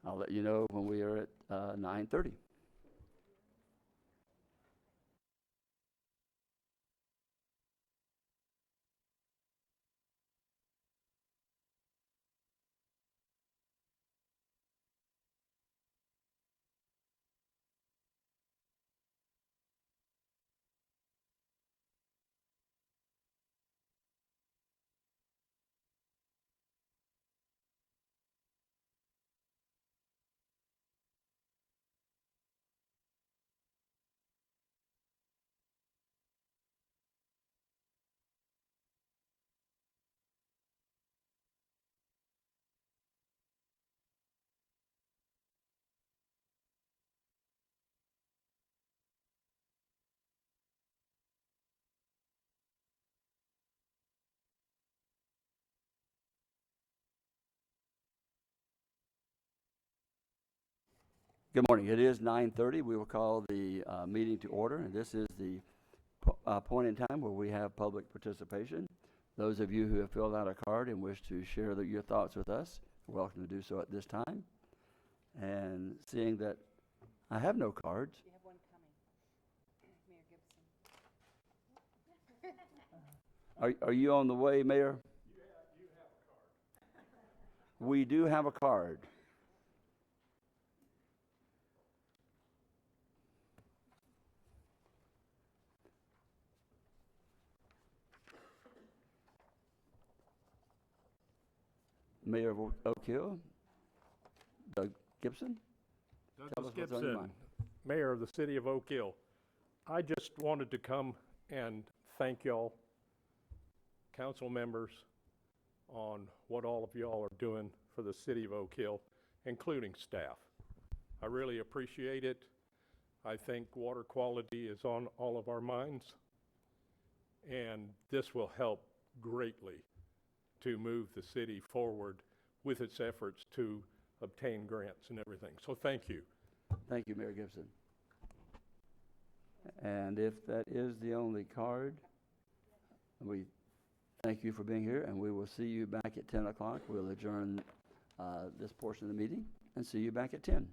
I'll let you know when we are at 9:30. Good morning. It is 9:30. We will call the meeting to order, and this is the point in time where we have public participation. Those of you who have filled out a card and wish to share your thoughts with us, are welcome to do so at this time. And seeing that I have no cards. You have one coming, Mayor Gibson. Are you on the way, Mayor? You have a card. We do have a card. Mayor of Oak Hill, Doug Gibson. Tell us Douglas what's on your Gibson, mind. Mayor of the City of Oak Hill. I just wanted to come and thank y'all, council members, on what all of y'all are doing for the City of Oak Hill, including staff. I really appreciate it. I think water quality is on all of our minds, and this will help greatly to move the city forward with its efforts to obtain grants and everything. So thank you. Thank you, Mayor Gibson. And if that is the only card, we thank you for being here, and we will see you back at 10 o'clock. We'll adjourn this portion of the meeting and see you back at 10.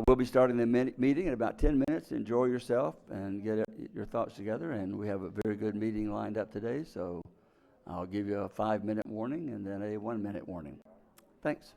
We'll be starting the meeting in about 10 minutes. Enjoy yourself and get your thoughts together. And we have a very good meeting lined up today, so I'll give you a 5-minute warning and then a 1-minute warning. Thanks.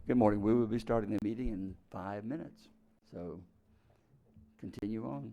Good morning. We will be starting the meeting in 5 minutes. So continue on.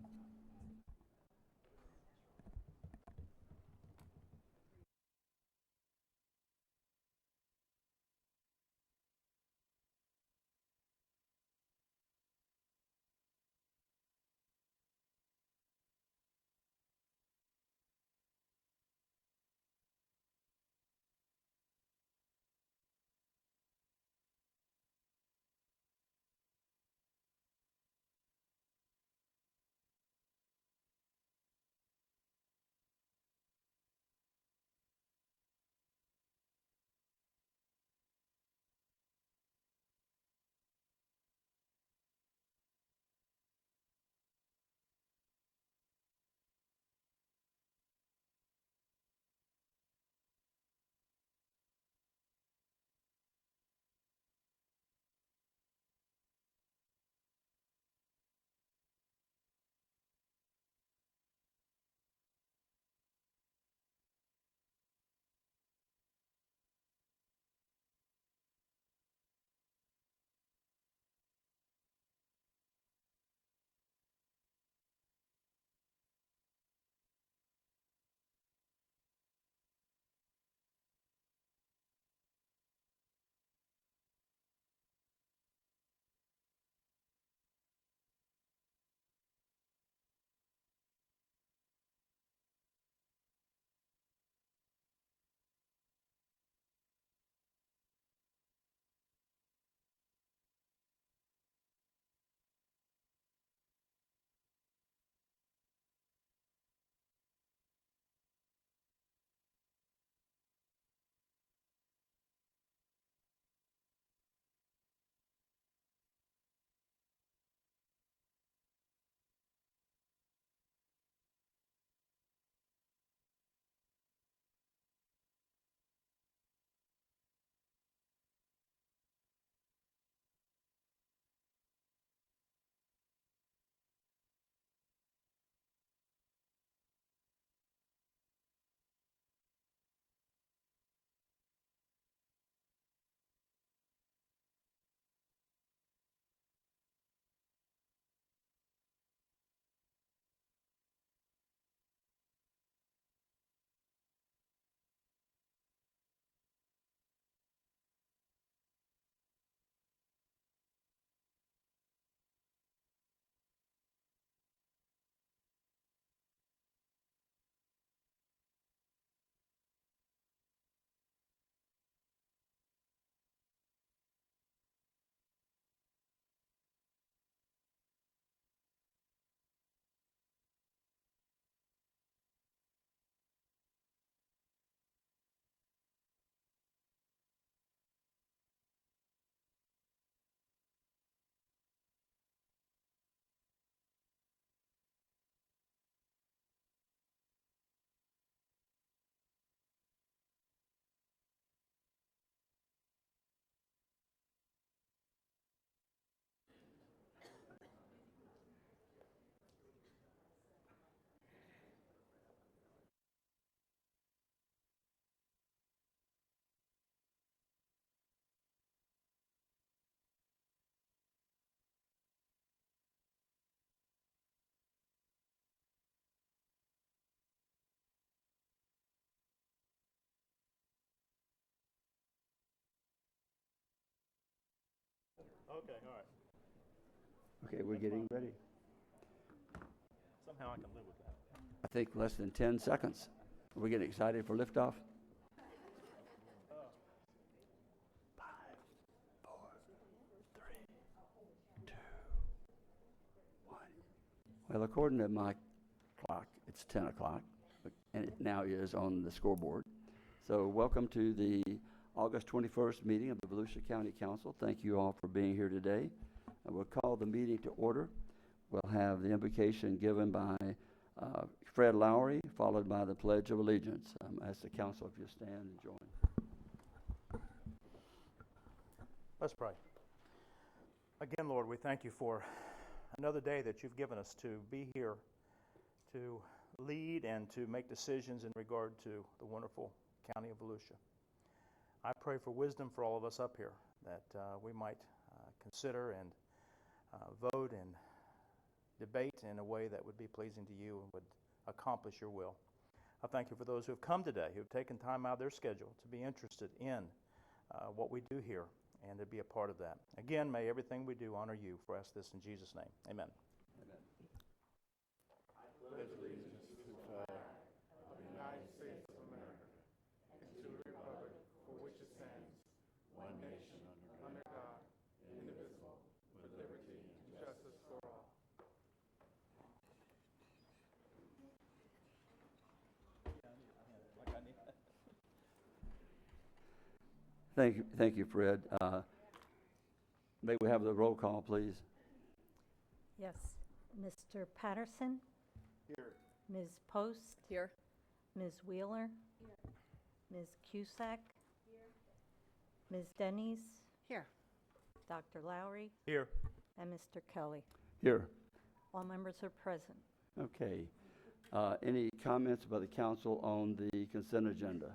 Okay, all right. Okay, we're getting ready. Somehow I can live with that. I think less than 10 seconds. Are we getting excited for liftoff? 5, 4, 3, 2, 1. Well, according to my clock, it's 10 o'clock, and it now is on the scoreboard. So welcome to the August 21st meeting of the Volusia County Council. Thank you all for being here today. And we'll call the meeting to order. We'll have the invocation given by Fred Lowry, followed by the Pledge of Allegiance. Ask the council if you stand and join. Let's pray. Again, Lord, we thank you for another day that you've given us to be here, to lead and to make decisions in regard to the wonderful county of Volusia. I pray for wisdom for all of us up here, that we might consider and vote and debate in a way that would be pleasing to you and would accomplish your will. I thank you for those who have come today, who have taken time out of their schedule to be interested in what we do here and to be a part of that. Again, may everything we do honor you. For I ask this in Jesus' name. Amen. Thank you, Fred. May we have the roll call, please? Yes. Mr. Patterson? Here. Ms. Post? Here. Ms. Wheeler? Here. Ms. Cusack? Here. Ms. Denny's? Here. Dr. Lowry? Here. And Mr. Kelly. Here. All members are present. Okay. Any comments by the council on the consent agenda?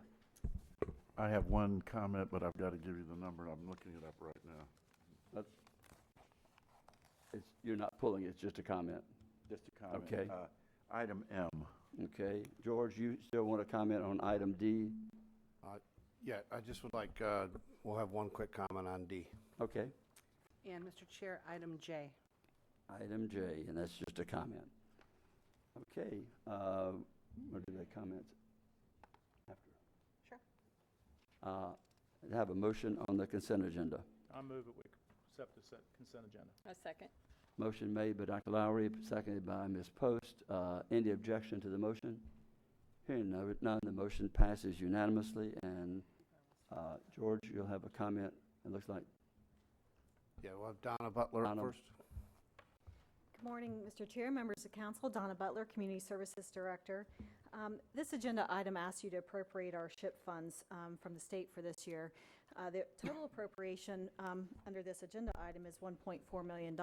I have one comment, but I've got to give you the number. I'm looking it up right now. You're not pulling it, it's just a comment. Just a comment. Okay. Item M. Okay. George, you still want to comment on item D? Yeah, I just would like, we'll have one quick comment on D. Okay. And Mr. Chair, item J. Item J, and that's just a comment. Okay. What are the comments? After. Sure. I have a motion on the consent agenda. I move that we accept the consent agenda. A second. Motion made by Dr. Lowry, seconded by Ms. Post. Any objection to the motion? Hearing none, the motion passes unanimously. And George, you'll have a comment, it looks like. Yeah, we'll have Donna Butler Donna. first. Good morning, Mr. Chair, members of council. Donna Butler, Community Services Director. This agenda item asks you to appropriate our SHIP funds from the state for this year. The total appropriation under this agenda item is $1.4 million.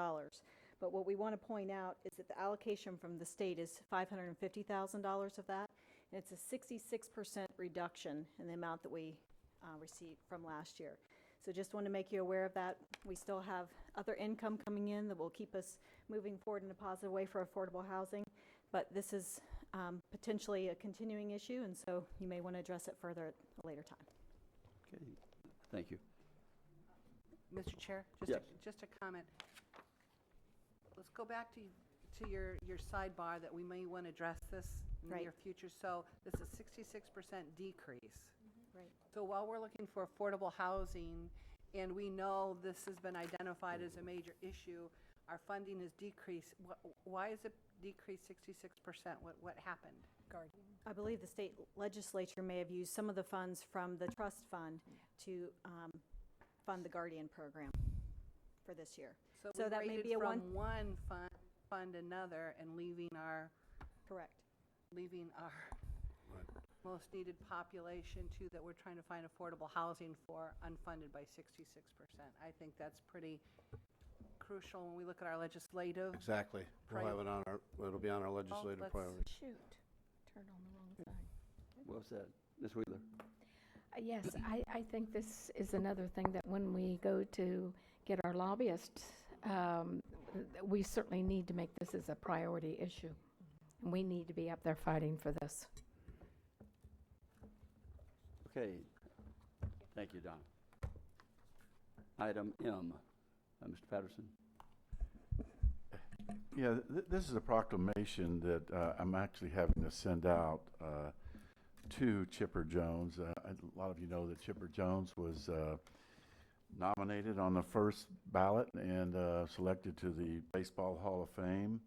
But what we want to point out is that the allocation from the state is $550,000 of that, and it's a 66% reduction in the amount that we received from last year. So just want to make you aware of that. We still have other income coming in that will keep us moving forward in a positive way for affordable housing, but this is potentially a continuing issue, and so you may want to address it further at a later time. Okay. Thank you. Mr. Chair, Yes. just a comment. Let's go back to your sidebar that we may want to address this in the Right. near future. So this is 66% decrease. Right. So while we're looking for affordable housing, and we know this has been identified as a major issue, our funding has decreased. Why is it decreased 66%? What happened? Guardian. I believe the state legislature may have used some of the funds from the trust fund to fund the Guardian program for this year. So So we that may rated be a from one fund another and leaving our Correct. most needed population too, that we're trying to find affordable housing for, unfunded by 66%. I think that's pretty crucial when we look at our legislative. Exactly. We'll have it on our, it'll be on our legislative let's- priority. Shoot, turned on the wrong side. Well said. Ms. Wheeler? Yes, I think this is another thing that when we go to get our lobbyists, we certainly need to make this as a priority issue. And we need to be up there fighting for this. Okay. Thank you, Don. Item M. Mr. Patterson? Yeah, this is a proclamation that I'm actually having to send out to Chipper Jones. A lot of you know that Chipper Jones was nominated on the first ballot and selected to the Baseball Hall of Fame.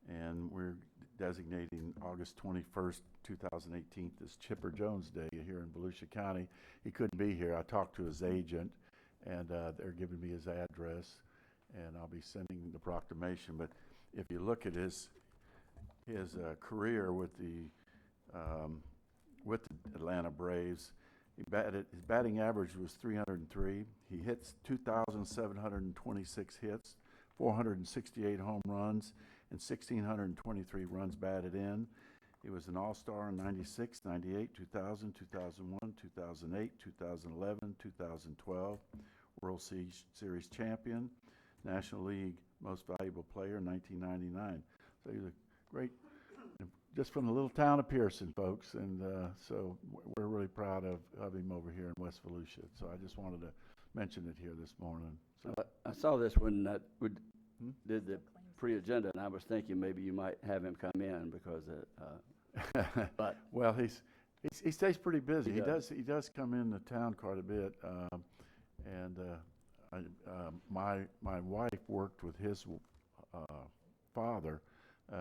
And we're designating August 21st, 2018 as Chipper Jones Day here in Volusia County. He couldn't be here. I talked to his agent, and they're giving me his address, and I'll be sending the proclamation. But if you look at his career with the Atlanta Braves, his batting average was 303. He hits 2,726 hits, 468 home runs, and 1,623 runs batted in. He was an All-Star in 96, 98, 2000, 2001, 2008, 2011, 2012, World Series champion, National League Most Valuable Player in 1999. So he's a great, just from the little town of Pearson, folks, and so we're really proud of him over here in West Volusia. So I just wanted to mention it here this morning. So, I saw this when we did the pre-agenda, and I was thinking maybe you might have him come in because but well, he stays pretty busy. He does. He does come into town quite a bit, and my wife worked with his father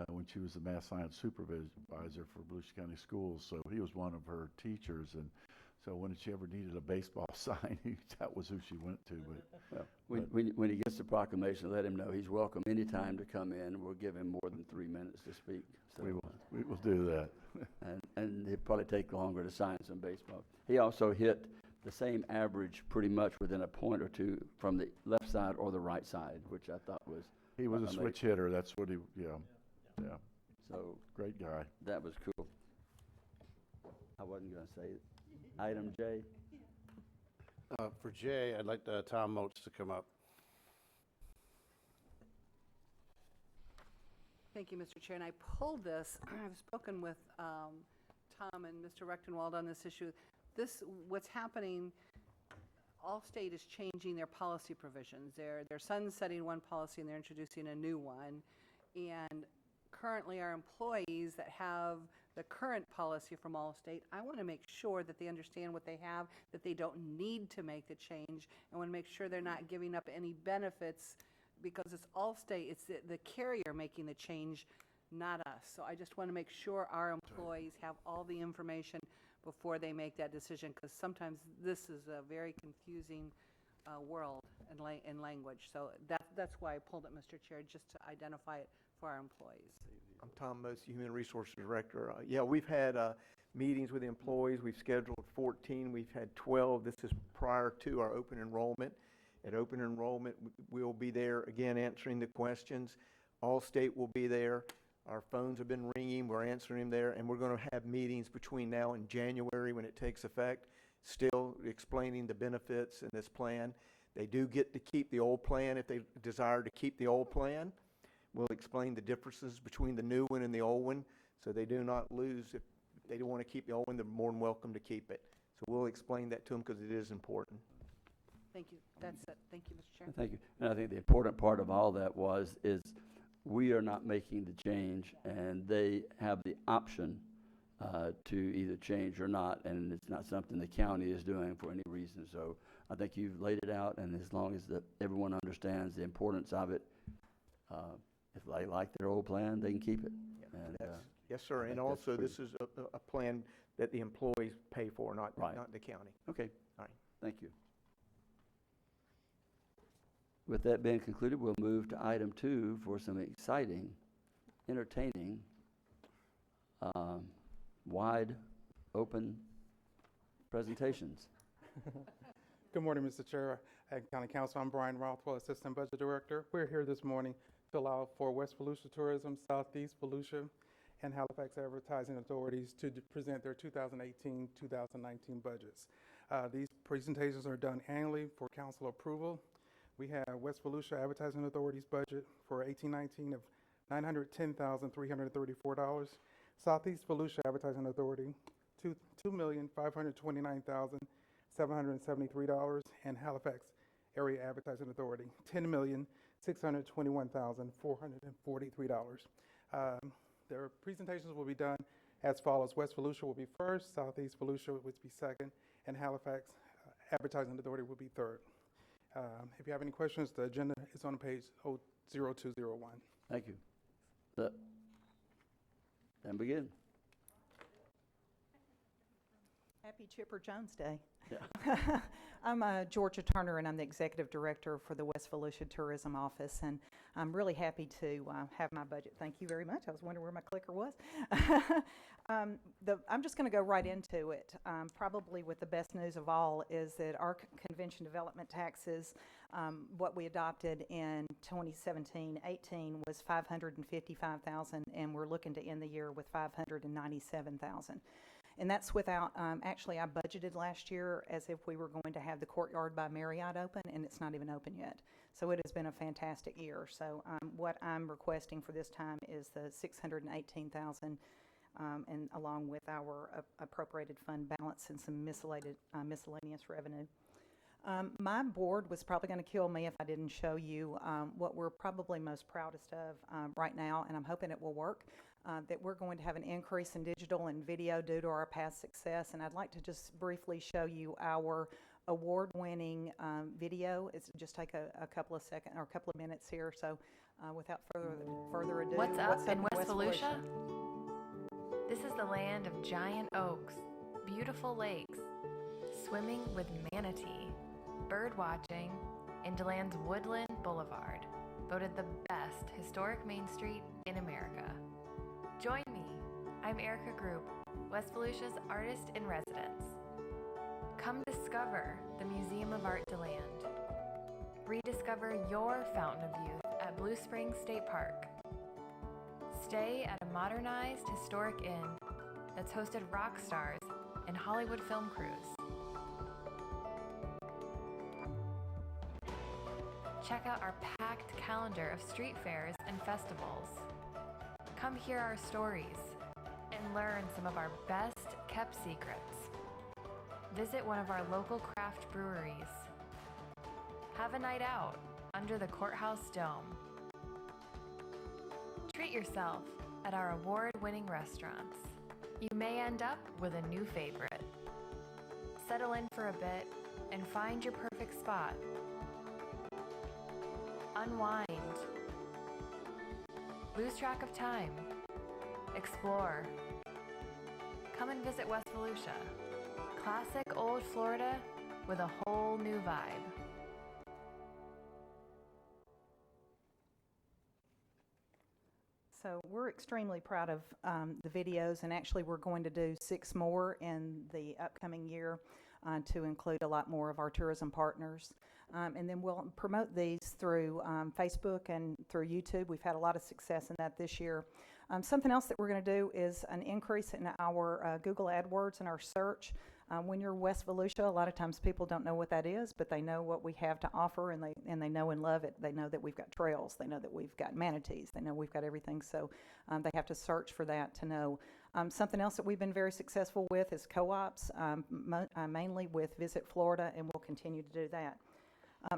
when she was the math science supervisor for Volusia County Schools. So he was one of her teachers, and so when she ever needed a baseball sign, that was who she went to. But when he gets the proclamation, let him know he's welcome anytime to come in. We'll give him more than 3 minutes to speak. So, we will do that. and it'd probably take longer to sign some baseball. He also hit the same average pretty much within a point or two from the left side or the right side, which I thought was He was a amazing. switch hitter. That's what he, yeah. So Great guy. that was cool. I wasn't going to say it. Item J. For Jay, I'd like Tom Moats to come up. Thank you, Mr. Chair. And I pulled this, I've spoken with Tom and Mr. Rechtenwald on this issue. What's happening, Allstate is changing their policy provisions. They're sunsetting one policy and they're introducing a new one. And currently our employees that have the current policy from Allstate, I want to make sure that they understand what they have, that they don't need to make the change. I want to make sure they're not giving up any benefits because it's Allstate, it's the carrier making the change, not us. So I just want to make sure our employees have all the information before they make that decision, because sometimes this is a very confusing world and language. So that's why I pulled it, Mr. Chair, just to identify it for our employees. I'm Tom Moats, Human Resources Director. Yeah, we've had meetings with the employees. We've scheduled 14. We've had 12. This is prior to our open enrollment. At open enrollment, we'll be there again answering the questions. Allstate will be there. Our phones have been ringing. We're answering them there. And we're going to have meetings between now and January when it takes effect, still explaining the benefits in this plan. They do get to keep the old plan if they desire to keep the old plan. We'll explain the differences between the new one and the old one, so they do not lose. If they don't want to keep the old one, they're more than welcome to keep it. So we'll explain that to them because it is important. Thank you. That's it. Thank you, Mr. Chair. Thank you. And I think the important part of all that is we are not making the change, and they have the option to either change or not, and it's not something the county is doing for any reason. So I think you've laid it out, and as long as everyone understands the importance of it, if they like their old plan, they can keep it. And, Yes, sir. And that's also, pretty- this is a plan that the employees pay for, not Right. the county. okay. All right. Thank you. With that being concluded, we'll move to item 2 for some exciting, entertaining, wide open presentations. Good morning, Mr. Chair, Ag County Council. I'm Brian Rothwell, Assistant Budget Director. We're here this morning to allow for West Volusia Tourism, Southeast Volusia, and Halifax Advertising Authorities to present their 2018-2019 budgets. These presentations are done annually for council approval. We have West Volusia Advertising Authority's budget for 18-19 of $910,334. Southeast Volusia Advertising Authority, $2,529,773, and Halifax Area Advertising Authority, $10,621,443. Their presentations will be done as follows. West Volusia will be first, Southeast Volusia will be second, and Halifax Advertising Authority will be third. If you have any questions, the agenda is on page 0201. Thank you. And begin. Happy Chipper Jones Day. Yeah. I'm Georgia Turner, and I'm the Executive Director for the West Volusia Tourism Office, and I'm really happy to have my budget. Thank you very much. I was wondering where my clicker was. I'm just going to go right into it. Probably with the best news of all is that our convention development taxes, what we adopted in 2017-18 was $555,000, and we're looking to end the year with $597,000. And that's without, actually, I budgeted last year as if we were going to have the Courtyard by Marriott open, and it's not even open yet. So it has been a fantastic year. So what I'm requesting for this time is the $618,000, and along with our appropriated fund balance and some miscellaneous revenue. My board was probably going to kill me if I didn't show you what we're probably most proudest of right now, and I'm hoping it will work. That we're going to have an increase in digital and video due to our past success, and I'd like to just briefly show you our award-winning video. It's just take a couple of seconds or a couple of minutes here. So, without further ado, what's up in West Volusia? This is the land of giant oaks, beautiful lakes, swimming with manatee, bird watching, and DeLand's Woodland Boulevard, voted the best historic Main Street in America. Join me. I'm Erica Group, West Volusia's artist in residence. Come discover the Museum of Art DeLand. Rediscover your fountain of youth at Blue Springs State Park. Stay at a modernized historic inn that's hosted rock stars and Hollywood film crews. Check out our packed calendar of street fairs and festivals. Come hear our stories and learn some of our best kept secrets. Visit one of our local craft breweries. Have a night out under the courthouse dome. Treat yourself at our award-winning restaurants. You may end up with a new favorite. Settle in for a bit and find your perfect spot. Unwind. Lose track of time. Explore. Come and visit West Volusia. Classic old Florida with a whole new vibe. So we're extremely proud of the videos, and actually we're going to do 6 more in the upcoming year to include a lot more of our tourism partners. And then we'll promote these through Facebook and through YouTube. We've had a lot of success in that this year. Something else that we're going to do is an increase in our Google AdWords and our search. When you're West Volusia, a lot of times people don't know what that is, but they know what we have to offer, and they know and love it. They know that we've got trails. They know that we've got manatees. They know we've got everything. So they have to search for that to know. Something else that we've been very successful with is co-ops, mainly with Visit Florida, and we'll continue to do that.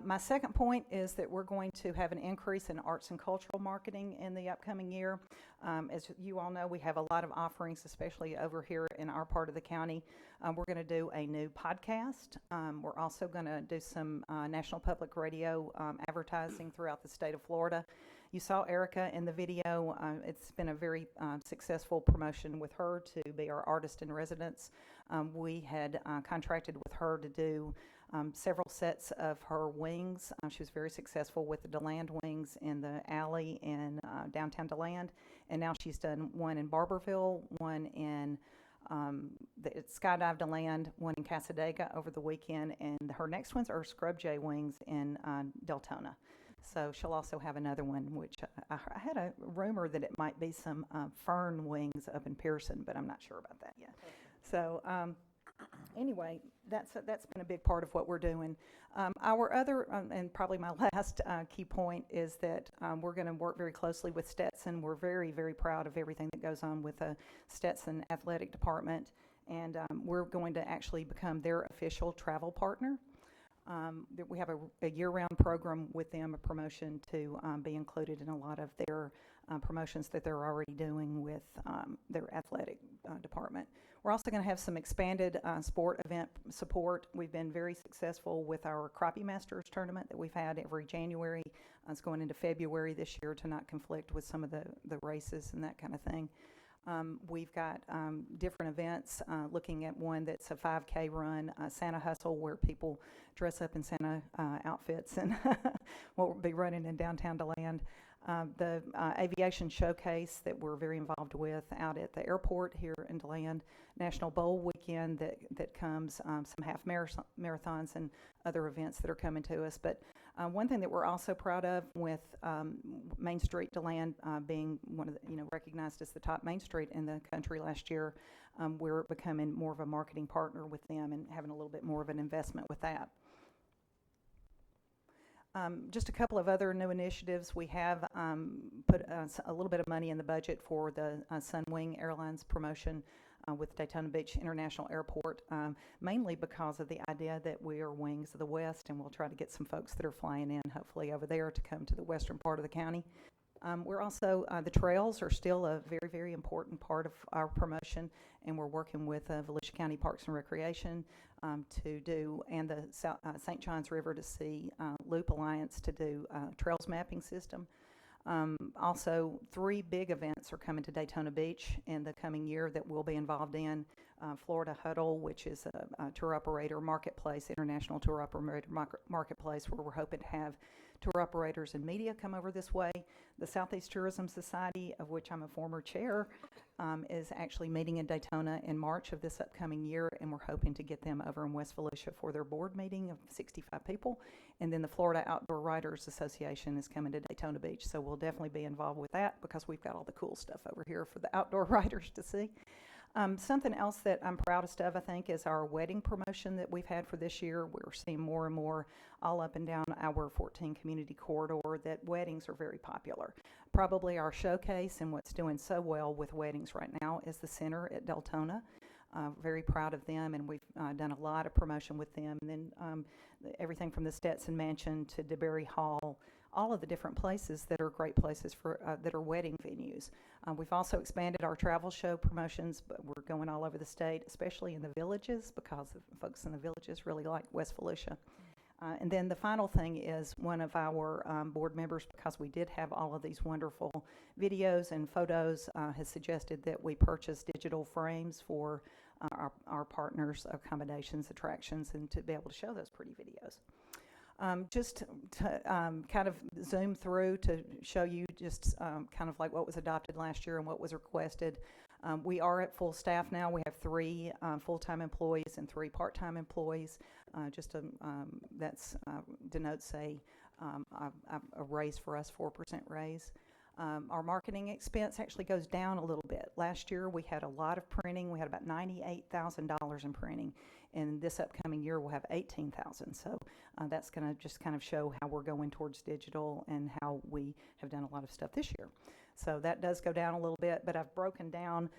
My second point is that we're going to have an increase in arts and cultural marketing in the upcoming year. As you all know, we have a lot of offerings, especially over here in our part of the county. We're going to do a new podcast. We're also going to do some National Public Radio advertising throughout the state of Florida. You saw Erica in the video. It's been a very successful promotion with her to be our artist in residence. We had contracted with her to do several sets of her wings. She was very successful with the DeLand wings in the alley in downtown DeLand, and now she's done one in Barberville, one in the Skydive DeLand, one in Casadega over the weekend, and her next ones are Scrub Jay wings in Deltona. So she'll also have another one, which I had a rumor that it might be some fern wings up in Pearson, but I'm not sure about that yet. So anyway, that's been a big part of what we're doing. Our other, and probably my last key point is that we're going to work very closely with Stetson. We're very, very proud of everything that goes on with the Stetson Athletic Department, and we're going to actually become their official travel partner. We have a year-round program with them, a promotion to be included in a lot of their promotions that they're already doing with their athletic department. We're also going to have some expanded sport event support. We've been very successful with our Crappie Masters tournament that we've had every January. It's going into February this year to not conflict with some of the races and that kind of thing. We've got different events, looking at one that's a 5K run, Santa Hustle, where people dress up in Santa outfits and we'll be running in downtown DeLand. The aviation showcase that we're very involved with out at the airport here in DeLand, National Bowl Weekend that comes, some half marathons and other events that are coming to us. But one thing that we're also proud of with Main Street DeLand being one of the, recognized as the top Main Street in the country last year, we're becoming more of a marketing partner with them and having a little bit more of an investment with that. Just a couple of other new initiatives. We have put a little bit of money in the budget for the Sunwing Airlines promotion with Daytona Beach International Airport, mainly because of the idea that we are Wings of the West, and we'll try to get some folks that are flying in, hopefully over there, to come to the western part of the county. We're also, the trails are still a very, very important part of our promotion, and we're working with Volusia County Parks and Recreation to do, and the St. Johns River to Sea Loop Alliance to do trails mapping system. Also, 3 big events are coming to Daytona Beach in the coming year that we'll be involved in. Florida Huddle, which is a tour operator marketplace, international tour operator marketplace, where we're hoping to have tour operators and media come over this way. The Southeast Tourism Society, of which I'm a former chair, is actually meeting in Daytona in March of this upcoming year, and we're hoping to get them over in West Volusia for their board meeting of 65 people. And then the Florida Outdoor Writers Association is coming to Daytona Beach, so we'll definitely be involved with that because we've got all the cool stuff over here for the outdoor writers to see. Something else that I'm proudest of, I think, is our wedding promotion that we've had for this year. We're seeing more and more all up and down our 14 community corridor that weddings are very popular. Probably our showcase and what's doing so well with weddings right now is the center at Deltona. Very proud of them, and we've done a lot of promotion with them. And then everything from the Stetson Mansion to DeBerry Hall, all of the different places that are great places for that are wedding venues. We've also expanded our travel show promotions, but we're going all over the state, especially in the villages, because folks in the villages really like West Volusia. And then the final thing is one of our board members, because we did have all of these wonderful videos and photos, has suggested that we purchase digital frames for our partners' accommodations, attractions, and to be able to show those pretty videos. Just to kind of zoom through to show you just kind of like what was adopted last year and what was requested. We are at full staff now. We have 3 full-time employees and 3 part-time employees. That's denotes a raise for us, 4% raise. Our marketing expense actually goes down a little bit. Last year we had a lot of printing. We had about $98,000 in printing. And this upcoming year we'll have $18,000. So that's going to just kind of show how we're going towards digital and how we have done a lot of stuff this year. So that does go down a little bit, but I've broken down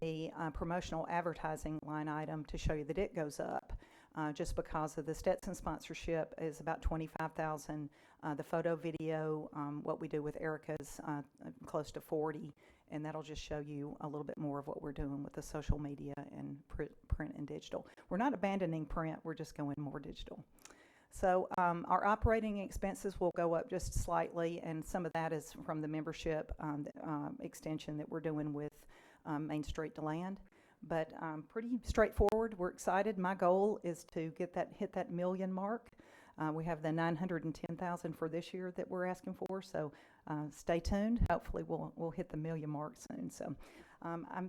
the promotional advertising line item to show you that it goes up. Just because of the Stetson sponsorship is about $25,000. The photo video, what we do with Erica's close to 40, and that'll just show you a little bit more of what we're doing with the social media and print and digital. We're not abandoning print, we're just going more digital. So our operating expenses will go up just slightly, and some of that is from the membership extension that we're doing with Main Street DeLand. But pretty straightforward. We're excited. My goal is to hit that million mark. We have the 910,000 for this year that we're asking for. So stay tuned. Hopefully we'll hit the million mark soon. So I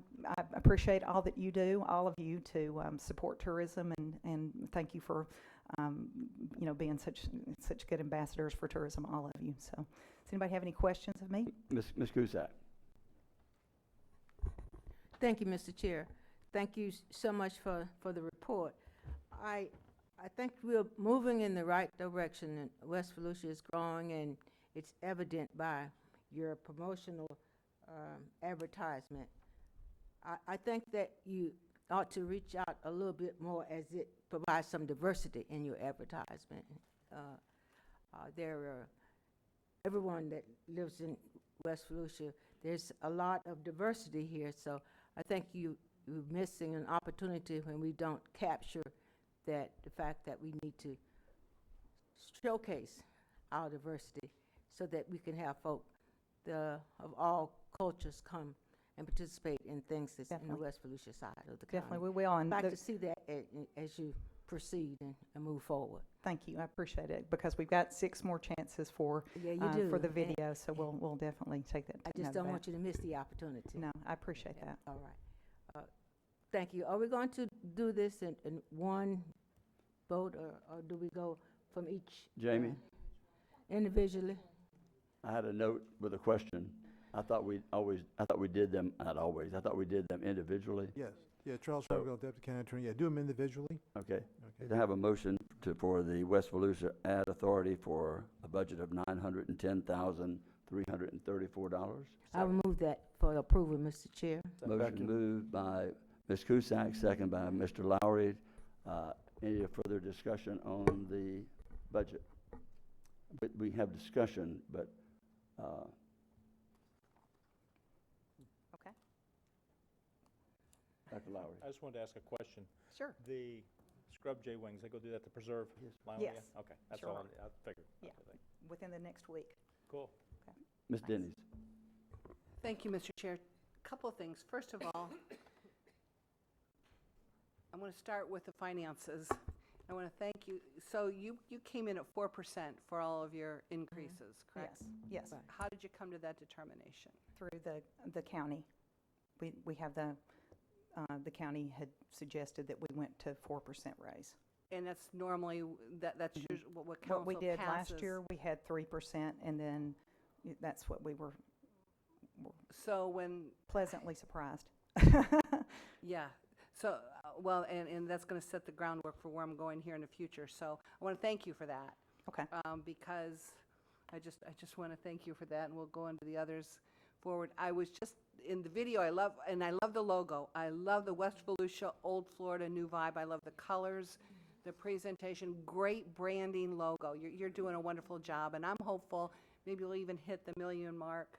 appreciate all that you do, all of you, to support tourism, and thank you for being such good ambassadors for tourism, all of you. So does anybody have any questions of me? Ms. Cusack. Thank you, Mr. Chair. Thank you so much for the report. I think we're moving in the right direction, and West Volusia is growing, and it's evident by your promotional advertisement. I think that you ought to reach out a little bit more as it provides some diversity in your advertisement. Everyone that lives in West Volusia, there's a lot of diversity here, so I think you're missing an opportunity when we don't capture the fact that we need to showcase our diversity so that we can have folk of all cultures come and participate in things that's in the Definitely. West Volusia side of the county. Definitely, we will. And I'd like the- to see that as you proceed and move forward. Thank you, I appreciate it, because we've got 6 more chances for, Yeah, you do. for the and video, so we'll definitely take that. I just don't want you to miss the opportunity. No, I appreciate that. All right. Thank you. Are we going to do this in one vote, or do we go from each? Jamie? Individually? I had a note with a question. I thought we did them, not always, I thought we did them individually. Yes, yeah, Charles So- Harville, Deputy County Attorney, yeah, do them individually. Okay. Okay. To have a motion for the West Volusia Ad Authority for a budget of $910,334. I will move that for approval, Mr. Chair. Motion moved by Ms. Cusack, second by Mr. Lowry. Any further discussion on the budget? We have discussion, but, Okay. Dr. Lowry. I just wanted to ask a question. Sure. The scrub jay wings, they go do that to preserve land? Yes. Okay, that's Sure. all I figured. Yeah. Okay, thank you. Within the next week. Cool. Ms. Denny's. Thank you, Mr. Chair. Couple of things. First of all, I'm going to start with the finances. I want to thank you. So you came in at 4% for all of your increases, correct? Yes, How did you come to that determination? through the county. We have the county had suggested that we went to 4% raise. And that's normally, that's usually what council What we did last passes. year, we had 3%, and then that's what we were So when, pleasantly surprised. yeah, so, well, and that's going to set the groundwork for where I'm going here in the future. So I want to thank you for that. Okay. Because I just want to thank you for that, and we'll go into the others forward. I was just, in the video, I love the logo. I love the West Volusia, Old Florida, New Vibe. I love the colors, the presentation, great branding logo. You're doing a wonderful job, and I'm hopeful maybe we'll even hit the $1 million mark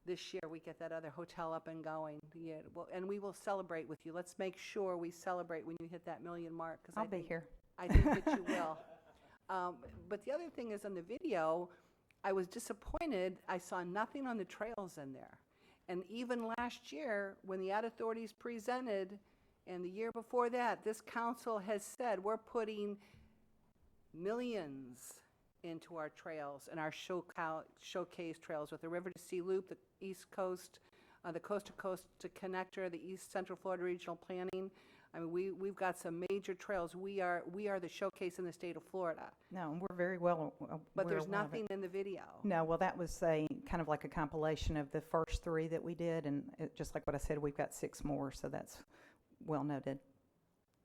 this year. We get that other hotel up and going. Yeah, well, and we will celebrate with you. Let's make sure we celebrate when you hit that $1 million mark. 'Cause I'll be here. I think that you will. But the other thing is, on the video, I was disappointed. I saw nothing on the trails in there. And even last year, when the ad authorities presented, and the year before that, this council has said we're putting millions into our trails and our showcase trails with the River to Sea Loop, the East Coast, the Coast to Coast to Connector, the East Central Florida Regional Planning. I mean, we've got some major trails. We are the showcase in the state of Florida. No, and we're very well. But we're there's aware of it. nothing in the video. No, well, that was kind of like a compilation of the first 3 that we did, and just like what I said, we've got 6 more, so that's well noted.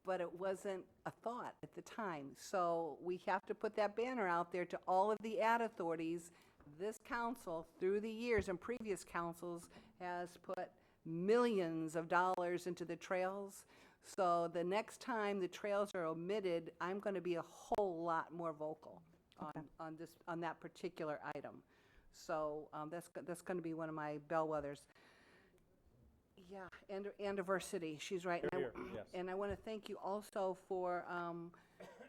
But it wasn't a thought at the time. So we have to put that banner out there to all of the ad authorities. This council, through the years, and previous councils, has put millions of dollars into the trails. So the next time the trails are omitted, I'm going to be a whole lot more vocal on that particular item. So that's going to be one of my bellwethers. Yeah, and diversity, she's right. And Here, yes. and I want to thank you also for,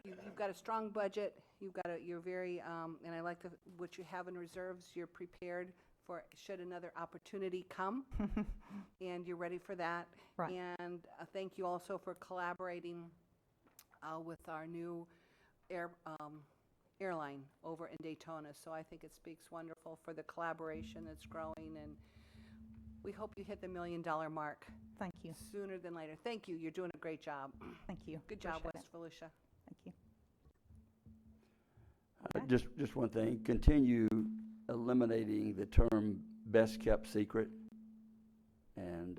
you've got a strong budget, you're very, and I like what you have in reserves, you're prepared for should another opportunity come, and you're ready for that. Right. And thank you also for collaborating with our new airline over in Daytona. So I think it speaks wonderful for the collaboration that's growing, and we hope you hit the $1 million mark. Thank you. Sooner than later. Thank you. You're doing a great job. Thank you. Good job, Appreciate West Volusia. Thank you. Just one thing, continue eliminating the term best kept secret. And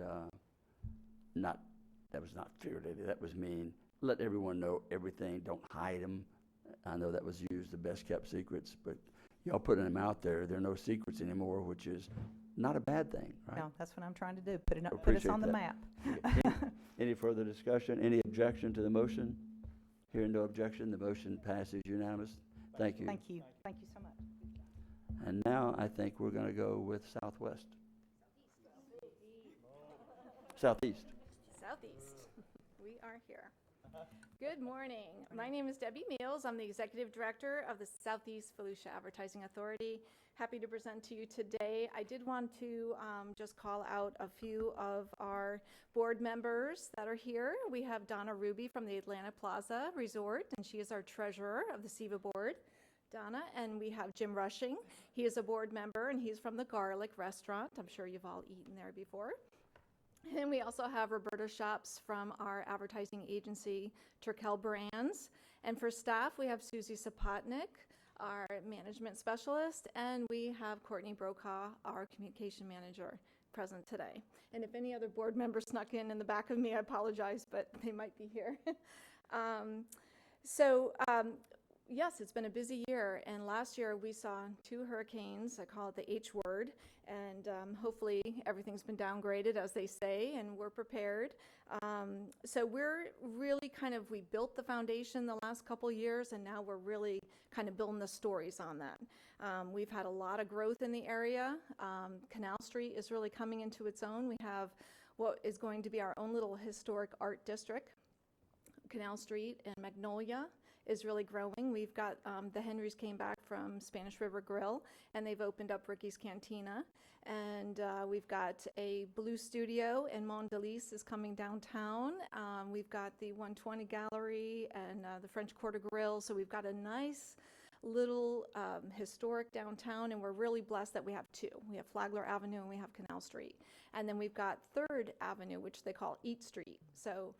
that was not fair, that was mean. Let everyone know everything, don't hide them. I know that was used, the best kept secrets, but y'all putting them out there, there are no secrets anymore, which is not a bad thing, right? No, that's what I'm trying to do, put us Appreciate on the that. map. Any further discussion? Any objection to the motion? Hearing no objection, the motion passes unanimous. Thank you. Thank you. Thank you so much. And now I think we're going to go with Southwest. Southeast. Southeast. We are here. Good morning. My name is Debbie Meals. I'm the Executive Director of the Southeast Volusia Advertising Authority. Happy to present to you today. I did want to just call out a few of our board members that are here. We have Donna Ruby from the Atlanta Plaza Resort, and she is our treasurer of the SEVA board. Donna, and we have Jim Rushing. He is a board member, and he's from the Garlic Restaurant. I'm sure you've all eaten there before. And we also have Roberta Shops from our advertising agency, Turkel Brands. And for staff, we have Susie Sapotnik, our management specialist, and we have Courtney Brokaw, our communication manager, present today. And if any other board members snuck in the back of me, I apologize, but they might be here. Yes, it's been a busy year, and last year we saw 2 hurricanes. I call it the H word, and hopefully everything's been downgraded, as they say, and we're prepared. So we're really we built the foundation the last couple years, and now we're really kind of building the stories on that. We've had a lot of growth in the area. Canal Street is really coming into its own. We have what is going to be our own little historic art district. Canal Street and Magnolia is really growing. We've got the Henrys came back from Spanish River Grill, and they've opened up Ricky's Cantina. And we've got a Blue Studio, and Mondelez is coming downtown. We've got the 120 Gallery and the French Quarter Grill. So we've got a nice little historic downtown, and we're really blessed that we have 2. We have Flagler Avenue and we have Canal Street. And then we've got 3rd Avenue, which they call Eat Street. So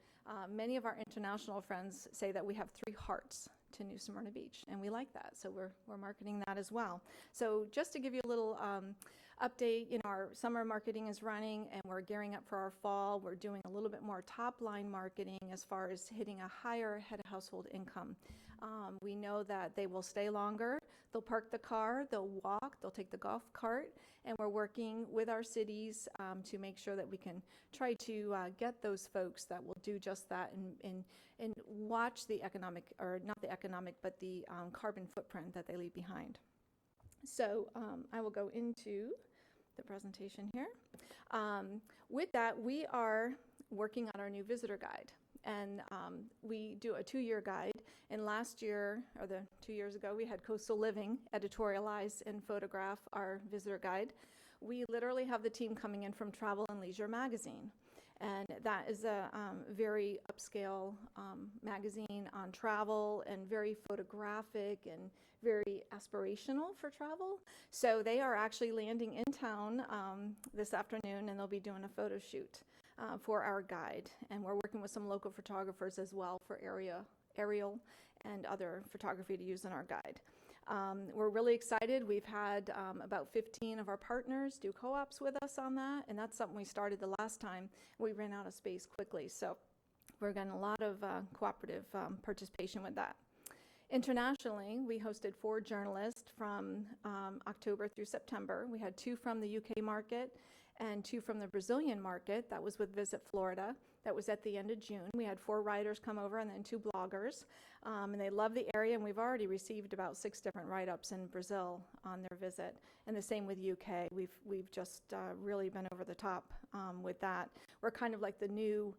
many of our international friends say that we have 3 hearts to New Smyrna Beach, and we like that, so we're marketing that as well. So just to give you a little update, our summer marketing is running, and we're gearing up for our fall. We're doing a little bit more top-line marketing as far as hitting a higher head of household income. We know that they will stay longer. They'll park the car, they'll walk, they'll take the golf cart, and we're working with our cities to make sure that we can try to get those folks that will do just that and watch the economic, or not the economic, but the carbon footprint that they leave behind. So I will go into the presentation here. With that, we are working on our new visitor guide. And we do a 2-year guide. And last year, or 2 years ago, we had Coastal Living editorialize and photograph our visitor guide. We literally have the team coming in from Travel and Leisure magazine. And that is a very upscale magazine on travel, and very photographic and very aspirational for travel. So they are actually landing in town this afternoon, and they'll be doing a photo shoot for our guide. And we're working with some local photographers as well for aerial and other photography to use in our guide. We're really excited. We've had about 15 of our partners do co-ops with us on that, and that's something we started the last time. We ran out of space quickly, so we're getting a lot of cooperative participation with that. Internationally, we hosted 4 journalists from October through September. We had 2 from the UK market and 2 from the Brazilian market. That was with Visit Florida. That was at the end of June. We had 4 writers come over and then 2 bloggers. And they love the area, and we've already received about 6 different write-ups in Brazil on their visit. And the same with UK. We've just really been over the top with that. We're kind of like the new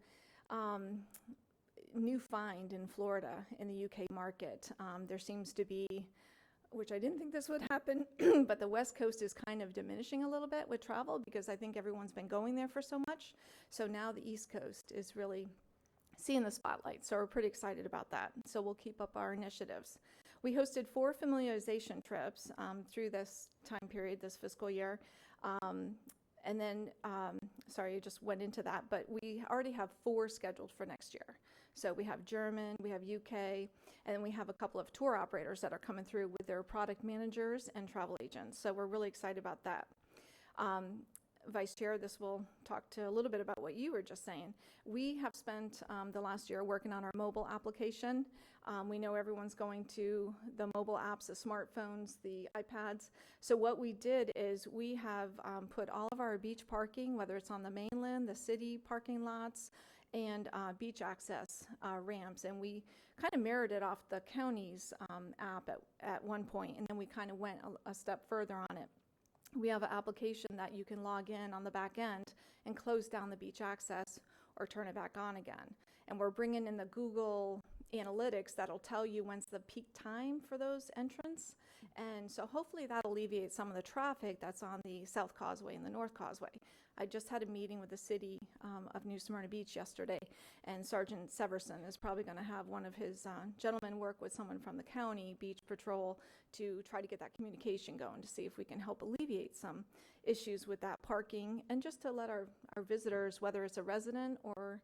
find in Florida in the UK market. There seems to be, which I didn't think this would happen, but the West Coast is kind of diminishing a little bit with travel, because I think everyone's been going there for so much. So now the East Coast is really seeing the spotlight. So we're pretty excited about that. So we'll keep up our initiatives. We hosted 4 familiarization trips through this time period, this fiscal year. And then, sorry, I just went into that, but we already have 4 scheduled for next year. So we have German, we have UK, and then we have a couple of tour operators that are coming through with their product managers and travel agents. So we're really excited about that. Vice Chair, this will talk to a little bit about what you were just saying. We have spent the last year working on our mobile application. We know everyone's going to the mobile apps, the smartphones, the iPads. So what we did is we have put all of our beach parking, whether it's on the mainland, the city parking lots, and beach access ramps, and we kind of mirrored it off the county's app at one point, and then we kind of went a step further on it. We have an application that you can log in on the back end and close down the beach access, or turn it back on again. And we're bringing in the Google Analytics that'll tell you when's the peak time for those entrants. And so hopefully that alleviates some of the traffic that's on the South Causeway and the North Causeway. I just had a meeting with the city of New Smyrna Beach yesterday, and Sergeant Severson is probably going to have one of his gentlemen work with someone from the county beach patrol to try to get that communication going to see if we can help alleviate some issues with that parking, and just to let our visitors, whether it's a resident or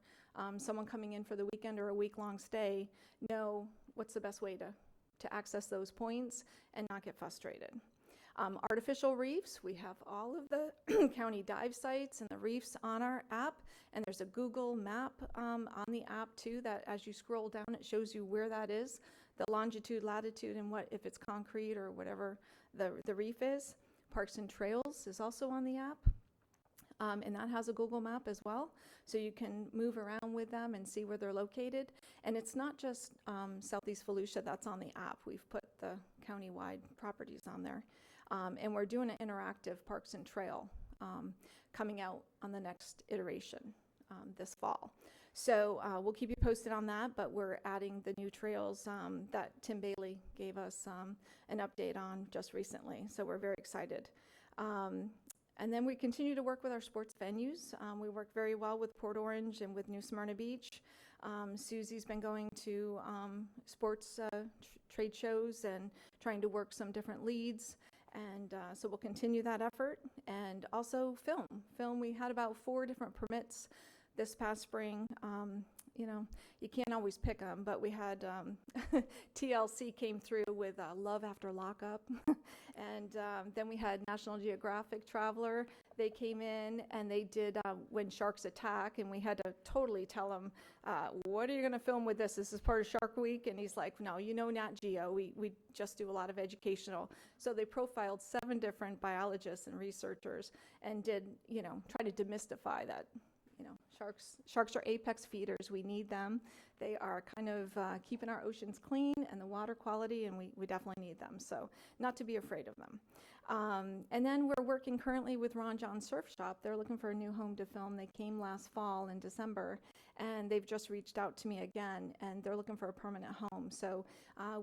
someone coming in for the weekend or a week-long stay, know what's the best way to access those points and not get frustrated. Artificial reefs, we have all of the county dive sites and the reefs on our app, and there's a Google map on the app too that as you scroll down it shows you where that is, the longitude, latitude, and what if it's concrete or whatever the reef is. Parks and Trails is also on the app, and that has a Google map as well, so you can move around with them and see where they're located. And it's not just Southeast Volusia that's on the app. We've put the county-wide properties on there. And we're doing an interactive Parks and Trail coming out on the next iteration this fall. So we'll keep you posted on that, but we're adding the new trails that Tim Bailey gave us an update on just recently. So we're very excited. And then we continue to work with our sports venues. We work very well with Port Orange and with New Smyrna Beach. Susie's been going to sports trade shows and trying to work some different leads. And so we'll continue that effort. And also film. We had about 4 different permits this past spring. You know, you can't always pick them, but we had TLC came through with Love After Lockup. And then we had National Geographic Traveler. They came in and they did When Sharks Attack, and we had to totally tell him, what are you going to film with this? This is part of Shark Week. And he's like, no, you know Nat Geo. We just do a lot of educational. So they profiled 7 different biologists and researchers and did, you know, try to demystify that. You know, sharks are apex feeders. We need them. They are kind of keeping our oceans clean and the water quality, and we definitely need them. So not to be afraid of them. And then we're working currently with Ron John Surf Shop. They're looking for a new home to film. They came last fall in December, and they've just reached out to me again, and they're looking for a permanent home. So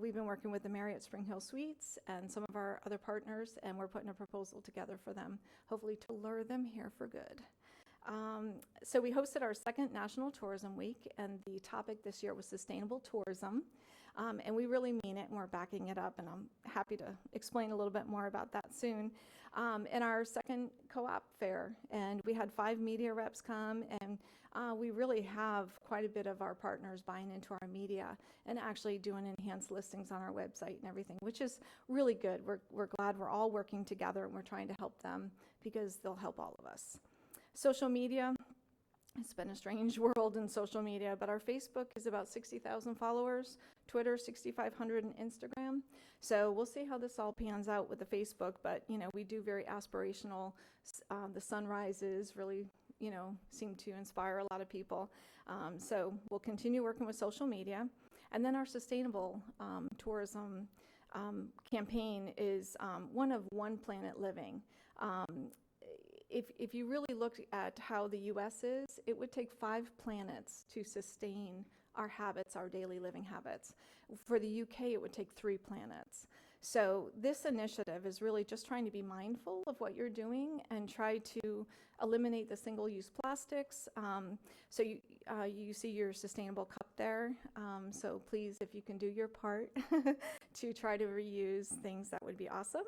we've been working with the Marriott Spring Hill Suites and some of our other partners, and we're putting a proposal together for them, hopefully to lure them here for good. So we hosted our 2nd National Tourism Week, and the topic this year was sustainable tourism. And we really mean it, and we're backing it up, and I'm happy to explain a little bit more about that soon. In our 2nd co-op fair, and we had 5 media reps come, and we really have quite a bit of our partners buying into our media and actually doing enhanced listings on our website and everything, which is really good. We're glad we're all working together, and we're trying to help them because they'll help all of us. Social media, it's been a strange world in social media, but our Facebook is about 60,000 followers, Twitter 6,500, and Instagram. So we'll see how this all pans out with the Facebook, but you know, we do very aspirational. The sunrises really, you know, seem to inspire a lot of people. So we'll continue working with social media. And then our sustainable tourism campaign is one of One Planet Living. If you really look at how the U.S. is, it would take 5 planets to sustain our habits, our daily living habits. For the UK, it would take 3 planets. So this initiative is really just trying to be mindful of what you're doing and try to eliminate the single-use plastics. So you see your sustainable cup there. So please, if you can do your part to try to reuse things, that would be awesome.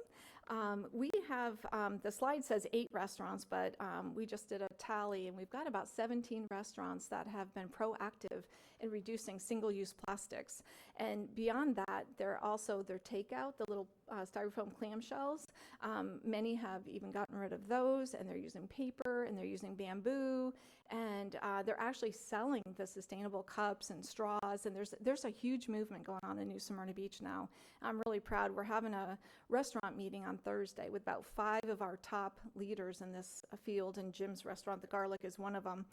We have, the slide says 8 restaurants, but we just did a tally, and we've got about 17 restaurants that have been proactive in reducing single-use plastics. And beyond that, they're also their takeout, the little styrofoam clamshells. Many have even gotten rid of those, and they're using paper, and they're using bamboo, and they're actually selling the sustainable cups and straws, and there's a huge movement going on in New Smyrna Beach now. I'm really proud. We're having a restaurant meeting on Thursday with about 5 of our top leaders in this field, and Jim's Restaurant, The Garlic, is one of them.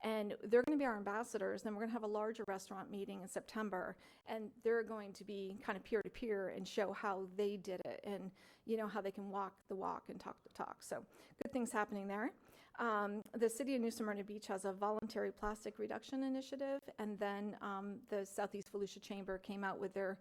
And they're going to be our ambassadors. Then we're going to have a larger restaurant meeting in September, and they're going to be kind of peer-to-peer and show how they did it, and how they can walk the walk and talk the talk. So good things happening there. The City of New Smyrna Beach has a voluntary plastic reduction initiative, and then the Southeast Volusia Chamber came out with their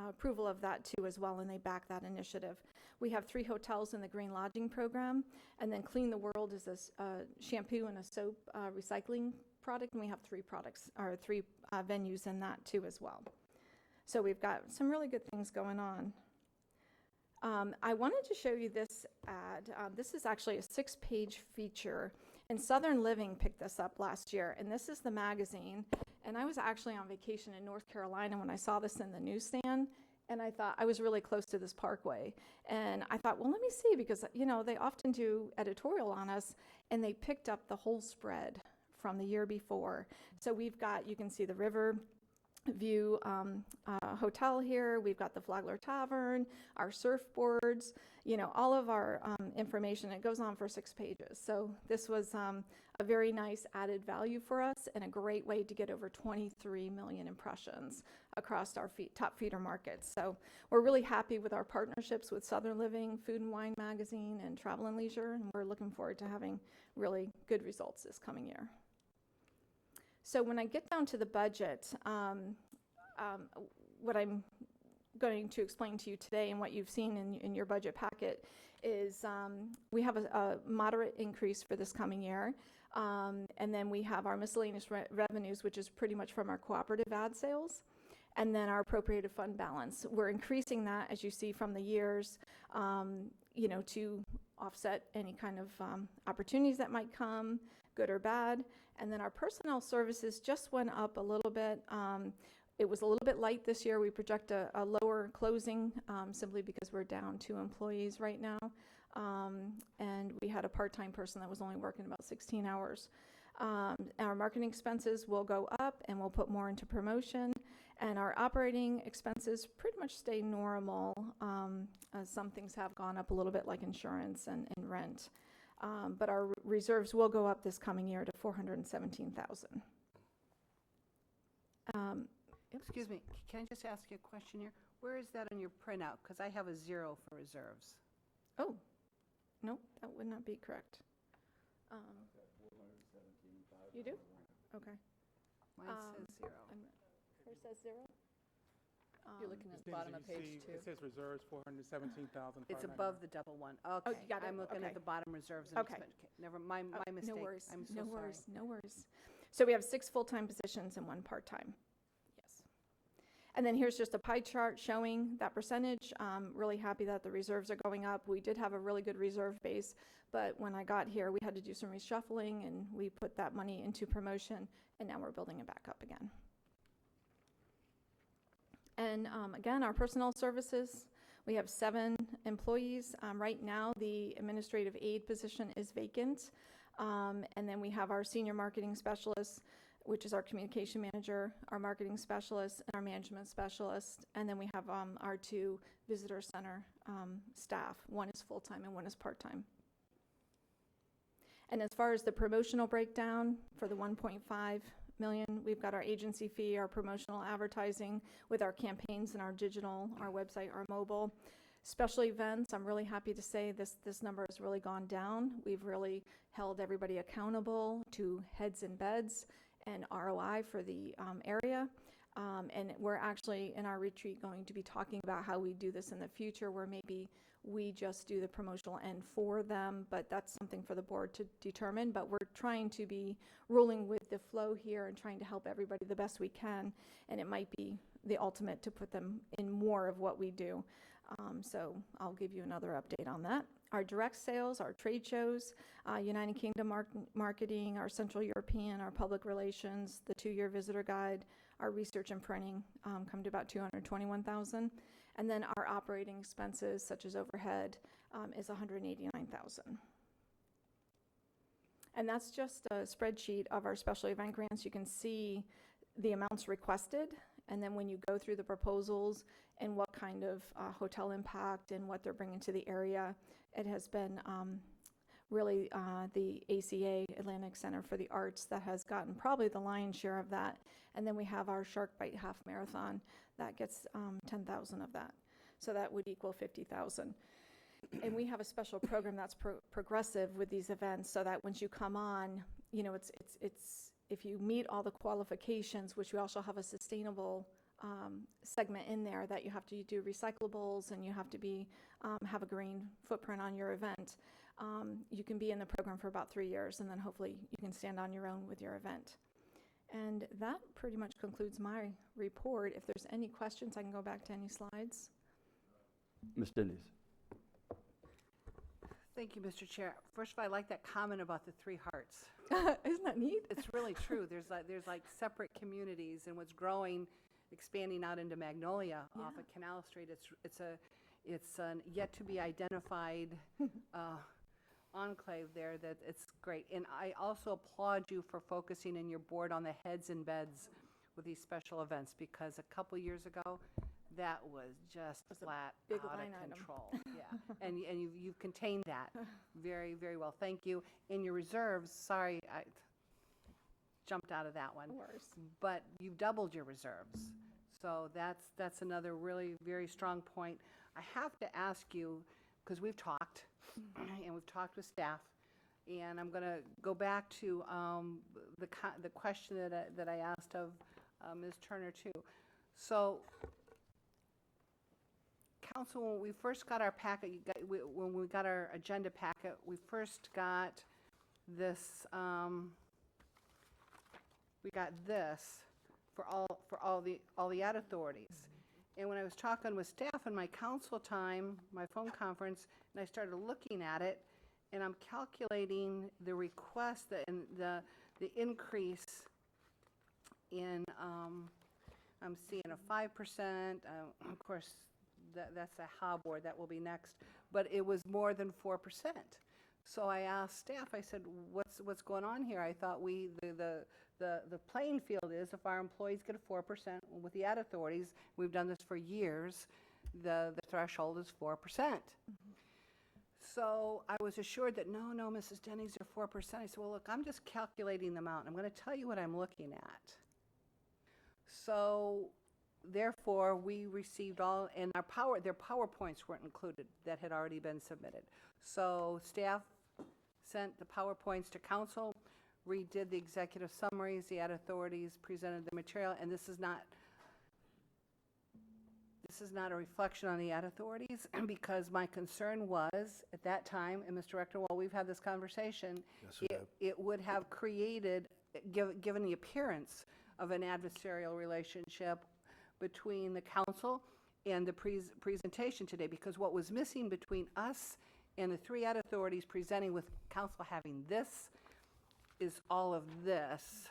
approval of that too as well, and they back that initiative. We have 3 hotels in the Green Lodging Program, and then Clean the World is a shampoo and a soap recycling product, and we have 3 venues in that too as well. So we've got some really good things going on. I wanted to show you this ad. This is actually a 6-page feature, and Southern Living picked this up last year, and this is the magazine. And I was actually on vacation in North Carolina when I saw this in the newsstand, and I thought I was really close to this parkway. And I thought, well, let me see, because, they often do editorial on us, and they picked up the whole spread from the year before. So we've got, you can see the river view hotel here. We've got the Flagler Tavern, our surfboards, all of our information. It goes on for 6 pages. So this was a very nice added value for us, and a great way to get over 23 million impressions across our top feeder markets. So we're really happy with our partnerships with Southern Living, Food and Wine Magazine, and Travel and Leisure, and we're looking forward to having really good results this coming year. So when I get down to the budget, what I'm going to explain to you today and what you've seen in your budget packet is we have a moderate increase for this coming year. And then we have our miscellaneous revenues, which is pretty much from our cooperative ad sales. And then our appropriated fund balance. We're increasing that, as you see from the years, to offset any kind of opportunities that might come, good or bad. And then our personnel services just went up a little bit. It was a little bit light this year. We project a lower closing simply because we're down 2 employees right now. And we had a part-time person that was only working about 16 hours. Our marketing expenses will go up, and we'll put more into promotion. And our operating expenses pretty much stay normal. Some things have gone up a little bit, like insurance and rent. But our reserves will go up this coming year to $417,000. Excuse me, can I just ask you a question here? Where is that on your printout? Because I have a 0 for reserves. Oh, no, that would not be correct. You do? Okay. Mine says 0. Hers says 0? You're looking at the bottom of page 2. It says reserves, $417,000. It's above the double one. Okay, you got it? I'm looking Okay. at the bottom reserves. Okay. Never mind, my mistake. No worries. I'm so No sorry. worries. No worries. So we have 6 full-time positions and 1 part-time. Yes. And then here's just a pie chart showing that percentage. Really happy that the reserves are going up. We did have a really good reserve base, but when I got here, we had to do some reshuffling, and we put that money into promotion, and now we're building it back up again. And again, our personnel services, we have 7 employees. Right now, the administrative aide position is vacant. And then we have our senior marketing specialist, which is our communication manager, our marketing specialist, and our management specialist. And then we have our 2 visitor center staff. 1 is full-time and 1 is part-time. And as far as the promotional breakdown for the 1.5 million, we've got our agency fee, our promotional advertising with our campaigns and our digital, our website, our mobile. Special events, I'm really happy to say this number has really gone down. We've really held everybody accountable to heads and beds and ROI for the area. And we're actually in our retreat going to be talking about how we do this in the future, where maybe we just do the promotional end for them, but that's something for the board to determine. But we're trying to be ruling with the flow here and trying to help everybody the best we can, and it might be the ultimate to put them in more of what we do. So I'll give you another update on that. Our direct sales, our trade shows, United Kingdom marketing, our Central European, our public relations, the 2-year visitor guide, our research and printing come to about $221,000. And then our operating expenses, such as overhead, is $189,000. And that's just a spreadsheet of our special event grants. You can see the amounts requested, and then when you go through the proposals and what kind of hotel impact and what they're bringing to the area, it has been really the ACA, Atlantic Center for the Arts, that has gotten probably the lion's share of that. And then we have our Shark Bite Half Marathon that gets 10,000 of that. So that would equal 50,000. And we have a special program that's progressive with these events, so that once you come on, you know, it's if you meet all the qualifications, which we also have a sustainable segment in there, that you have to do recyclables and you have to be have a green footprint on your event. You can be in the program for about 3 years, and then hopefully you can stand on your own with your event. And that pretty much concludes my report. If there's any questions, I can go back to any slides. Ms. Denise. Thank you, Mr. Chair. First of all, I like that comment about the 3 hearts. Isn't that neat? It's really true. There's like separate communities, and what's growing, expanding out into Magnolia off of Canal Street. It's a yet to be identified enclave there. That it's great, and I also applaud you for focusing in your board on the heads and beds with these special events, because a couple years ago, that was just flat big out line of item. control. Yeah, and you've contained that very, very well. Thank you. In your reserves, sorry, I jumped out of that one. But you've doubled your reserves, so that's another really very strong point. I have to ask you, because we've talked, and we've talked with staff, and I'm going to go back to the question that I asked of Ms. Turner too. So, Council, when we first got our packet, when we got our agenda packet, we first got this. We got this for all the ad authorities. And when I was talking with staff in my council time, my phone conference, and I started looking at it, and I'm calculating the request and the increase in. I'm seeing a 5%. Of course, that's a HA board, that will be next, but it was more than 4%. So I asked staff, I said, what's going on here? I thought the playing field is if our employees get a 4%, with the ad authorities, we've done this for years, the threshold is 4%. So I was assured that, no, Mrs. Denny's are 4%. I said, well, look, I'm just calculating them out. I'm going to tell you what I'm looking at. So therefore, we received all, and their PowerPoints weren't included that had already been submitted. So staff sent the PowerPoints to council, redid the executive summaries, the ad authorities presented the material, and this is not a reflection on the ad authorities, because my concern was, at that time, and Mr. Rector, while we've had this conversation, it would have created, given the appearance of an adversarial relationship between the council and the presentation today, because what was missing between us and the 3 ad authorities presenting with council having this is all of this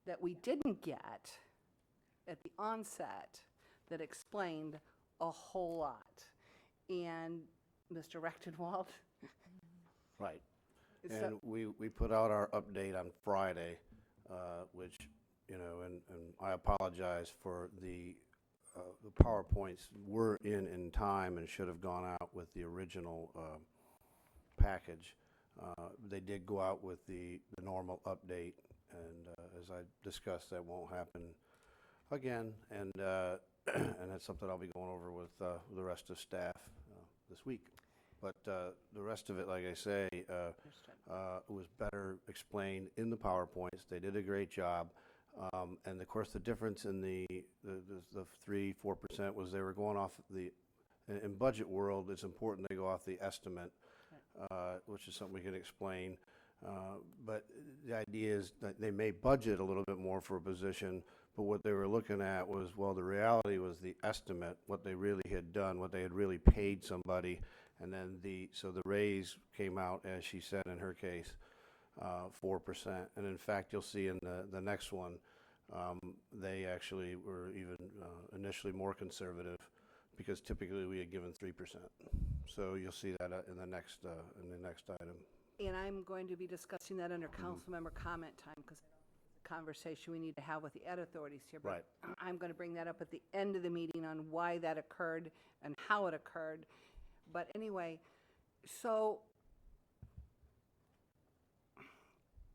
that we didn't get at the onset that explained a whole lot. And Mr. Rechtenwald? Right. So- And we put out our update on Friday, which, you know, and I apologize for the PowerPoints were in time and should have gone out with the original package. They did go out with the normal update, and as I discussed, that won't happen again, and that's something I'll be going over with the rest of staff this week. But the rest of it, like I say, was better explained in the PowerPoints. They did a great job. And of course, the difference in the 3-4% was they were going off in budget world, it's important they go off the estimate, which is something we can explain. But the idea is that they may budget a little bit more for a position, but what they were looking at was, well, the reality was the estimate, what they really had done, what they had really paid somebody, and then so the raise came out, as she said in her case, 4%. And in fact, you'll see in the next one, they actually were even initially more conservative, because typically we had given 3%. So you'll see that in the next item. And I'm going to be discussing that under council member comment time, because it's a conversation we need to have with the ed authorities here. But Right. I'm going to bring that up at the end of the meeting on why that occurred and how it occurred. But anyway, so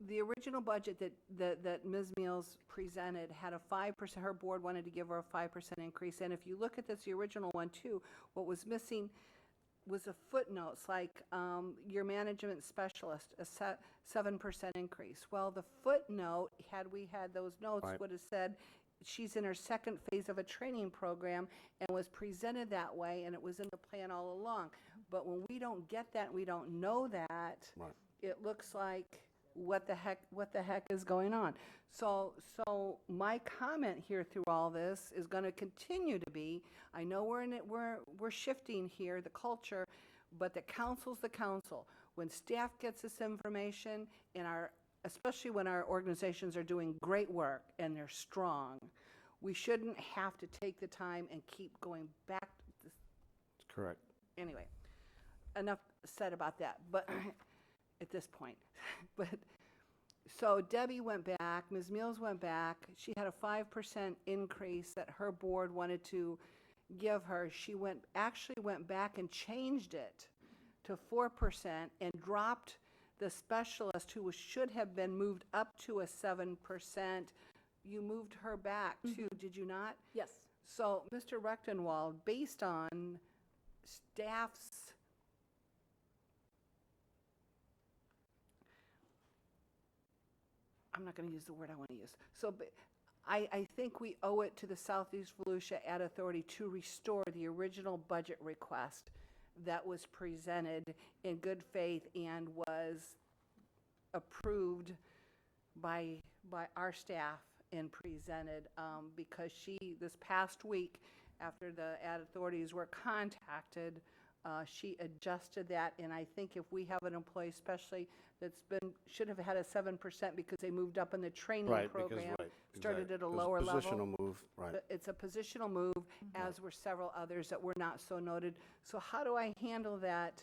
the original budget that Ms. Mills presented had a 5%, her board wanted to give her a 5% increase. And if you look at this, the original one too, what was missing was a footnotes like your management specialist, a 7% increase. Well, the footnote, had we had those notes, Right. would have said she's in her second phase of a training program and was presented that way, and it was in the plan all along. But when we don't get that, we don't know that, Right. it looks like what the heck is going on. So my comment here through all this is going to continue to be, I know we're shifting here the culture, but the council's the council. When staff gets this information, especially when our organizations are doing great work and they're strong, we shouldn't have to take the time and keep going back to this. Correct. Anyway, enough said about that, but at this point. But so Debbie went back, Ms. Mills went back. She had a 5% increase that her board wanted to give her. She actually went back and changed it to 4% and dropped the specialist who should have been moved up to a 7%. You moved her back too, did you not? Yes. So, Mr. Rechtenwald, based on staff's I'm not going to use the word I want to use. So I think we owe it to the Southeast Volusia Ad Authority to restore the original budget request that was presented in good faith and was approved by our staff and presented because this past week, after the ad authorities were contacted, she adjusted that, and I think if we have an employee especially should have had a 7% because they moved up in the training program, started at a lower level. Positional move, right. It's a positional move, as were several others that were not so noted. So how do I handle that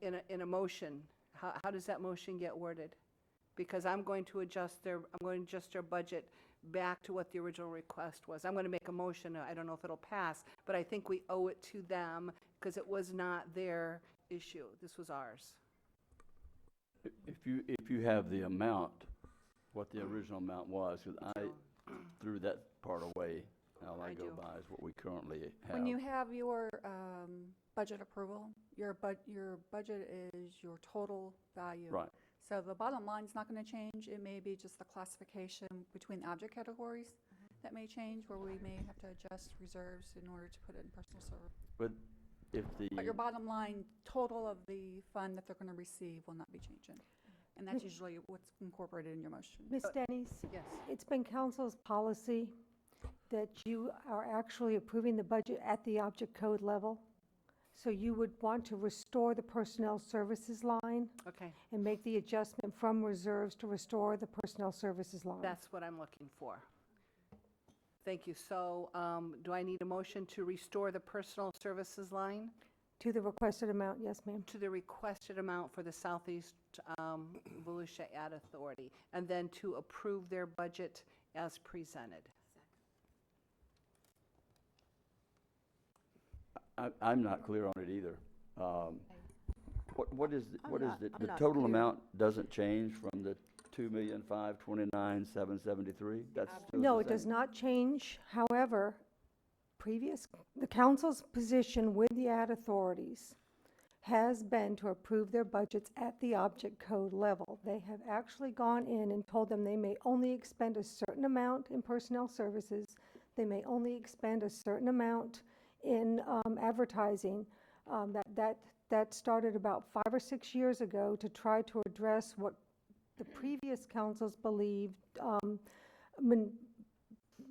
in a motion? How does that motion get worded? Because I'm going to adjust their budget back to what the original request was. I'm going to make a motion. I don't know if it'll pass, but I think we owe it to them because it was not their issue. This was ours. If you have the amount, what the original amount was, because I threw that part away. All I go by is what we currently have. When you have your budget approval, your budget is your total value. Right. So the bottom line's not going to change. It may be just the classification between the object categories that may change, where we may have to adjust reserves in order to put it in personal service. But But your bottom line total of the fund that they're going to receive will not be changing. And that's usually what's incorporated in your motion. Ms. Denny's? Yes. It's been council's policy that you are actually approving the budget at the object code level. So you would want to restore the personnel services line. Okay. And make the adjustment from reserves to restore the personnel services line. That's what I'm looking for. Thank you. So do I need a motion to restore the personal services line? To the requested amount, yes, ma'am. To the requested amount for the Southeast Volusia Ad Authority, and then to approve their budget as presented. I'm not clear on it either. What is the I'm not total clear. amount doesn't change from the 2,529,773? That's still No, the it does same? not change. However, the council's position with the ad authorities has been to approve their budgets at the object code level. They have actually gone in and told them they may only expend a certain amount in personnel services. They may only expend a certain amount in advertising. That started about 5 or 6 years ago to try to address what the previous councils believed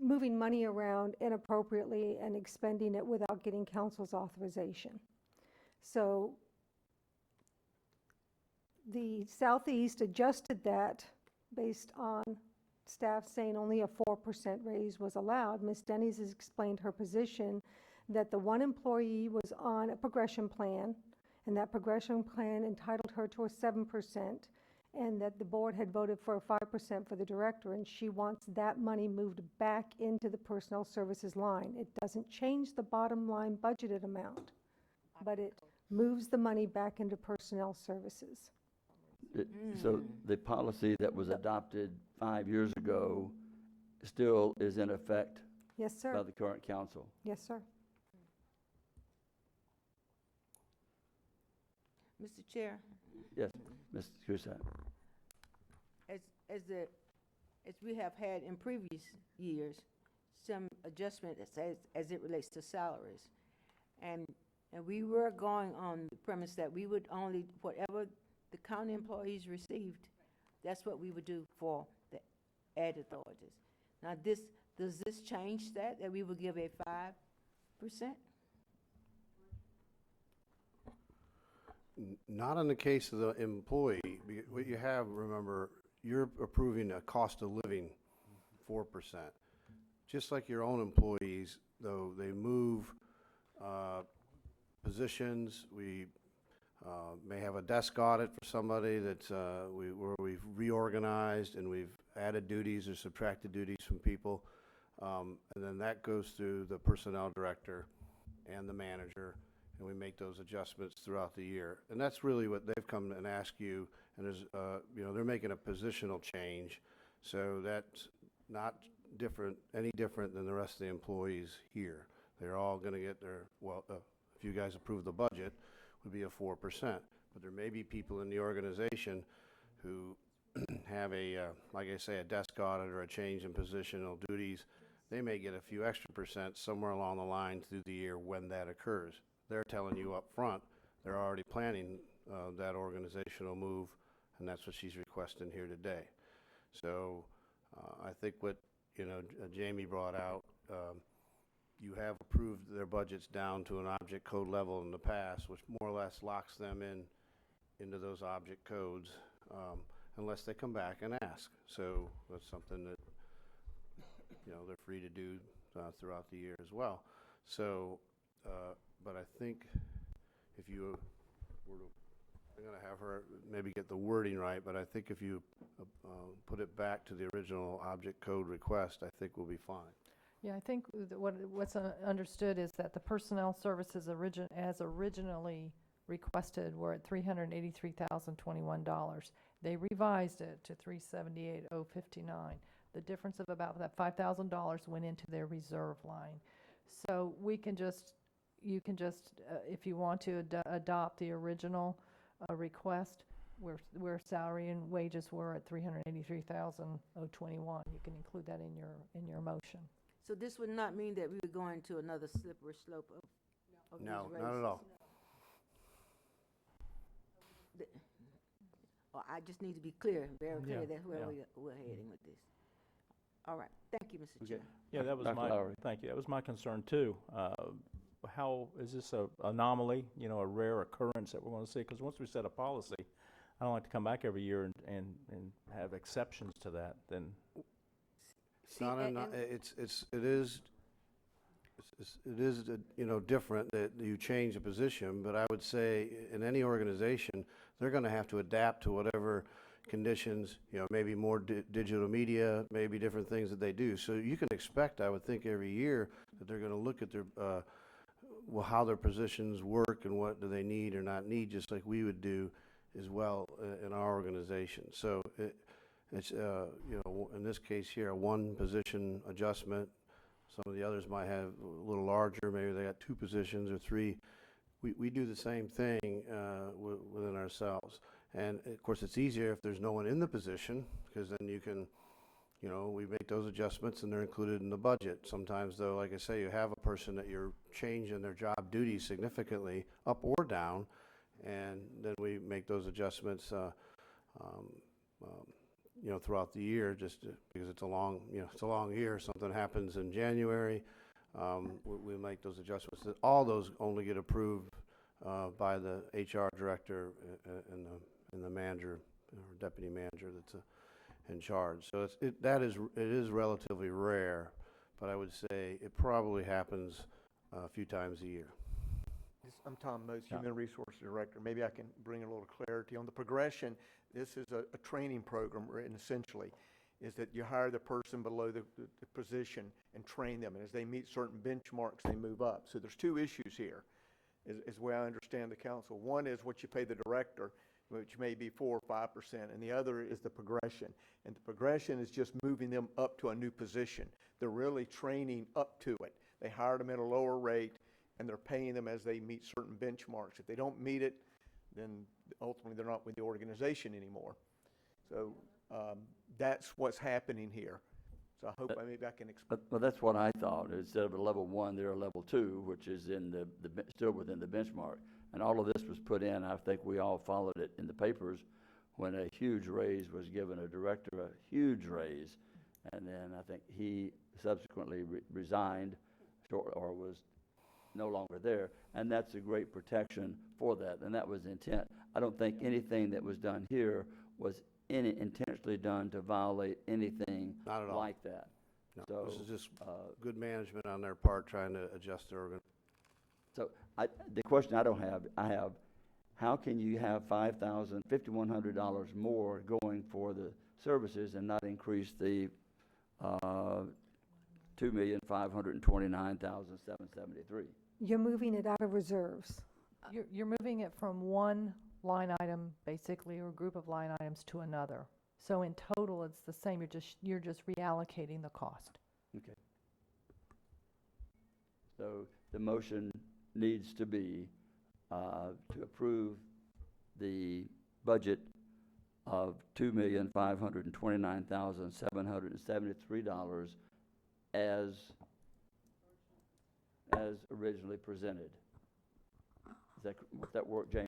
moving money around inappropriately and expending it without getting council's authorization. So the Southeast adjusted that based on staff saying only a 4% raise was allowed. Ms. Denny's has explained her position that the one employee was on a progression plan, and that progression plan entitled her to a 7%, and that the board had voted for a 5% for the director, and she wants that money moved back into the personnel services line. It doesn't change the bottom line budgeted amount, but it moves the money back into personnel services. So the policy that was adopted 5 years ago still is in effect Yes, by sir. the current council. Yes, sir. Mr. Chair, Yes, Ms. Cusack. as we have had in previous years, some adjustment as it relates to salaries. And we were going on the premise that we would only, whatever the county employees received, that's what we would do for the ad authorities. Now, does this change that we will give a 5%? Not in the case of the employee. What you have, remember, you're approving a cost of living 4%. Just like your own employees, though, they move positions. We may have a desk audit for somebody that where we've reorganized and we've added duties or subtracted duties from people. And then that goes through the personnel director and the manager, and we make those adjustments throughout the year. And that's really what they've come and asked you, and there's, they're making a positional change, so that's not any different than the rest of the employees here. They're all gonna get their, if you guys approve the budget, would be a 4%. But there may be people in the organization who have like I say, a desk audit or a change in positional duties. They may get a few extra percent somewhere along the line through the year when that occurs. They're telling you up front, they're already planning that organizational move, and that's what she's requesting here today. So I think what Jamie brought out, you have approved their budgets down to an object code level in the past, which more or less locks them into those object codes, unless they come back and ask. So that's something that they're free to do throughout the year as well. So, but I think if you were to, I'm going to have her maybe get the wording right, but I think if you put it back to the original object code request, I think we'll be fine. Yeah, I think what's understood is that the personnel services as originally requested were at $383,021. They revised it to $378,059. The difference of about that $5,000 went into their reserve line. So you can just, if you want to adopt the original request, where salary and wages were at $383,021, you can include that in your motion. So this would not mean that we would go into another slippery slope of these No, raises? not at all. I just need to be clear, very clear, Yeah, that's where yeah. we're heading with this. All right, thank you, Mr. Chair. Yeah, that was Dr. Lowry. thank you, that was my concern too. How, is this a anomaly, a rare occurrence that we're gonna see? Because once we set a policy, I don't like to come back every year and have exceptions to that, then. It's not it is different that you change a position, but I would say in any organization, they're going to have to adapt to whatever conditions, maybe more digital media, maybe different things that they do. So you can expect, I would think, every year that they're going to look at their, how their positions work and what do they need or not need, just like we would do as well in our organization. So it's, in this case here, a one position adjustment. Some of the others might have a little larger, maybe they got 2 positions or 3. We do the same thing within ourselves. And of course, it's easier if there's no one in the position, because then you can, we make those adjustments and they're included in the budget. Sometimes though, like I say, you have a person that you're changing their job duties significantly up or down, and then we make those adjustments throughout the year, just because it's a long year. Something happens in January, we make those adjustments. All those only get approved by the HR director and the manager or deputy manager that's in charge. So it is relatively rare, but I would say it probably happens a few times a year. I'm Tom Moats, Human Resources Director. Maybe I can bring a little clarity on the progression. This is a training program, and essentially, is that you hire the person below the position and train them, and as they meet certain benchmarks, they move up. So there's 2 issues here, is the way I understand the council. One is what you pay the director. which may be 4 or 5%, and the other is the progression. And the progression is just moving them up to a new position. They're really training up to it. They hired them at a lower rate, and they're paying them as they meet certain benchmarks. If they don't meet it, then ultimately they're not with the organization anymore. So that's what's happening here. So I hope maybe I can explain. Well, that's what I thought. Instead of a level 1, they're a level 2, which is in still within the benchmark. And all of this was put in, I think we all followed it in the papers, when a huge raise was given, a director a huge raise. And then I think he subsequently resigned or was no longer there. And that's a great protection for that. And that was the intent. I don't think anything that was done here was intentionally done to violate anything Not at all. like that. No, So, this is just good management on their part, trying to adjust their So the question I have, how can you have $5,100 more going for the services and not increase the $2,529,773? You're moving it out of reserves. You're moving it from one line item, basically, or group of line items to another. So in total, it's the same, you're just reallocating the cost. Okay. So the motion needs to be to approve the budget of $2,529,773 as originally presented. Does that work, Jamie?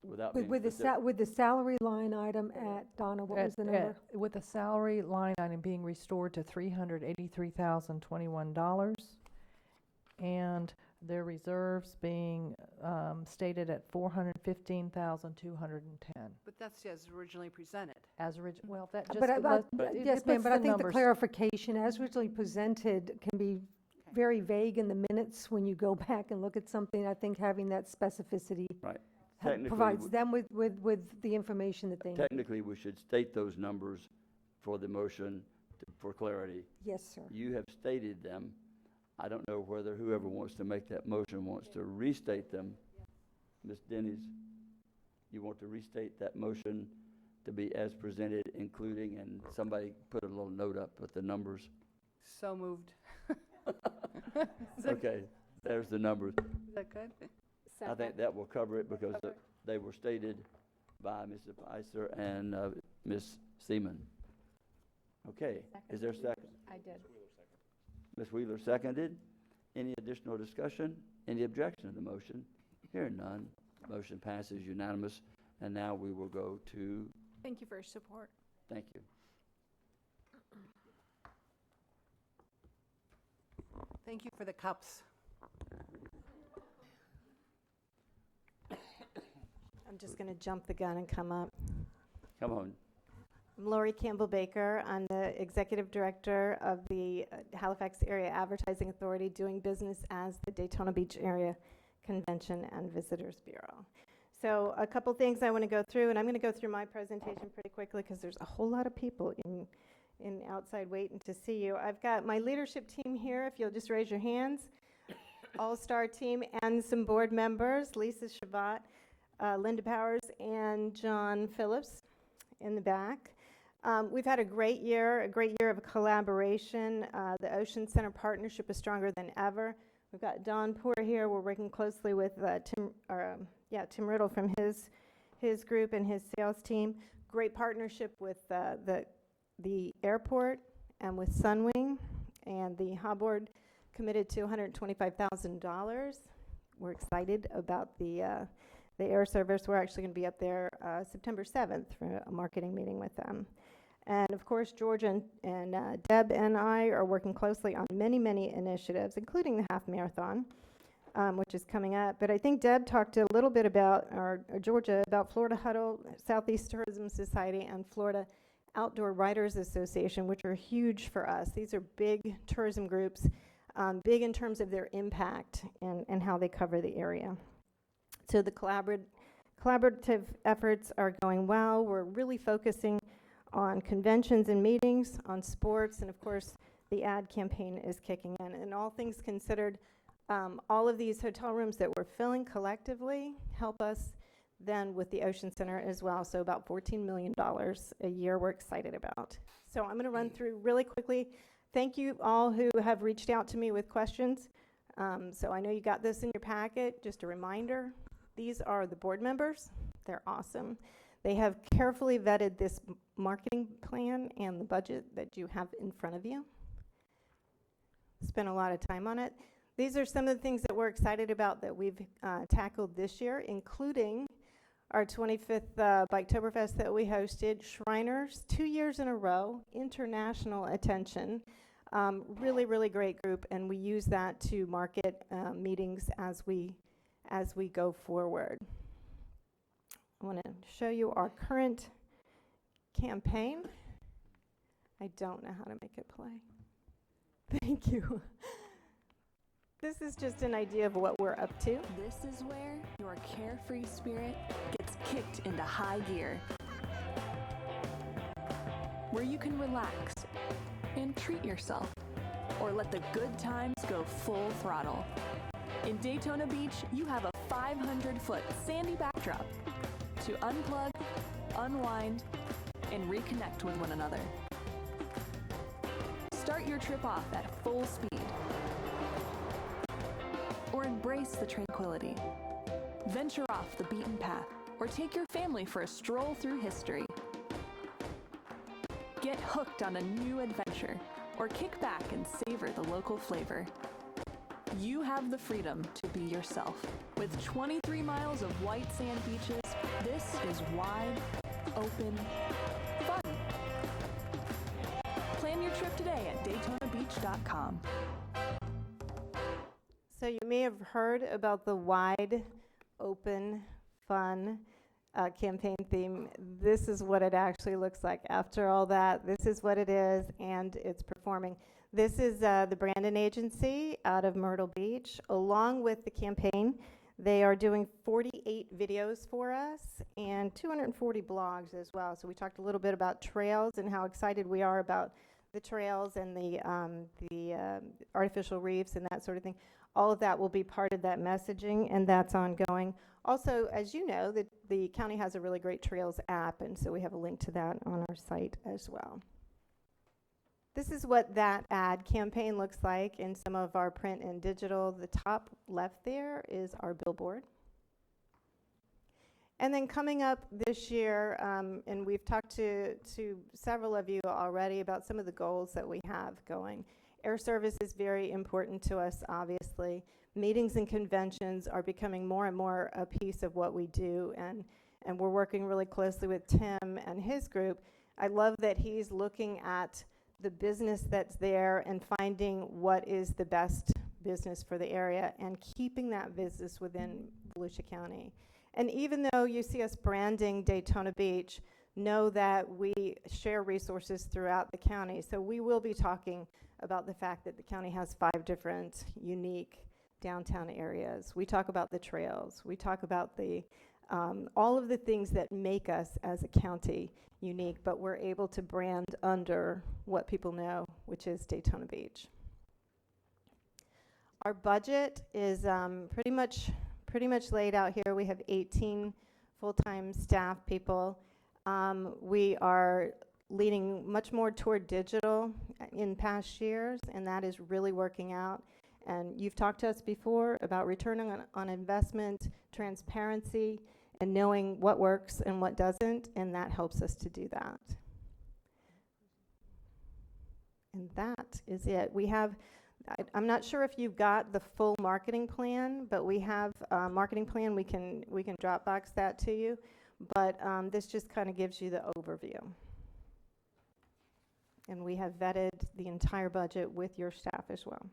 Without being With specific. with the salary line item at, Donna, what was the number? With the salary line item being restored to $383,021, and their reserves being stated at $415,210. But that's as originally presented. Well, that just. But yes, ma'am, but I think the numbers. clarification, as originally presented, can be very vague in the minutes when you go back and look at something. I think having that specificity Right. provides them with the information that they need. Technically, we should state those numbers for the motion for clarity. Yes, sir. You have stated them. I don't know whether whoever wants to make that motion wants to restate them. Ms. Denny's, you want to restate that motion to be as presented, including, and somebody put a little note up with the numbers. So moved. Okay, there's the numbers. Is that good? I think that will cover it because they were stated by Mr. Pfizer and Ms. Seaman. Okay, is there a second? I did. Ms. Wheeler seconded. Any additional discussion? Any objection to the motion? Hearing none, motion passes unanimous. And now we will go to, Thank you for your support. thank you. Thank you for the cups. I'm just going to jump the gun and come up. Come on. I'm Lori Campbell Baker. I'm the Executive Director of the Halifax Area Advertising Authority, doing business as the Daytona Beach Area Convention and Visitors Bureau. So a couple things I want to go through, and I'm going to go through my presentation pretty quickly because there's a whole lot of people in outside waiting to see you. I've got my leadership team here, if you'll just raise your hands. All-star team and some board members, Lisa Shabbat, Linda Powers, and John Phillips in the back. We've had a great year of collaboration. The Ocean Center partnership is stronger than ever. We've got Don Poor here. We're working closely with Tim Riddle from his group and his sales team. Great partnership with the airport and with Sunwing, and the Harbord committed to $125,000. We're excited about the air service. We're actually going to be up there September 7th for a marketing meeting with them. And of course, George and Deb and I are working closely on many, many initiatives, including the half marathon, which is coming up. But I think Deb talked a little bit about, or Georgia, about Florida Huddle, Southeast Tourism Society, and Florida Outdoor Writers Association, which are huge for us. These are big tourism groups, big in terms of their impact and how they cover the area. So the collaborative efforts are going well. We're really focusing on conventions and meetings, on sports, and of course the ad campaign is kicking in. And all things considered, all of these hotel rooms that we're filling collectively help us then with the Ocean Center as well, so about $14 million a year we're excited about. So I'm going to run through really quickly. Thank you all who have reached out to me with questions. So I know you got this in your packet. Just a reminder, these are the board members. They're awesome. They have carefully vetted this marketing plan and the budget that you have in front of you. Spent a lot of time on it. These are some of the things that we're excited about that we've tackled this year, including our 25th Biketoberfest that we hosted, Shriners, 2 years in a row, international attention. Really, really great group, and we use that to market meetings as we go forward. I want to show you our current campaign. I don't know how to make it play. Thank you. This is just an idea of what we're up to. This is where your carefree spirit gets kicked into high gear. Where you can relax and treat yourself, or let the good times go full throttle. In Daytona Beach, you have a 500-foot sandy backdrop to unplug, unwind, and reconnect with one another. Start your trip off at full speed, or embrace the tranquility. Venture off the beaten path, or take your family for a stroll through history. Get hooked on a new adventure, or kick back and savor the local flavor. You have the freedom to be yourself. With 23 miles of white sand beaches, this is wide, open, fun. Plan your trip today at DaytonaBeach.com. So you may have heard about the wide, open, fun campaign theme. This is what it actually looks like. After all that, this is what it is, and it's performing. This is the Brandon Agency out of Myrtle Beach. Along with the campaign, they are doing 48 videos for us and 240 blogs as well. So we talked a little bit about trails and how excited we are about the trails and the artificial reefs and that sort of thing. All of that will be part of that messaging, and that's ongoing. Also, as you know, the county has a really great Trails app, and so we have a link to that on our site as well. This is what that ad campaign looks like in some of our print and digital. The top left there is our billboard. And then coming up this year, and we've talked to several of you already about some of the goals that we have going. Air service is very important to us, obviously. Meetings and conventions are becoming more and more a piece of what we do, and we're working really closely with Tim and his group. I love that he's looking at the business that's there and finding what is the best business for the area and keeping that business within Volusia County. And even though you see us branding Daytona Beach, know that we share resources throughout the county. So we will be talking about the fact that the county has 5 different unique downtown areas. We talk about the trails. We talk about the all of the things that make us as a county unique, but we're able to brand under what people know, which is Daytona Beach. Our budget is pretty much laid out here. We have 18 full-time staff people. We are leaning much more toward digital in past years, and that is really working out. And you've talked to us before about return on investment, transparency, and knowing what works and what doesn't, and that helps us to do that. And that is it. We have, I'm not sure if you've got the full marketing plan, but we have a marketing plan. We can Dropbox that to you, but this just kind of gives you the overview. And we have vetted the entire budget with your staff as well.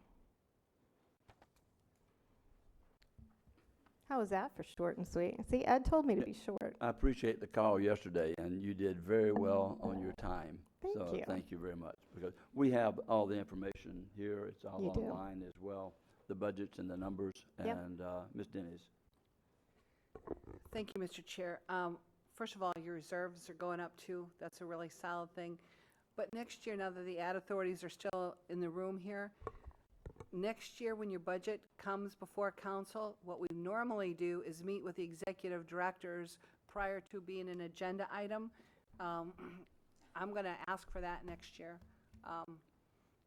How was that for short and sweet? See, Ed told me to be short. I appreciate the call yesterday, and you did very well on your time. Thank so you. Thank you very much, because we have all the information here. It's all You do. online as well, the budgets and the numbers. Yep. And Ms. Dennis. Thank you, Mr. Chair. First of all, your reserves are going up too. That's a really solid thing. But next year, now that the ad authorities are still in the room here, next year, when your budget comes before council, what we normally do is meet with the executive directors prior to being an agenda item. I'm going to ask for that next year.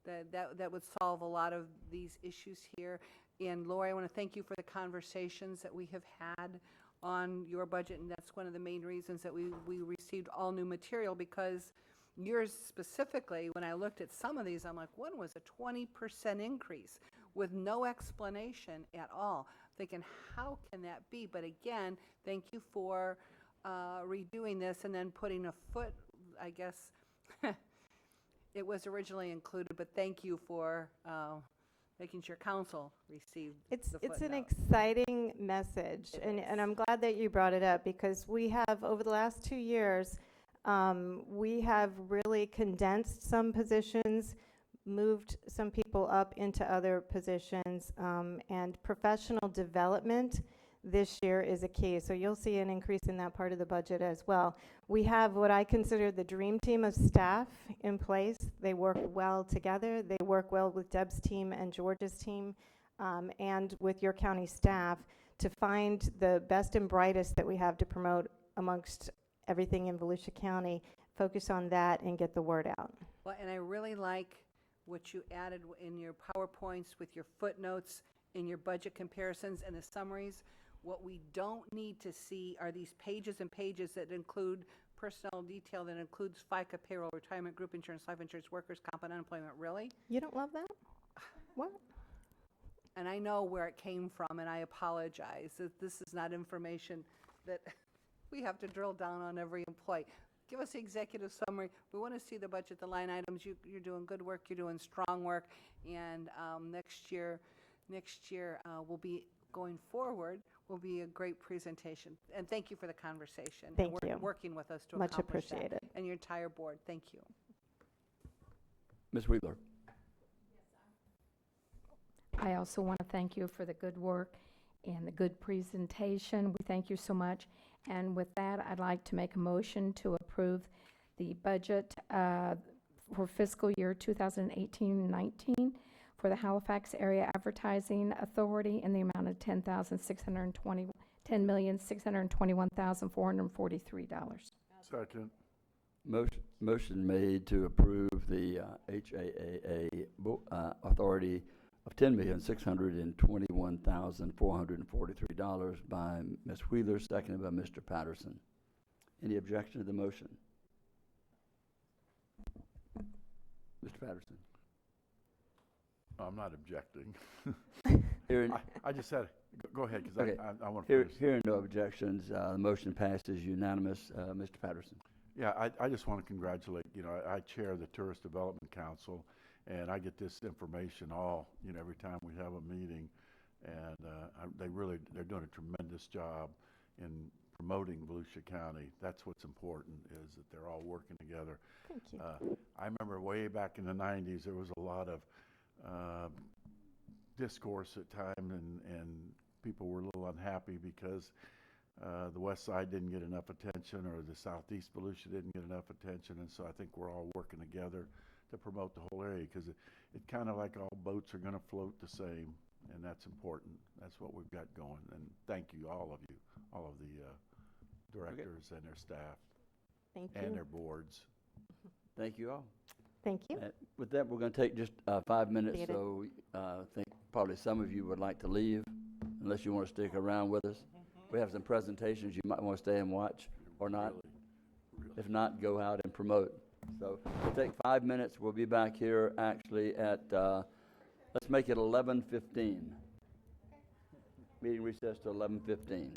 That would solve a lot of these issues here. And Lori, I want to thank you for the conversations that we have had on your budget, and that's one of the main reasons that we received all new material, because yours specifically, when I looked at some of these, I'm like, one was a 20% increase with no explanation at all. Thinking, how can that be? But again, thank you for redoing this and then putting a foot, I guess, it was originally included, but thank you for making sure council received the footnote. It's an exciting message, and I'm glad that you brought it up, because we have, over the last 2 years, we have really condensed some positions, moved some people up into other positions, and professional development this year is a key. So you'll see an increase in that part of the budget as well. We have what I consider the dream team of staff in place. They work well together. They work well with Deb's team and George's team, and with your county staff, to find the best and brightest that we have to promote amongst everything in Volusia County, focus on that and get the word out. Well, and I really like what you added in your PowerPoints with your footnotes, in your budget comparisons and the summaries. What we don't need to see are these pages and pages that include personnel detail that includes FICA, payroll, retirement, group insurance, life insurance, workers' comp, and unemployment. Really? You don't love that? What? And I know where it came from, and I apologize. This is not information that we have to drill down on every employee. Give us the executive summary. We want to see the budget, the line items. You're doing good work. You're doing strong work. And next year will be, going forward, will be a great presentation. And thank you for the conversation. Thank and you. Working with us to Much accomplish that. appreciated. And your entire board. Thank you. Ms. Wheeler. I also want to thank you for the good work and the good presentation. We thank you so much. And with that, I'd like to make a motion to approve the budget for fiscal year 2018-19 for the Halifax Area Advertising Authority in the amount of $10,621,443. Second. Motion made to approve the HAAA authority of $10,621,443 by Ms. Wheeler, seconded by Mr. Patterson. Any objection to the motion? Mr. Patterson. I'm not objecting. Hearing- I just said, go ahead, because Okay. I want to finish. Hearing no objections, the motion passes unanimous. Mr. Patterson. Yeah, I just want to congratulate, I chair the Tourist Development Council, and I get this information every time we have a meeting, and they're doing a tremendous job in promoting Volusia County. That's what's important, is that they're all working together. Thank you. I remember way back in the 90s, there was a lot of discourse at time, and people were a little unhappy because the west side didn't get enough attention, or the southeast Volusia didn't get enough attention, and so I think we're all working together to promote the whole area, because it kind of like all boats are going to float the same, and that's important. That's what we've got going, and thank you, all of the directors and their staff. Thank you. And their boards. Thank you all. Thank you. With that, we're going to take just 5 minutes, Appreciate it. so I think probably some of you would like to leave, unless you want to stick around with us. We have some presentations you might want to stay and watch, or not. If not, go out and promote. So we'll take 5 minutes. We'll be back here actually at, let's make it 11:15. Meeting recess to 11:15.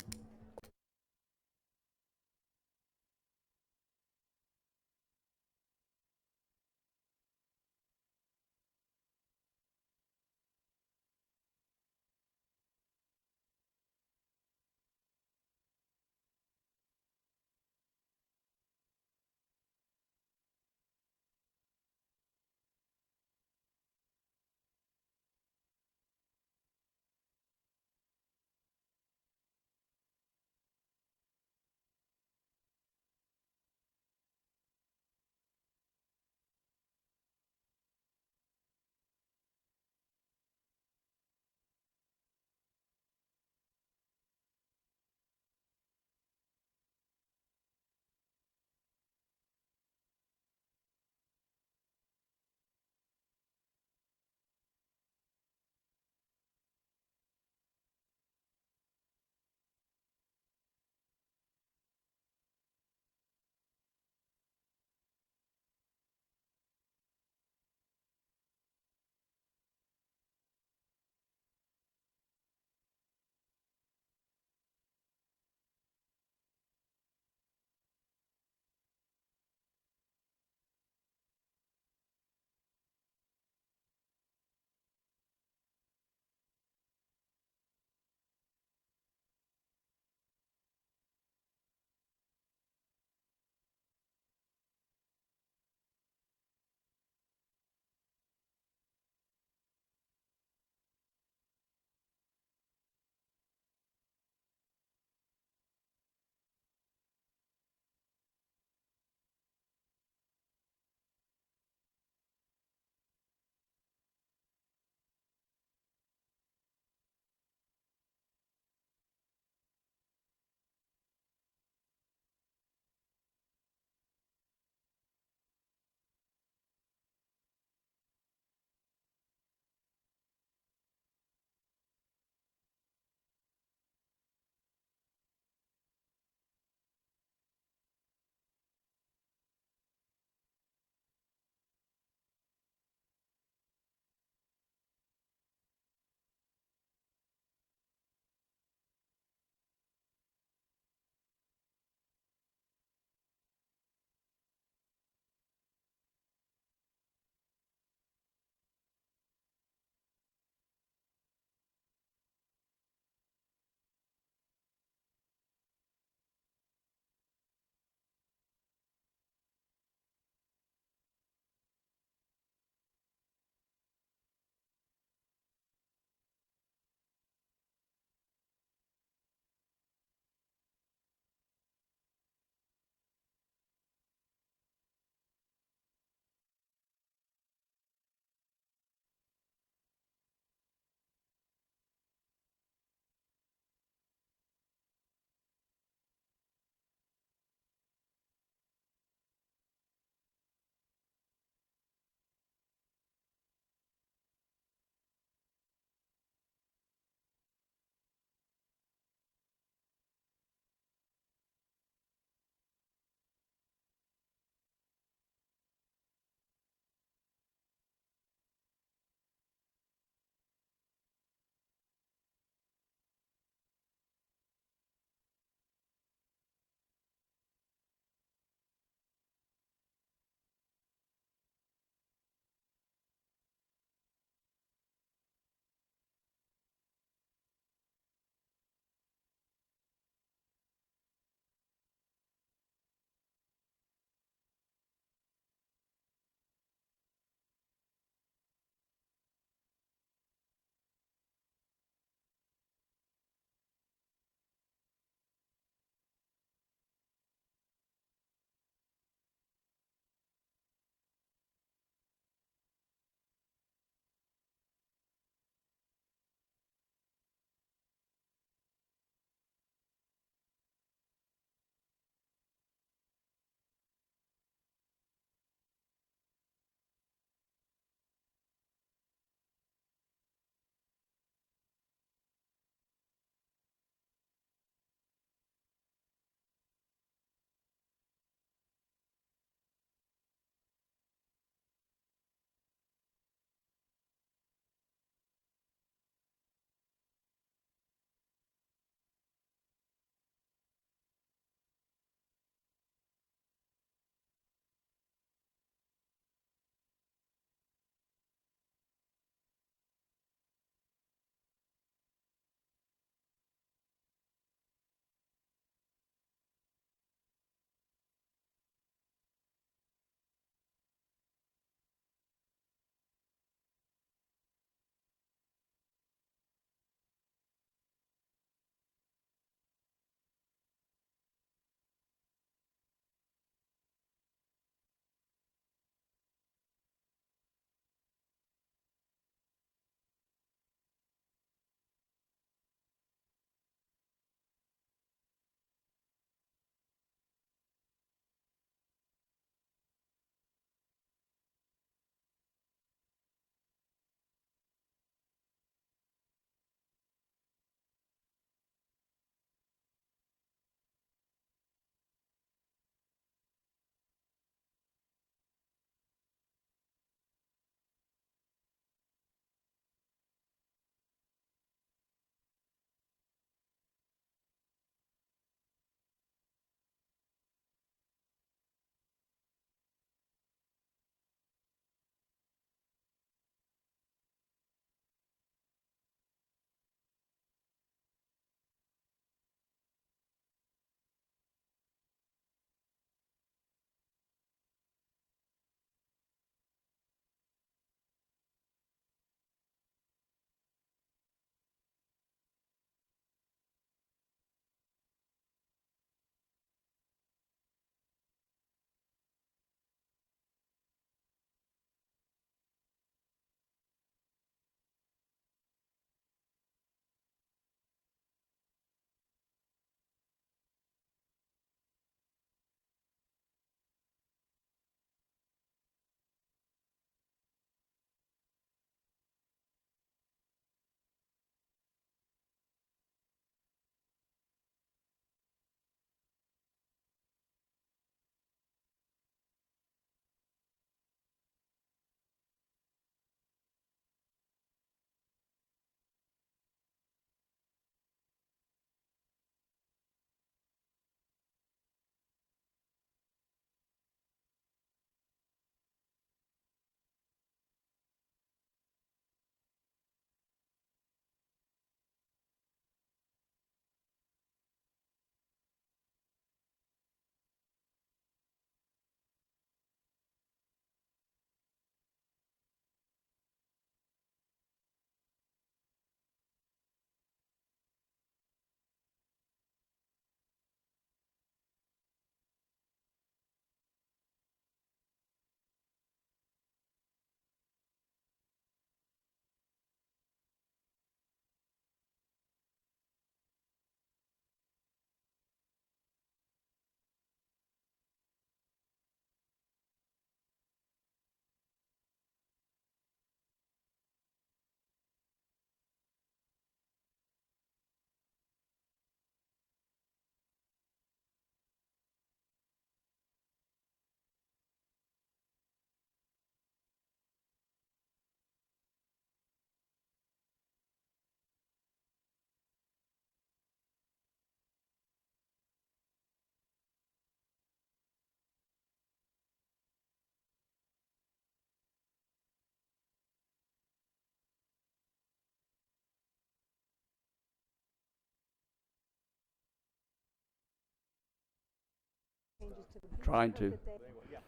changes to the beach trying code to. that they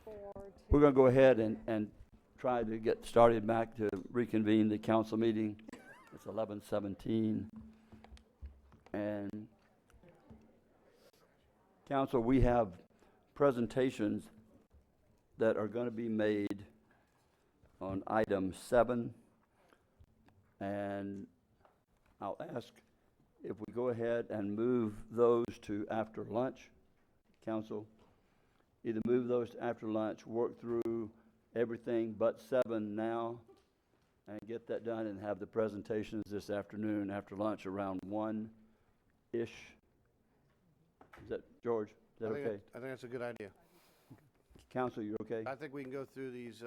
forward We're going to go ahead and try to get started back to reconvene the council meeting. It's 11:17. And council, we have presentations that are going to be made on item 7. And I'll ask if we go ahead and move those to after lunch, council. Either move those to after lunch, work through everything but 7 now, and get that done and have the presentations this afternoon after lunch around 1-ish. Is that, George, is that okay? I think that's a good idea. Council, you okay? I think we can go through these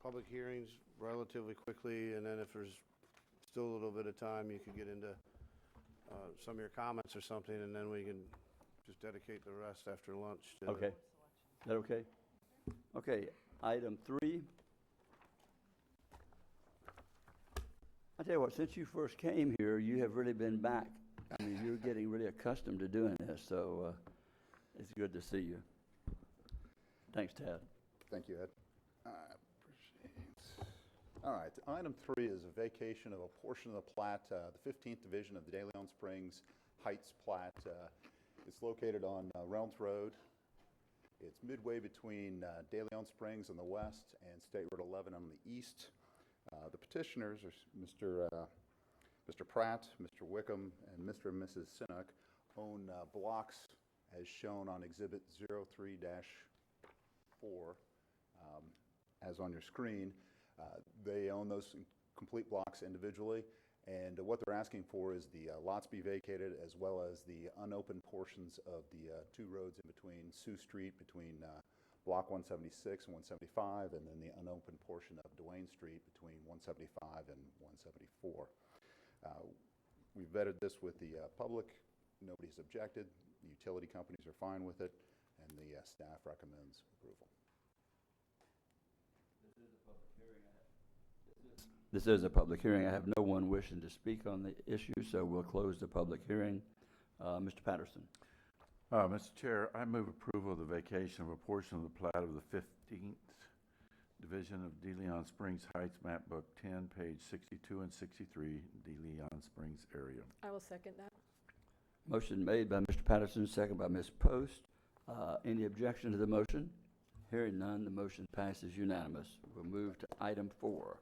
public hearings relatively quickly, and then if there's still a little bit of time, you could get into some of your comments or something, and then we can just dedicate the rest after lunch to Okay. Is that okay? Okay, item 3. I tell you what, since you first came here, you have really been back. I mean, you're getting really accustomed to doing this, so it's good to see you. Thanks, Tad. Thank you, Ed. I appreciate it. All right, item 3 is a vacation of a portion of the plat, the 15th Division of the De Leon Springs Heights plat. It's located on Reynolds Road. It's midway between De Leon Springs on the west and State Road 11 on the east. The petitioners are Mr. Pratt, Mr. Wickham, and Mr. and Mrs. Sinnock own blocks as shown on Exhibit 03-4, as on your screen. They own those complete blocks individually, and what they're asking for is the lots be vacated as well as the unopened portions of the 2 roads in between Sioux Street, between Block 176 and 175, and then the unopened portion of Duane Street between 175 and 174. We vetted this with the public. Nobody's objected. The utility companies are fine with it, and the staff recommends approval. This is a public hearing. I have no one wishing to speak on the issue, so we'll close the public hearing. Mr. Patterson. Mr. Chair, I move approval of the vacation of a portion of the plat of the 15th Division of De Leon Springs Heights, map book 10, page 62 and 63, De Leon Springs area. I will second that. Motion made by Mr. Patterson, second by Ms. Post. Any objection to the motion? Hearing none, the motion passes unanimous. We'll move to item 4.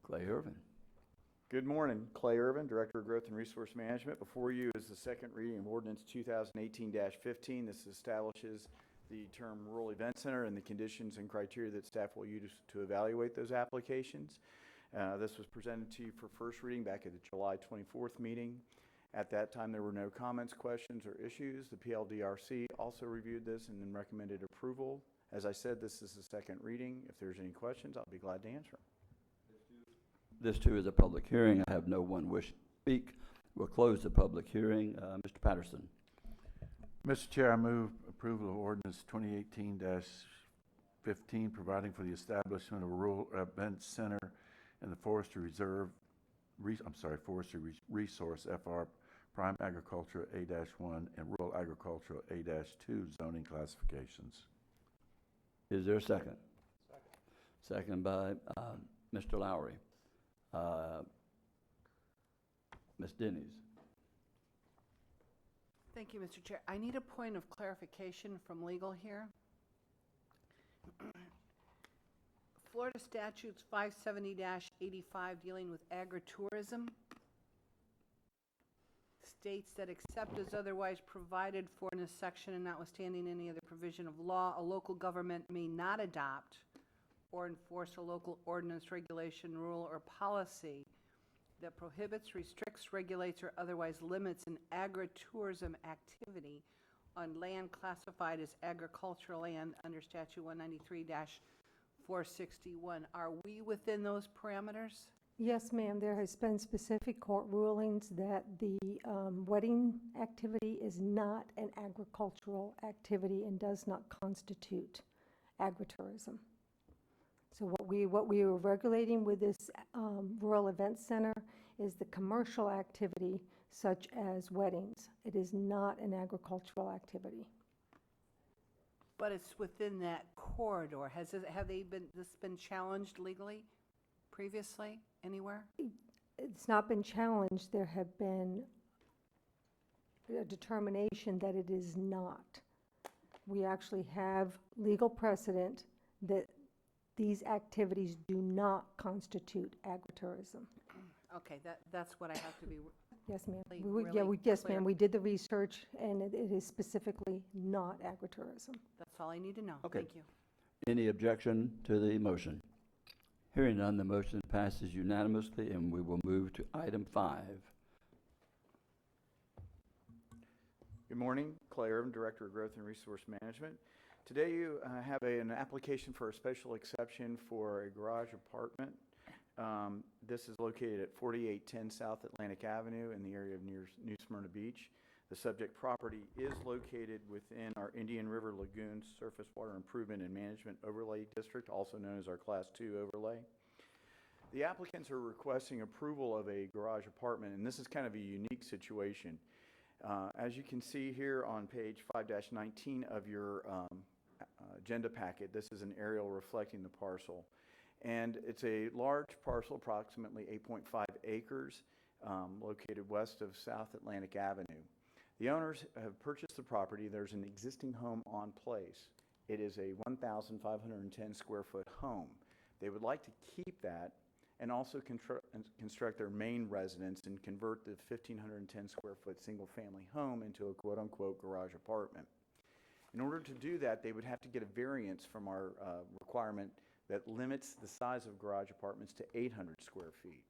Clay Irvin. Good morning. Clay Irvin, Director of Growth and Resource Management. Before you is the second reading of Ordinance 2018-15. This establishes the term Rural Event Center and the conditions and criteria that staff will use to evaluate those applications. This was presented to you for first reading back at the July 24th meeting. At that time, there were no comments, questions, or issues. The PLDRC also reviewed this and then recommended approval. As I said, this is the second reading. If there's any questions, I'll be glad to answer them. This too is a public hearing. I have no one wish to speak. We'll close the public hearing. Mr. Patterson. Mr. Chair, I move approval of ordinance 2018-15, providing for the establishment of a rural event center in the Forestry Resource FR Prime Agricultural A-1 and Rural Agricultural A-2 zoning classifications. Is there a second? Second by Mr. Lowry. Ms. Denny's. Thank you, Mr. Chair. I need a point of clarification from legal here. Florida statutes 570-85 dealing with agritourism states that except as otherwise provided for in this section and notwithstanding any other provision of law, a local government may not adopt or enforce a local ordinance, regulation, rule, or policy that prohibits, restricts, regulates, or otherwise limits an agritourism activity on land classified as agricultural land under statute 193-461. Are we within those parameters? Yes, ma'am. There has been specific court rulings that the wedding activity is not an agricultural activity and does not constitute agritourism. So what we are regulating with this Rural Event Center is the commercial activity such as weddings. It is not an agricultural activity. But it's within that corridor. Have this been challenged legally previously anywhere? It's not been challenged. There have been a determination that it is not. We actually have legal precedent that these activities do not constitute agritourism. Okay, that's what I have to be. Yes, ma'am. Really Yes, clear. ma'am. We did the research, and it is specifically not agritourism. That's all I need to know. Okay. Thank you. Any objection to the motion? Hearing none, the motion passes unanimously, and we will move to item 5. Good morning, Clay Irvin, Director of Growth and Resource Management. Today you have an application for a special exception for a garage apartment. This is located at 4810 South Atlantic Avenue in the area of near New Smyrna Beach. The subject property is located within our Indian River Lagoon Surface Water Improvement and Management Overlay District, also known as our Class 2 overlay. The applicants are requesting approval of a garage apartment, and this is kind of a unique situation. As you can see here on page 5-19 of your agenda packet, this is an aerial reflecting the parcel. And it's a large parcel, approximately 8.5 acres, located west of South Atlantic Avenue. The owners have purchased the property. There's an existing home on place. It is a 1,510 square foot home. They would like to keep that and also construct their main residence and convert the 1,510 square foot single family home into a quote unquote garage apartment. In order to do that, they would have to get a variance from our requirement that limits the size of garage apartments to 800 square feet.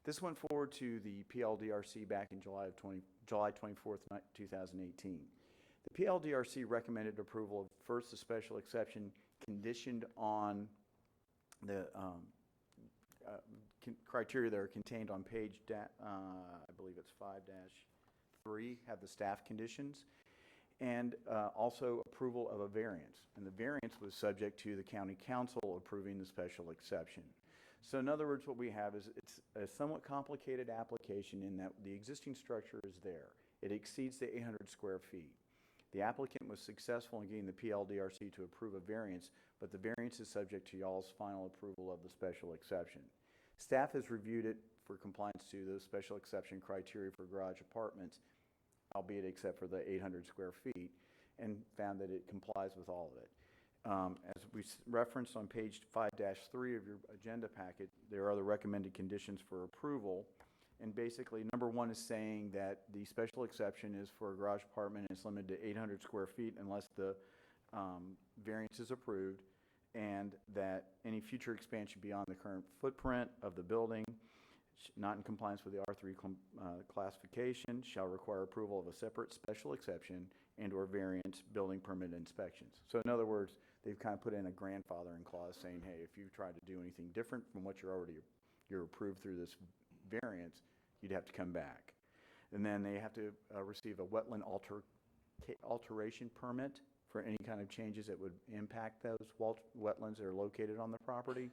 This went forward to the PLDRC back in July 24th, 2018. The PLDRC recommended approval of first the special exception conditioned on the criteria that are contained on page, I believe it's 5-3, have the staff conditions, and also approval of a variance. And the variance was subject to the county council approving the special exception. So in other words, what we have is it's a somewhat complicated application in that the existing structure is there. It exceeds the 800 square feet. The applicant was successful in getting the PLDRC to approve a variance, but the variance is subject to y'all's final approval of the special exception. Staff has reviewed it for compliance to those special exception criteria for garage apartments, albeit except for the 800 square feet, and found that it complies with all of it. As we referenced on page 5-3 of your agenda packet, there are the recommended conditions for approval. And basically, number one is saying that the special exception is for a garage apartment and it's limited to 800 square feet unless the variance is approved, and that any future expansion beyond the current footprint of the building, not in compliance with the R3 classification, shall require approval of a separate special exception and/or variance building permit inspections. So in other words, they've kind of put in a grandfathering clause saying, hey, if you try to do anything different from what you're approved through this variance, you'd have to come back. And then they have to receive a wetland alteration permit for any kind of changes that would impact those wetlands that are located on the property.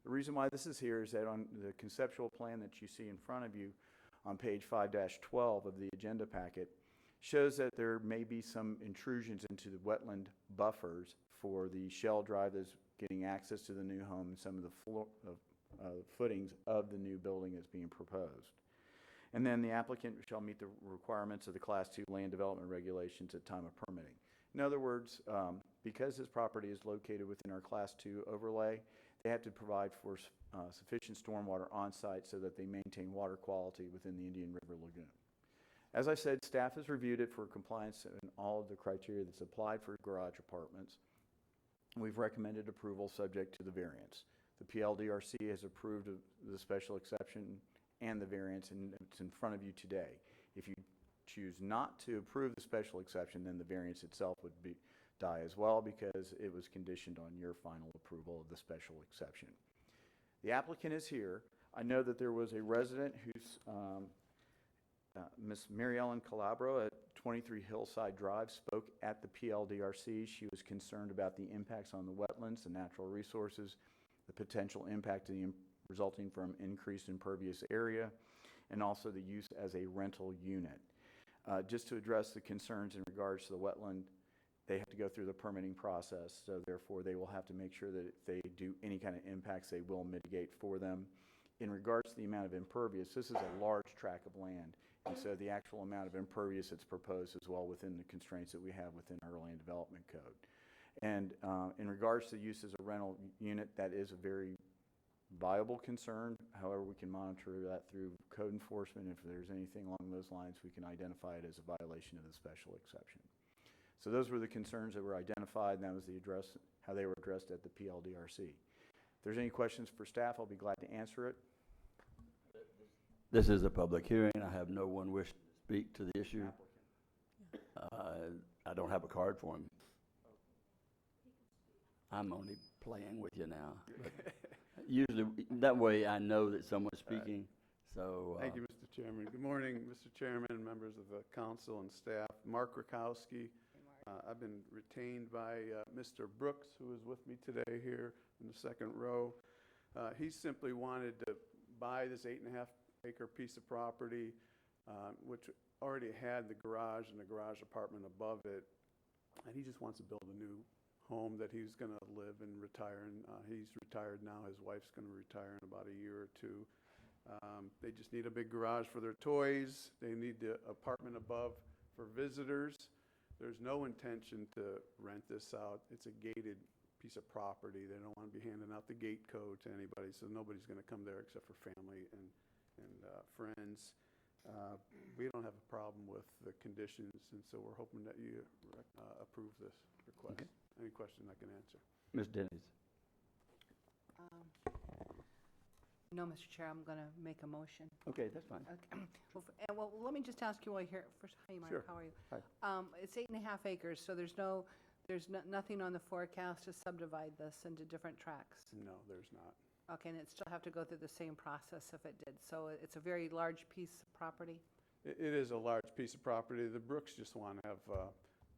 The reason why this is here is that on the conceptual plan that you see in front of you on page 5-12 of the agenda packet shows that there may be some intrusions into the wetland buffers for the shell drive that's getting access to the new home and some of the footings of the new building that's being proposed. And then the applicant shall meet the requirements of the Class 2 land development regulations at time of permitting. In other words, because this property is located within our Class 2 overlay, they have to provide for sufficient stormwater on site so that they maintain water quality within the Indian River Lagoon. As I said, staff has reviewed it for compliance in all of the criteria that's applied for garage apartments. We've recommended approval subject to the variance. The PLDRC has approved the special exception and the variance, and it's in front of you today. If you choose not to approve the special exception, then the variance itself would die as well, because it was conditioned on your final approval of the special exception. The applicant is here. I know that there was a resident who's Miss Mary Ellen Calabro at 23 Hillside Drive spoke at the PLDRC. She was concerned about the impacts on the wetlands, the natural resources, the potential impact resulting from increased impervious area, and also the use as a rental unit. Just to address the concerns in regards to the wetland, they have to go through the permitting process, so therefore they will have to make sure that if they do any kind of impacts, they will mitigate for them. In regards to the amount of impervious, this is a large tract of land, and so the actual amount of impervious that's proposed is well within the constraints that we have within our land development code. And in regards to use as a rental unit, that is a very viable concern. However, we can monitor that through code enforcement. If there's anything along those lines, we can identify it as a violation of the special exception. So those were the concerns that were identified, and that was how they were addressed at the PLDRC. If there's any questions for staff, I'll be glad to answer it. This is a public hearing. I have no one wish to speak to the issue. I don't have a card for him. I'm only playing with you now. But usually, that way I know that someone's speaking. So Thank you, Mr. Chairman. Good morning, Mr. Chairman, members of the council and staff. Mark Rakowski. I've been retained by Mr. Brooks, who is with me today here in the second row. He simply wanted to buy this 8.5-acre piece of property, which already had the garage and the garage apartment above it, and he just wants to build a new home that he's going to live and retire in. He's retired now. His wife's going to retire in about a year or two. They just need a big garage for their toys. They need the apartment above for visitors. There's no intention to rent this out. It's a gated piece of property. They don't want to be handing out the gate code to anybody, so nobody's going to come there except for family and friends. We don't have a problem with the conditions, and so we're hoping that you approve this request. Okay. Any question I can answer? Ms. Dennis. No, Mr. Chair, I'm going to make a motion. Okay, that's fine. Okay. Well, let me just ask you while you're here. First, hey, Mark, Sure. how are you? Hi. It's 8.5 acres, so there's nothing on the forecast to subdivide this into different tracts. No, there's not. Okay, and it still have to go through the same process if it did. So it's a very large piece of property. It is a large piece of property. The Brooks just want to have a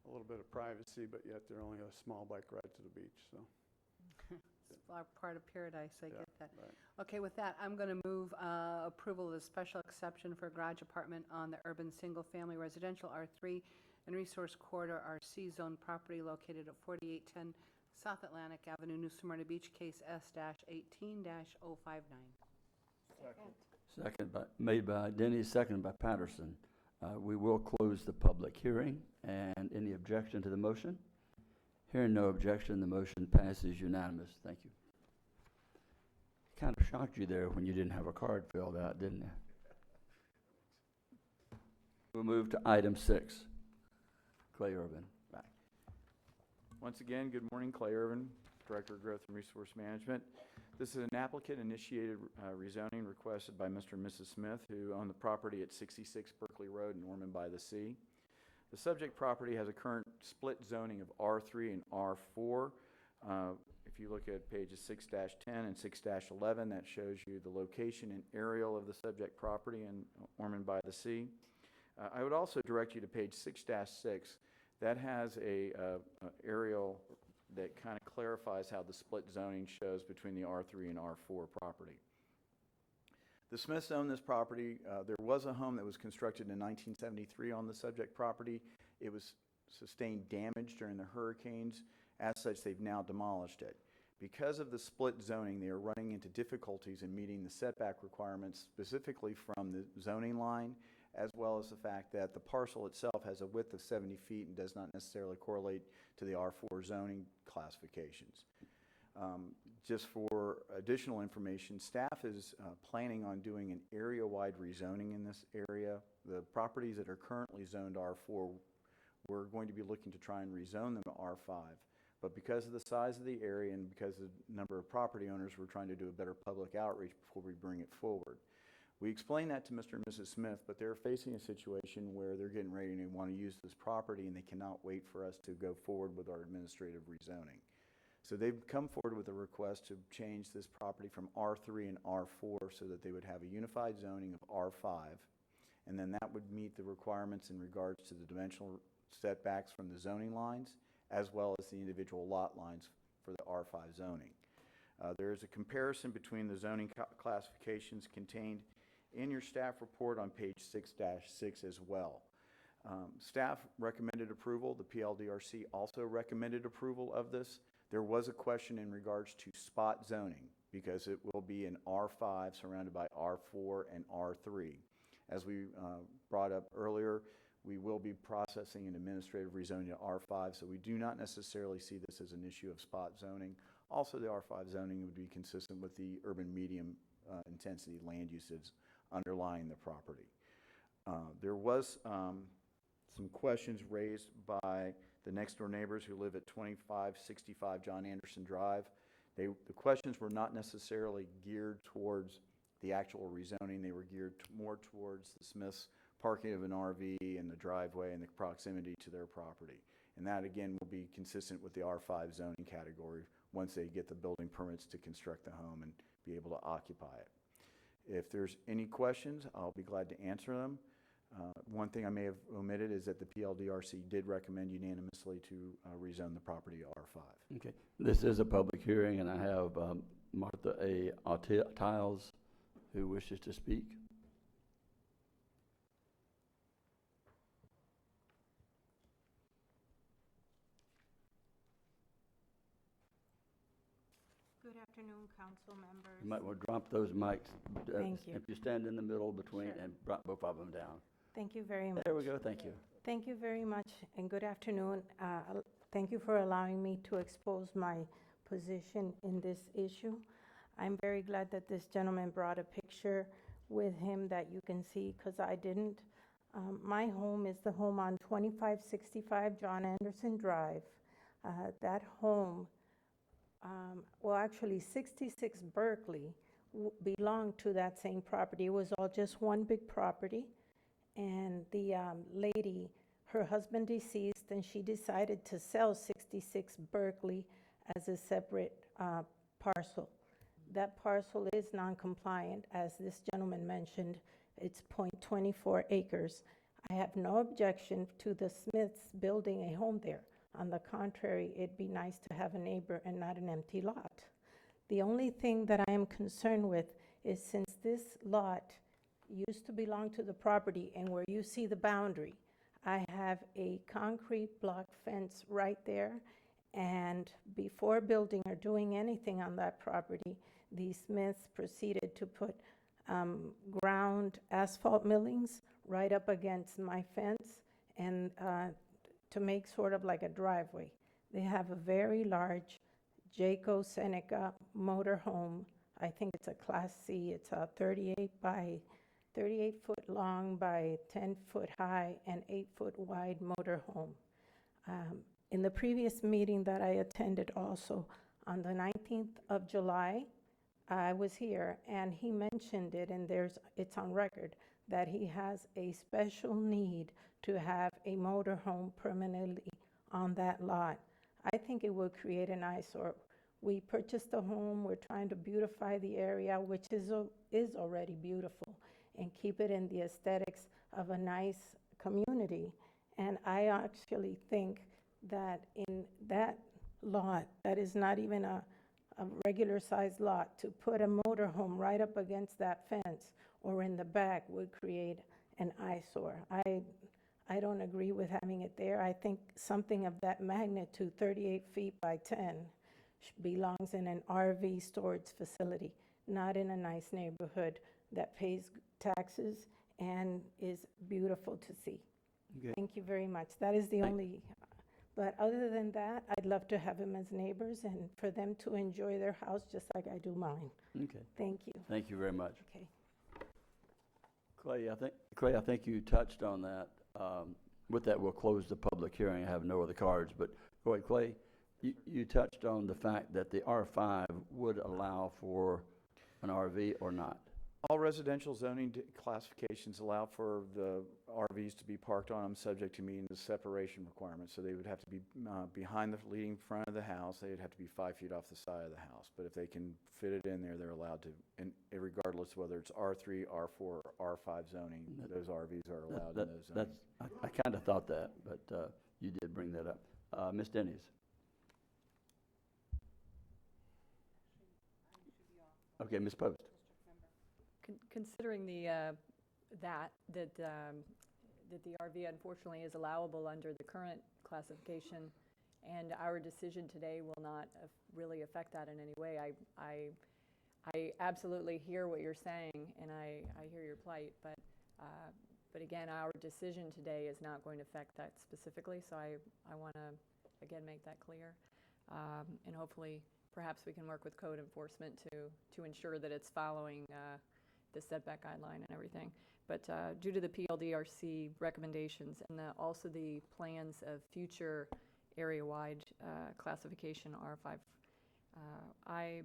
little bit of privacy, but yet they're only a small bike ride to the beach, so. It's part of paradise, I get that. Right. Okay, with that, I'm going to move approval of the special exception for a garage apartment on the urban single-family residential R3 and resource corridor RC zone property located at 4810 South Atlantic Avenue, New Smyrna Beach, case S-18-059. Second made by Denny, seconded by Patterson. We will close the public hearing. And any objection to the motion? Hearing no objection, the motion passes unanimous. Thank you. Kind of shocked you there when you didn't have a card filled out, didn't it? We'll move to item 6. Clay Irvin, back. Once again, good morning, Clay Irvin, Director of Growth and Resource Management. This is an applicant-initiated rezoning requested by Mr. and Mrs. Smith, who own the property at 66 Berkeley Road in Norman by the Sea. The subject property has a current split zoning of R3 and R4. If you look at pages 6-10 and 6-11, that shows you the location and aerial of the subject property in Ormond by the Sea. I would also direct you to page 6-6. That has a aerial that kind of clarifies how the split zoning shows between the R3 and R4 property. The Smiths own this property. There was a home that was constructed in 1973 on the subject property. It was sustained damage during the hurricanes. As such, they've now demolished it. Because of the split zoning, they are running into difficulties in meeting the setback requirements, specifically from the zoning line, as well as the fact that the parcel itself has a width of 70 feet and does not necessarily correlate to the R4 zoning classifications. Just for additional information, staff is planning on doing an area-wide rezoning in this area. The properties that are currently zoned R4, we're going to be looking to try and rezone them to R5. But because of the size of the area and because of the number of property owners, we're trying to do a better public outreach before we bring it forward. We explained that to Mr. and Mrs. Smith, but they're facing a situation where they're getting ready and they want to use this property and they cannot wait for us to go forward with our administrative rezoning. So they've come forward with a request to change this property from R3 and R4 so that they would have a unified zoning of R5, and then that would meet the requirements in regards to the dimensional setbacks from the zoning lines, as well as the individual lot lines for the R5 zoning. There is a comparison between the zoning classifications contained in your staff report on page 6-6 as well. Staff recommended approval. The PLDRC also recommended approval of this. There was a question in regards to spot zoning because it will be an R5 surrounded by R4 and R3. As we brought up earlier, we will be processing an administrative rezoning to R5, so we do not necessarily see this as an issue of spot zoning. Also, the R5 zoning would be consistent with the urban medium intensity land uses underlying the property. There was some questions raised by the next door neighbors who live at 2565 John Anderson Drive. The questions were not necessarily geared towards the actual rezoning. They were geared more towards the Smiths parking of an RV and the driveway and the proximity to their property. And that again will be consistent with the R5 zoning category once they get the building permits to construct the home and be able to occupy it. If there's any questions, I'll be glad to answer them. One thing I may have omitted is that the PLDRC did recommend unanimously to rezone the property R5. Okay. This is a public hearing, and I have Martha A. Tiles who wishes to speak. Good afternoon, council members. You might want to drop those mics. Thank you. If you stand in the middle between Sure. and drop both of them down. Thank you very much. There we go. Thank you. Thank you very much, and good afternoon. Thank you for allowing me to expose my position in this issue. I'm very glad that this gentleman brought a picture with him that you can see, because I didn't. My home is the home on 2565 John Anderson Drive. That home, well, actually 66 Berkeley belonged to that same property. It was all just one big property. And the lady, her husband deceased, and she decided to sell 66 Berkeley as a separate parcel. That parcel is non-compliant, as this gentleman mentioned. It's .24 acres. I have no objection to the Smiths building a home there. On the contrary, it'd be nice to have a neighbor and not an empty lot. The only thing that I am concerned with is, since this lot used to belong to the property, and where you see the boundary, I have a concrete block fence right there, and before building or doing anything on that property, the Smiths proceeded to put ground asphalt millings right up against my fence, and to make sort of like a driveway. They have a very large Jayco Seneca motor home. I think it's a Class C. It's a 38 foot long by 10 foot high and 8 foot wide motor home. In the previous meeting that I attended also, on the 19th of July, I was here, and he mentioned it, and it's on record, that he has a special need to have a motor home permanently on that lot. I think it would create an eyesore. We purchased a home, we're trying to beautify the area, which is already beautiful, and keep it in the aesthetics of a nice community. And I actually think that in that lot, that is not even a regular sized lot, to put a motorhome right up against that fence or in the back would create an eyesore. I don't agree with having it there. I think something of that magnitude, 38 feet by 10, belongs in an RV storage facility, not in a nice neighborhood that pays taxes and is beautiful to see. Okay. Thank you very much. That is the only, but other than that, I'd love to have them as neighbors and for them to enjoy their house just like I do mine. Okay. Thank you. Thank you very much. Okay. Clay, I think you touched on that. With that, we'll close the public hearing. I have no other cards, but go ahead, Clay. You touched on the fact that the R5 would allow for an RV or not. All residential zoning classifications allow for the RVs to be parked on them, subject to meeting the separation requirements. So they would have to be behind the leading front of the house. They'd have to be 5 feet off the side of the house. But if they can fit it in there, they're allowed to, and regardless of whether it's R3, R4, or R5 zoning, those RVs are allowed in those zones. I kind of thought that, but you did bring that up. Ms. Denny's. Okay, Ms. Post. Considering that the RV unfortunately is allowable under the current classification, and our decision today will not really affect that in any way. I absolutely hear what you're saying, and I hear your plight, but again, our decision today is not going to affect that specifically, so I want to, again, make that clear. And hopefully, perhaps we can work with code enforcement to ensure that it's following the setback guideline and everything. But due to the PLDRC recommendations and also the plans of future area-wide classification R5, I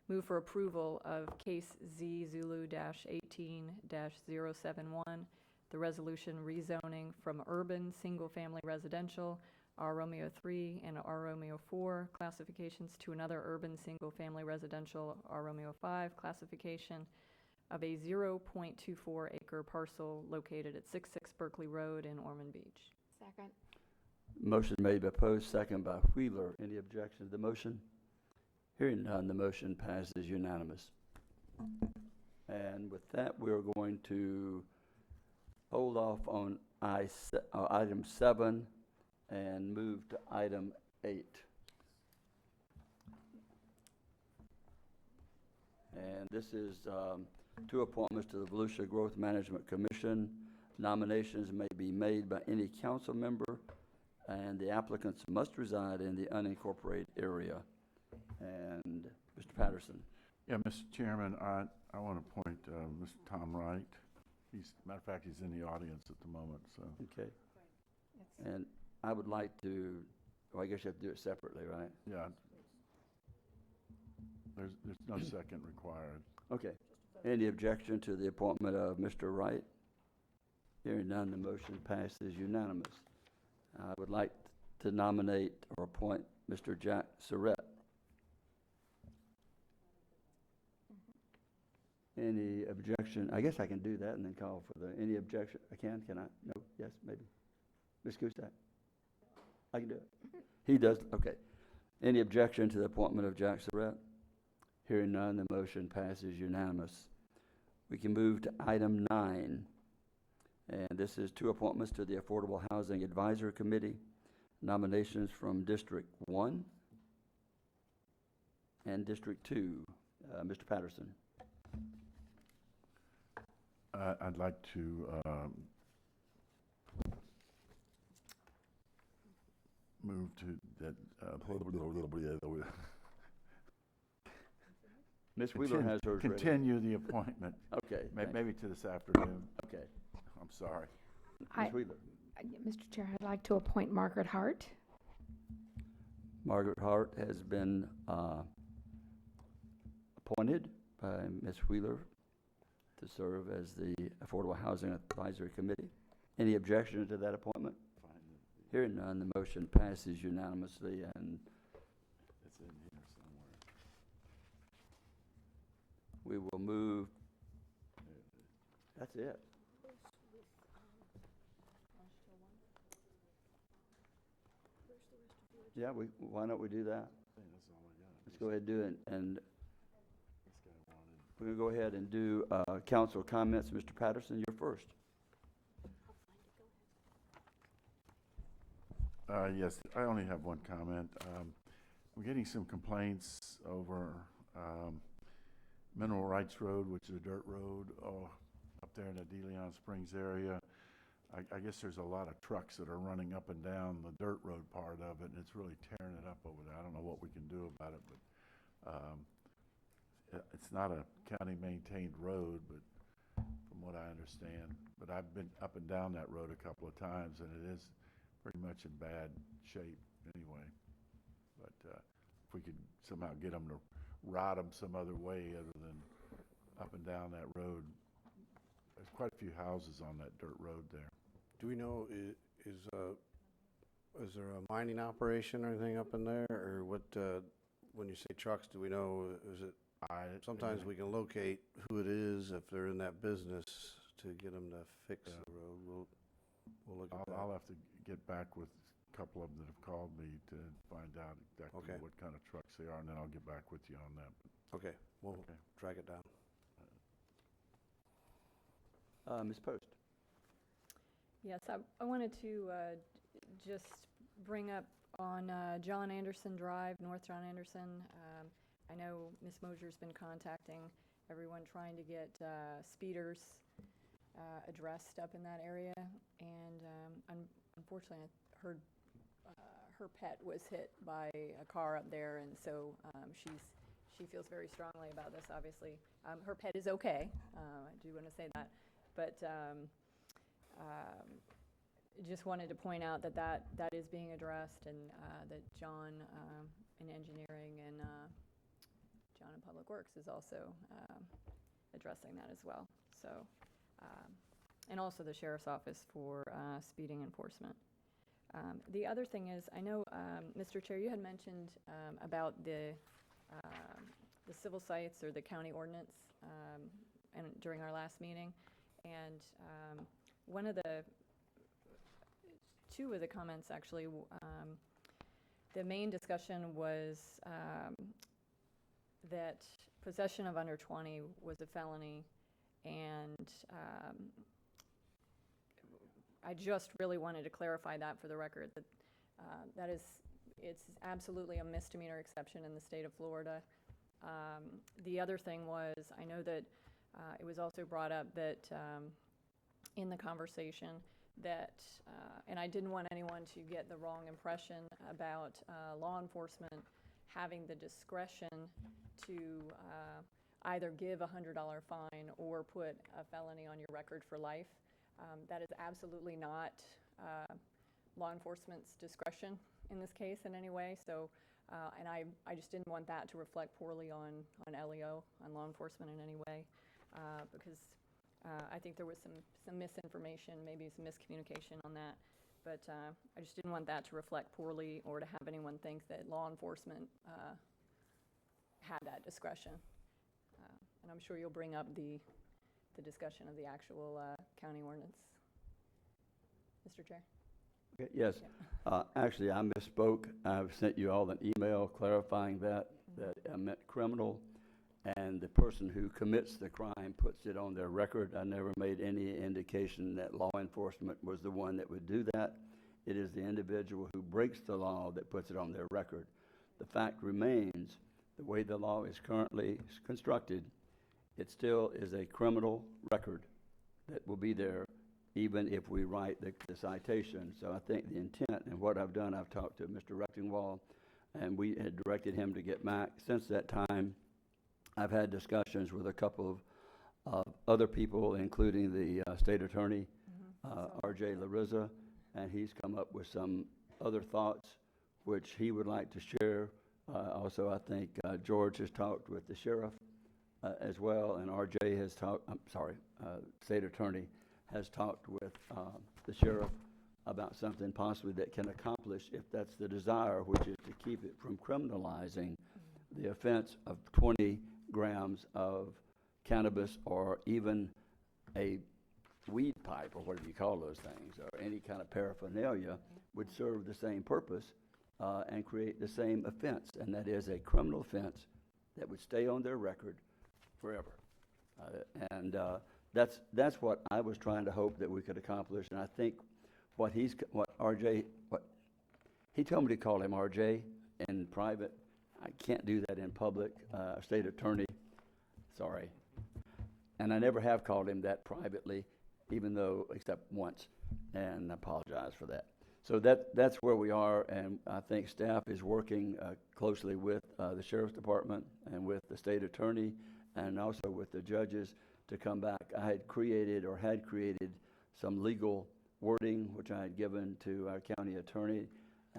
move for approval of case Z Zulu-18-071, the resolution rezoning from urban single-family residential R Romeo 3 and R Romeo 4 classifications to another urban single-family residential R Romeo 5 classification of a 0.24 acre parcel located at 66 Berkeley Road in Ormond Beach. Second. Motion made by Post, second by Wheeler. Any objection to the motion? Hearing none, the motion passes unanimous. And with that, we're going to hold off on item 7 and move to item 8. And this is 2 appointments to the Volusia Growth Management Commission. Nominations may be made by any council member, and the applicants must reside in the unincorporated area. And Mr. Patterson. Yeah, Mr. Chairman, I want to appoint Mr. Tom Wright. Matter of fact, he's in the audience at the moment, so. Okay. And I would like to, well, I guess you have to do it separately, right? Yeah. There's no second required. Okay. Any objection to the appointment of Mr. Wright? Hearing none, the motion passes unanimous. I would like to nominate or appoint Mr. Jack Surratt. Any objection? I guess I can do that and then call for any objection. I can I? No? Yes? Maybe? Ms. Gustav? I can do it. He does? Okay. Any objection to the appointment of Jack Surratt? Hearing none, the motion passes unanimous. We can move to item 9. And this is 2 appointments to the Affordable Housing Advisory Committee. Nominations from District 1 and District 2. Mr. Patterson. I'd like to move to that. Ms. Wheeler has hers ready. Continue the appointment. Okay. Maybe to this afternoon. Okay. I'm sorry. Ms. Wheeler. Mr. Chair, I'd like to appoint Margaret Hart. Margaret Hart has been appointed by Ms. Wheeler to serve as the Affordable Housing Advisory Committee. Any objection to that appointment? Hearing none, the motion passes unanimously, and It's in here somewhere. we will move. That's it. Yeah, why don't we do that? Let's go ahead and do it, and we're going to go ahead and do council comments. Mr. Patterson, you're first. Yes, I only have one comment. I'm getting some complaints over Mineral Rights Road, which is a dirt road up there in the DeLeon Springs area. I guess there's a lot of trucks that are running up and down the dirt road part of it, and it's really tearing it up over there. I don't know what we can do about it, but it's not a county-maintained road, but from what I understand. But I've been up and down that road a couple of times, and it is pretty much in bad shape anyway. But if we could somehow get them to route them some other way other than up and down that road. There's quite a few houses on that dirt road there. Do we know, is there a mining operation or anything up in there? Or what, when you say trucks, do we know, is it, sometimes we can locate who it is if they're in that business to get them to fix the road. We'll look at that. I'll have to get back with a couple of them that have called me to find out exactly what kind of trucks they are, and then I'll get back with you on that. Okay, we'll drag it down. Ms. Post? Yes, I wanted to just bring up on John Anderson Drive, North John Anderson. I know Ms. Mosier's been contacting everyone trying to get speeders addressed up in that area, and unfortunately I heard her pet was hit by a car up there, and so she feels very strongly about this, obviously. Her pet is okay, I do want to say that, but just wanted to point out that is being addressed, and that John in engineering and John in Public Works is also addressing that as well. So, and also the Sheriff's Office for speeding enforcement. The other thing is, I know, Mr. Chair, you had mentioned about the civil sites or the county ordinance and during our last meeting, and two of the comments actually, the main discussion was that possession of under 20 was a felony, and I just really wanted to clarify that for the record, that it's absolutely a misdemeanor exception in the state of Florida. The other thing was, I know that it was also brought up that in the conversation that, and I didn't want anyone to get the wrong impression about law enforcement having the discretion to either give a $100 fine or put a felony on your record for life. That is absolutely not law enforcement's discretion in this case in any way. So, and I just didn't want that to reflect poorly on LEO, on law enforcement in any way, because I think there was some misinformation, maybe some miscommunication on that. But I just didn't want that to reflect poorly or to have anyone think that law enforcement had that discretion. And I'm sure you'll bring up the discussion of the actual county ordinance. Mr. Chair? Okay, yes. Yeah. Actually, I misspoke. I've sent you all an email clarifying that I meant criminal, and the person who commits the crime puts it on their record. I never made any indication that law enforcement was the one that would do that. It is the individual who breaks the law that puts it on their record. The fact remains, the way the law is currently constructed, it still is a criminal record that will be there even if we write the citation. So I think the intent, and what I've done, I've talked to Mr. Rechtenwald, and we had directed him to get back. Since that time, I've had discussions with a couple of other people, including the state attorney, R.J. Larissa, and he's come up with some other thoughts which he would like to share. Also, I think George has talked with the sheriff as well, and R.J. has talked, state attorney has talked with the sheriff about something possibly that can accomplish, if that's the desire, which is to keep it from criminalizing the offense of 20 grams of cannabis or even a weed pipe or whatever you call those things, or any kind of paraphernalia would serve the same purpose and create the same offense, and that is a criminal offense that would stay on their record forever. That's what I was trying to hope that we could accomplish, and I think what he told me to call him RJ in private. I can't do that in public. State attorney, sorry. And I never have called him that privately, even though, except once, and I apologize for that. So that's where we are, and I think staff is working closely with the Sheriff's Department and with the state attorney and also with the judges to come back. I had created some legal wording, which I had given to our county attorney,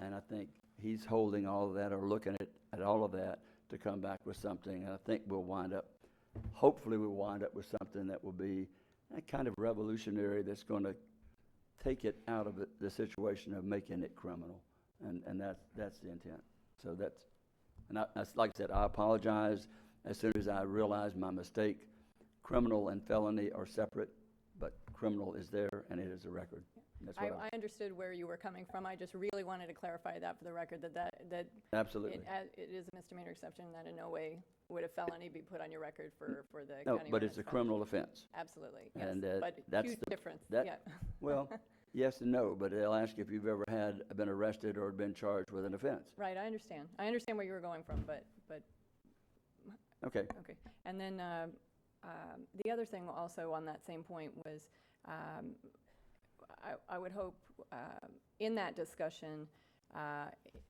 and I think he's holding all of that or looking at all of that to come back with something. And I think hopefully we'll wind up with something that will be kind of revolutionary, that's going to take it out of the situation of making it criminal. And that's the intent. So that's like I said, I apologize as soon as I realized my mistake. Criminal and felony are separate, but criminal is there and it is a record. That's what I understood where you were coming from. I just really wanted to clarify that for the record, that absolutely it is a misdemeanor exception, that in no way would a felony be put on your record for the No, county? but it's a criminal offense. Absolutely, yes, And but that's huge the- difference, that- yeah. Well, yes and no, but they'll ask if you've ever been arrested or been charged with an offense. Right, I understand. I understand where you were going from, but Okay. okay. And then the other thing also on that same point was, I would hope in that discussion,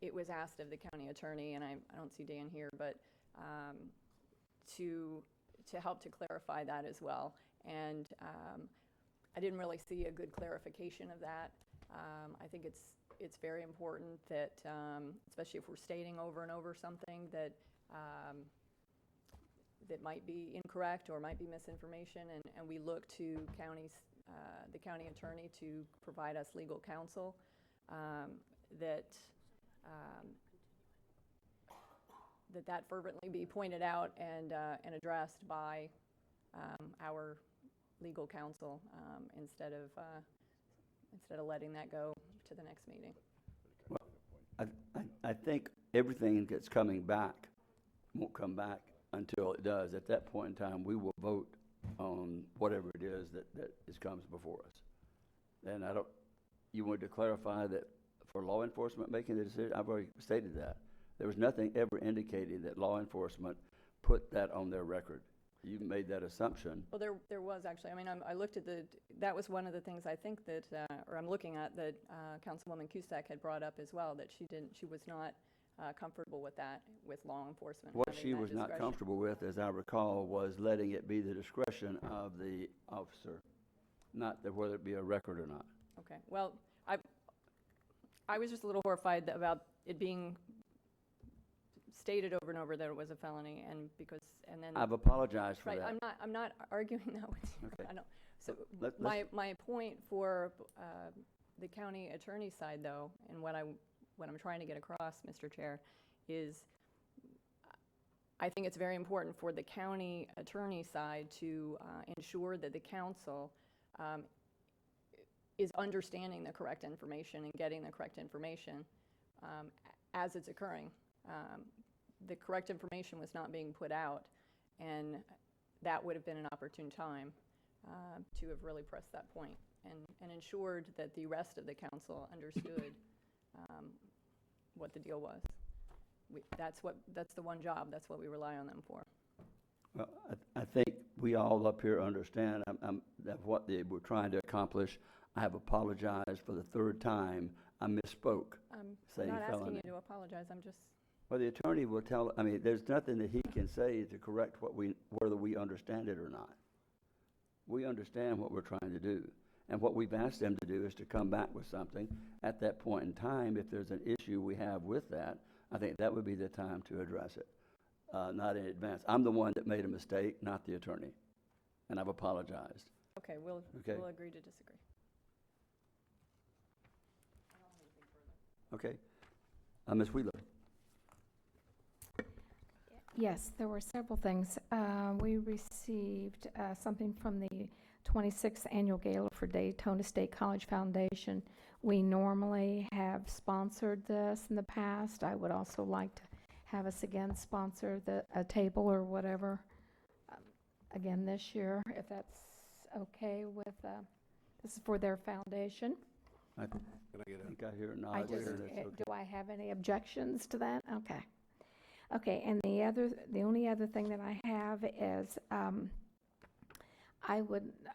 it was asked of the county attorney, and I don't see Dan here, but to help to clarify that as well. And I didn't really see a good clarification of that. I think it's very important that, especially if we're stating over and over something that that might be incorrect or might be misinformation, and we look to the county attorney to provide us legal counsel, that fervently be pointed out and addressed by our legal counsel, instead of letting that go to the next meeting. Well, I think everything that's coming back won't come back until it does. At that point in time, we will vote on whatever it is that comes before us. And you wanted to clarify that for law enforcement making the decision? I've already stated that. There was nothing ever indicating that law enforcement put that on their record. You made that assumption. Well, there was actually. I mean, I looked at that was one of the things I think that, or I'm looking at, that Councilwoman Cusack had brought up as well, that she was not comfortable with that, with law enforcement. What having she that was not discretion. comfortable with, as I recall, was letting it be the discretion of the officer, not whether it be a record or not. Okay. Well, I was just a little horrified about it being stated over and over that it was a felony, and then I've apologized for right. that. I'm not arguing that with you. Okay. I know. So Let's- my point for the county attorney side, though, and what I'm trying to get across, Mr. Chair, is I think it's very important for the county attorney side to ensure that the council is understanding the correct information and getting the correct information as it's occurring. The correct information was not being put out, and that would have been an opportune time to have really pressed that point and ensured that the rest of the council understood what the deal was. That's the one job. That's what we rely on them for. Well, I think we all up here understand that what they were trying to accomplish. I have apologized for the third time. I misspoke. I'm saying not asking felony. you to apologize. I'm just. Well, the attorney will tell, there's nothing that he can say to correct whether we understand it or not. We understand what we're trying to do. And what we've asked them to do is to come back with something. At that point in time, if there's an issue we have with that, I think that would be the time to address it, not in advance. I'm the one that made a mistake, not the attorney. And I've apologized. Okay, we'll agree to disagree. Okay. Ms. Wheeler. Yes, there were several things. We received something from the 26th Annual Gala for Daytona State College Foundation. We normally have sponsored this in the past. I would also like to have us again sponsor a table or whatever again this year, if that's okay with, this is for their foundation. I think I hear a nod there. and it's okay. Do I have any objections to that? Okay. Okay, and the only other thing that I have is, I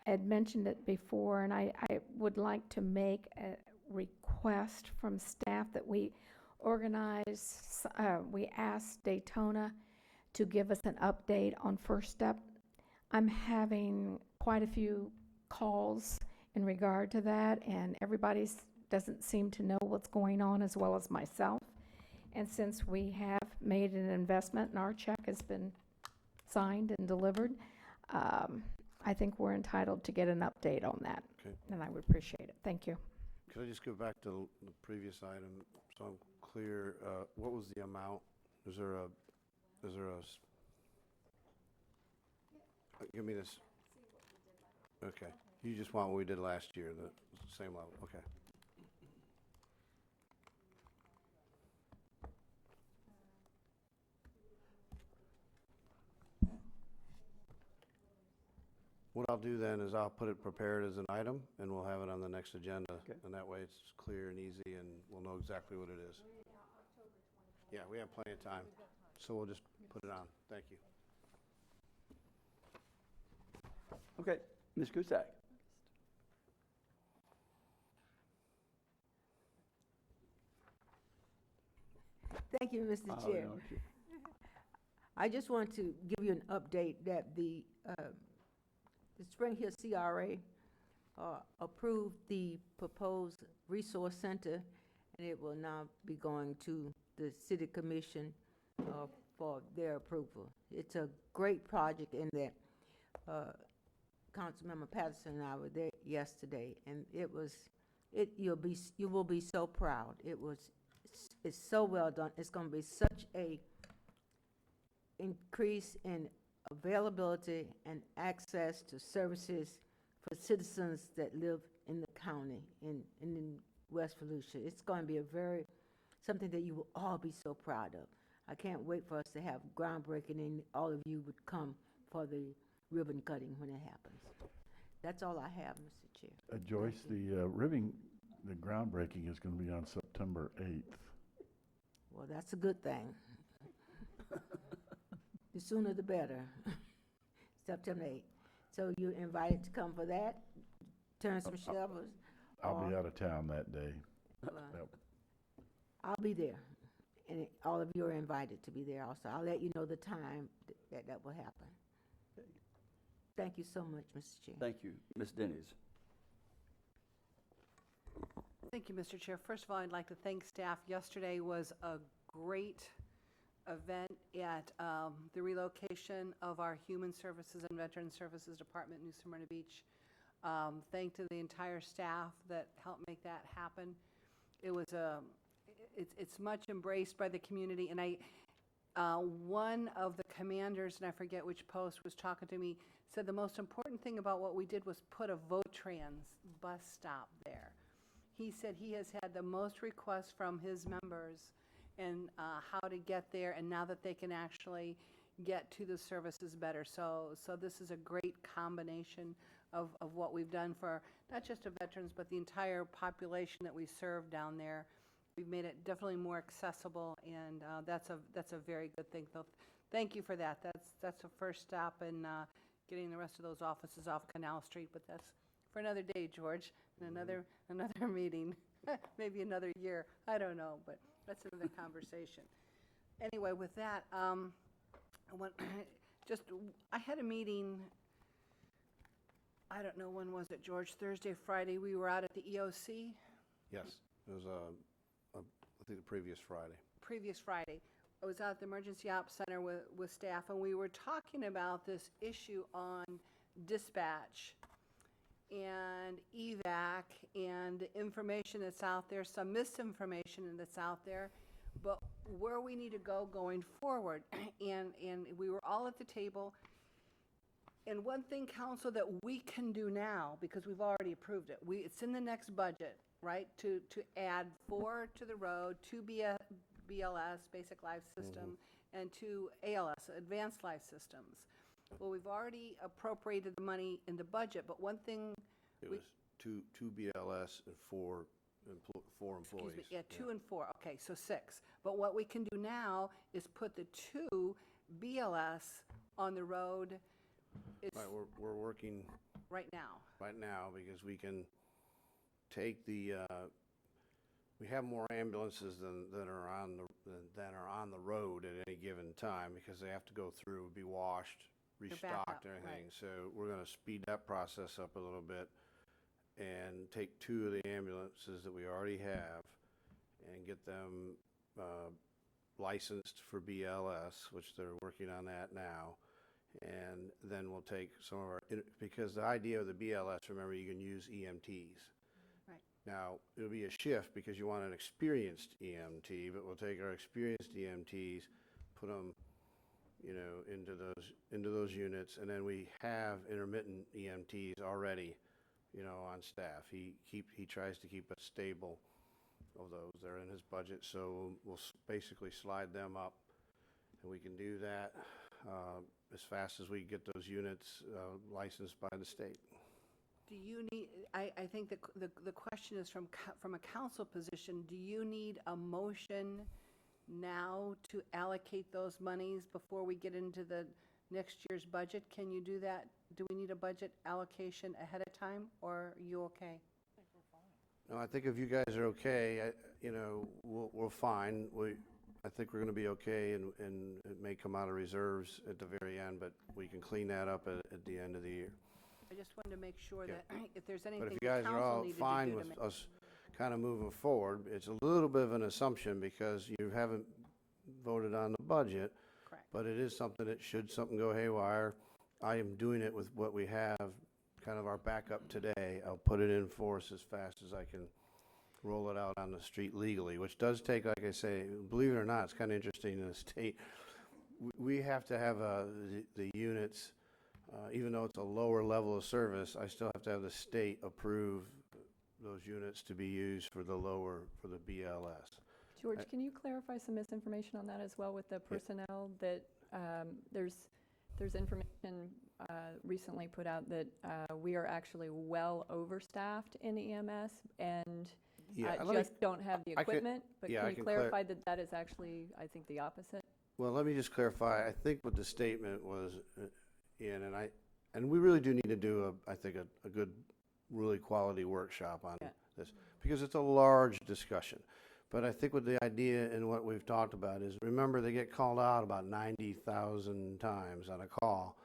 had mentioned it before, and I would like to make a request from staff that we ask Daytona to give us an update on First Step. I'm having quite a few calls in regard to that, and everybody doesn't seem to know what's going on as well as myself. And since we have made an investment and our check has been signed and delivered, I think we're entitled to get an update on that. Okay. And I would appreciate it. Thank you. Could I just go back to the previous item so I'm clear? What was the amount? Is there a, give me this. Okay. You just want what we did last year, the same level. Okay. What I'll do then is I'll put it prepared as an item, and we'll have it on the next agenda. Okay. And that way it's clear and easy, and we'll know exactly what it is. Yeah, we have plenty of time, so we'll just put it on. Thank you. Okay, Ms. Cusack. Thank you, Mr. Oh, Chair. don't you? I just want to give you an update that the Spring Hill CRA approved the proposed resource center, and it will now be going to the city commission for their approval. It's a great project in that Councilmember Patterson and I were there yesterday, and you will be so proud. It's so well done. It's going to be such a increase in availability and access to services for citizens that live in the county, in West Volusia. It's going to be something that you will all be so proud of. I can't wait for us to have groundbreaking, and all of you would come for the ribbon cutting when it happens. That's all I have, Mr. Chair. Joyce, the groundbreaking is going to be on September 8th. Well, that's a good thing. The sooner the better. September 8th. So you're invited to come for that? Turn some shovels? I'll be out of town that day. Well, Yep. I'll be there, and all of you are invited to be there also. I'll let you know the time that will happen. Thank you so much, Mr. Chair. Thank you. Ms. Denny's. Thank you, Mr. Chair. First of all, I'd like to thank staff. Yesterday was a great event at the relocation of our Human Services and Veteran Services Department in New Smyrna Beach. Thank to the entire staff that helped make that happen. It was it's much embraced by the community, and one of the commanders, and I forget which post, was talking to me, said the most important thing about what we did was put a Votrans bus stop there. He said he has had the most requests from his members and how to get there, and now that they can actually get to the services better. So this is a great combination of what we've done for not just the veterans, but the entire population that we serve down there. We've made it definitely more accessible, and that's a very good thing. So thank you for that. That's the first stop in getting the rest of those offices off Canal Street, but that's for another day, George, and another meeting, maybe another year. I don't know, but that's another conversation. Anyway, with that, I had a meeting. I don't know, when was it, George? Thursday, Friday. We were out at the EOC. Yes, it was, I think, the previous Friday. Previous Friday. I was out at the Emergency Ops Center with staff, and we were talking about this issue on dispatch and evac and information that's out there, some misinformation that's out there, but where we need to go going forward. And we were all at the table. And one thing, council, that we can do now, because we've already approved it, it's in the next budget, right, to add 4 to the road, 2 BLS, Basic Life System, and 2 ALS, Advanced Life Systems. Well, we've already appropriated the money in the budget, but one thing... It was two BLS and four employees. Excuse me, yeah, 2 and 4, okay, so 6. But what we can do now is put the 2 BLS on the road. Right, we're working right now because we can take we have more ambulances than are on the road at any given time, because they have to go through, be washed, restocked, and everything. Right. So we're going to speed that process up a little bit and take 2 of the ambulances that we already have and get them licensed for BLS, which they're working on that now. And then we'll take some of our, because the idea of the BLS, remember, you can use EMTs. Right. Now, it'll be a shift because you want an experienced EMT, but we'll take our experienced EMTs, put them, into those units, and then we have intermittent EMTs already, on staff. He tries to keep us stable of those. They're in his budget, so we'll basically slide them up, and we can do that. as fast as we get those units licensed by the state. Do you need, I think the question is from a council position, do you need a motion now to allocate those monies before we get into the next year's budget? Can you do that? Do we need a budget allocation ahead of time, or are you okay? No, I think if you guys are okay, we're fine. I think we're going to be okay, and it may come out of reserves at the very end, but we can clean that up at the end of the year. I just wanted to make sure Yeah. that if there's anything But if the you guys are council all needed to fine do to with make. us kind of moving forward, it's a little bit of an assumption because you haven't voted on the budget. Correct. But it is something that should something go haywire, I am doing it with what we have, kind of our backup today. I'll put it in force as fast as I can roll it out on the street legally, which does take, like I say, believe it or not, it's kind of interesting in the state. We have to have the units, even though it's a lower level of service, I still have to have the state approve those units to be used for the BLS. George, can you clarify some misinformation on that as well with the personnel? That there's information recently put out that we are actually well overstaffed in EMS and just don't have the equipment. But can you clarify that that is actually, I think, the opposite? Well, let me just clarify. I think what the statement was, and we really do need to do a good, really quality workshop on this, because it's a large discussion. But I think what the idea and what we've talked about is, remember, they get called out about 90,000 times on a call,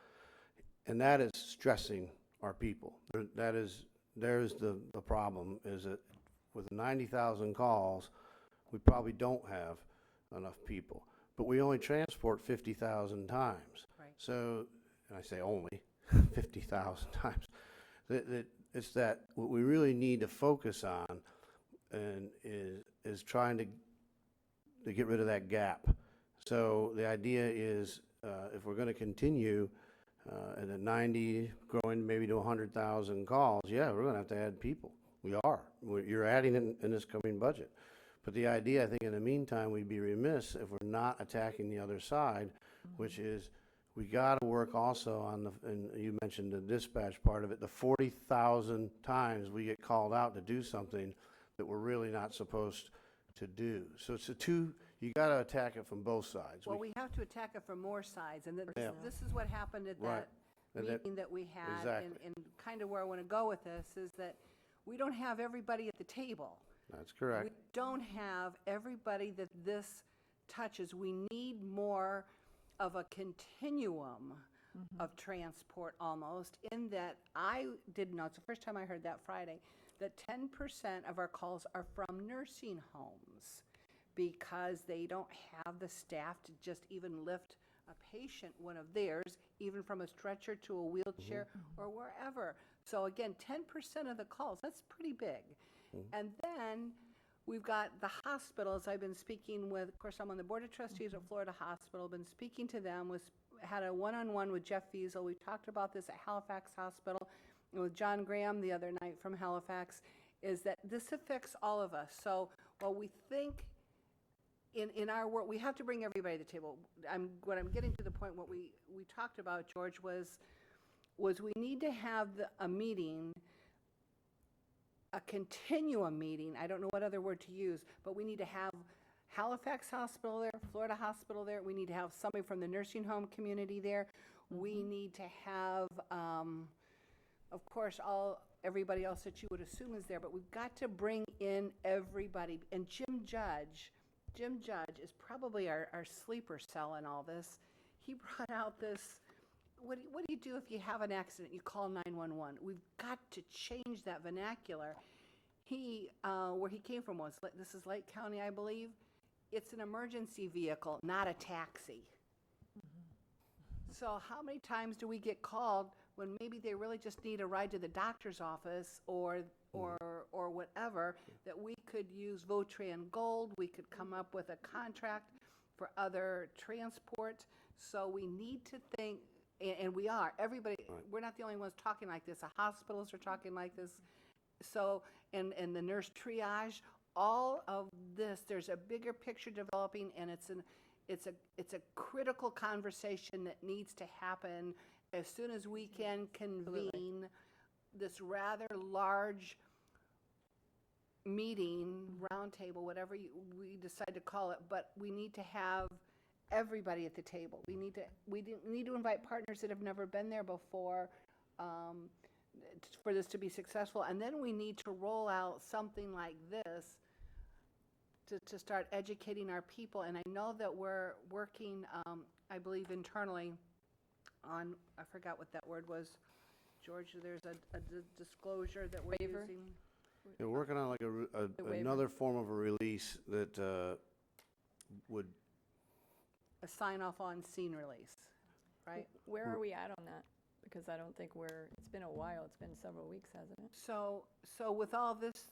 and that is stressing our people. There's the problem, is that with 90,000 calls, we probably don't have enough people. But we only transport 50,000 times. Right. So, and I say only 50,000 times. It's that what we really need to focus on and is trying to get rid of that gap. So the idea is, if we're going to continue at a 90, growing maybe to 100,000 calls, yeah, we're going to have to add people. We are. You're adding in this coming budget. But the idea, I think, in the meantime, we'd be remiss if we're not attacking the other side, which is we got to work also on and you mentioned the dispatch part of it, the 40,000 times we get called out to do something that we're really not supposed to do. So it's you got to attack it from both sides. Well, we have to attack it from more sides, and Yeah. this is what happened at Right. that And that- meeting that we had. Exactly. And kind of where I want to go with this is that we don't have everybody at the table. That's correct. We don't have everybody that this touches. We need more of a continuum of transport almost, in that I didn't know, it's the first time I heard that Friday, that 10% of our calls are from nursing homes because they don't have the staff to just even lift a patient, one of theirs, even from a stretcher to a wheelchair or wherever. So again, 10% of the calls, that's pretty big. And then we've got the hospitals. I've been speaking with, of course, I'm on the Board of Trustees at Florida Hospital, been speaking to them, had a one-on-one with Jeff Fiesel. We talked about this at Halifax Hospital and with John Graham the other night from Halifax, is that this affects all of us. So while we think in our world, we have to bring everybody to the table. What I'm getting to the point, what we talked about, George, was we need to have a meeting, a continuum meeting, I don't know what other word to use, but we need to have Halifax Hospital there, Florida Hospital there, we need to have somebody from the nursing home community there, we need to have, of course, everybody else that you would assume is there, but we've got to bring in everybody. And Jim Judge is probably our sleeper cell in all this. He brought out this, what do you do if you have an accident? You call 911. We've got to change that vernacular. Where he came from this is Lake County, I believe. It's an emergency vehicle, not a taxi. So how many times do we get called when maybe they really just need a ride to the doctor's office or whatever, that we could use Votran Gold, we could come up with a contract for other transport. So we need to think, and we are, everybody, we're not the only ones talking like this. The hospitals are talking like this. So, and the nurse triage, all of this, there's a bigger picture developing, and it's a critical conversation that needs to happen as soon as we can convene this rather large meeting, roundtable, whatever we decide to call it, but we need to have everybody at the table. We need to invite partners that have never been there before, for this to be successful. And then we need to roll out something like this to start educating our people. And I know that we're working, I believe internally on, I forgot what that word was, George, there's a disclosure that we're Waiver? using. They're working on like The waiver. another form of a release that would, A sign-off on scene release, right? Where are we at on that? Because I don't think it's been a while, it's been several weeks, hasn't it? So with all this,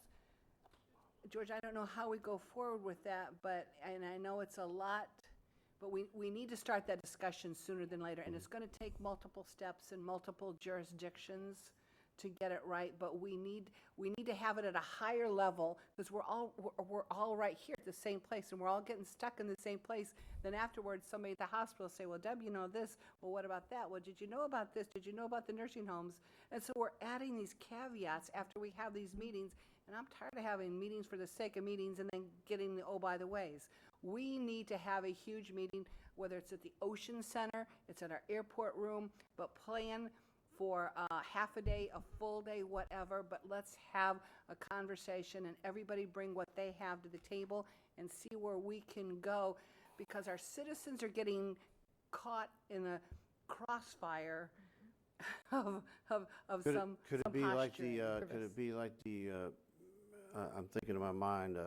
George, I don't know how we go forward with that, and I know it's a lot, but we need to start that discussion sooner than later, and it's going to take multiple steps in multiple jurisdictions to get it right, but we need to have it at a higher level, because we're all right here at the same place, and we're all getting stuck in the same place. Then afterwards, somebody at the hospital say, well, Deb, you know this, well, what about that? Well, did you know about this? Did you know about the nursing homes? And so we're adding these caveats after we have these meetings, and I'm tired of having meetings for the sake of meetings and then getting the oh by the ways. We need to have a huge meeting, whether it's at the Ocean Center, it's at our airport room, but plan for half a day, a full day, whatever, but let's have a conversation and everybody bring what they have to the table and see where we can go, because our citizens are getting caught in a crossfire of some could it be like the, posturing. could it be like the, I'm thinking in my mind,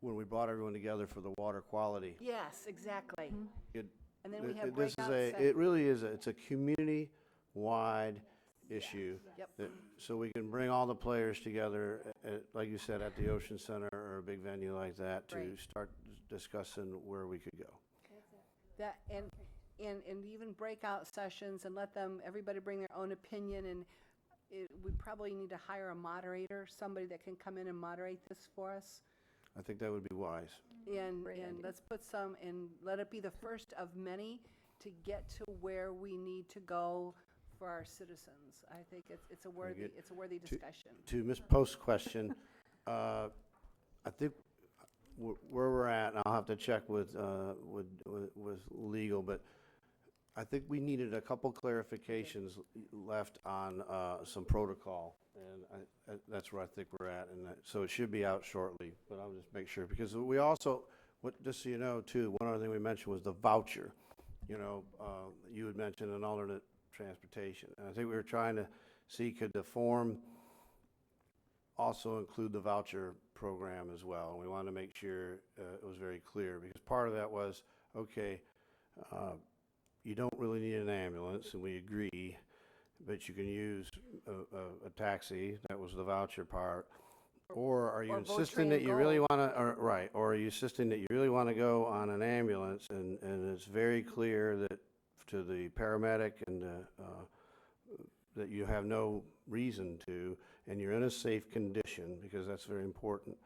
when we brought everyone together for the water quality. Yes, exactly. It- And then we have this is breakout it really is, it's a community-wide issue. Yep. So we can bring all the players together, like you said, at the Ocean Center or a big venue like that to Right. start discussing where we could go. That, and even breakout sessions, and let everybody bring their own opinion, and we probably need to hire a moderator, somebody that can come in and moderate this for us. I think that would be wise. And let's put and let it be the first of many to get to where we need to go for our citizens. I think it's a worthy good. discussion. To Ms. Post's question, I think where we're at, and I'll have to check with legal, but I think we needed a couple clarifications left on some protocol, and that's where I think we're at, and so it should be out shortly, but I'll just make sure, because we also, just so you know too, one other thing we mentioned was the voucher. You know, you had mentioned an alternate transportation, and I think we were trying to see, could the form also include the voucher program as well, and we wanted to make sure it was very clear, because part of that was, okay, you don't really need an ambulance, and we agree, but you can use a taxi. That was the voucher part. Or are you insisting that you really want to, or are you insisting that you really want to go on an ambulance, and it's very clear that to the paramedic and that you have no reason to, and you're in a safe condition, because that's very important,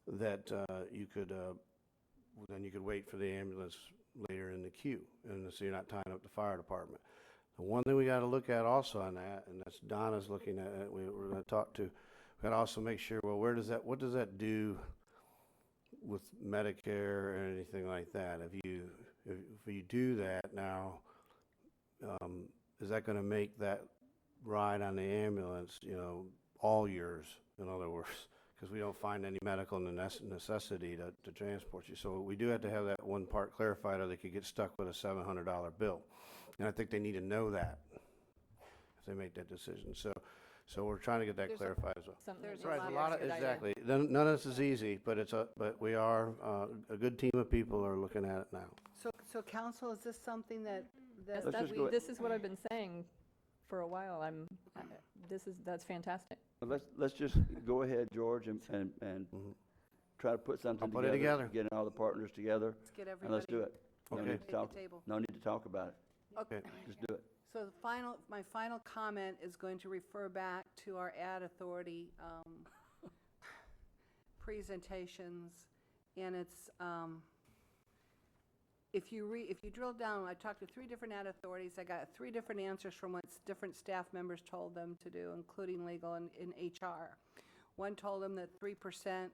that you could, then you could wait for the ambulance later in the queue, and so you're not tying up the fire department. The one thing we got to look at also on that, and that's Donna's looking at it, we're going to talk to, we got to also make sure, well, what does that do with Medicare or anything like that? If you do that now, is that going to make that ride on the ambulance, all yours, in other words? Because we don't find any medical necessity to transport you. So we do have to have that one part clarified, or they could get stuck with a $700 bill. And I think they need to know that if they make that decision. So we're trying to get that clarified as well. There's Right, a lot of, exactly. None of this is easy, but but we are, a good team of people are looking at it now. So council, is this something that Yes, this is what I've been saying for a while. That's fantastic. Well, let's just go ahead, George, and try to put something I'll put it together. Getting all the partners together. Let's get And let's do it. everybody No Okay. need to talk, at the table. no need to talk about it. Okay. Just do it. So my final comment is going to refer back to our ad authority presentations, and it's if you drill down, I talked to 3 different ad authorities. I got 3 different answers from what different staff members told them to do, including legal and in HR. One told them that 3%,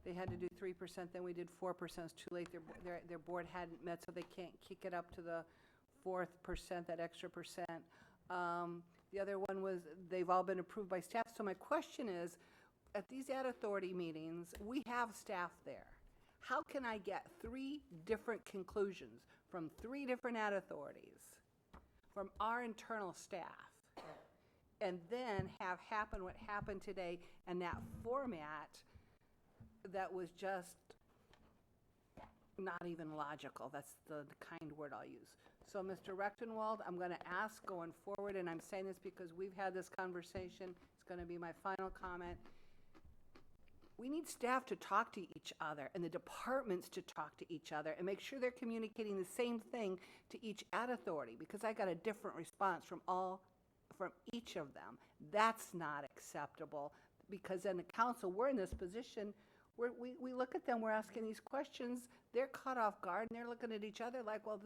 they had to do 3%, then we did 4%. It's too late. Their board hadn't met, so they can't kick it up to the 4%, that extra percent. The other one was they've all been approved by staff. So my question is, at these ad authority meetings, we have staff there. How can I get 3 different conclusions from 3 different ad authorities, from our internal staff, and then have happen what happened today in that format that was just not even logical? That's the kind word I'll use. So, Mr. Rechtenwald, I'm going to ask going forward, and I'm saying this because we've had this conversation. It's going to be my final comment. We need staff to talk to each other and the departments to talk to each other and make sure they're communicating the same thing to each ad authority, because I got a different response from each of them. That's not acceptable, because in the council, we're in this position where we look at them, we're asking these questions, they're caught off guard, and they're looking at each other like, well,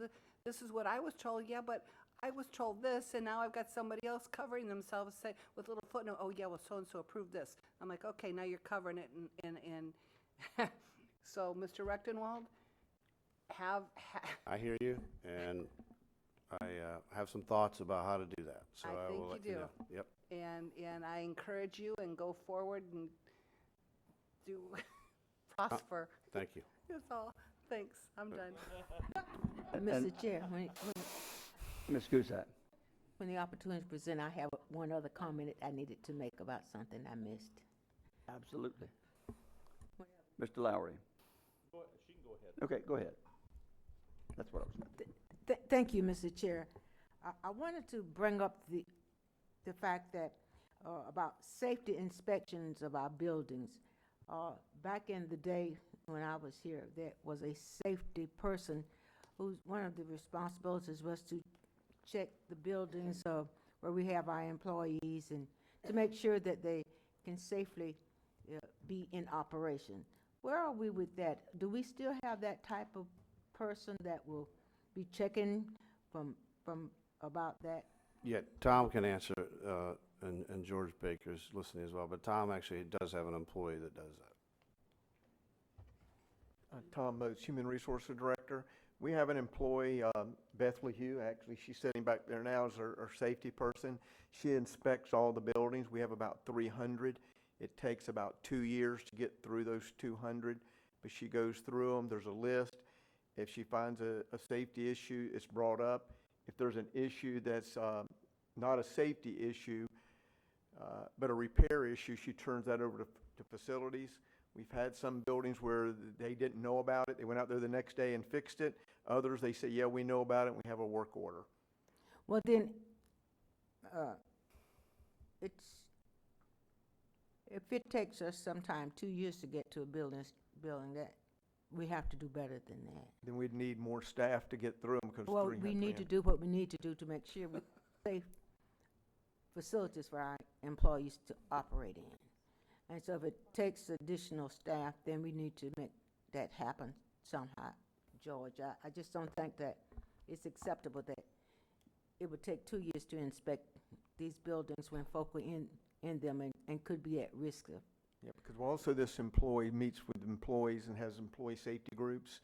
this is what I was told. Yeah, but I was told this, and now I've got somebody else covering themselves, say, with a little footnote, oh yeah, well, so-and-so approved this. I'm like, okay, now you're covering it, and so, Mr. Rechtenwald, I hear you, and I have some thoughts about how to do that, so I will let you know. Yep. And I encourage you, and go forward and do prosper. Thank you. That's all. Thanks. I'm done. Mr. Chair, Ms. Gusack. when the opportunity is presented, I have one other comment that I needed to make about something I missed. Absolutely. Mr. Lowry. She can go ahead. Okay, go ahead. That's what I was. Thank you, Mr. Chair. I wanted to bring up the fact that about safety inspections of our buildings. Back in the day when I was here, there was a safety person whose one of the responsibilities was to check the buildings where we have our employees and to make sure that they can safely be in operation. Where are we with that? Do we still have that type of person that will be checking from about that? Yeah, Tom can answer, and George Baker's listening as well, but Tom actually does have an employee that does that. Tom Moats, Human Resources Director. We have an employee, Beth Hugh, actually, she's sitting back there now as our safety person. She inspects all the buildings. We have about 300. It takes about 2 years to get through those 200, but she goes through them. There's a list. If she finds a safety issue, it's brought up. If there's an issue that's not a safety issue, but a repair issue, she turns that over to facilities. We've had some buildings where they didn't know about it. They went out there the next day and fixed it. Others, they say, yeah, we know about it, and we have a work order. Well, then, if it takes us sometime 2 years to get to a building, that we have to do better than that. Then we'd need more staff to get through them because Well, we need to do what we need to do to make sure we have safe facilities for our employees to operate in. And so if it takes additional staff, then we need to make that happen somehow, George. I just don't think that it's acceptable that it would take 2 years to inspect these buildings when folk are in them and could be at risk of. Yeah, because also this employee meets with employees and has employee safety groups,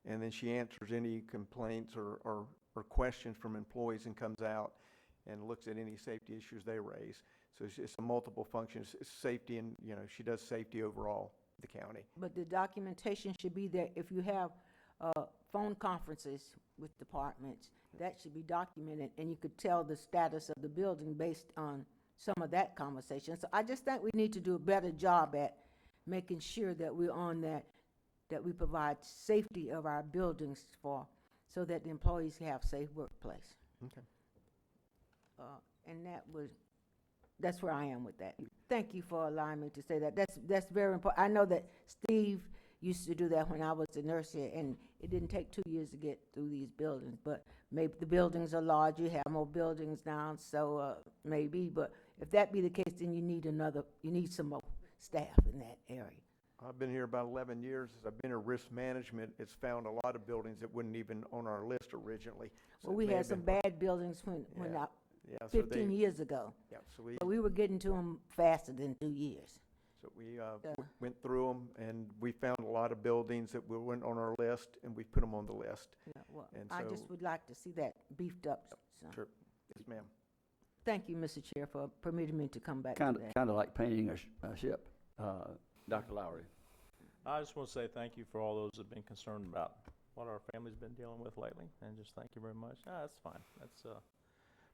and then she answers any complaints or questions from employees and comes out and looks at any safety issues they raise. So it's a multiple functions, it's safety, and she does safety overall, the county. But the documentation should be there. If you have phone conferences with departments, that should be documented, and you could tell the status of the building based on some of that conversation. So I just think we need to do a better job at making sure that we're on that we provide safety of our buildings so that the employees have safe workplace. Okay. And that's where I am with that. Thank you for allowing me to say that. That's very important. I know that Steve used to do that when I was a nurse here, and it didn't take 2 years to get through these buildings. But maybe the buildings are large. You have more buildings now, so maybe. But if that be the case, then you need some more staff in that area. I've been here about 11 years. As I've been in risk management, it's found a lot of buildings that weren't even on our list originally. So Well, it we may had have some been- bad buildings when Yeah. I, Yeah, so 15 years ago. Yeah, so we, But we were getting to them faster than 2 years. so we went through them, and we found a lot of buildings that weren't on our list, and we put them on the list. Yeah, well, And I so- just would like to see that beefed up. So. Sure. Yes, ma'am. Thank you, Mr. Chair, for permitting me to come back Kind to that. of like painting a ship. Dr. Lowry. I just want to say thank you for all those that have been concerned about what our family's been dealing with lately, and just thank you very much. That's fine. That's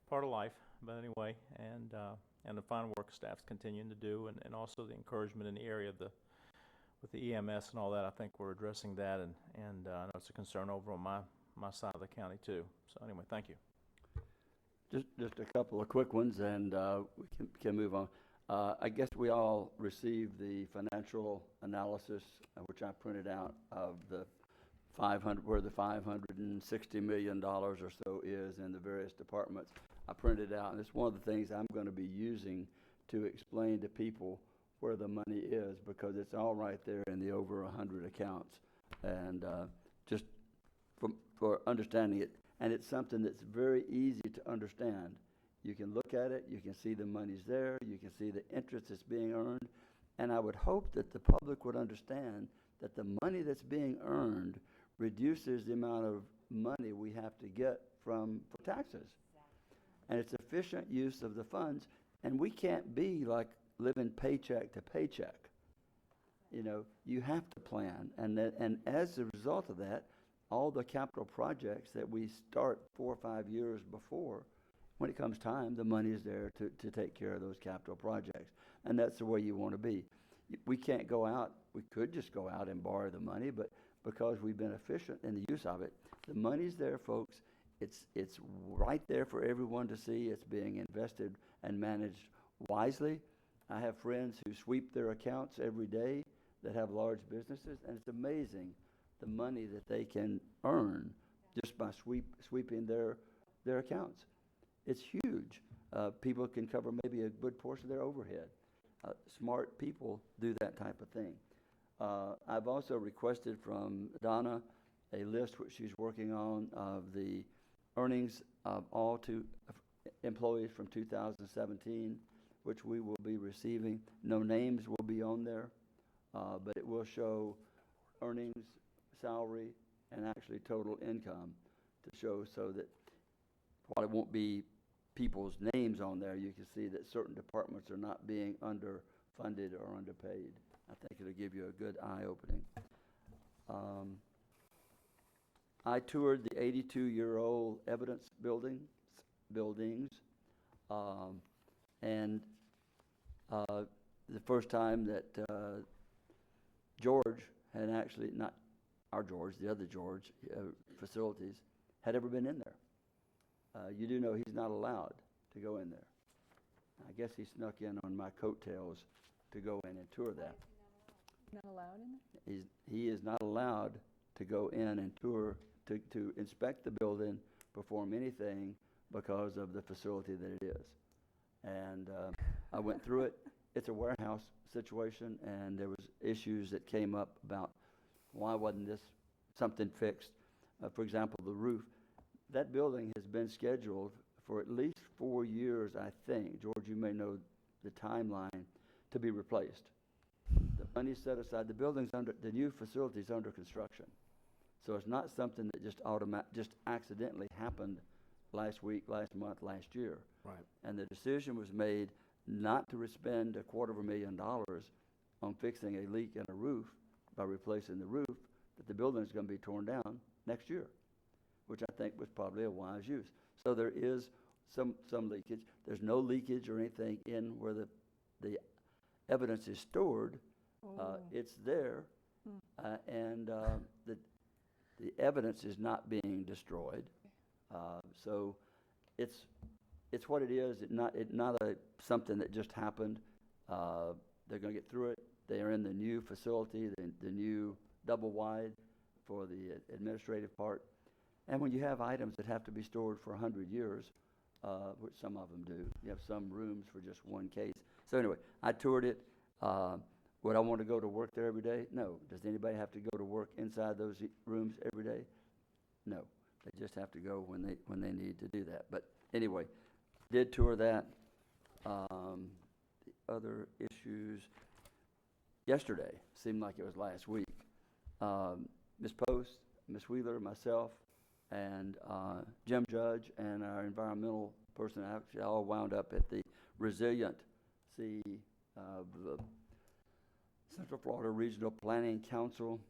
part of life. But anyway, and the fine work staff's continuing to do, and also the encouragement in the area of with the EMS and all that. I think we're addressing that, and I know it's a concern over on my side of the county too. So anyway, thank you. Just a couple of quick ones, and we can move on. I guess we all received the financial analysis, which I printed out of where the $560 million or so is in the various departments. I printed out, and it's one of the things I'm going to be using to explain to people where the money is, because it's all right there in the over 100 accounts, and just for understanding it. And it's something that's very easy to understand. You can look at it, you can see the money's there, you can see the interest that's being earned, and I would hope that the public would understand that the money that's being earned reduces the amount of money we have to get for taxes. And it's efficient use of the funds, and we can't be like living paycheck to paycheck. You know, you have to plan, and as a result of that, all the capital projects that we start 4 or 5 years before, when it comes time, the money is there to take care of those capital projects. And that's the way you want to be. We can't go out, we could just go out and borrow the money, but because we've been efficient in the use of it, the money's there, folks. It's right there for everyone to see. It's being invested and managed wisely. I have friends who sweep their accounts every day that have large businesses, and it's amazing the money that they can earn just by sweeping their accounts. It's huge. People can cover maybe a good portion of their overhead. Smart people do that type of thing. I've also requested from Donna a list which she's working on of the earnings of all employees from 2017, which we will be receiving. No names will be on there, but it will show earnings, salary, and actually total income to show, so that while it won't be people's names on there, you can see that certain departments are not being underfunded or underpaid. I think it'll give you a good eye-opening. I toured the 82-year-old evidence buildings, and the first time that George had actually, not our George, the other George, facilities, had ever been in there. You do know he's not allowed to go in there. I guess he snuck in on my coattails to go in and tour that. Not allowed in there? He is not allowed to go in and tour, to inspect the building, perform anything, because of the facility that it is. And I went through it. It's a warehouse situation, and there was issues that came up about why wasn't this something fixed. For example, the roof. That building has been scheduled for at least 4 years, I think. George, you may know the timeline, to be replaced. The money set aside. The new facility is under construction. So it's not something that just accidentally happened last week, last month, last year. Right. And the decision was made not to spend $250,000 on fixing a leak in a roof by replacing the roof, that the building is going to be torn down next year, which I think was probably a wise use. So there is some leakage. There's no leakage or anything in where the evidence is stored. It's there, and the evidence is not being destroyed. So it's what it is. It's not something that just happened. They're going to get through it. They are in the new facility, the new double wide for the administrative part. And when you have items that have to be stored for 100 years, which some of them do, you have some rooms for just one case. So anyway, I toured it. Would I want to go to work there every day? No. Does anybody have to go to work inside those rooms every day? No. They just have to go when they need to do that. But anyway, did tour that. The other issues, yesterday, seemed like it was last week. Ms. Post, Ms. Wheeler, myself, and Jim Judge, and our environmental person actually all wound up at the Resiliency of the Central Florida Regional Planning Council.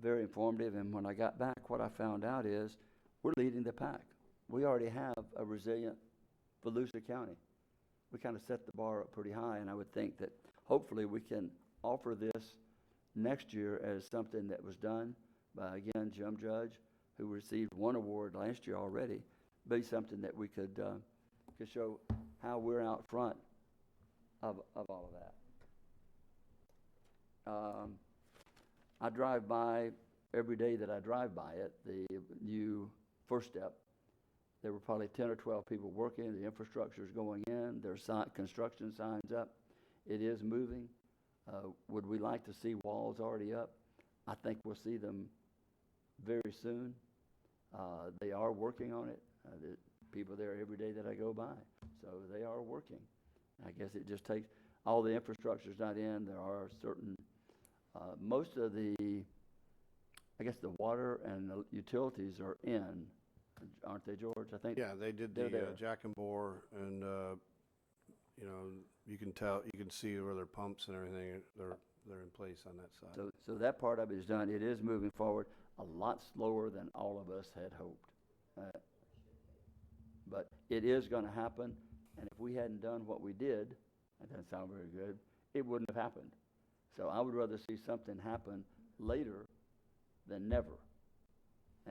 Very informative, and when I got back, what I found out is we're leading the pack. We already have a resilient Volusia County. We kind of set the bar up pretty high, and I would think that hopefully we can offer this next year as something that was done by, again, Jim Judge, who received one award last year already, be something that we could show how we're out front of all of that. I drive by every day that I drive by it, the new First Step. There were probably 10 or 12 people working. The infrastructure is going in. There's construction signs up. It is moving. Would we like to see walls already up? I think we'll see them very soon. They are working on it. The people there every day that I go by. So they are working. I guess it just takes, all the infrastructure's not in. There are certain, most of the, I guess the water and the utilities are in, aren't they, George? I think. Yeah, they did the Jack and Bore, and you know, you can tell, you can see where their pumps and everything, they're in place on that side. So that part of it is done. It is moving forward a lot slower than all of us had hoped. But it is going to happen, and if we hadn't done what we did, that doesn't sound very good, it wouldn't have happened. So I would rather see something happen later than never,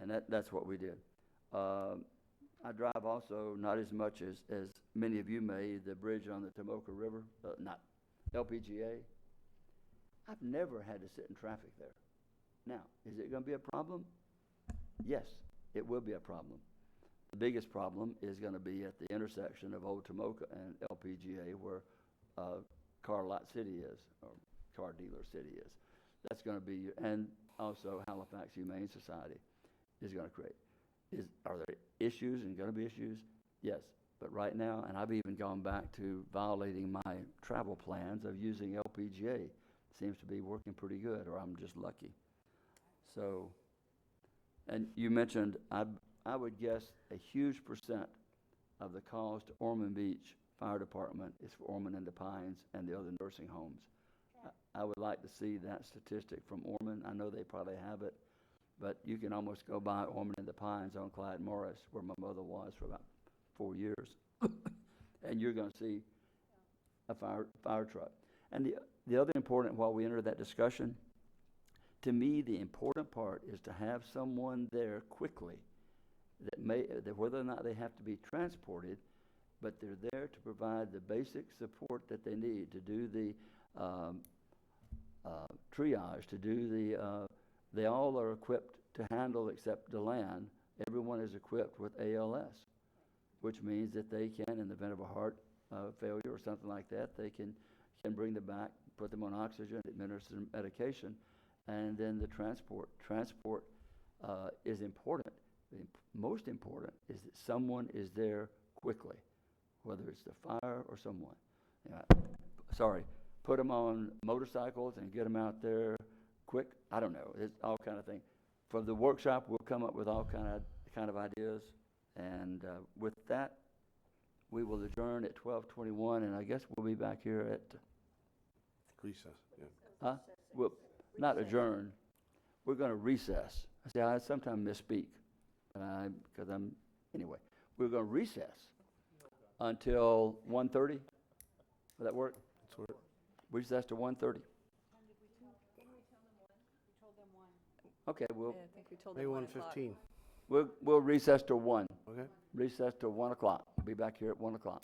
and that's what we did. I drive also, not as much as many of you may, the bridge on the Tomoka River, not LPGA. I've never had to sit in traffic there. Now, is it going to be a problem? Yes, it will be a problem. The biggest problem is going to be at the intersection of Old Tomoka and LPGA, where Car Lot City is, or Car Dealer City is. That's going to be, and also Halifax Humane Society is going to create. Are there issues and going to be issues? Yes, but right now, and I've even gone back to violating my travel plans of using LPGA. Seems to be working pretty good, or I'm just lucky. So, and you mentioned, I would guess a huge percent of the calls to Ormond Beach Fire Department is for Ormond and the Pines and the other nursing homes. I would like to see that statistic from Ormond. I know they probably have it, but you can almost go by Ormond and the Pines on Clyde Morris, where my mother was for about 4 years, and you're going to see a fire truck. And the other important, while we enter that discussion, to me, the important part is to have someone there quickly that whether or not they have to be transported, but they're there to provide the basic support that they need to do the triage, to do they all are equipped to handle except DeLand. Everyone is equipped with ALS, which means that they can, in the event of a heart failure or something like that, they can bring them back, put them on oxygen, administer medication, and then the transport. Transport is important. The most important is that someone is there quickly, whether it's the fire or someone. Put them on motorcycles and get them out there quick. I don't know. It's all kind of thing. For the workshop, we'll come up with all kind of ideas. And with that, we will adjourn at 12:21, and I guess we'll be back here at recess. Yeah. Huh? We'll not adjourn. We're going to recess. See, I sometimes misspeak, because anyway. We're going to recess until 1:30. Will that work? That's what. Recess to 1:30. Okay, we'll. I think we told Maybe them 1 o'clock. 1:15. We'll recess to 1. Okay. Recess to 1 o'clock. We'll be back here at 1 o'clock.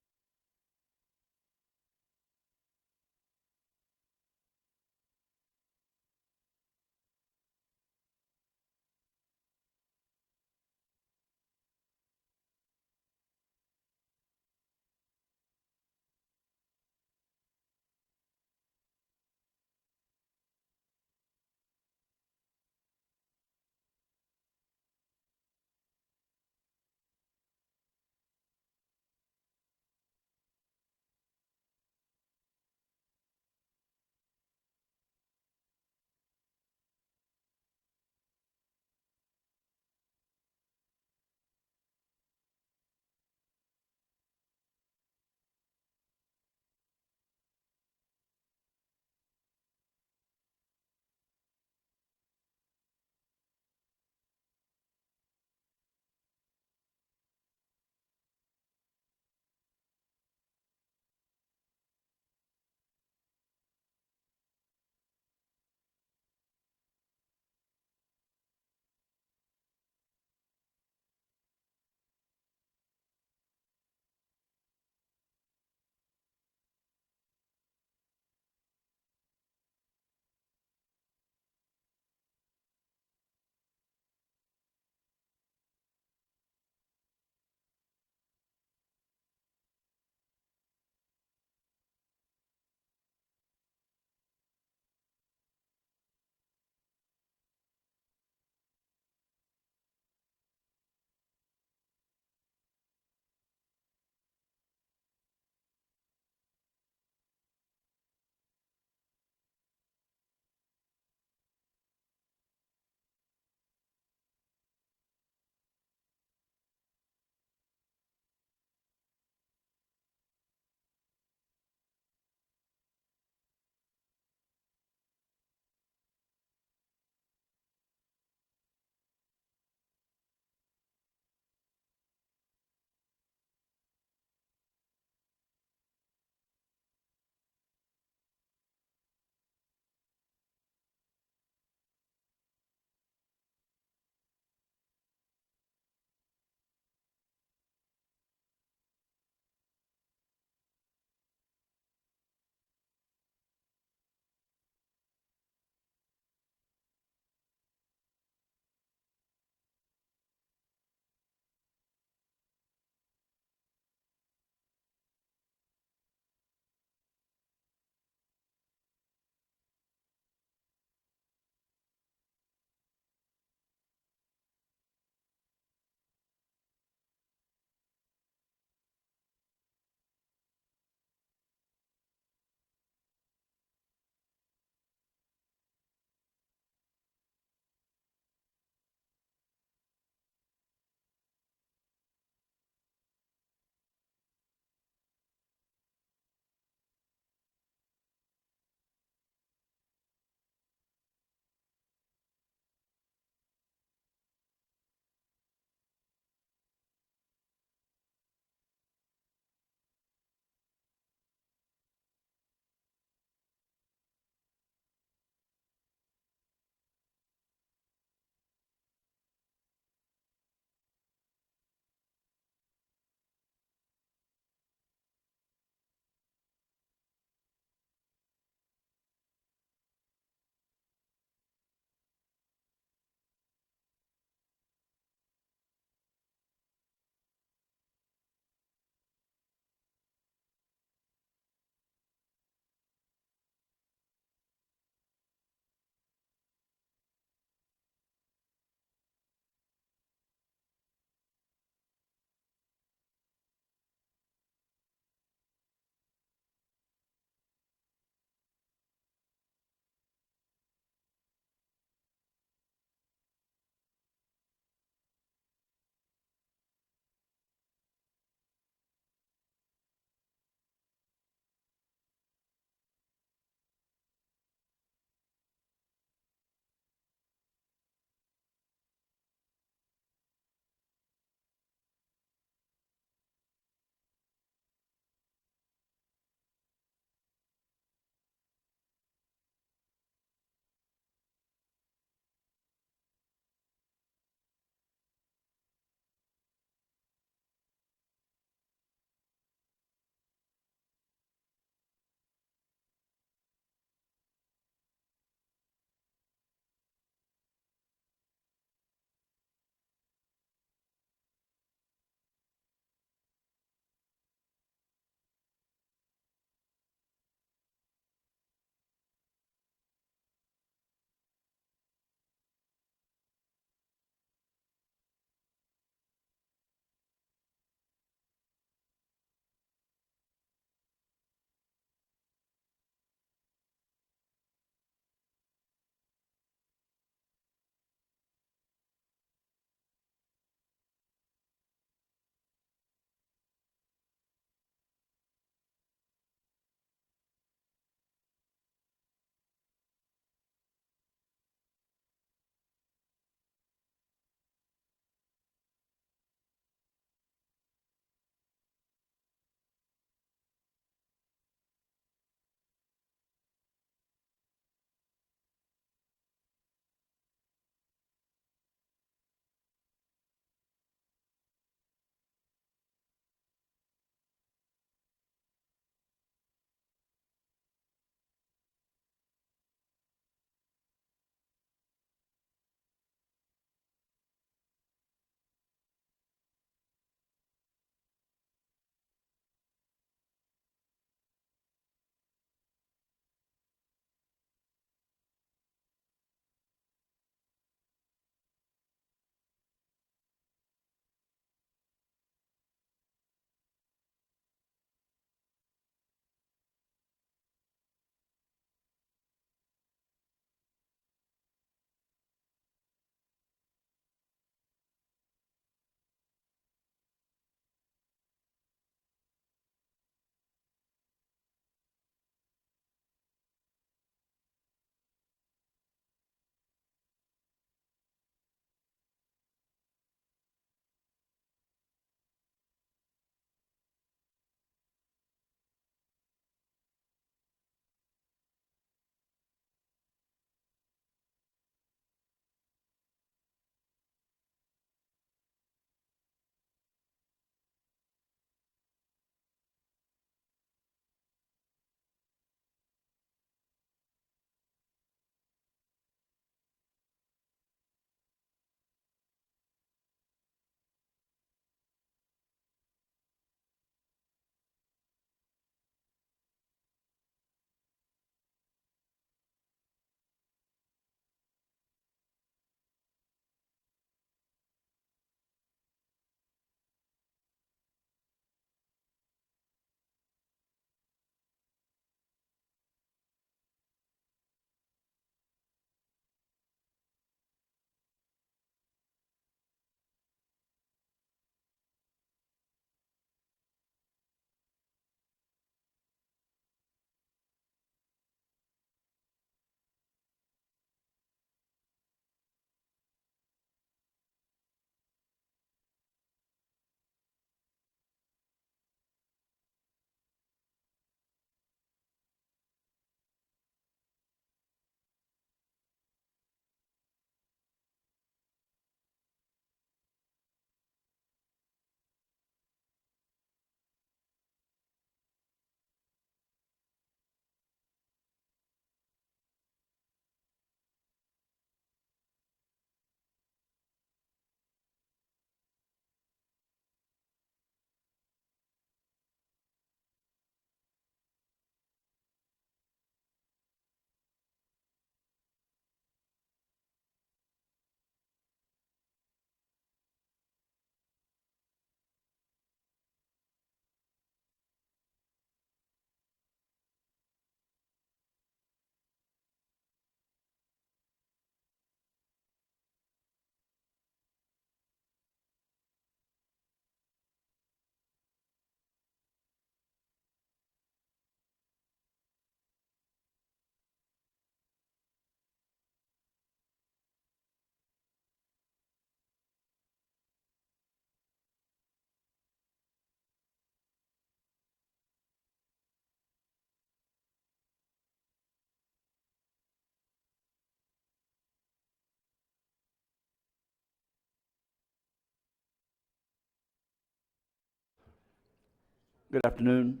Good afternoon.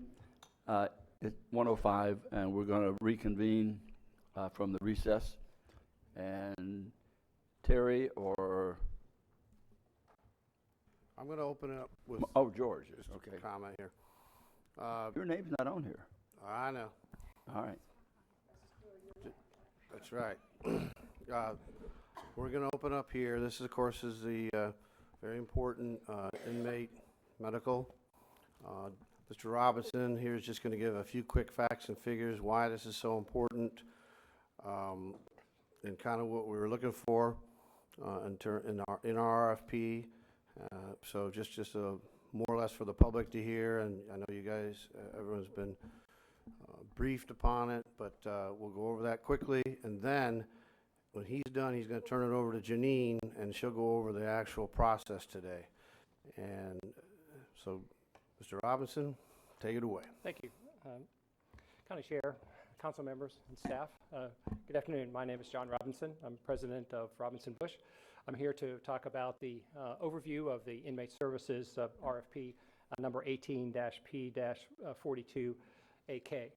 It's 1:05, and we're going to reconvene from the recess. And Terry or... I'm going to open it up with Oh, George. just Okay. a comment here. Your name's not on here. I know. All right. That's right. We're going to open up here. This, of course, is the very important inmate medical. Mr. Robinson here is just going to give a few quick facts and figures why this is so important, and kind of what we were looking for in our RFP. So just a more or less for the public to hear, and I know you guys, everyone's been briefed upon it, but we'll go over that quickly, and then when he's done, he's going to turn it over to Janine, and she'll go over the actual process today. And so, Mr. Robinson, take it away. Thank you. County Chair, council members, and staff, good afternoon. My name is John Robinson. I'm president of Robinson Bush. I'm here to talk about the overview of the Inmate Services RFP number 18-P-42AK.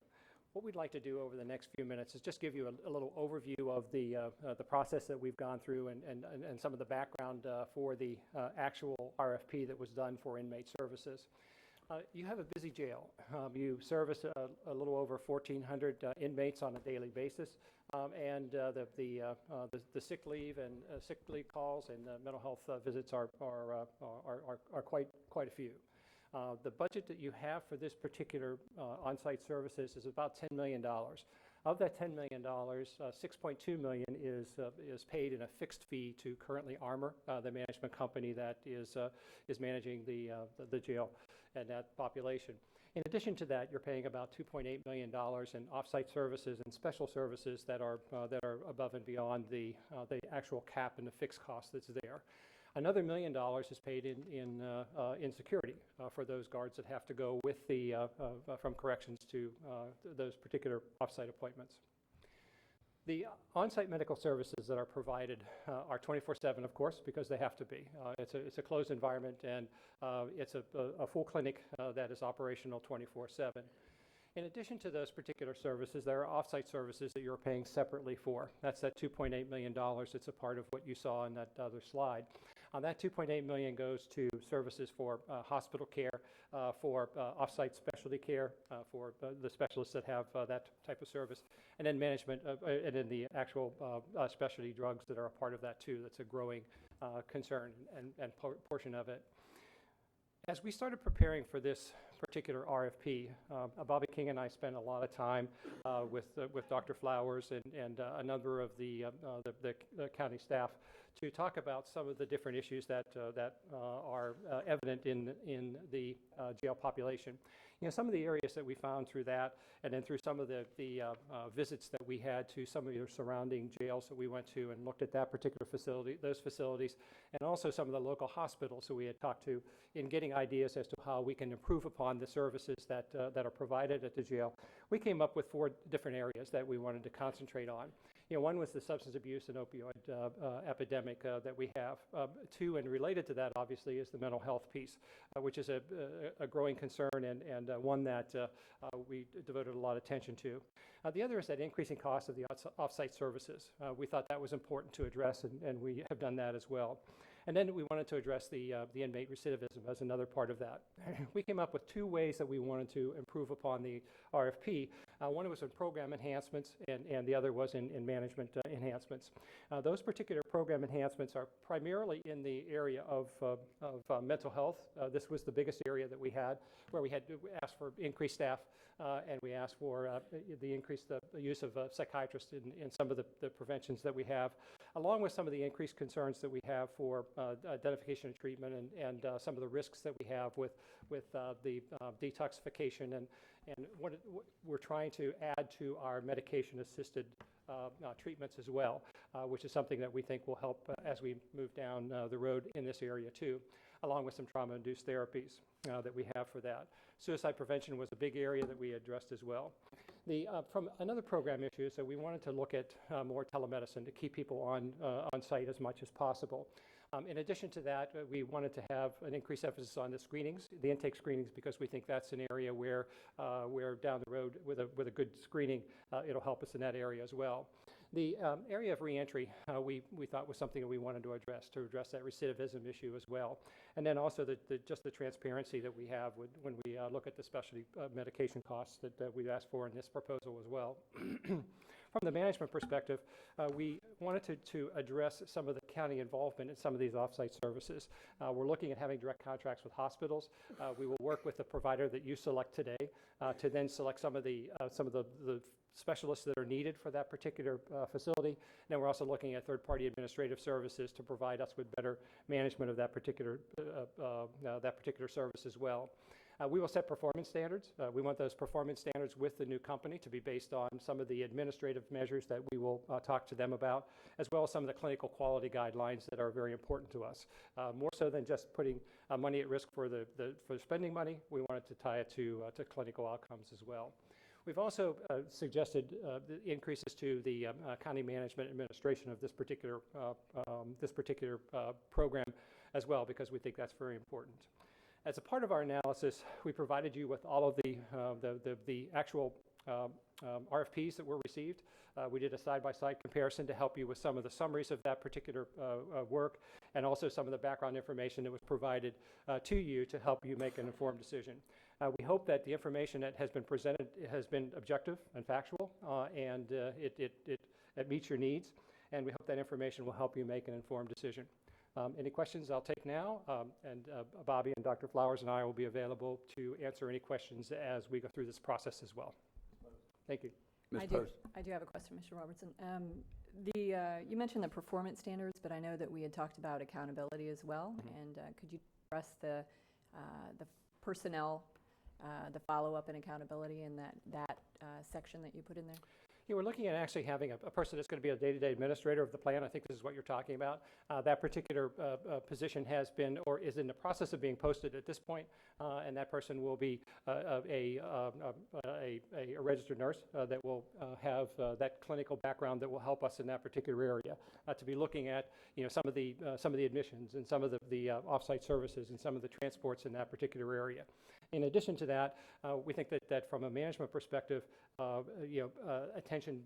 What we'd like to do over the next few minutes is just give you a little overview of the process that we've gone through and some of the background for the actual RFP that was done for inmate services. You have a busy jail. You service a little over 1,400 inmates on a daily basis, and the sick leave and sick leave calls and mental health visits are quite a few. The budget that you have for this particular on-site services is about $10 million. Of that $10 million, $6.2 million is paid in a fixed fee to currently Armor, the management company that is managing the jail and that population. In addition to that, you're paying about $2.8 million in off-site services and special services that are above and beyond the actual cap and the fixed cost that's there. Another $1 million is paid in security for those guards that have to go with from corrections to those particular off-site appointments. The on-site medical services that are provided are 24/7, of course, because they have to be. It's a closed environment, and it's a full clinic that is operational 24/7. In addition to those particular services, there are off-site services that you're paying separately for. That's that $2.8 million. It's a part of what you saw in that other slide. That $2.8 million goes to services for hospital care, for off-site specialty care, for the specialists that have that type of service, and then management, and then the actual specialty drugs that are a part of that too. That's a growing concern and portion of it. As we started preparing for this particular RFP, Bobby King and I spent a lot of time with Dr. Flowers and a number of the county staff to talk about some of the different issues that are evident in the jail population. You know, some of the areas that we found through that, and then through some of the visits that we had to some of your surrounding jails that we went to and looked at that particular facility, those facilities, and also some of the local hospitals that we had talked to in getting ideas as to how we can improve upon the services that are provided at the jail. We came up with 4 different areas that we wanted to concentrate on. You know, one was the substance abuse and opioid epidemic that we have. 2, and related to that, obviously, is the mental health piece, which is a growing concern and one that we devoted a lot of attention to. The other is that increasing cost of the off-site services. We thought that was important to address, and we have done that as well. And then we wanted to address the inmate recidivism as another part of that. We came up with 2 ways that we wanted to improve upon the RFP. One was in program enhancements, and the other was in management enhancements. Those particular program enhancements are primarily in the area of mental health. This was the biggest area that we had, where we had to ask for increased staff, and we asked for the increased use of psychiatrists in some of the preventions that we have, along with some of the increased concerns that we have for identification and treatment, and some of the risks that we have with the detoxification and what we're trying to add to our medication-assisted treatments as well, which is something that we think will help as we move down the road in this area too, along with some trauma-induced therapies that we have for that. Suicide prevention was a big area that we addressed as well. From another program issue, so we wanted to look at more telemedicine to keep people on site as much as possible. In addition to that, we wanted to have an increased emphasis on the screenings, the intake screenings, because we think that's an area where down the road with a good screening, it'll help us in that area as well. The area of reentry, we thought was something that we wanted to address that recidivism issue as well. And then also just the transparency that we have when we look at the specialty medication costs that we've asked for in this proposal as well. From the management perspective, we wanted to address some of the county involvement in some of these offsite services. We're looking at having direct contracts with hospitals. We will work with the provider that you select today to then select some of the specialists that are needed for that particular facility. And we're also looking at third-party administrative services to provide us with better management of that particular service as well. We will set performance standards. We want those performance standards with the new company to be based on some of the administrative measures that we will talk to them about, as well as some of the clinical quality guidelines that are very important to us. More so than just putting money at risk for spending money, we wanted to tie it to clinical outcomes as well. We've also suggested the increases to the county management administration of this particular program as well, because we think that's very important. As a part of our analysis, we provided you with all of the actual RFPs that were received. We did a side-by-side comparison to help you with some of the summaries of that particular work, and also some of the background information that was provided to you to help you make an informed decision. We hope that the information that has been presented has been objective and factual, and it meets your needs, and we hope that information will help you make an informed decision. Any questions I'll take now, and Bobby and Dr. Flowers and I will be available to answer any questions as we go through this process as well. Thank you. I do have a question, Mr. Robertson. You mentioned the performance standards, but I know that we had talked about accountability as well. Mm-hmm. And could you address the personnel, the follow-up and accountability in that section that you put in there? Yeah, we're looking at actually having a person that's going to be a day-to-day administrator of the plan. I think this is what you're talking about. That particular position has been or is in the process of being posted at this point, and that person will be a registered nurse that will have that clinical background that will help us in that particular area. To be looking at some of the admissions and some of the offsite services and some of the transports in that particular area. In addition to that, we think that from a management perspective, attention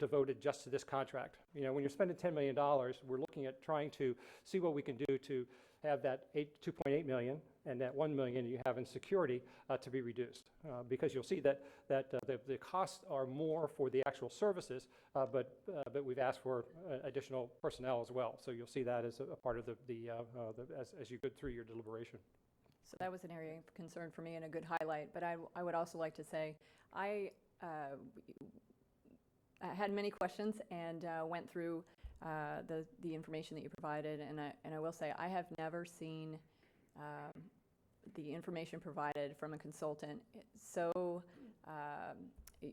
devoted just to this contract. When you're spending $10 million, we're looking at trying to see what we can do to have that $2.8 million and that $1 million you have in security to be reduced, because you'll see that the costs are more for the actual services, but we've asked for additional personnel as well. So you'll see that as a part of as you go through your deliberation. So that was an area of concern for me and a good highlight. But I would also like to say I had many questions and went through the information that you provided, and I will say I have never seen the information provided from a consultant. So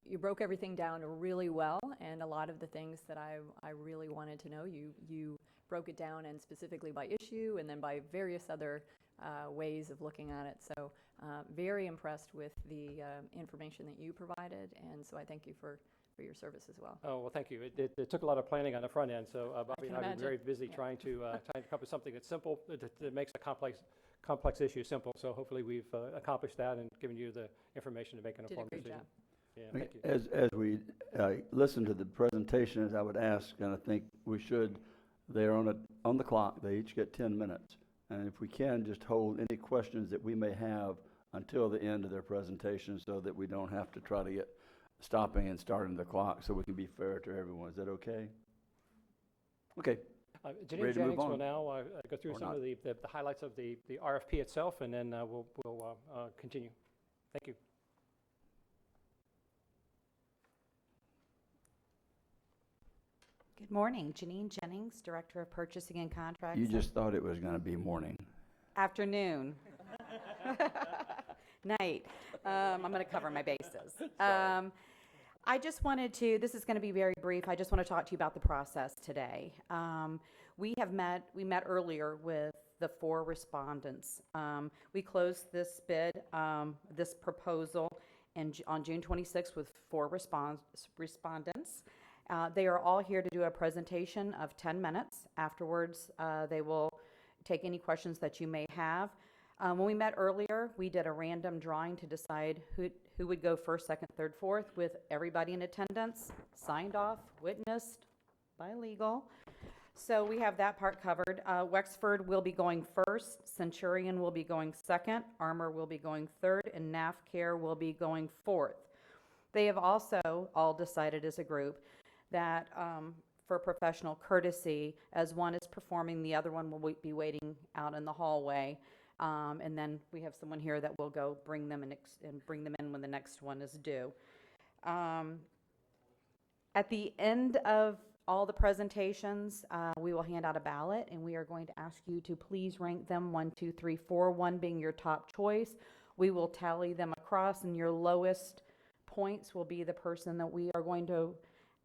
you broke everything down really well, and a lot of the things that I really wanted to know, you broke it down, and specifically by issue and then by various other ways of looking at it. So very impressed with the information that you provided, and so I thank you for your service as well. Oh, well, thank you. It took a lot of planning on the front end, so Bobby and I have been very busy trying to come up with something that's simple, that makes a complex issue simple. So hopefully we've accomplished that and given you the information to make an informed decision. Job. Yeah, thank you. As we listen to the presentations, I would ask, and I think we should, they're on the clock. They each get 10 minutes. And if we can, just hold any questions that we may have until the end of their presentation so that we don't have to try to get stopping and starting the clock, so we can be fair to everyone. Is that okay? Okay. Janine Jennings will now go through some of the highlights of the RFP itself, and then we'll continue. Thank you. Good morning. Janine Jennings, Director of Purchasing and Contracts. You just thought it was going to be morning. Afternoon. Night. I'm going to cover my bases. I just wanted to, this is going to be very brief. I just want to talk to you about the process today. We met earlier with the 4 respondents. We closed this bid, this proposal on June 26th with 4 respondents. They are all here to do a presentation of 10 minutes. Afterwards, they will take any questions that you may have. When we met earlier, we did a random drawing to decide who would go first, second, third, fourth, with everybody in attendance, signed off, witnessed by legal. So we have that part covered. Wexford will be going first, Centurion will be going second, Armor will be going third, and NAF Care will be going fourth. They have also all decided as a group that for professional courtesy, as one is performing, the other one will be waiting out in the hallway. And then we have someone here that will go bring them and bring them in when the next one is due. At the end of all the presentations, we will hand out a ballot, and we are going to ask you to please rank them 1, 2, 3, 4, 1 being your top choice. We will tally them across, and your lowest points will be the person that we are going to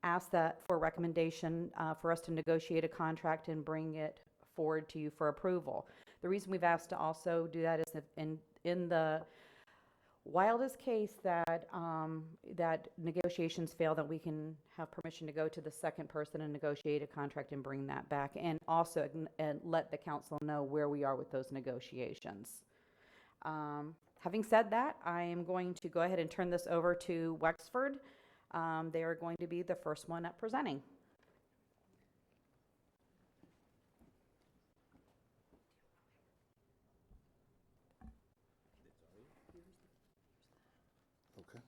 ask that for recommendation for us to negotiate a contract and bring it forward to you for approval. The reason we've asked to also do that is that in the wildest case that that negotiations fail, that we can have permission to go to the second person and negotiate a contract and bring that back, and also let the council know where we are with those negotiations. Having said that, I am going to go ahead and turn this over to Wexford. They are going to be the first one up presenting. Okay.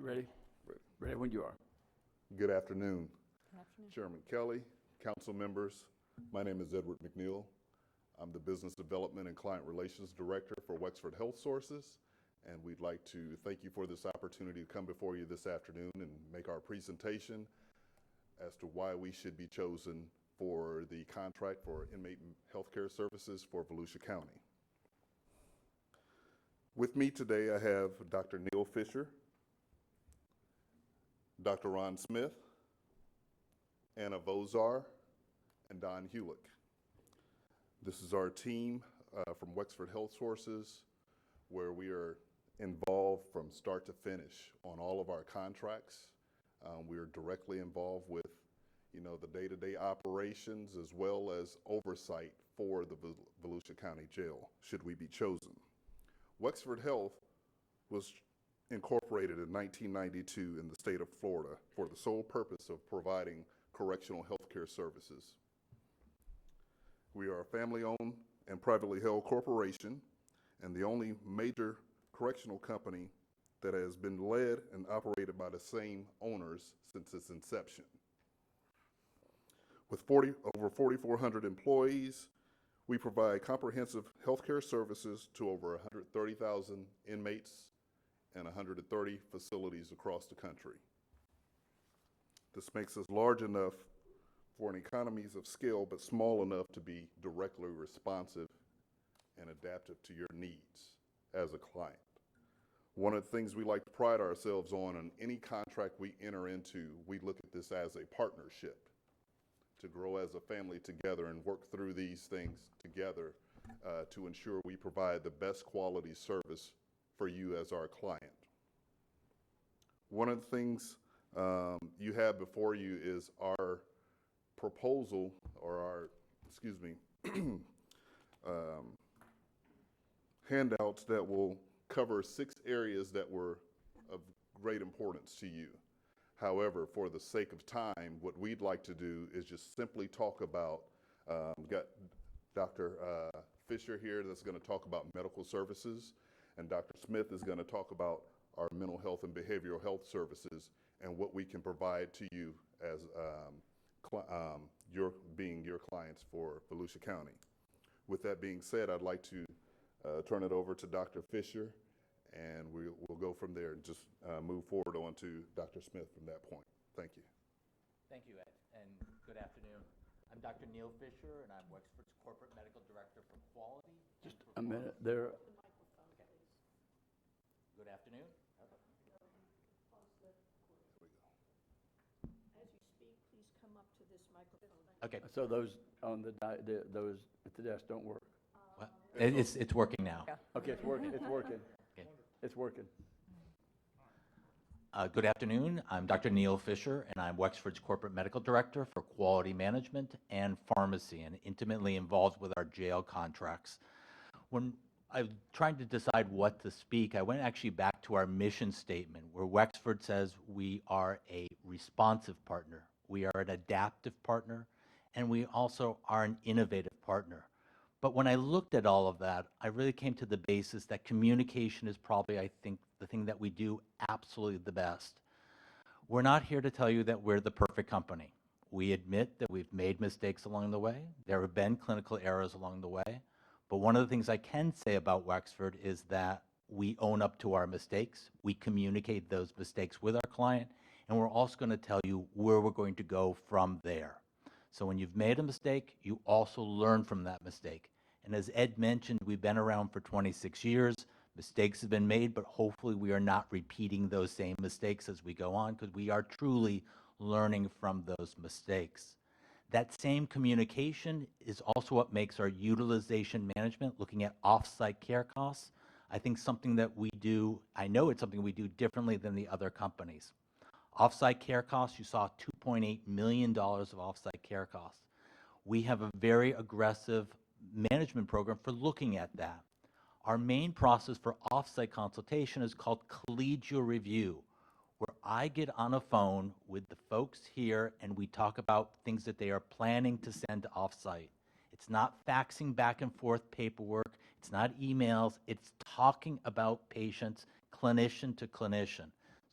Ready? Ready when you are. Good afternoon. Chairman Kelly, council members. My name is Edward McNeil. I'm the Business Development and Client Relations Director for Wexford Health Sources, and we'd like to thank you for this opportunity to come before you this afternoon and make our presentation as to why we should be chosen for the contract for inmate healthcare services for Volusia County. With me today, I have Dr. Neil Fisher, Dr. Ron Smith, Anna Vozar, and Don Hewlick. This is our team from Wexford Health Sources, where we are involved from start to finish on all of our contracts. We are directly involved with, the day-to-day operations as well as oversight for the Volusia County Jail, should we be chosen. Wexford Health was incorporated in 1992 in the state of Florida for the sole purpose of providing correctional health care services. We are a family-owned and privately held corporation and the only major correctional company that has been led and operated by the same owners since its inception. With over 4,400 employees, we provide comprehensive healthcare services to over 130,000 inmates and 130 facilities across the country. This makes us large enough for an economies of scale, but small enough to be directly responsive and adaptive to your needs as a client. One of the things we like to pride ourselves on in any contract we enter into, we look at this as a partnership to grow as a family together and work through these things together to ensure we provide the best quality service for you as our client. One of the things you have before you is our proposal, or our, handouts that will cover 6 areas that were of great importance to you. However, for the sake of time, what we'd like to do is just simply talk about, got Dr. Fisher here that's going to talk about medical services, and Dr. Smith is going to talk about our mental health and behavioral health services and what we can provide to you as being your clients for Volusia County. With that being said, I'd like to turn it over to Dr. Fisher, and we'll go from there and just move forward on to Dr. Smith from that point. Thank you. Thank you, Ed, and Good afternoon. I'm Dr. Neil Fisher, and I'm Wexford's Corporate Medical Director for Quality. Just a minute there. Good afternoon. As you speak, please come up to this microphone. Okay. So those on those at the desk don't work? It's working now. Okay, it's working, it's working. Okay. It's working. Good afternoon. I'm Dr. Neil Fisher, and I'm Wexford's Corporate Medical Director for Quality Management and Pharmacy, and intimately involved with our jail contracts. When I was trying to decide what to speak, I went actually back to our mission statement, where Wexford says we are a responsive partner, we are an adaptive partner, and we also are an innovative partner. But when I looked at all of that, I really came to the basis that communication is probably, I think, the thing that we do absolutely the best. We're not here to tell you that we're the perfect company. We admit that we've made mistakes along the way. There have been clinical errors along the way. But one of the things I can say about Wexford is that we own up to our mistakes. We communicate those mistakes with our client, and we're also going to tell you where we're going to go from there. So when you've made a mistake, you also learn from that mistake. And as Ed mentioned, we've been around for 26 years. Mistakes have been made, but hopefully we are not repeating those same mistakes as we go on, because we are truly learning from those mistakes. That same communication is also what makes our utilization management, looking at off-site care costs, I think something that we do, I know it's something we do differently than the other companies. Off-site care costs, you saw $2.8 million of off-site care costs. We have a very aggressive management program for looking at that. Our main process for off-site consultation is called collegial review, where I get on a phone with the folks here and we talk about things that they are planning to send to off-site. It's not faxing back and forth paperwork, it's not emails, it's talking about patients, clinician to clinician.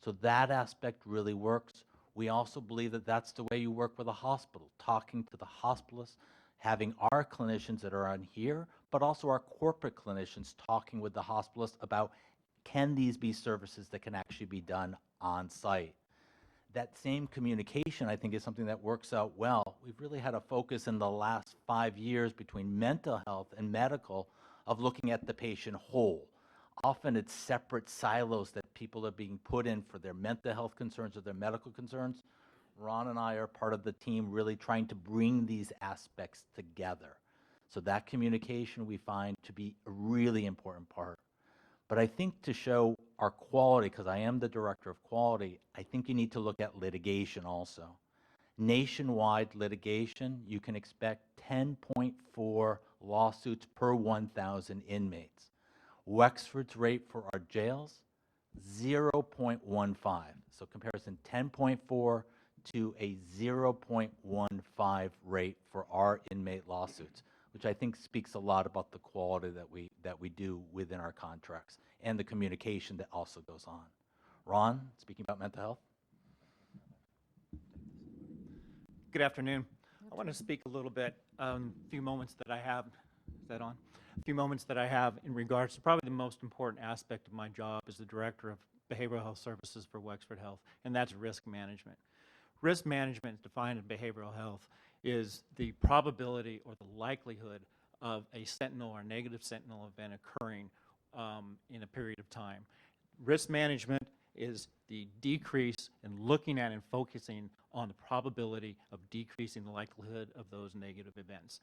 So that aspect really works. We also believe that that's the way you work with a hospital, talking to the hospitalists, having our clinicians that are on here, but also our corporate clinicians talking with the hospitalists about, can these be services that can actually be done on site? That same communication, I think, is something that works out well. We've really had a focus in the last 5 years between mental health and medical of looking at the patient whole. Often it's separate silos that people are being put in for their mental health concerns or their medical concerns. Ron and I are part of the team really trying to bring these aspects together. So that communication we find to be a really important part. But I think to show our quality, because I am the director of quality, I think you need to look at litigation also. Nationwide litigation, you can expect 10.4 lawsuits per 1,000 inmates. Wexford's rate for our jails, 0.15. So comparison 10.4 to a 0.15 rate for our inmate lawsuits, which I think speaks a lot about the quality that we do within our contracts and the communication that also goes on. Ron, speaking about mental health. Good afternoon. I want to speak a little bit, a few moments that I have, is that on? A few moments that I have in regards to probably the most important aspect of my job as the Director of Behavioral Health Services for Wexford Health, and that's risk management. Risk management, defined in behavioral health, is the probability or the likelihood of a sentinel or negative sentinel event occurring in a period of time. Risk management is the decrease in looking at and focusing on the probability of decreasing the likelihood of those negative events.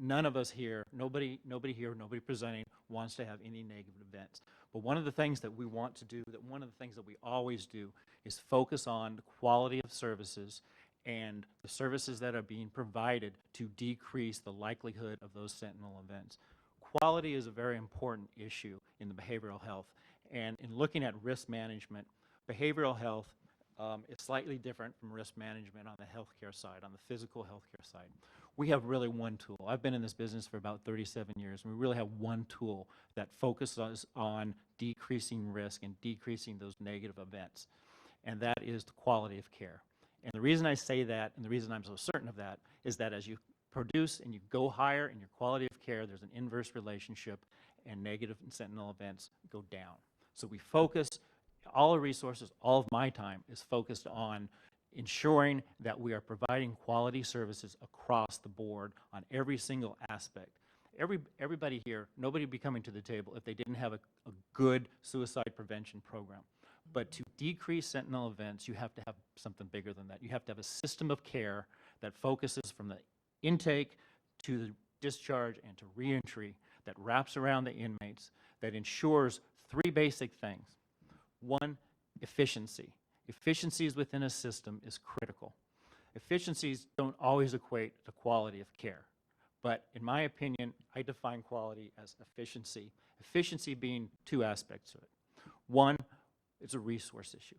None of us here, nobody here, nobody presenting wants to have any negative events. But one of the things that we want to do, one of the things that we always do, is focus on the quality of services and the services that are being provided to decrease the likelihood of those sentinel events. Quality is a very important issue in the behavioral health. And in looking at risk management, behavioral health is slightly different from risk management on the healthcare side, on the physical healthcare side. We have really one tool. I've been in this business for about 37 years, and we really have one tool that focuses on decreasing risk and decreasing those negative events, and that is the quality of care. And the reason I say that, and the reason I'm so certain of that, is that as you produce and you go higher in your quality of care, there's an inverse relationship, and negative and sentinel events go down. So we focus, all our resources, all of my time is focused on ensuring that we are providing quality services across the board on every single aspect. Everybody here, nobody would be coming to the table if they didn't have a good suicide prevention program. But to decrease sentinel events, you have to have something bigger than that. You have to have a system of care that focuses from the intake to the discharge and to reentry, that wraps around the inmates, that ensures three basic things. One, efficiency. Efficiencies within a system is critical. Efficiencies don't always equate to quality of care. But in my opinion, I define quality as efficiency. Efficiency being two aspects of it. One, it's a resource issue.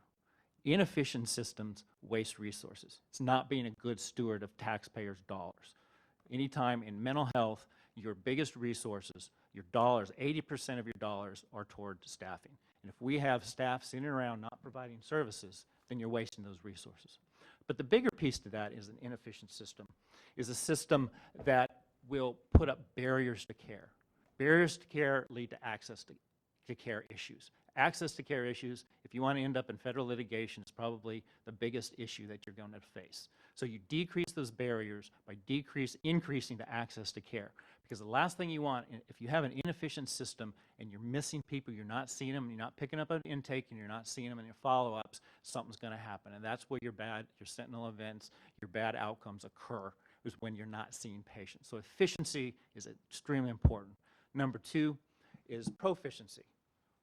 Inefficient systems waste resources. It's not being a good steward of taxpayers' dollars. Anytime in mental health, your biggest resources, your dollars, 80% of your dollars are toward staffing. And if we have staff sitting around not providing services, then you're wasting those resources. But the bigger piece to that is an inefficient system, is a system that will put up barriers to care. Barriers to care lead to access to care issues. Access to care issues, if you want to end up in federal litigation, is probably the biggest issue that you're going to face. So you decrease those barriers by increasing the access to care. Because the last thing you want, if you have an inefficient system and you're missing people, you're not seeing them, you're not picking up an intake, and you're not seeing them in your follow-ups, something's going to happen. And that's where your sentinel events, your bad outcomes occur, is when you're not seeing patients. So efficiency is extremely important. Number two is proficiency.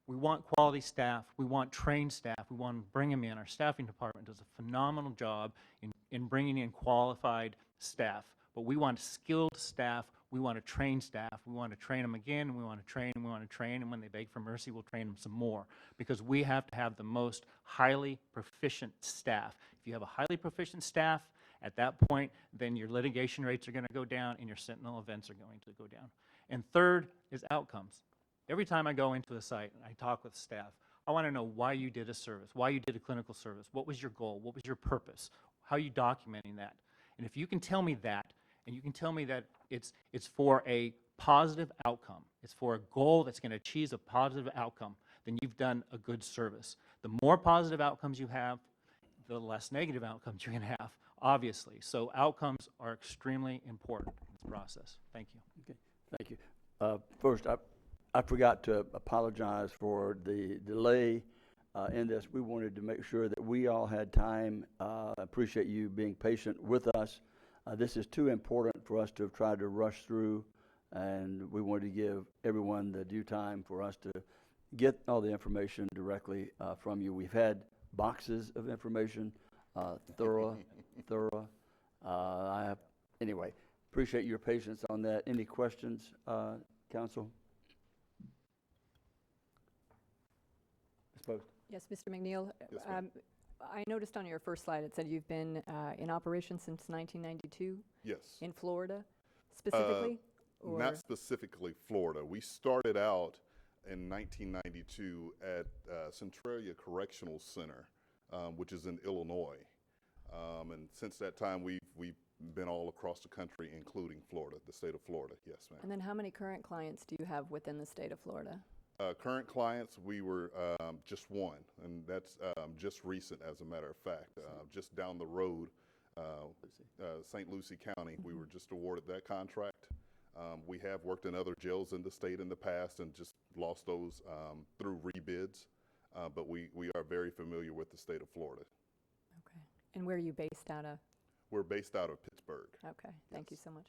We want quality staff. We want trained staff. We want to bring them in. Our staffing department does a phenomenal job in bringing in qualified staff. But we want skilled staff. We want to train staff. We want to train them again. We want to train them. We want to train them. When they beg for mercy, we'll train them some more. Because we have to have the most highly proficient staff. If you have a highly proficient staff, at that point, then your litigation rates are going to go down and your sentinel events are going to go down. And third is outcomes. Every time I go into a site and I talk with staff, I want to know why you did a service, why you did a clinical service, what was your goal, what was your purpose, how are you documenting that? And if you can tell me that, and you can tell me that it's for a positive outcome, it's for a goal that's going to achieve a positive outcome, then you've done a good service. The more positive outcomes you have, the less negative outcomes you're going to have, obviously. So outcomes are extremely important in this process. Thank you. Okay, thank you. First, I forgot to apologize for the delay in this. We wanted to make sure that we all had time. I appreciate you being patient with us. This is too important for us to have tried to rush through, and we wanted to give everyone the due time for us to get all the information directly from you. We've had boxes of information, thorough. Anyway, appreciate your patience on that. Any questions, Council? Ms. Post? Yes, Mr. McNeil. Yes, ma'am. I noticed on your first slide, it said you've been in operation since 1992 Yes. in Florida, specifically? Or? Not specifically Florida. We started out in 1992 at Centralia Correctional Center, which is in Illinois. And since that time, we've been all across the country, including Florida, the state of Florida. Yes, ma'am. And then how many current clients do you have within the state of Florida? Current clients, we were just one, and that's just recent, as a matter of fact. Just down the road, St. Lucie County, we were just awarded that contract. We have worked in other jails in the state in the past and just lost those through rebids, but we are very familiar with the state of Florida. Okay. And where are you based out of? We're based out of Pittsburgh. Okay, thank you so much.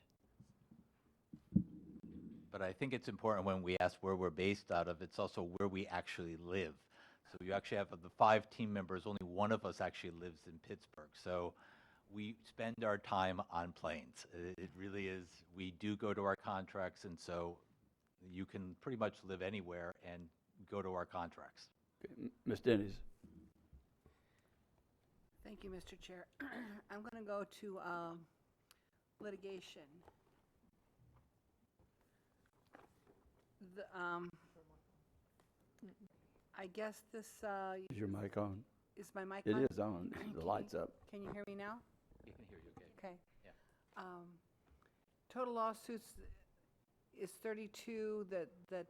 But I think it's important when we ask where we're based out of, it's also where we actually live. So you actually have, of the 5 team members, only one of us actually lives in Pittsburgh. So we spend our time on planes. It really is, we do go to our contracts, and so you can pretty much live anywhere and go to our contracts. Okay. Ms. Dennis? Thank you, Mr. Chair. I'm going to go to litigation. I guess this, Is your mic on? is my mic It on? is on. The light's up. Can you hear me now? You can hear you okay. Okay. Yeah. Total lawsuits is 32, that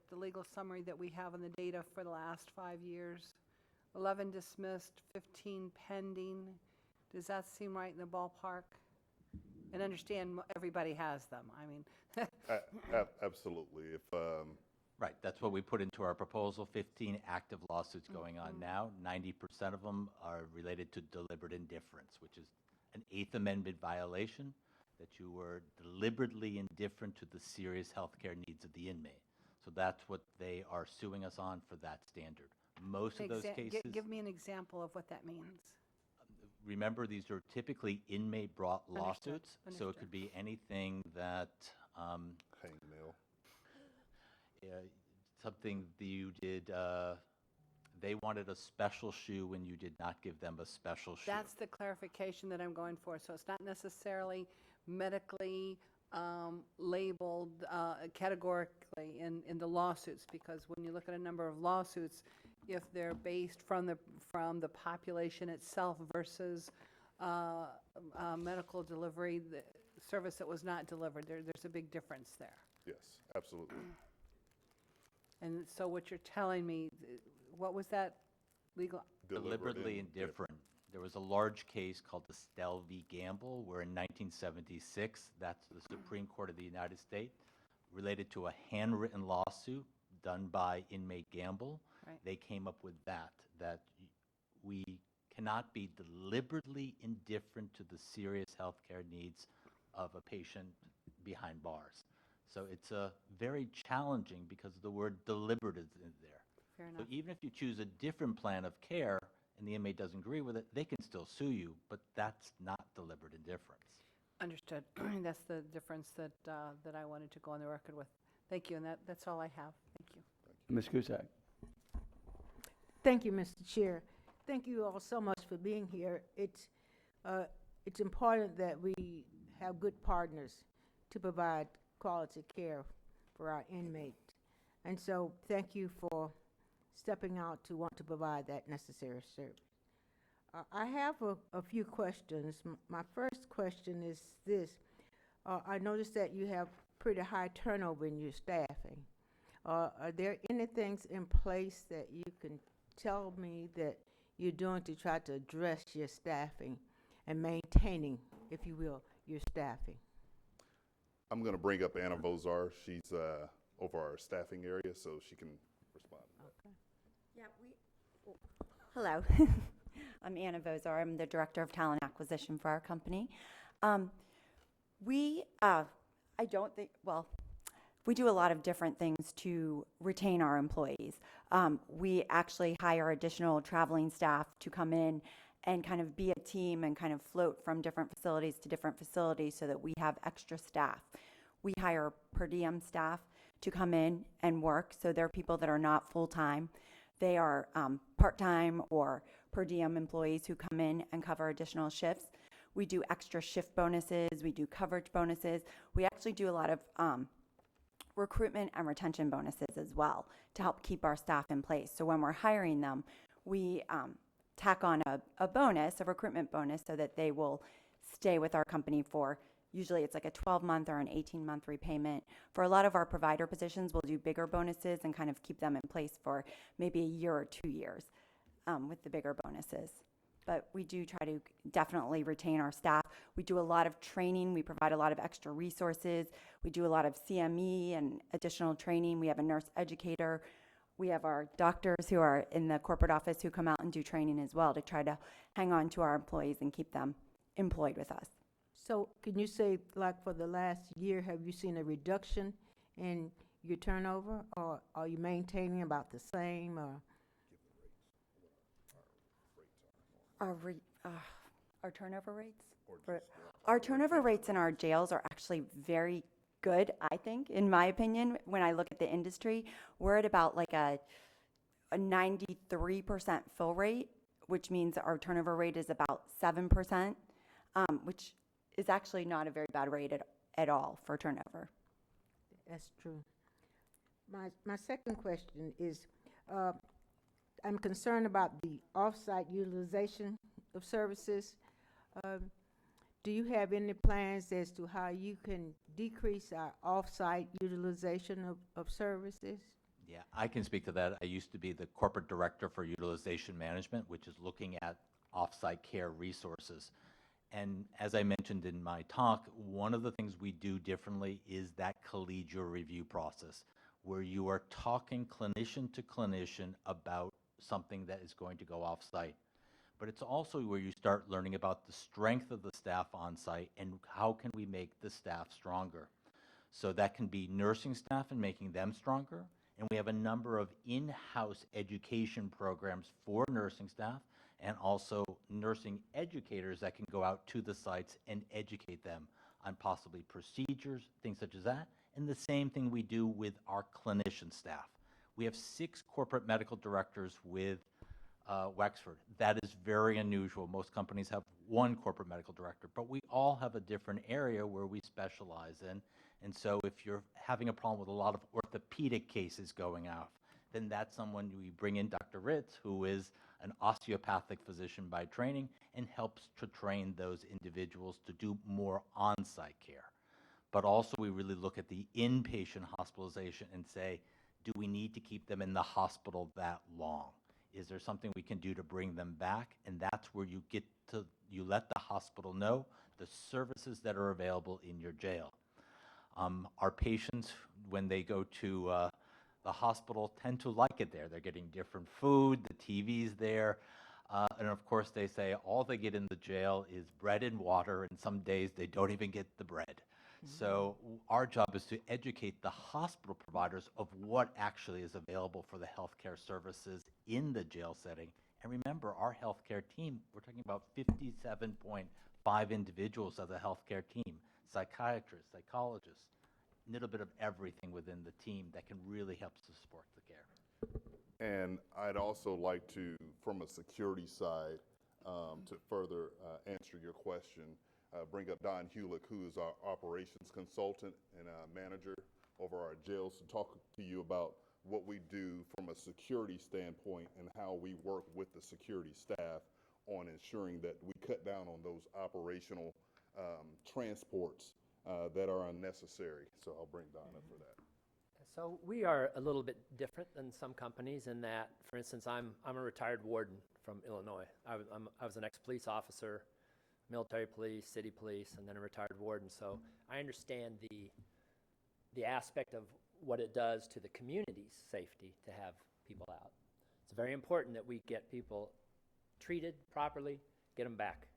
the legal summary that we have on the data for the last 5 years. 11 dismissed, 15 pending. Does that seem right in the ballpark? And understand everybody has them, I mean. Absolutely. If, Right, that's what we put into our proposal, 15 active lawsuits going on now. 90% of them are related to deliberate indifference, which is an Eighth Amendment violation, that you were deliberately indifferent to the serious healthcare needs of the inmate. So that's what they are suing us on for that standard. Most of those cases, Give me an example of what that means. remember, these are typically inmate-brought Understood, lawsuits, so it understood. could be anything that, hangnail. something that you did, they wanted a special shoe when you did not give them a special shoe. That's the clarification that I'm going for. So it's not necessarily medically labeled categorically in the lawsuits, because when you look at a number of lawsuits, if they're based from the population itself versus medical delivery, the service that was not delivered, there's a big difference there. Yes, absolutely. And so what you're telling me, what was that legal? Deliberately indifferent. There was a large case called the Stell v. Gamble, where in 1976, that's the Supreme Court of the United States, related to a handwritten lawsuit done by inmate Gamble. Right. They came up with that we cannot be deliberately indifferent to the serious healthcare needs of a patient behind bars. So it's very challenging because the word deliberate is in there. Fair So enough. even if you choose a different plan of care and the inmate doesn't agree with it, they can still sue you, but that's not deliberate indifference. Understood. That's the difference that I wanted to go on the record with. Thank you, and that's all I have. Thank you. Ms. Cusack? Thank you, Mr. Chair. Thank you all so much for being here. It's important that we have good partners to provide quality care for our inmates. And so thank you for stepping out to want to provide that necessary service. I have a few questions. My first question is this. I noticed that you have pretty high turnover in your staffing. Are there any things in place that you can tell me that you're doing to try to address your staffing and maintaining, if you will, your staffing? I'm going to bring up Anna Vozar. She's over our staffing area, so she can respond. Okay. Yeah, hello. I'm Anna Vozar. I'm the Director of Talent Acquisition for our company. We do a lot of different things to retain our employees. We actually hire additional traveling staff to come in and kind of be a team and kind of float from different facilities to different facilities so that we have extra staff. We hire per diem staff to come in and work, so they're people that are not full-time. They are part-time or per diem employees who come in and cover additional shifts. We do extra shift bonuses, we do coverage bonuses. We actually do a lot of recruitment and retention bonuses as well to help keep our staff in place. So when we're hiring them, we tack on a bonus, a recruitment bonus, so that they will stay with our company for, usually it's like a 12-month or an 18-month repayment. For a lot of our provider positions, we'll do bigger bonuses and kind of keep them in place for maybe a year or 2 years with the bigger bonuses. But we do try to definitely retain our staff. We do a lot of training. We provide a lot of extra resources. We do a lot of CME and additional training. We have a nurse educator. We have our doctors who are in the corporate office who come out and do training as well to try to hang on to our employees and keep them employed with us. So can you say, like for the last year, have you seen a reduction in your turnover, or are you maintaining about the same? Or? Our turnover rates? Our turnover rates in our jails are actually very good, I think, in my opinion. When I look at the industry, we're at about like a 93% fill rate, which means our turnover rate is about 7%, which is actually not a very bad rate at all for turnover. That's true. My second question is, I'm concerned about the off-site utilization of services. Do you have any plans as to how you can decrease our off-site utilization of services? Yeah, I can speak to that. I used to be the corporate director for utilization management, which is looking at off-site care resources. And as I mentioned in my talk, one of the things we do differently is that collegial review process, where you are talking clinician to clinician about something that is going to go off-site. But it's also where you start learning about the strength of the staff on-site and how can we make the staff stronger. So that can be nursing staff and making them stronger. And we have a number of in-house education programs for nursing staff and also nursing educators that can go out to the sites and educate them on possibly procedures, things such as that. And the same thing we do with our clinician staff. We have 6 corporate medical directors with Wexford. That is very unusual. Most companies have 1 corporate medical director, but we all have a different area where we specialize in. And so if you're having a problem with a lot of orthopedic cases going out, then that's someone we bring in Dr. Ritz, who is an osteopathic physician by training and helps to train those individuals to do more on-site care. But also we really look at the inpatient hospitalization and say, do we need to keep them in the hospital that long? Is there something we can do to bring them back? And that's where you let the hospital know the services that are available in your jail. Our patients, when they go to the hospital, tend to like it there. They're getting different food, the TV's there, and of course they say all they get in the jail is bread and water, and some days they don't even get the bread. So our job is to educate the hospital providers of what actually is available for the healthcare services in the jail setting. And remember, our healthcare team, we're talking about 57.5 individuals of the healthcare team, psychiatrists, psychologists, a little bit of everything within the team that can really help to support the care. And I'd also like to, from a security side, to further answer your question, bring up Don Hulick, who is our operations consultant and manager over our jails, to talk to you about what we do from a security standpoint and how we work with the security staff on ensuring that we cut down on those operational transports that are unnecessary. So I'll bring Don up for that. So we are a little bit different than some companies in that, for instance, I'm a retired warden from Illinois. I was an ex-police officer, military police, city police, and then a retired warden. So I understand the aspect of what it does to the community's safety to have people out. It's very important that we get people treated properly, get them back.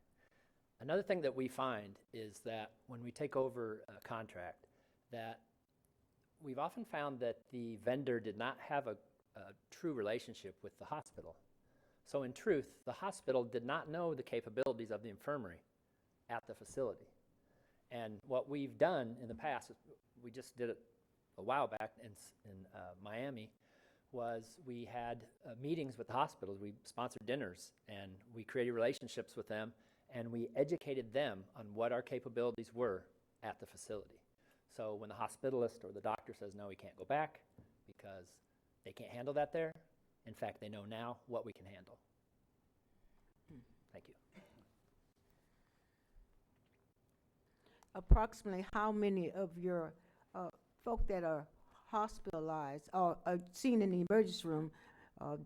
Another thing that we find is that when we take over a contract, that we've often found that the vendor did not have a true relationship with the hospital. So in truth, the hospital did not know the capabilities of the infirmary at the facility. And what we've done in the past, we just did it a while back in Miami, was we had meetings with the hospitals. We sponsored dinners, and we created relationships with them, and we educated them on what our capabilities were at the facility. So when the hospitalist or the doctor says, no, we can't go back because they can't handle that there, in fact, they know now what we can handle. Thank you. Approximately how many of your folk that are hospitalized or are seen in the emergency room are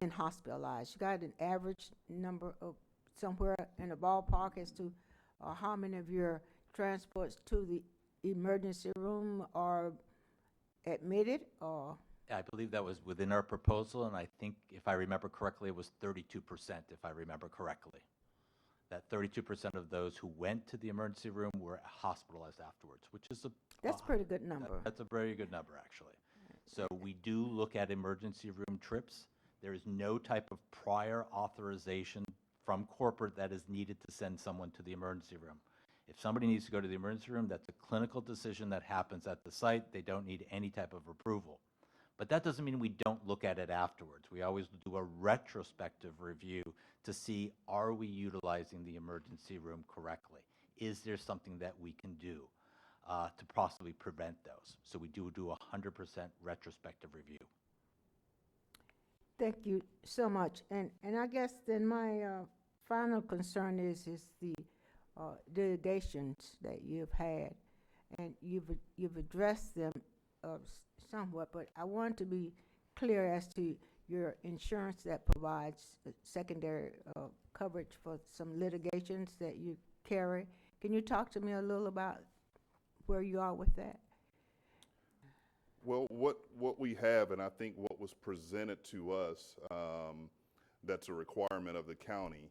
then hospitalized? You got an average number of somewhere in the ballpark as to how many of your transports to the emergency room are admitted, or? I believe that was within our proposal, and I think, if I remember correctly, it was 32%, if I remember correctly. That 32% of those who went to the emergency room were hospitalized afterwards, which is That's a pretty good number. That's a very good number, actually. So we do look at emergency room trips. There is no type of prior authorization from corporate that is needed to send someone to the emergency room. If somebody needs to go to the emergency room, that's a clinical decision that happens at the site. They don't need any type of approval. But that doesn't mean we don't look at it afterwards. We always do a retrospective review to see, are we utilizing the emergency room correctly? Is there something that we can do to possibly prevent those? So we do a 100% retrospective review. Thank you so much. And I guess then my final concern is the delegations that you've had, and you've addressed them somewhat, but I want to be clear as to your insurance that provides secondary coverage for some litigations that you carry. Can you talk to me a little about where you are with that? Well, what we have, and I think what was presented to us, that's a requirement of the county,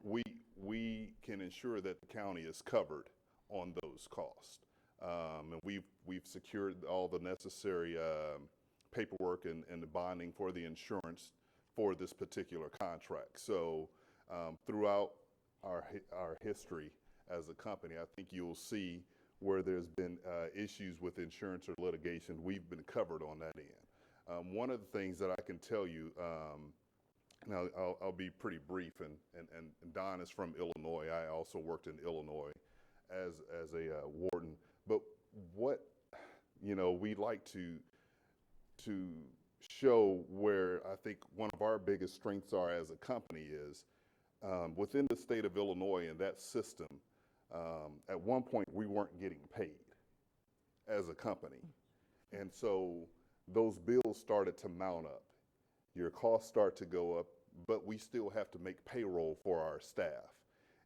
we can ensure that the county is covered on those costs. And we've secured all the necessary paperwork and the bonding for the insurance for this particular contract. So throughout our history as a company, I think you'll see where there's been issues with insurance or litigation, we've been covered on that end. One of the things that I can tell you, now I'll be pretty brief, and Don is from Illinois. I also worked in Illinois as a warden. But what, we'd like to show where I think one of our biggest strengths are as a company is within the state of Illinois and that system, at one point we weren't getting paid as a company. And so those bills started to mount up. Your costs start to go up, but we still have to make payroll for our staff.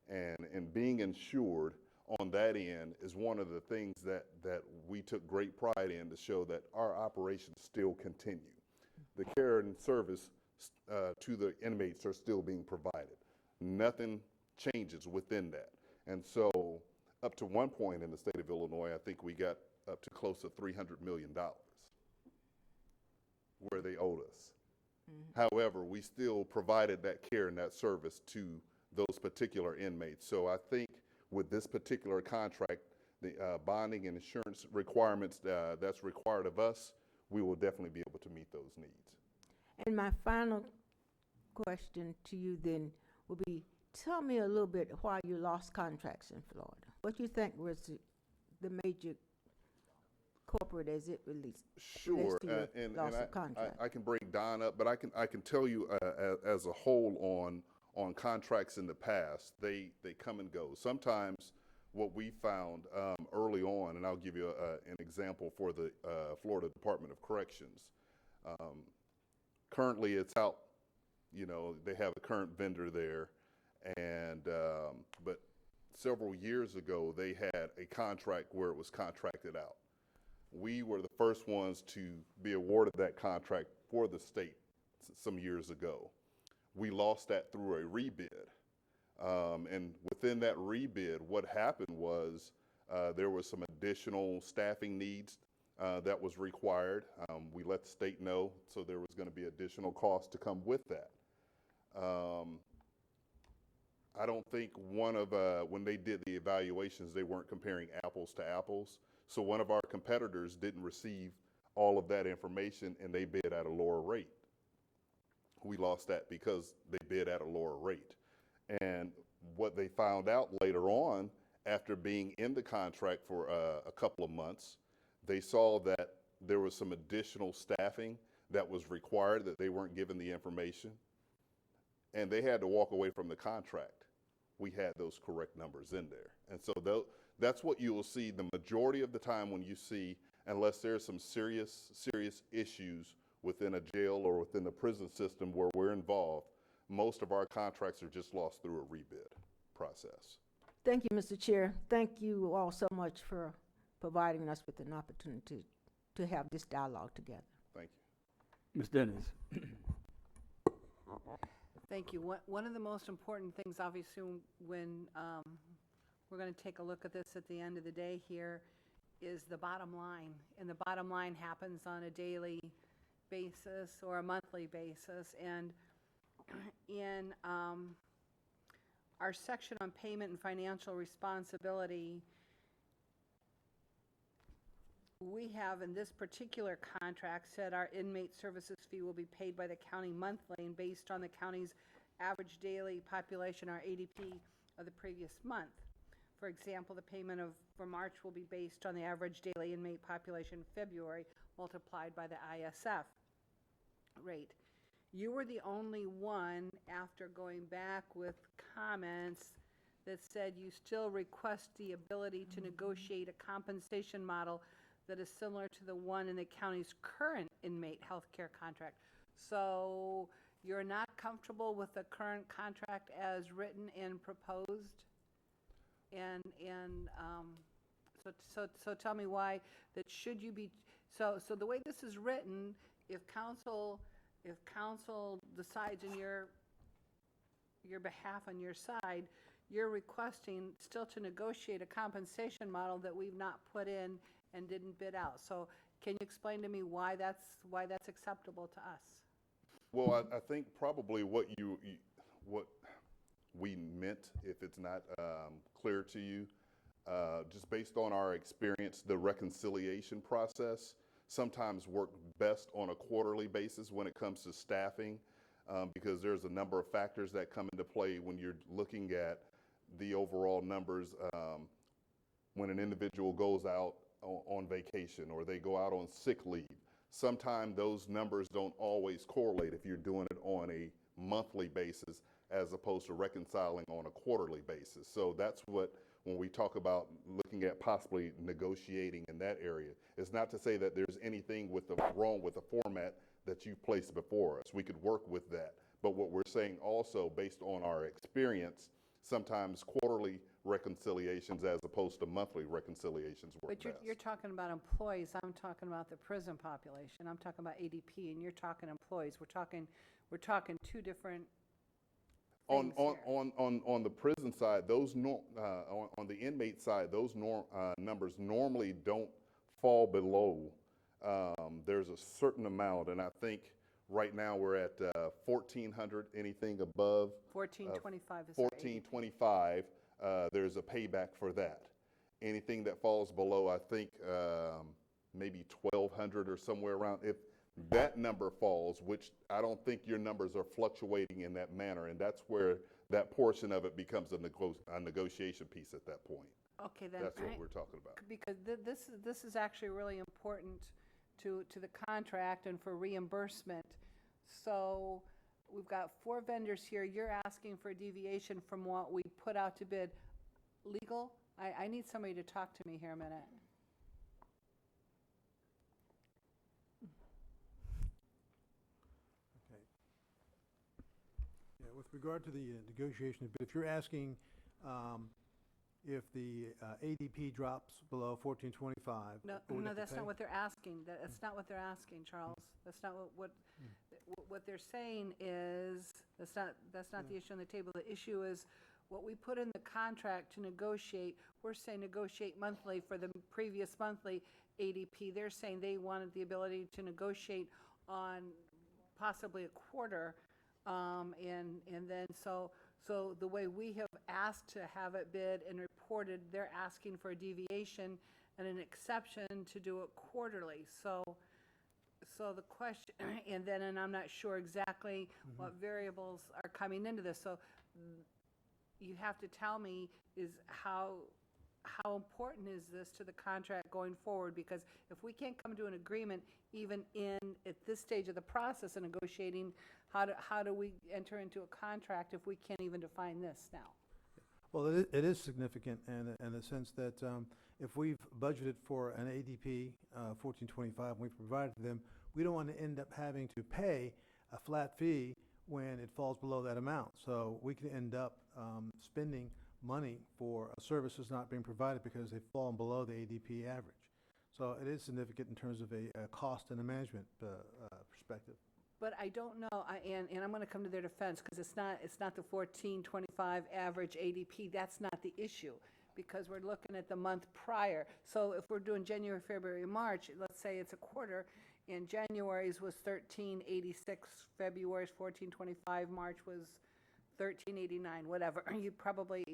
And being insured on that end is one of the things that we took great pride in to show that our operations still continue. The care and service to the inmates are still being provided. Nothing changes within that. And so up to one point in the state of Illinois, I think we got up to close to $300 million where they owed us. However, we still provided that care and that service to those particular inmates. So I think with this particular contract, the bonding and insurance requirements that's required of us, we will definitely be able to meet those needs. And my final question to you then will be, tell me a little bit why you lost contracts in Florida. What do you think was the major corporate as it released? Sure, and I can bring Don up, but I can tell you as a whole on contracts in the past, they come and go. Sometimes what we found early on, and I'll give you an example for the Florida Department of Corrections. Currently it's out, they have a current vendor there, and but several years ago they had a contract where it was contracted out. We were the first ones to be awarded that contract for the state some years ago. We lost that through a rebid. And within that rebid, what happened was there was some additional staffing needs that was required. We let the state know, so there was going to be additional costs to come with that. I don't think when they did the evaluations, they weren't comparing apples to apples. So one of our competitors didn't receive all of that information and they bid at a lower rate. We lost that because they bid at a lower rate. And what they found out later on, after being in the contract for a couple of months, they saw that there was some additional staffing that was required, that they weren't given the information, and they had to walk away from the contract. We had those correct numbers in there. And so that's what you will see the majority of the time when you see, unless there's some serious issues within a jail or within the prison system where we're involved, most of our contracts are just lost through a rebid process. Thank you, Mr. Chair. Thank you all so much for providing us with an opportunity to have this dialogue together. Thank you. Ms. Dennis. Thank you. One of the most important things, obviously, when we're going to take a look at this at the end of the day here, is the bottom line. And the bottom line happens on a daily basis or a monthly basis. And in our section on payment and financial responsibility, we have in this particular contract said our inmate services fee will be paid by the county monthly and based on the county's average daily population, our ADP, of the previous month. For example, the payment for March will be based on the average daily inmate population in February multiplied by the ISF rate. You were the only one, after going back with comments, that said you still request the ability to negotiate a compensation model that is similar to the one in the county's current inmate health care contract. So you're not comfortable with the current contract as written and proposed? So tell me why that should you be, so the way this is written, if council decides in your behalf on your side, you're requesting still to negotiate a compensation model that we've not put in and didn't bid out. So can you explain to me why that's acceptable to us? Well, I think probably what we meant, if it's not clear to you, just based on our experience, the reconciliation process sometimes work best on a quarterly basis when it comes to staffing, because there's a number of factors that come into play when you're looking at the overall numbers. When an individual goes out on vacation or they go out on sick leave, sometimes those numbers don't always correlate if you're doing it on a monthly basis as opposed to reconciling on a quarterly basis. So that's what, when we talk about looking at possibly negotiating in that area, it's not to say that there's anything wrong with the format that you've placed before us. We could work with that. But what we're saying also, based on our experience, sometimes quarterly reconciliations as opposed to monthly reconciliations work But you're talking about employees, I'm talking about the prison population, I'm talking about ADP, and you're talking employees. We're talking two different things here. On the prison side, on the inmate side, those numbers normally don't fall below. There's a certain amount, and I think right now we're at 1,400. Anything above 1425 is 1425, there's a payback for that. Anything that falls below, I think maybe 1,200 or somewhere around. If that number falls, which I don't think your numbers are fluctuating in that manner, and that's where that portion of it becomes a negotiation piece at that point. Okay, then. That's what we're talking about. Because this is actually really important to the contract and for reimbursement. So we've got 4 vendors here. You're asking for a deviation from what we put out to bid. Legal? I need somebody to talk to me here a minute. Yeah, with regard to the negotiation, but if you're asking if the ADP drops below 1425. No, that's not what they're asking. That's not what they're asking, Charles. That's not what they're saying is, that's not the issue on the table. The issue is what we put in the contract to negotiate. We're saying negotiate monthly for the previous monthly ADP. They're saying they wanted the ability to negotiate on possibly a quarter. And then so the way we have asked to have it bid and reported, they're asking for a deviation and an exception to do it quarterly. So the question, and I'm not sure exactly what variables are coming into this. So you have to tell me is how important is this to the contract going forward? Because if we can't come to an agreement even at this stage of the process of negotiating, how do we enter into a contract if we can't even define this now? Well, it is significant in the sense that if we've budgeted for an ADP 1425 and we've provided to them, we don't want to end up having to pay a flat fee when it falls below that amount. So we can end up spending money for services not being provided because they've fallen below the ADP average. So it is significant in terms of a cost and a management perspective. But I don't know, and I'm going to come to their defense because it's not the 1425 average ADP. That's not the issue because we're looking at the month prior. So if we're doing January, February, March, let's say it's a quarter, and January's was 1386, February's 1425, March was 1389, whatever. You probably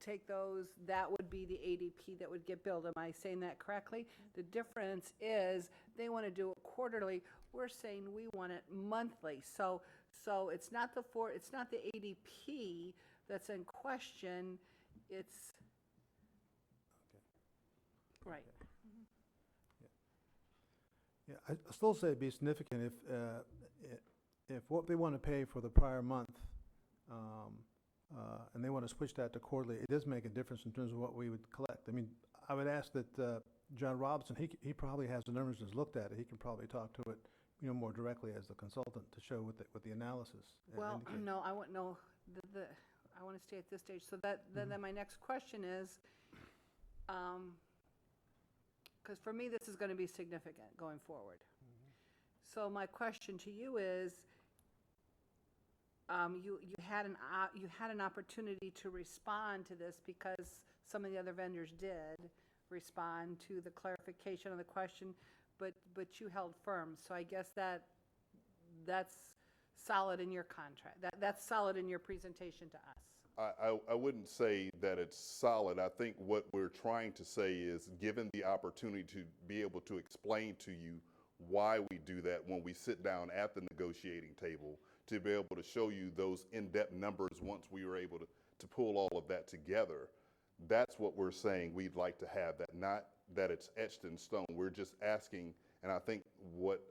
take those, that would be the ADP that would get billed. Am I saying that correctly? The difference is they want to do it quarterly. We're saying we want it monthly. So it's not the ADP that's in question. It's right. Yeah, I still say it'd be significant if what they want to pay for the prior month, and they want to switch that to quarterly, it does make a difference in terms of what we would collect. I mean, I would ask that John Robinson, he probably has the numbers and has looked at it. He can probably talk to it more directly as the consultant to show what the analysis Well, indicates. no, I want, no, I want to stay at this stage. So that, then my next question is, because for me, this is going to be significant going forward. So my question to you is, you had an opportunity to respond to this because some of the other vendors did respond to the clarification of the question, but you held firm. So I guess that's solid in your contract. That's solid in your presentation to us. I wouldn't say that it's solid. I think what we're trying to say is, given the opportunity to be able to explain to you why we do that when we sit down at the negotiating table, to be able to show you those in-depth numbers once we were able to pull all of that together. That's what we're saying we'd like to have, that not that it's etched in stone. We're just asking, and I think what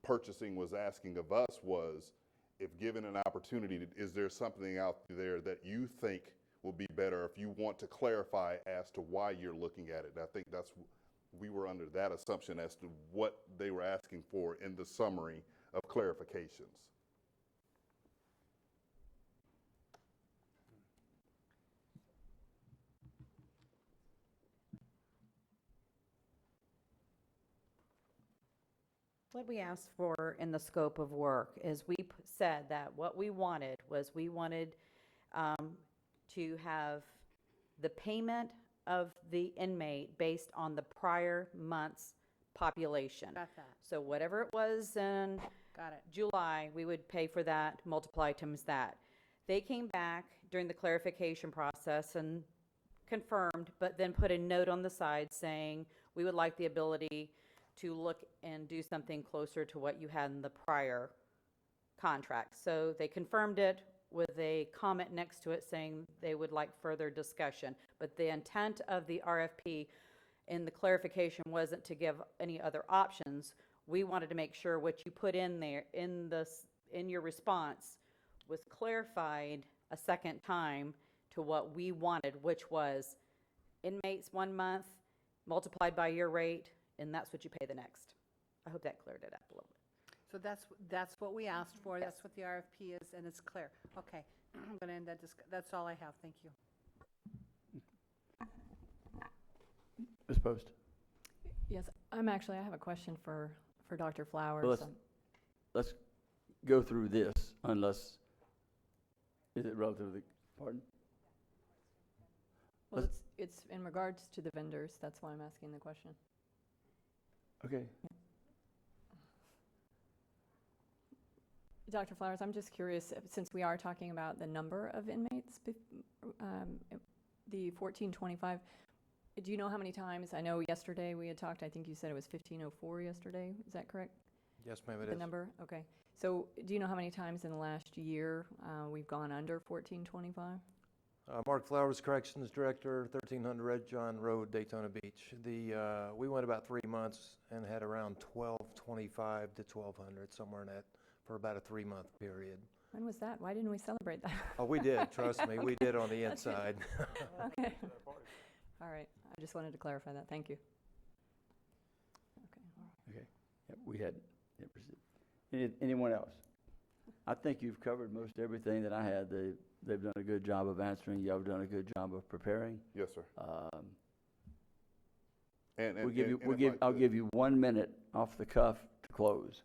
purchasing was asking of us was, if given an opportunity, is there something out there that you think will be better if you want to clarify as to why you're looking at it? And I think we were under that assumption as to what they were asking for in the summary of clarifications. What we asked for in the scope of work is said that what we wanted was we wanted to have the payment of the inmate based on the prior month's population. Got that. So whatever it was in Got it. July, we would pay for that, multiply times that. They came back during the clarification process and confirmed, but then put a note on the side saying, we would like the ability to look and do something closer to what you had in the prior contract. So they confirmed it with a comment next to it saying they would like further discussion. But the intent of the RFP in the clarification wasn't to give any other options. We wanted to make sure what you put in there in your response was clarified a second time to what we wanted, which was inmates 1 month multiplied by your rate, and that's what you pay the next. I hope that cleared it up a little bit. So that's what we asked for. That's what the RFP is, and it's clear. Okay, I'm going to end that that's all I have. Thank you. Ms. Post? Yes, I have a question for Dr. Flowers. Well, let's go through this unless, is it relatively, pardon? Well, it's in regards to the vendors. That's why I'm asking the question. Okay. Dr. Flowers, I'm just curious, since we are talking about the number of inmates, the 1425, do you know how many times? I know yesterday we had talked, I think you said it was 1504 yesterday. Is that correct? Yes, ma'am, it is. The number? Okay. So do you know how many times in the last year we've gone under 1425? Mark Flowers, Corrections Director, 1300 Red John Road, Daytona Beach. We went about 3 months and had around 1225 to 1200, somewhere in that, for about a 3-month period. When was that? Why didn't we celebrate that? Oh, we did, trust me, we did on the inside. Okay. All right. I just wanted to clarify that. Thank you. Okay. Yep, we had, anyone else? I think you've covered most everything that I had. They've done a good job of answering. Y'all have done a good job of preparing. Yes, sir. I'll give you 1 minute off the cuff to close.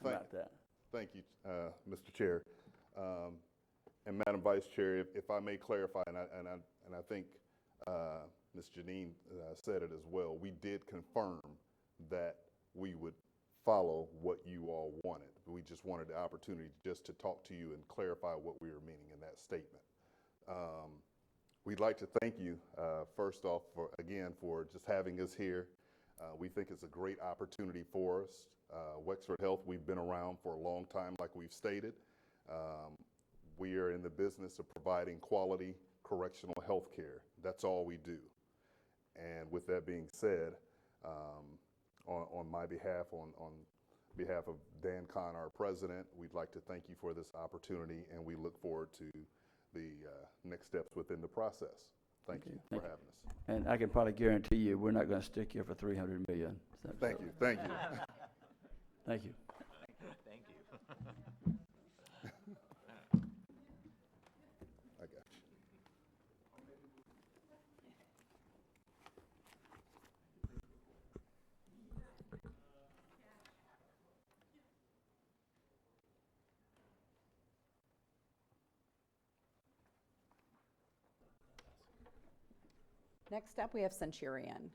How about that? Thank you, Mr. Chair. And Madam Vice Chair, if I may clarify, and I think Ms. Janine said it as well, we did confirm that we would follow what you all wanted. We just wanted the opportunity just to talk to you and clarify what we were meaning in that statement. We'd like to thank you, first off, for just having us here. We think it's a great opportunity for us. Wexford Health, we've been around for a long time, like we've stated. We are in the business of providing quality correctional health care. That's all we do. And with that being said, on my behalf, on behalf of Dan Kahn, our president, we'd like to thank you for this opportunity, and we look forward to the next steps within the process. Thank you for having us. And I can probably guarantee you, we're not going to stick you for $300 million. Thank you. Thank you. Thank you. Thank you. I got you. Next up, we have Centurion.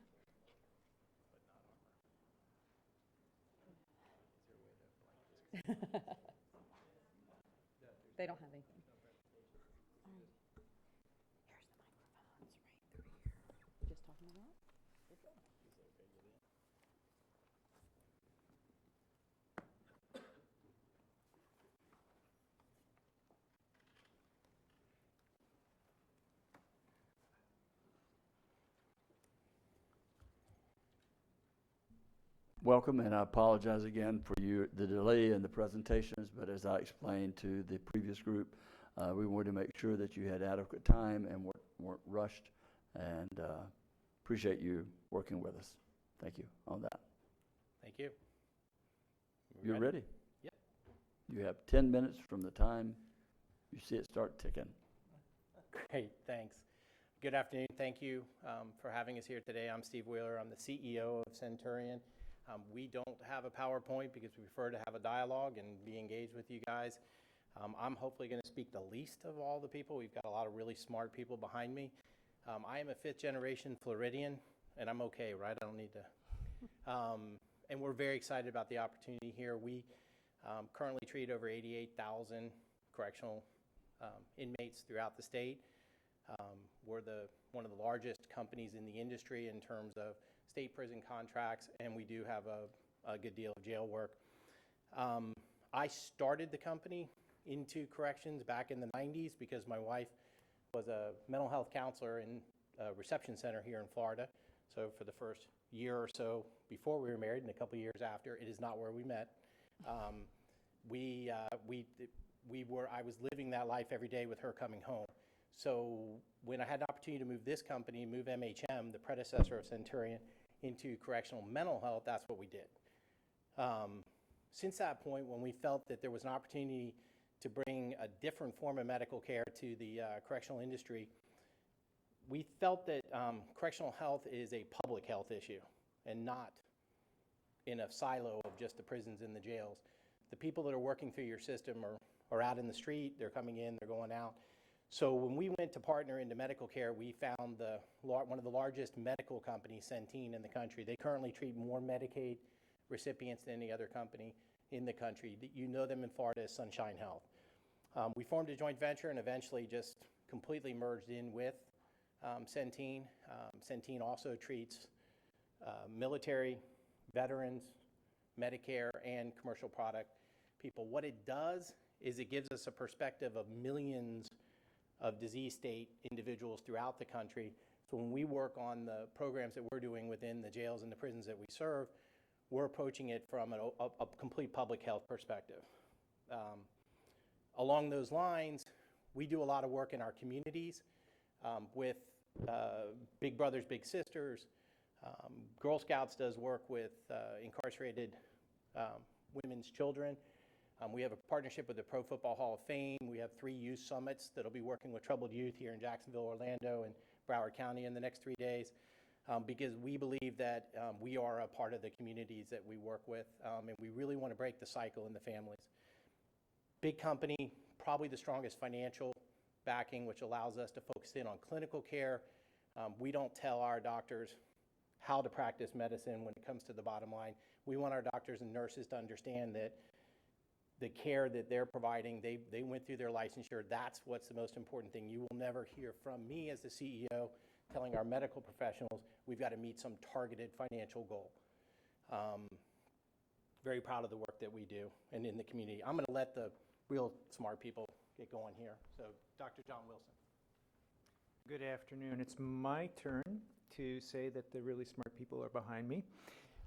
They don't have anything. All right. Here's the microphones right through here. Just talking about? Good job. Welcome, and I apologize again for the delay in the presentations, but as I explained to the previous group, we wanted to make sure that you had adequate time and weren't rushed, and appreciate you working with us. Thank you on that. Thank you. You're ready? Yep. You have 10 minutes from the time you see it start ticking. Great, thanks. Good afternoon. Thank you for having us here today. I'm Steve Wheeler. I'm the CEO of Centurion. We don't have a PowerPoint because we prefer to have a dialogue and be engaged with you guys. I'm hopefully going to speak the least of all the people. We've got a lot of really smart people behind me. I am a 5th generation Floridian, and I'm okay, right? I don't need to. And we're very excited about the opportunity here. We currently treat over 88,000 correctional inmates throughout the state. We're one of the largest companies in the industry in terms of state prison contracts, and we do have a good deal of jail work. I started the company into corrections back in the 90s because my wife was a mental health counselor in a reception center here in Florida. So for the first year or so before we were married and a couple years after, it is not where we met. I was living that life every day with her coming home. So when I had the opportunity to move this company, move MHM, the predecessor of Centurion, into correctional mental health, that's what we did. Since that point, when we felt that there was an opportunity to bring a different form of medical care to the correctional industry, we felt that correctional health is a public health issue and not in a silo of just the prisons and the jails. The people that are working through your system are out in the street, they're coming in, they're going out. So when we went to partner into medical care, we found one of the largest medical companies, Centene, in the country. They currently treat more Medicaid recipients than any other company in the country. You know them in Florida as Sunshine Health. We formed a joint venture and eventually just completely merged in with Centene. Centene also treats military, veterans, Medicare, and commercial product people. What it does is it gives us a perspective of millions of disease state individuals throughout the country. So when we work on the programs that we're doing within the jails and the prisons that we serve, we're approaching it from a complete public health perspective. Along those lines, we do a lot of work in our communities with Big Brothers Big Sisters. Girl Scouts does work with incarcerated women's children. We have a partnership with the Pro Football Hall of Fame. We have 3 youth summits that'll be working with troubled youth here in Jacksonville, Orlando, and Broward County in the next 3 days, because we believe that we are a part of the communities that we work with, and we really want to break the cycle in the families. Big company, probably the strongest financial backing, which allows us to focus in on clinical care. We don't tell our doctors how to practice medicine when it comes to the bottom line. We want our doctors and nurses to understand that the care that they're providing, they went through their licensure. That's what's the most important thing. You will never hear from me as the CEO telling our medical professionals we've got to meet some targeted financial goal. Very proud of the work that we do and in the community. I'm going to let the real smart people get going here. So Dr. John Wilson. Good afternoon. It's my turn to say that the really smart people are behind me.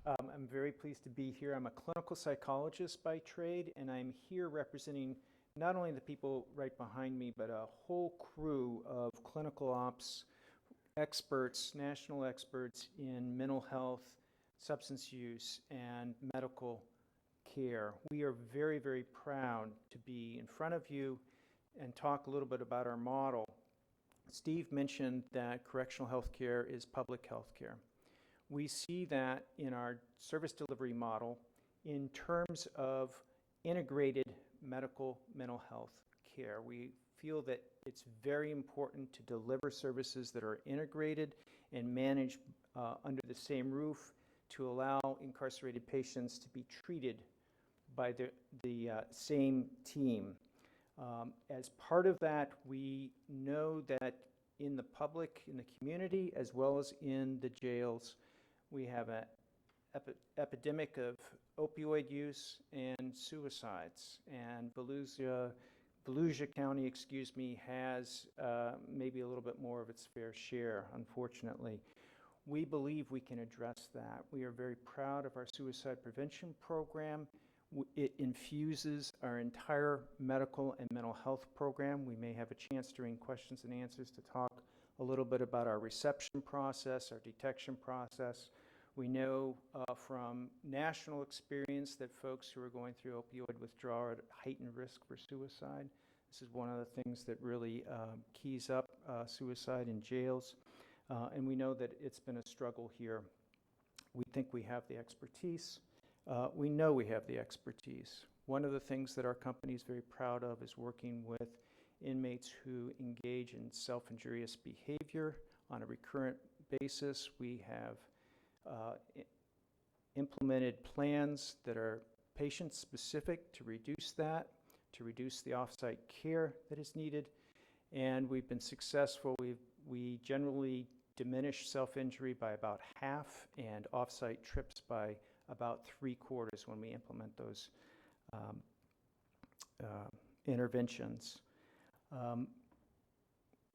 I'm very pleased to be here. I'm a clinical psychologist by trade, and I'm here representing not only the people right behind me, but a whole crew of clinical ops experts, national experts in mental health, substance use, and medical care. We are very, very proud to be in front of you and talk a little bit about our model. Steve mentioned that correctional health care is public health care. We see that in our service delivery model in terms of integrated medical mental health care. We feel that it's very important to deliver services that are integrated and managed under the same roof to allow incarcerated patients to be treated by the same team. As part of that, we know that in the public, in the community, as well as in the jails, we have an epidemic of opioid use and suicides. And Volusia County, has maybe a little bit more of its fair share, unfortunately. We believe we can address that. We are very proud of our suicide prevention program. It infuses our entire medical and mental health program. We may have a chance during questions and answers to talk a little bit about our reception process, our detection process. We know from national experience that folks who are going through opioid withdrawal are at heightened risk for suicide. This is one of the things that really keys up suicide in jails. And we know that it's been a struggle here. We think we have the expertise. We know we have the expertise. One of the things that our company is very proud of is working with inmates who engage in self-injurious behavior on a recurrent basis. We have implemented plans that are patient-specific to reduce that, to reduce the off-site care that is needed, and we've been successful. We generally diminish self-injury by about half and off-site trips by about 3/4 when we implement those interventions.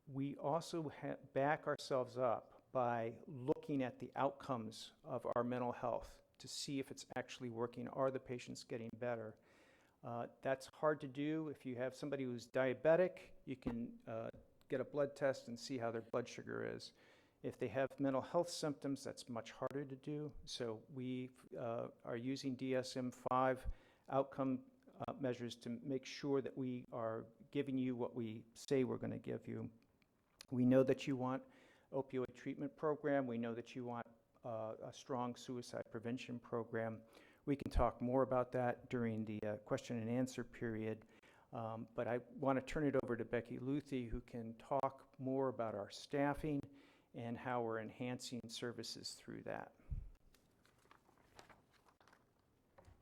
We also back ourselves up by looking at the outcomes of our mental health to see if it's actually working. Are the patients getting better? That's hard to do. If you have somebody who's diabetic, you can get a blood test and see how their blood sugar is. If they have mental health symptoms, that's much harder to do. So we are using DSM-5 outcome measures to make sure that we are giving you what we say we're going to give you. We know that you want opioid treatment program. We know that you want a strong suicide prevention program. We can talk more about that during the question and answer period. But I want to turn it over to Becky Luthi, who can talk more about our staffing and how we're enhancing services through that.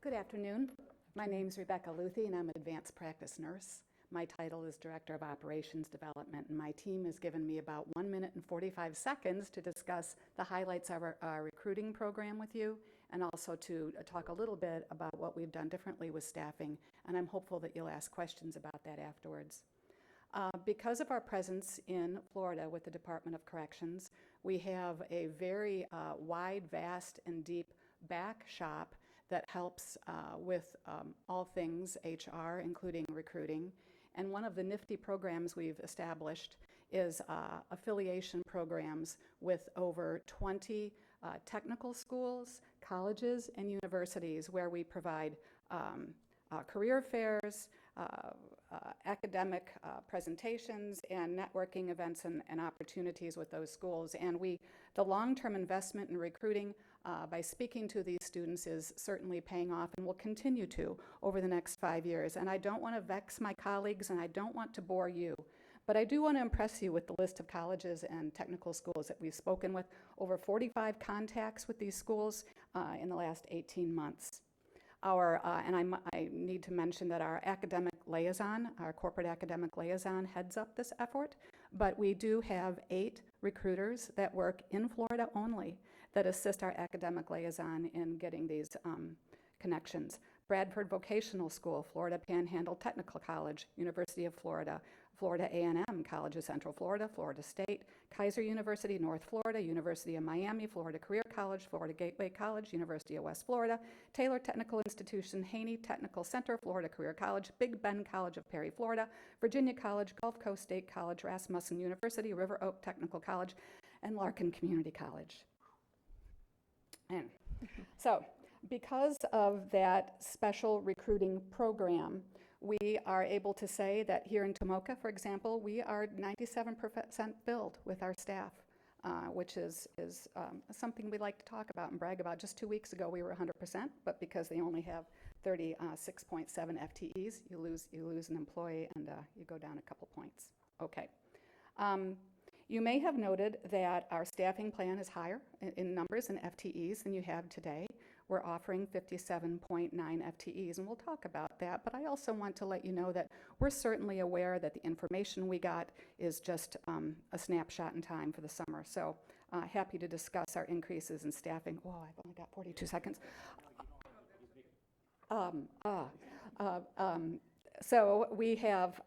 Good afternoon. My name is Rebecca Luthi, and I'm an advanced practice nurse. My title is Director of Operations Development, and my team has given me about 1 minute and 45 seconds to discuss the highlights of our recruiting program with you, and also to talk a little bit about what we've done differently with staffing, and I'm hopeful that you'll ask questions about that afterwards. Because of our presence in Florida with the Department of Corrections, we have a very wide, vast, and deep back shop that helps with all things HR, including recruiting. And one of the nifty programs we've established is affiliation programs with over 20 technical schools, colleges, and universities where we provide career fairs, academic presentations, and networking events and opportunities with those schools. And the long-term investment in recruiting by speaking to these students is certainly paying off and will continue to over the next 5 years. And I don't want to vex my colleagues, and I don't want to bore you, but I do want to impress you with the list of colleges and technical schools that we've spoken with. Over 45 contacts with these schools in the last 18 months. And I need to mention that our academic liaison, our corporate academic liaison, heads up this effort, but we do have 8 recruiters that work in Florida only that assist our academic liaison in getting these connections. Bradford Vocational School, Florida Panhandle Technical College, University of Florida, Florida A&M, College of Central Florida, Florida State, Kaiser University, North Florida, University of Miami, Florida Career College, Florida Gateway College, University of West Florida, Taylor Technical Institution, Haney Technical Center, Florida Career College, Big Bend College of Perry, Florida, Virginia College, Gulf Coast State College, Rasmussen University, River Oak Technical College, and Larkin Community College. And so Because of that special recruiting program, we are able to say that here in Tomoka, for example, we are 97% filled with our staff, which is something we like to talk about and brag about. Just 2 weeks ago, we were 100%, but because they only have 36.7 FTEs, you lose an employee and you go down a couple points. Okay. You may have noted that our staffing plan is higher in numbers and FTEs than you have today. We're offering 57.9 FTEs, and we'll talk about that. But I also want to let you know that we're certainly aware that the information we got is just a snapshot in time for the summer. So happy to discuss our increases in staffing. Whoa, I've only got 42 seconds. So we have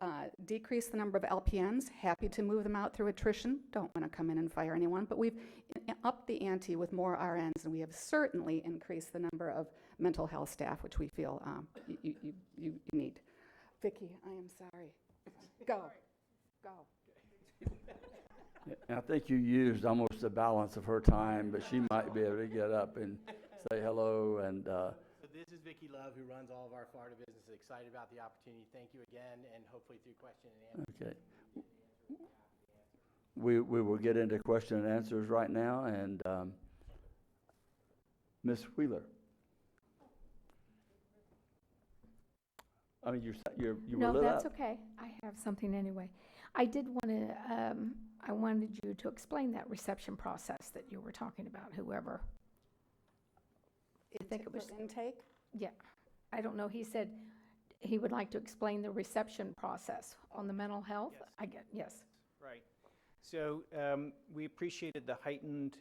decreased the number of LPNs, happy to move them out through attrition, don't want to come in and fire anyone, but we've upped the ante with more RNs, and we have certainly increased the number of mental health staff, which we feel you need. Vicki, I am sorry. Go. I think you used almost the balance of her time, but she might be able to get up and say hello and So this is Vicki Love, who runs all of our Florida businesses. Excited about the opportunity. Thank you again, and hopefully through question and answer. okay. We will get into question and answers right now, and Ms. Wheeler. I mean, you were No, lit that's up. okay. I have something anyway. I did want to, I wanted you to explain that reception process that you were talking about, whoever. I think it was, intake. yeah. I don't know, he said he would like to explain the reception process on the mental health. Yes. I get, yes. Right. So we appreciated the heightened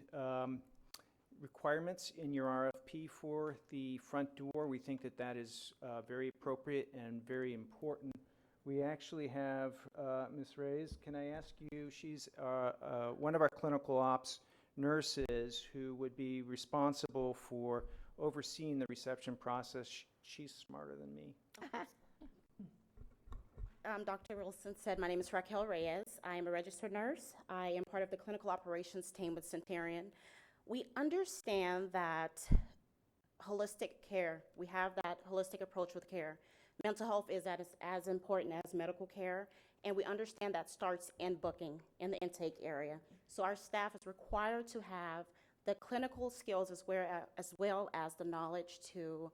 requirements in your RFP for the front door. We think that that is very appropriate and very important. We actually have Ms. Reyes, can I ask you, she's one of our clinical ops nurses who would be responsible for overseeing the reception process. She's smarter than me. Dr. Wilson said, my name is Raquel Reyes. I am a registered nurse. I am part of the clinical operations team with Centurion. We understand that holistic care, we have that holistic approach with care. Mental health is as important as medical care, and we understand that starts in booking in the intake area. So our staff is required to have the clinical skills as well as the knowledge to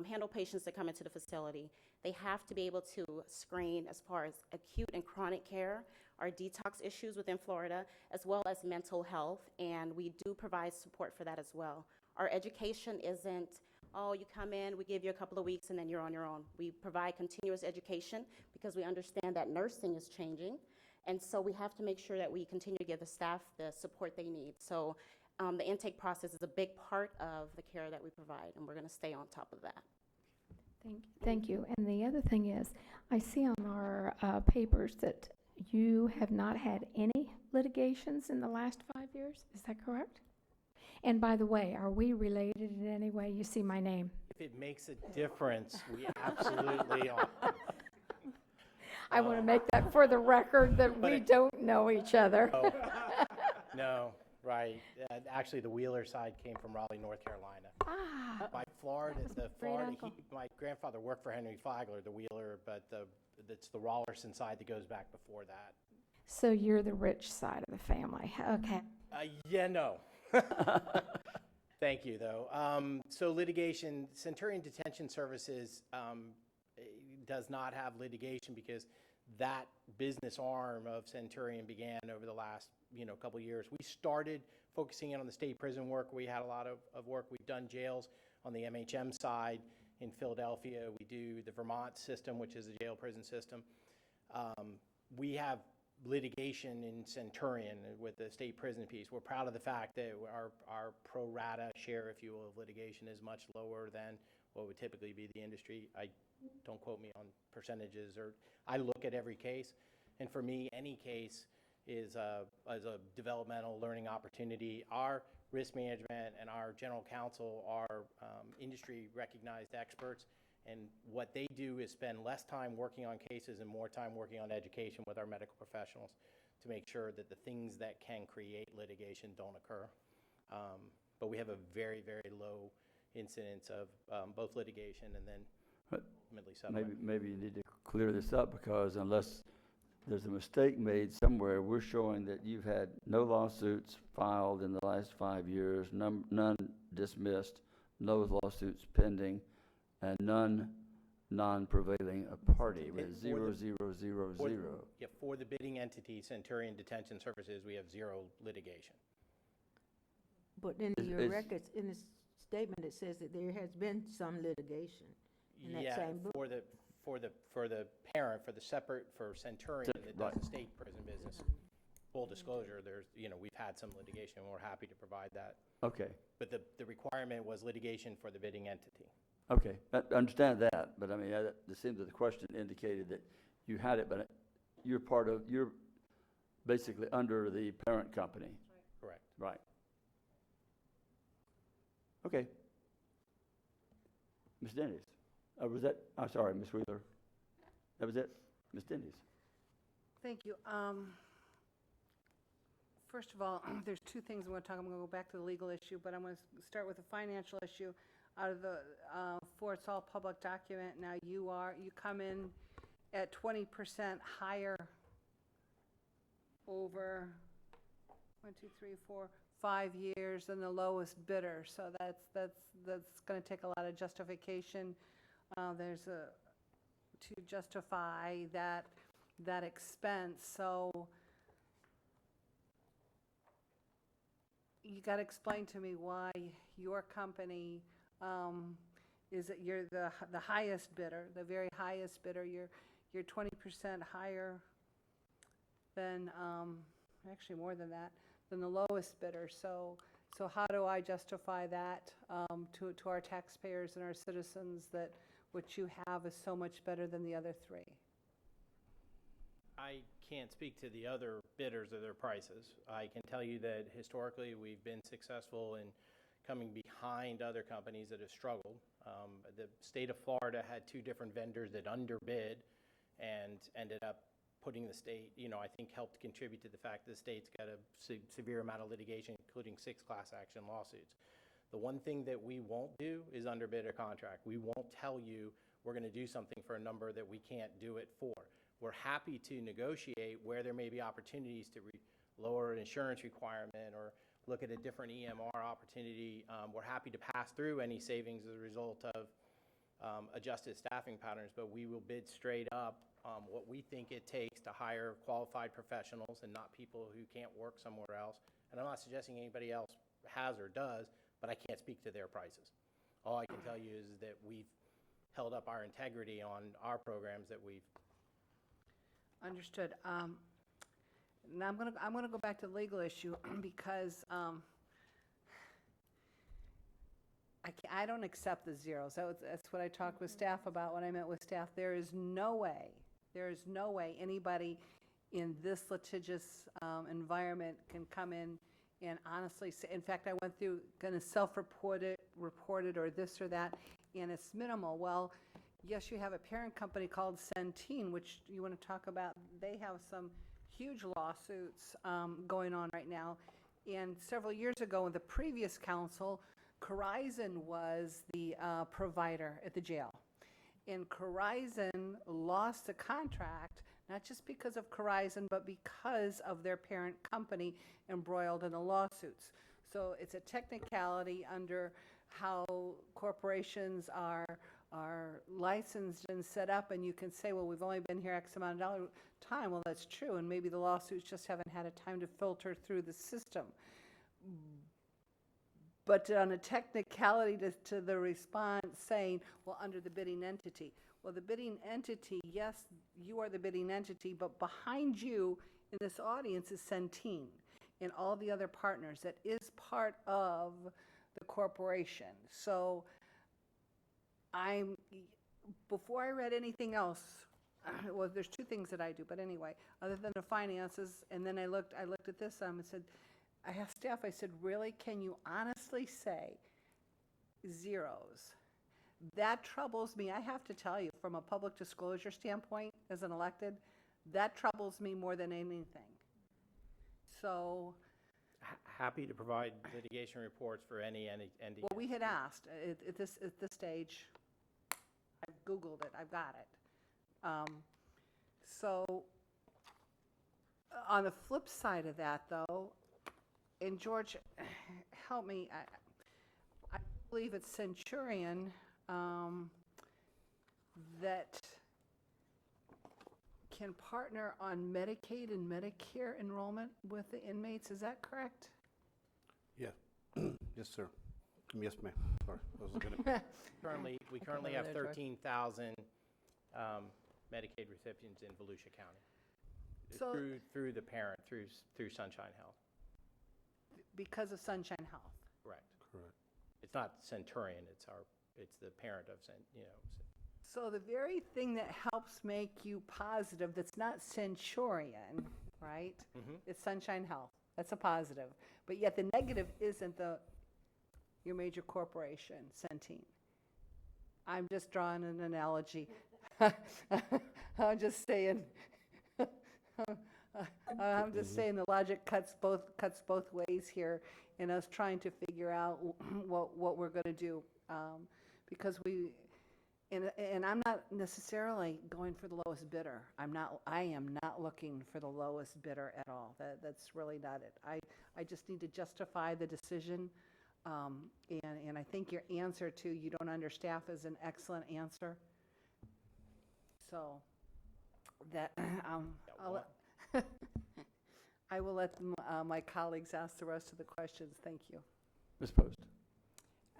handle patients that come into the facility. They have to be able to screen as far as acute and chronic care, our detox issues within Florida, as well as mental health, and we do provide support for that as well. Our education isn't, oh, you come in, we give you a couple of weeks, and then you're on your own. We provide continuous education because we understand that nursing is changing, and so we have to make sure that we continue to give the staff the support they need. So the intake process is a big part of the care that we provide, and we're going to stay on top of that. Thank you. And the other thing is, I see on our papers that you have not had any litigations in the last 5 years. Is that correct? And by the way, are we related in any way? You see my name. If it makes a difference, we absolutely are. I want to make that for the record that we don't know each other. No, right. Actually, the Wheeler side came from Raleigh, North Carolina. My my grandfather worked for Henry Flagler, the Wheeler, but it's the Rollerson side that goes back before that. So you're the rich side of the family. Okay. Yeah, no. Thank you, though. So litigation, Centurion Detention Services does not have litigation because that business arm of Centurion began over the last couple of years. We started focusing in on the state prison work. We had a lot of work. We've done jails on the MHM side in Philadelphia. We do the Vermont system, which is a jail prison system. We have litigation in Centurion with the state prison piece. We're proud of the fact that our pro rata share, if you will, of litigation is much lower than what would typically be the industry. Don't quote me on percentages, or I look at every case, and for me, any case is a developmental learning opportunity. Our risk management and our general counsel are industry recognized experts, and what they do is spend less time working on cases and more time working on education with our medical professionals to make sure that the things that can create litigation don't occur. But we have a very, very low incidents of both litigation and then But ultimately settlement. maybe you need to clear this up, because unless there's a mistake made somewhere, we're showing that you've had no lawsuits filed in the last 5 years, none dismissed, no lawsuits pending, and none non-prevailing party with And for 0, the- 0, 0, For the- 0. Yeah, for the bidding entity, Centurion Detention Services, we have 0 litigation. But in Is- your is- records, in the statement, it says that there has been some litigation in that Yeah, same book. for the parent, for Centurion that does right. the state prison business. Full disclosure, there's, we've had some litigation, and we're happy to provide that. Okay, But the requirement was litigation for the bidding entity. okay, I understand that, but I mean, it seems that the question indicated that you had it, but you're basically under the parent company. Correct. Right. Okay. Ms. Dennis, was that, I'm sorry, Ms. Wheeler. That was it? Ms. Dennis? Thank you. First of all, there's two things I'm going to talk. I'm going to go back to the legal issue, but I'm going to start with the financial issue. Out of the, for it's all public document, now you come in at 20% higher over 5 years than the lowest bidder. So that's going to take a lot of justification. To justify that expense. So you got to explain to me why your company is that you're the highest bidder, the very highest bidder. You're 20% higher than actually more than that, than the lowest bidder. So how do I justify that to our taxpayers and our citizens that what you have is so much better than the other three? I can't speak to the other bidders or their prices. I can tell you that historically, we've been successful in coming behind other companies that have struggled. The state of Florida had 2 different vendors that underbid and ended up putting the state, I think helped contribute to the fact that the state's got a severe amount of litigation, including 6 class action lawsuits. The one thing that we won't do is underbid a contract. We won't tell you we're going to do something for a number that we can't do it for. We're happy to negotiate where there may be opportunities to lower an insurance requirement or look at a different EMR opportunity. We're happy to pass through any savings as a result of adjusted staffing patterns, but we will bid straight up what we think it takes to hire qualified professionals and not people who can't work somewhere else. And I'm not suggesting anybody else has or does, but I can't speak to their prices. All I can tell you is that we've held up our integrity on our programs that we've. Understood. Now I'm gonna go back to the legal issue because I don't accept the zeros. That's what I talked with staff about when I met with staff. There is no way anybody in this litigious environment can come in and honestly say, in fact, I went through kind of self-reported or this or that, and it's minimal. Well, yes, you have a parent company called Centene, which you want to talk about. They have some huge lawsuits going on right now. And several years ago, in the previous council, Corizon was the provider at the jail. And Corizon lost the contract, not just because of Corizon, but because of their parent company embroiled in the lawsuits. So it's a technicality under how corporations are licensed and set up, and you can say, well, we've only been here X amount of time. Well, that's true, and maybe the lawsuits just haven't had a time to filter through the system. But on a technicality to the response saying, well, under the bidding entity. Well, the bidding entity, yes, you are the bidding entity, but behind you in this audience is Centene and all the other partners. That is part of the corporation. So before I read anything else, well, there's 2 things that I do, but anyway, other than the finances, and then I looked at this and said, I asked staff, I said, really, can you honestly say zeros? That troubles me. I have to tell you, from a public disclosure standpoint, as an elected, that troubles me more than anything. So Happy to provide litigation reports for any. Well, we had asked, at this stage, I've Googled it, I've got it. So, on the flip side of that, though, and George, help me, I believe it's Centurion that can partner on Medicaid and Medicare enrollment with the inmates, is that correct? Yeah. Yes, sir. Yes, ma'am. Sorry, I was gonna. We currently have there, George. 13,000 Medicaid recipients in Volusia County. So- Through the parent, through Sunshine Health. Because of Sunshine Health. Correct. Correct. It's not Centurion, it's the parent of, So the very thing that helps make you positive, that's not Centurion, right? It's Sunshine Health. That's a positive. But yet the negative isn't your major corporation, Centene. I'm just drawing an analogy. I'm just saying. I'm just saying the logic cuts both ways here in us trying to figure out what we're going to do, because and I'm not necessarily going for the lowest bidder. I am not looking for the lowest bidder at all. That's really not it. I just need to justify the decision, and I think your answer to you don't understaff is an excellent answer. So that I will let my colleagues ask the rest of the questions. Thank you. Ms. Post.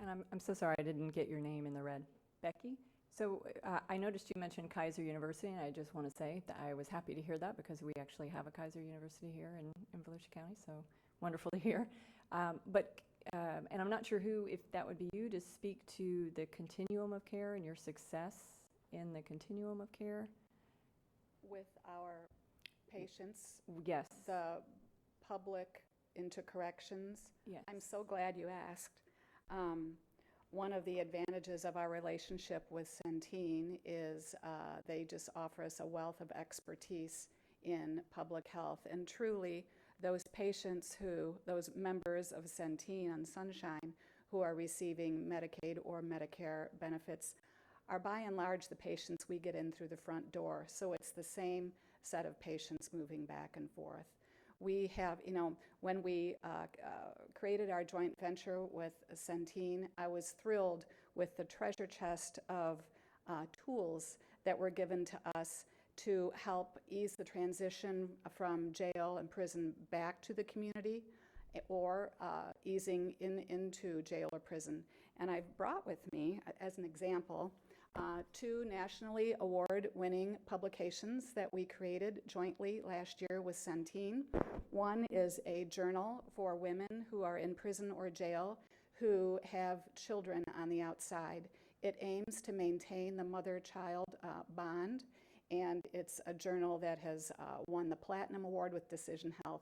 And I'm so sorry I didn't get your name in the red. Becky? So I noticed you mentioned Kaiser University, and I just want to say that I was happy to hear that because we actually have a Kaiser University here in Volusia County, so wonderful to hear. And I'm not sure if that would be you to speak to the continuum of care and your success in the continuum of care. With our patients, Yes. the public into corrections. Yes. I'm so glad you asked. One of the advantages of our relationship with Centene is they just offer us a wealth of expertise in public health. And truly, those patients those members of Centene on Sunshine who are receiving Medicaid or Medicare benefits are by and large the patients we get in through the front door. So it's the same set of patients moving back and forth. We have, when we created our joint venture with Centene, I was thrilled with the treasure chest of tools that were given to us to help ease the transition from jail and prison back to the community or easing into jail or prison. And I've brought with me, as an example, 2 nationally award-winning publications that we created jointly last year with Centene. One is a journal for women who are in prison or jail who have children on the outside. It aims to maintain the mother-child bond, and it's a journal that has won the Platinum Award with Decision Health.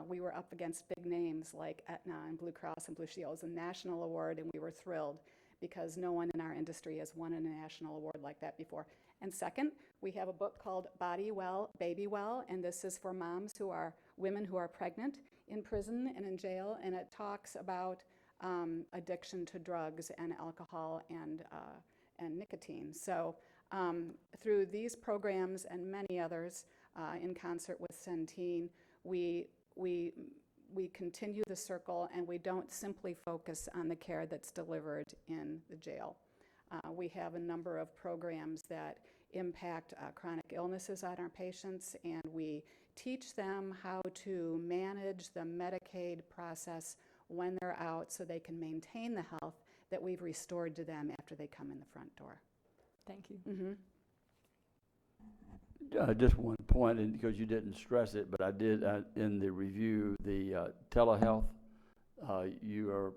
We were up against big names like Aetna and Blue Cross and Blue Shield. It was a national award, and we were thrilled because no one in our industry has won a national award like that before. And second, we have a book called Body Well, Baby Well, and this is for women who are pregnant in prison and in jail, and it talks about addiction to drugs and alcohol and nicotine. So through these programs and many others, in concert with Centene, we continue the circle, and we don't simply focus on the care that's delivered in the jail. We have a number of programs that impact chronic illnesses on our patients, and we teach them how to manage the Medicaid process when they're out so they can maintain the health that we've restored to them after they come in the front door. Thank you. Mm-hmm. Just one point, and because you didn't stress it, but I did in the review, the telehealth, you are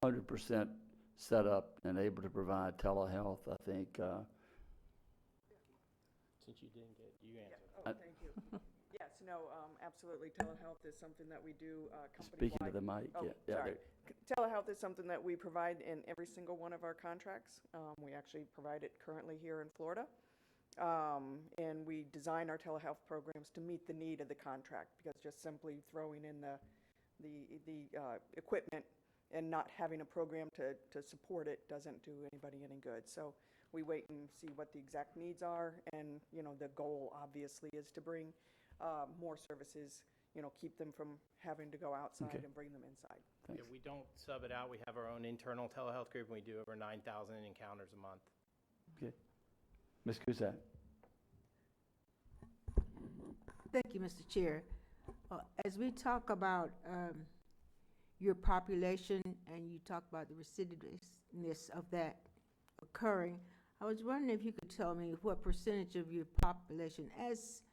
100% set up and able to provide telehealth, I think. Since you didn't get, you answered. Oh, thank you. Yes, no, absolutely. Telehealth is something that we do company-wide. Speaking to the mic, Oh, yeah. sorry. Telehealth is something that we provide in every single one of our contracts. We actually provide it currently here in Florida. And we design our telehealth programs to meet the need of the contract, because just simply throwing in the the equipment and not having a program to support it doesn't do anybody any good. So we wait and see what the exact needs are, and, you know, the goal obviously is to bring more services, you know, keep them from having to go outside Okay. and bring them inside. Yeah, we don't sub it out. We have our own internal telehealth group, and we do over 9,000 encounters a month. Okay. Ms. Cusack? Thank you, Mr. Chair. As we talk about your population and you talk about the recidivousness of that occurring, I was wondering if you could tell me what percentage of your population is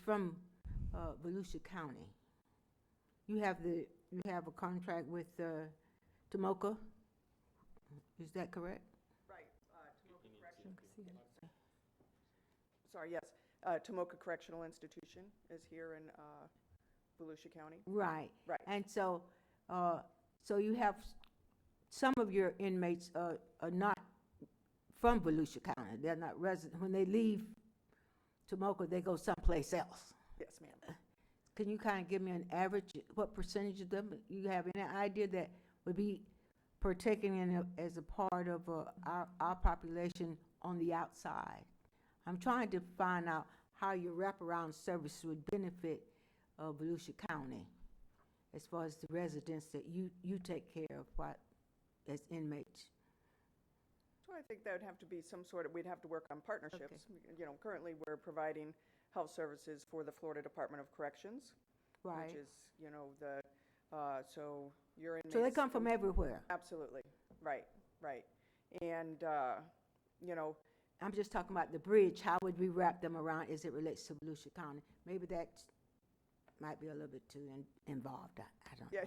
from Volusia County. You have a contract with Tomoka, is that correct? Right. Tomoka Correctional. Sorry, yes. Tomoka Correctional Institution is here in Volusia County. Right. Right. And so, so you have some of your inmates are not from Volusia County. They're not resident. When they leave Tomoka, they go someplace else. Yes, ma'am. Can you kind of give me an average, what percentage of them, you have any idea that would be partaking in as a part of our population on the outside? I'm trying to find out how your wraparound service would benefit Volusia County as far as the residents that you take care of as inmates. So I think that would have to be some sort of, we'd have to work on partnerships. You know, currently we're providing health services for the Florida Department of Corrections. Right. Which is, you know, so your inmates. So they come from everywhere. Absolutely. Right. And, you know. I'm just talking about the bridge. How would we wrap them around as it relates to Volusia County? Maybe that might be a little bit too involved. I don't know. Yeah.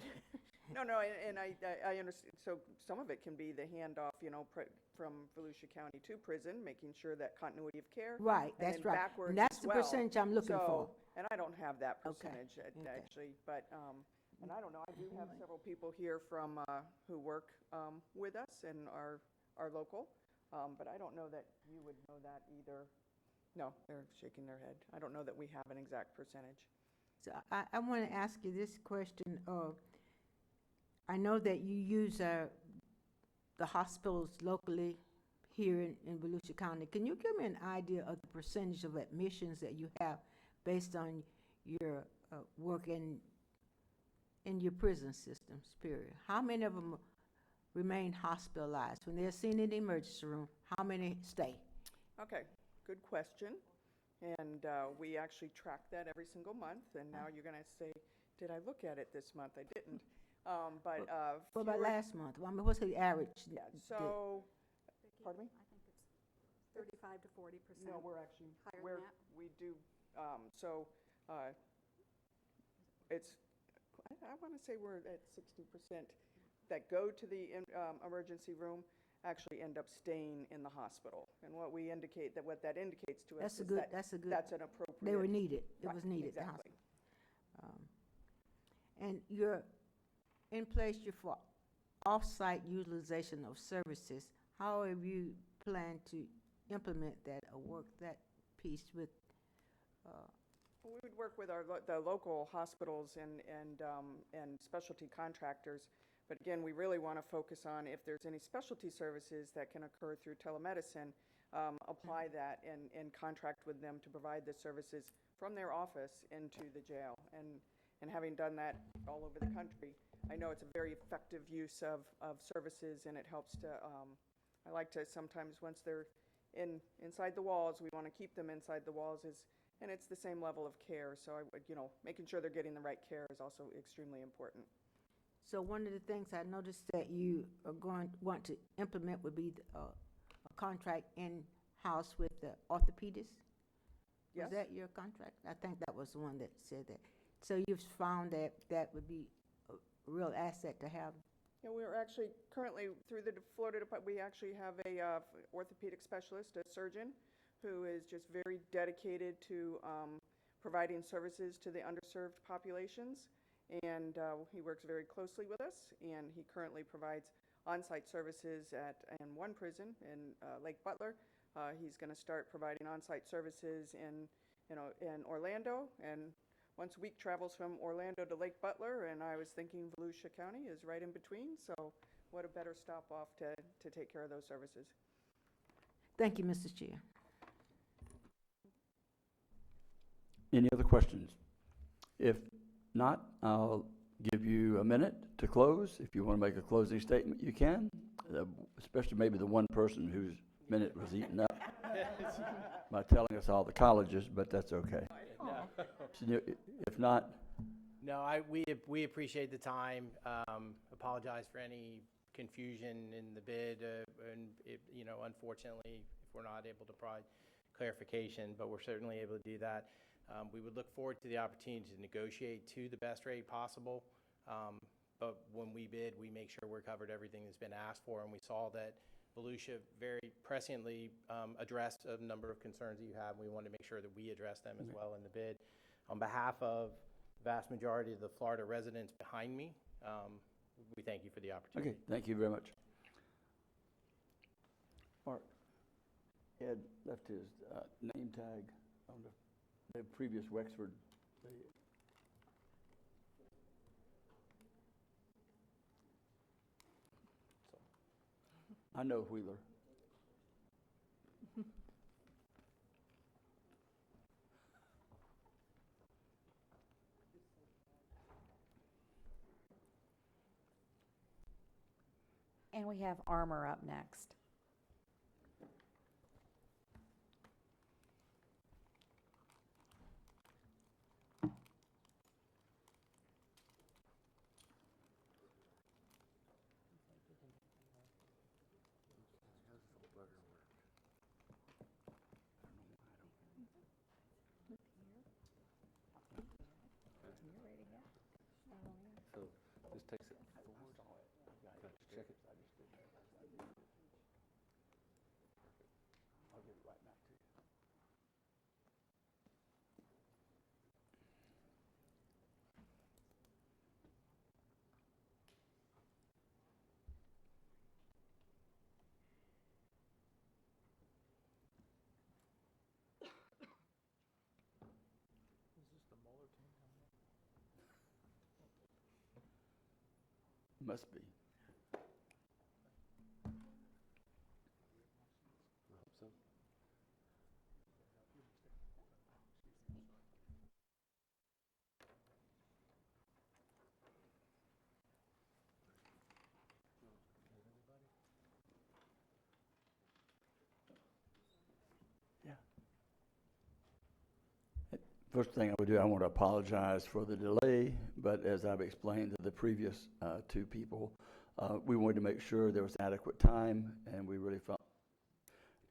No, and I understand. So some of it can be the handoff, you know, from Volusia County to prison, making sure that continuity of care. Right, and that's then right. backwards And that's as the well. percentage I'm looking for. And I don't have that Okay. percentage actually, but, and I don't know, I do have several people here from, who work with us and are local, but I don't know that you would know that either. No, they're shaking their head. I don't know that we have an exact percentage. So I want to ask you this question. I know that you use the hospitals locally here in Volusia County. Can you give me an idea of the percentage of admissions that you have based on your work in your prison systems, period? How many of them remain hospitalized? When they're seen in the emergency room, how many stay? Okay, good question. And we actually track that every single month. And now you're going to say, did I look at it this month? I didn't. But what about last month? I mean, what's the average? Yeah, so, pardon me? I think it's 35 to 40%. No, we're actually, Higher than that? we do, it's, I want to say we're at 60% that go to the emergency room actually end up staying in the hospital. And what that indicates to us is that that's an appropriate. They were needed. It Right, was needed. the exactly. hospital. And you're in place for off-site utilization of services. How have you planned to implement that or work that piece with? We would work with the local hospitals and specialty contractors. But again, we really want to focus on if there's any specialty services that can occur through telemedicine, apply that and contract with them to provide the services from their office into the jail. And having done that all over the country, I know it's a very effective use of services, and it helps to, I like to sometimes, once they're inside the walls, we want to keep them inside the walls, and it's the same level of care. So I would, making sure they're getting the right care is also extremely important. So one of the things I noticed that you are want to implement would be a contract in-house with the orthopedist? Yes. Was that your contract? I think that was the one that said that. So you've found that that would be a real asset to have? Yeah, we're actually currently, through the Florida Department, we actually have a orthopedic specialist, a surgeon, who is just very dedicated to providing services to the underserved populations. And he works very closely with us, and he currently provides on-site services in one prison in Lake Butler. He's going to start providing on-site services in Orlando, and once a week travels from Orlando to Lake Butler, and I was thinking Volusia County is right in between, so what a better stop off to take care of those services. Thank you, Mr. Chair. Any other questions? If not, I'll give you a minute to close. If you want to make a closing statement, you can, especially maybe the one person whose minute was eaten up by telling us all the colleges, but that's okay. If not, No, we appreciate the time. Apologize for any confusion in the bid, and unfortunately, if we're not able to provide clarification, but we're certainly able to do that. We would look forward to the opportunity to negotiate to the best rate possible. But when we bid, we make sure we're covered everything that's been asked for, and we saw that Volusia very presciently addressed a number of concerns that you have. We wanted to make sure that we address them as well in the bid. On behalf of the vast majority of the Florida residents behind me, we thank you for the opportunity. okay, thank you very much. Mark, Ed left his name tag on the previous Wexford. I know Wheeler. And we have Armor up next. So this takes it forward. Check it. I'll give it right back to you. Is this the Mueller team coming up? Must be. I hope so. Yeah. First thing I would do, I want to apologize for the delay, but as I've explained to the previous two people, we wanted to make sure there was adequate time, and we really felt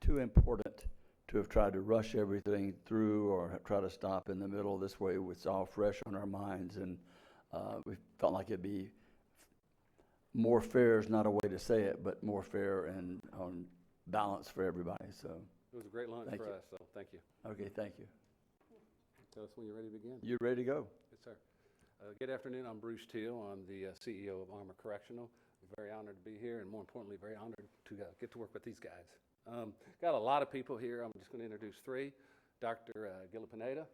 too important to have tried to rush everything through or try to stop in the middle. This way it's all fresh on our minds, and we felt like it'd be more fair is not a way to say it, but more fair and on balance for everybody. So It was a great lunch Thank for you. us, so thank you. okay, thank you. Tell us when you're ready to begin. You ready to go? Yes, sir. Good afternoon. I'm Bruce Teal. I'm the CEO of Armor Correctional. Very honored to be here, and more importantly, very honored to get to work with these guys. Got a lot of people here. I'm just going to introduce three. Dr. Gila Pineda,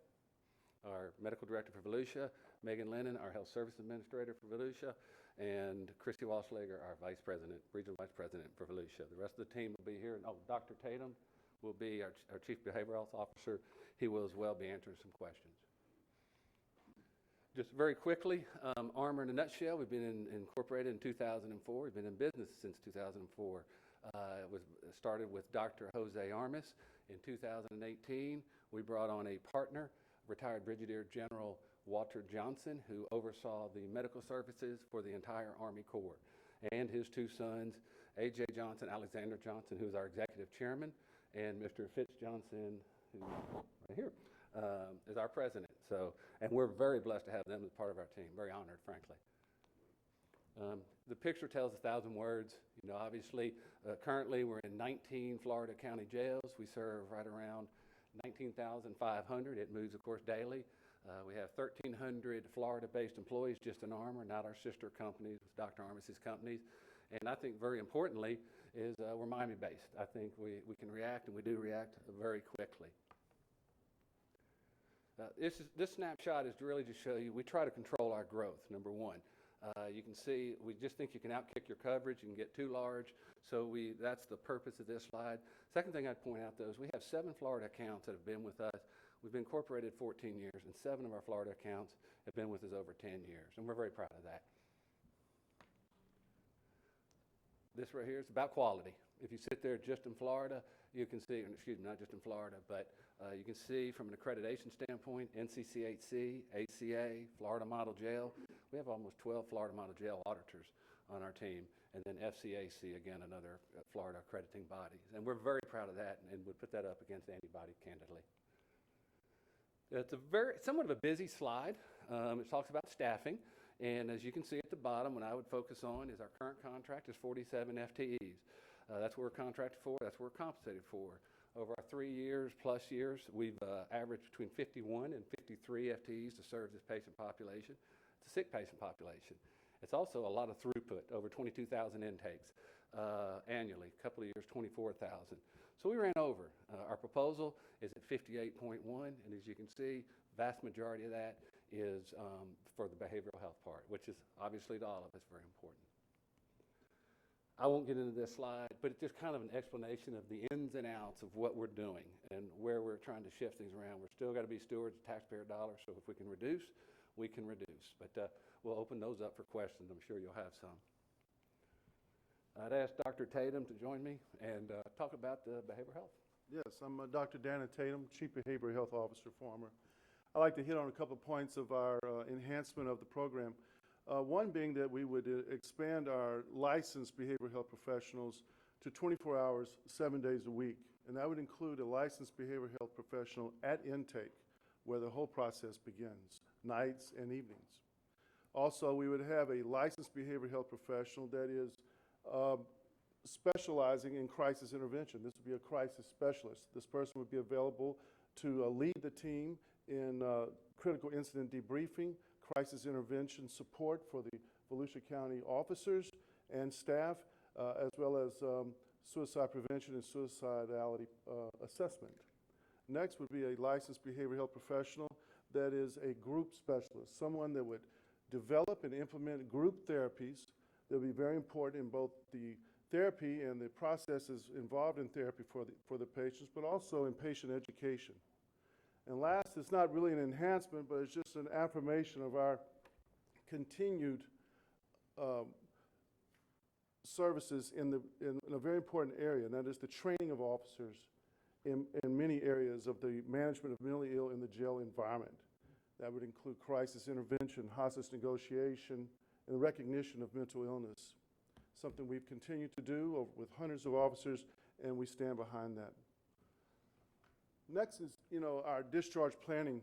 our Medical Director for Volusia, Megan Lennon, our Health Service Administrator for Volusia, and Christy Walschlager, our Vice President, Regional Vice President for Volusia. The rest of the team will be here. And, Dr. Tatum will be our Chief Behavioral Health Officer. He will as well be answering some questions. Just very quickly, Armor in a nutshell, we've been incorporated in 2004. We've been in business since 2004. It was started with Dr. Jose Armas. In 2018, we brought on a partner, retired Brigadier General Walter Johnson, who oversaw the medical services for the entire Army Corps, and his two sons, A.J. Johnson, Alexander Johnson, who's our Executive Chairman, and Mr. Fitz Johnson, who's right here, is our President. So, and we're very blessed to have them as part of our team. Very honored, frankly. The picture tells 1,000 words. You know, obviously, currently we're in 19 Florida county jails. We serve right around 19,500. It moves, of course, daily. We have 1,300 Florida-based employees just in Armor, not our sister companies, Dr. Armas's companies. And I think very importantly is we're Miami-based. I think we can react, and we do react very quickly. This snapshot is really to show you, we try to control our growth, number one. You can see, we just think you can outkick your coverage, you can get too large, so that's the purpose of this slide. Second thing I'd point out, though, is we have 7 Florida accounts that have been with us. We've been incorporated 14 years, and 7 of our Florida accounts have been with us over 10 years, and we're very proud of that. This right here is about quality. If you sit there just in Florida, you can see, excuse me, not just in Florida, but you can see from an accreditation standpoint, NCCHC, ACA, Florida Model Jail. We have almost 12 Florida Model Jail auditors on our team, and then FCAC, again, another Florida accrediting body. And we're very proud of that, and would put that up against anybody, candidly. It's somewhat of a busy slide. It talks about staffing, and as you can see at the bottom, what I would focus on is our current contract is 47 FTEs. That's what we're contracted for. That's what we're compensated for. Over our 3 years plus years, we've averaged between 51 and 53 FTEs to serve this patient population. It's a sick patient population. It's also a lot of throughput, over 22,000 intakes annually. A couple of years, 24,000. So we ran over. Our proposal is at 58.1, and as you can see, vast majority of that is for the behavioral health part, which is obviously to all of us very important. I won't get into this slide, but it's just kind of an explanation of the ins and outs of what we're doing and where we're trying to shift things around. We're still got to be stewards of taxpayer dollars, so if we can reduce, we can reduce. But we'll open those up for questions. I'm sure you'll have some. I'd ask Dr. Tatum to join me and talk about the behavioral health. Yes, I'm Dr. Dana Tatum, Chief Behavioral Health Officer for Armor. I'd like to hit on a couple of points of our enhancement of the program. One being that we would expand our licensed behavioral health professionals to 24 hours, 7 days a week. And that would include a licensed behavioral health professional at intake, where the whole process begins, nights and evenings. Also, we would have a licensed behavioral health professional that is specializing in crisis intervention. This would be a crisis specialist. This person would be available to lead the team in critical incident debriefing, crisis intervention support for the Volusia County officers and staff, as well as suicide prevention and suicidality assessment. Next would be a licensed behavioral health professional that is a group specialist, someone that would develop and implement group therapies that would be very important in both the therapy and the processes involved in therapy for the patients, but also in patient education. And last, it's not really an enhancement, but it's just an affirmation of our continued services in a very important area, and that is the training of officers in many areas of the management of mentally ill in the jail environment. That would include crisis intervention, hostage negotiation, and the recognition of mental illness, something we've continued to do with hundreds of officers, and we stand behind that. Next is, our discharge planning.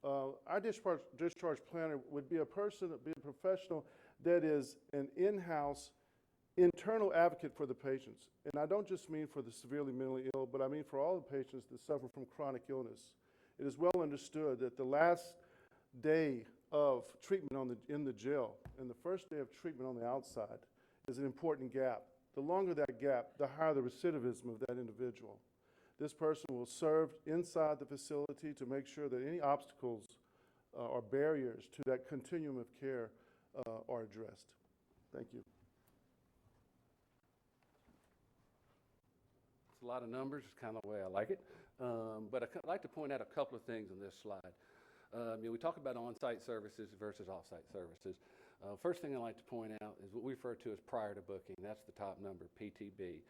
Our discharge planner would be a professional that is an in-house internal advocate for the patients. And I don't just mean for the severely mentally ill, but I mean for all the patients that suffer from chronic illness. It is well understood that the last day of treatment in the jail and the first day of treatment on the outside is an important gap. The longer that gap, the higher the recidivism of that individual. This person will serve inside the facility to make sure that any obstacles or barriers to that continuum of care are addressed. Thank you. It's a lot of numbers. It's kind of the way I like it. But I'd like to point out a couple of things on this slide. We talk about on-site services versus off-site services. First thing I'd like to point out is what we refer to as prior to booking. That's the top number, PTB.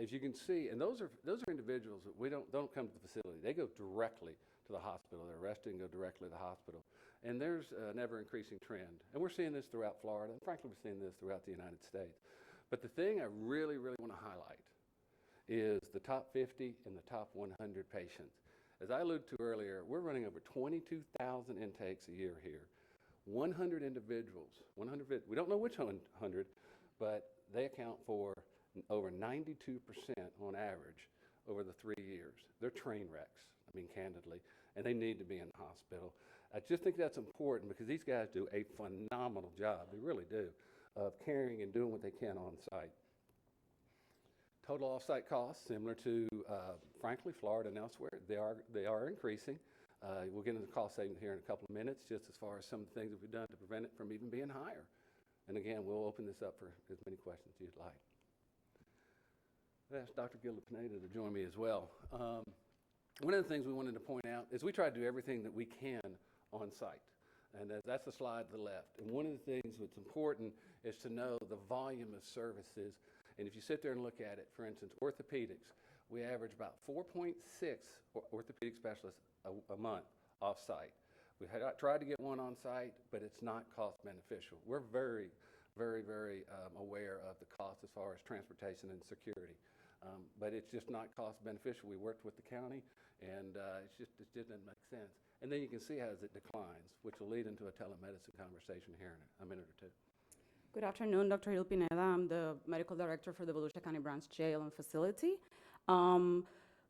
As you can see, and those are individuals that don't come to the facility. They go directly to the hospital. They're arrested and go directly to the hospital. And there's an ever-increasing trend. And we're seeing this throughout Florida. And frankly, we're seeing this throughout the United States. But the thing I really, really want to highlight is the top 50 and the top 100 patients. As I alluded to earlier, we're running over 22,000 intakes a year here. 100 individuals, we don't know which 100, but they account for over 92% on average over the 3 years. They're train wrecks, candidly, and they need to be in the hospital. I just think that's important because these guys do a phenomenal job, they really do, of caring and doing what they can on site. Total off-site costs, similar to, frankly, Florida and elsewhere, they are increasing. We'll get into the cost savings here in a couple of minutes, just as far as some of the things that we've done to prevent it from even being higher. And again, we'll open this up for as many questions as you'd like. I've asked Dr. Gilda Pineda to join me as well. One of the things we wanted to point out is we try to do everything that we can on site. And that's the slide to the left. And one of the things that's important is to know the volume of services. And if you sit there and look at it, for instance, orthopedics, we average about 4.6 orthopedic specialists a month off-site. We had tried to get one on-site, but it's not cost beneficial. We're very, very, very aware of the cost as far as transportation and security. But it's just not cost beneficial. We worked with the county, and it just didn't make sense. And then you can see as it declines, which will lead into a telemedicine conversation here in a minute or two. Good afternoon, Dr. Hill Pineda. I'm the medical director for the Volusia County Branch Jail and Facility.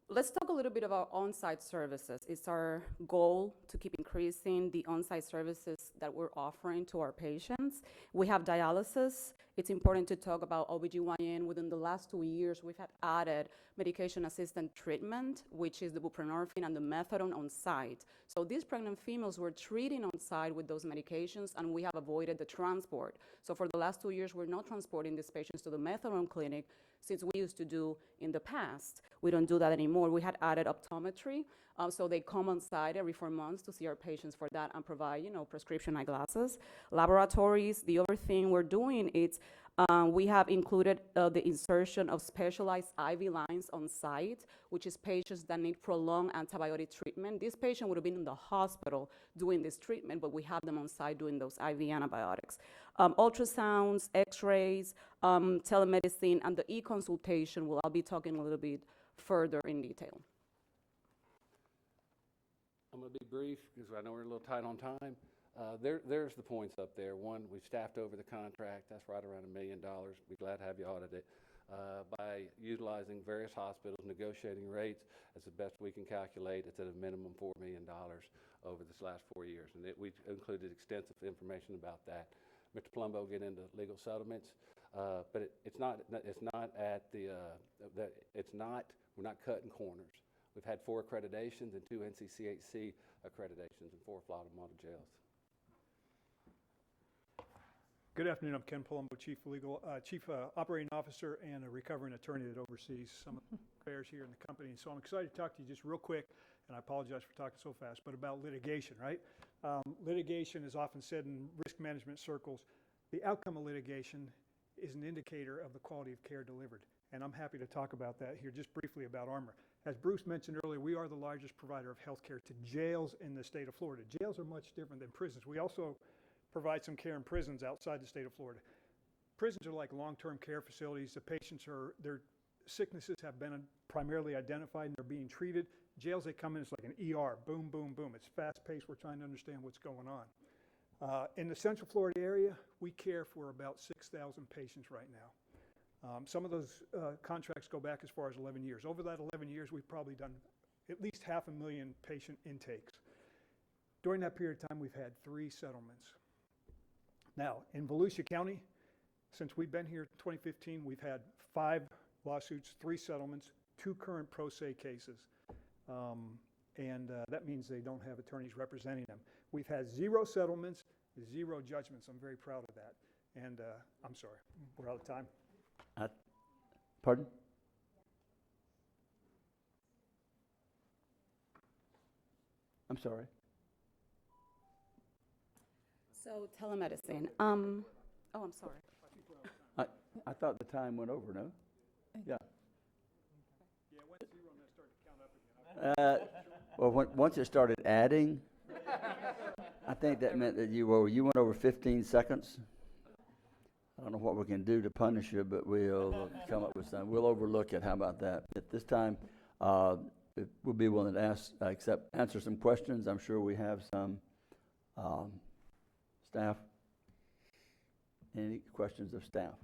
Let's talk a little bit about on-site services. It's our goal to keep increasing the on-site services that we're offering to our patients. We have dialysis. It's important to talk about OBGYN. Within the last 2 years, we've had added medication-assisted treatment, which is the buprenorphine and the methadone on site. So these pregnant females we're treating on site with those medications, and we have avoided the transport. So for the last 2 years, we're not transporting these patients to the methadone clinic, since we used to do in the past. We don't do that anymore. We had added optometry, so they come on site every 4 months to see our patients for that and provide, prescription eyeglasses. Laboratories, the other thing we're doing is we have included the insertion of specialized IV lines on site, which is patients that need prolonged antibiotic treatment. This patient would have been in the hospital doing this treatment, but we have them on site doing those IV antibiotics. Ultrasounds, x-rays, telemedicine, and the e-consultation, I'll be talking a little bit further in detail. I'm going to be brief because I know we're a little tight on time. There's the points up there. One, we've staffed over the contract. That's right around $1 million. Be glad to have you audit it. By utilizing various hospitals, negotiating rates, as the best we can calculate, it's at a minimum $4 million over this last 4 years. And we included extensive information about that. Mr. Palumbo will get into legal settlements, but we're not cutting corners. We've had 4 accreditations and 2 NCCHC accreditations and 4 Florida model jails. Good afternoon. I'm Ken Palumbo, Chief Operating Officer and a recovering attorney that oversees some of the affairs here in the company. So I'm excited to talk to you just real quick, and I apologize for talking so fast, but about litigation, right? Litigation is often said in risk management circles, the outcome of litigation is an indicator of the quality of care delivered. And I'm happy to talk about that here just briefly about Armor. As Bruce mentioned earlier, we are the largest provider of health care to jails in the state of Florida. Jails are much different than prisons. We also provide some care in prisons outside the state of Florida. Prisons are like long-term care facilities. The patients their sicknesses have been primarily identified and they're being treated. Jails, they come in, it's like an ER, boom, boom, boom. It's fast-paced. We're trying to understand what's going on. In the Central Florida area, we care for about 6,000 patients right now. Some of those contracts go back as far as 11 years. Over that 11 years, we've probably done at least 500,000 patient intakes. During that period of time, we've had 3 settlements. Now, in Volusia County, since we've been here in 2015, we've had 5 lawsuits, 3 settlements, 2 current pro se cases. That means they don't have attorneys representing them. We've had 0 settlements, 0 judgments. I'm very proud of that. And I'm sorry, we're out of time. Pardon? I'm sorry. So telemedicine. Oh, I'm sorry. I thought the time went over, no? Yeah. Yeah, it went 0 and then started to count up again. Well, once it started adding, I think that meant that you went over 15 seconds. I don't know what we can do to punish you, but we'll come up with something. We'll overlook it. How about that? At this time, we'll be willing to answer some questions. I'm sure we have some staff. Any questions of staff?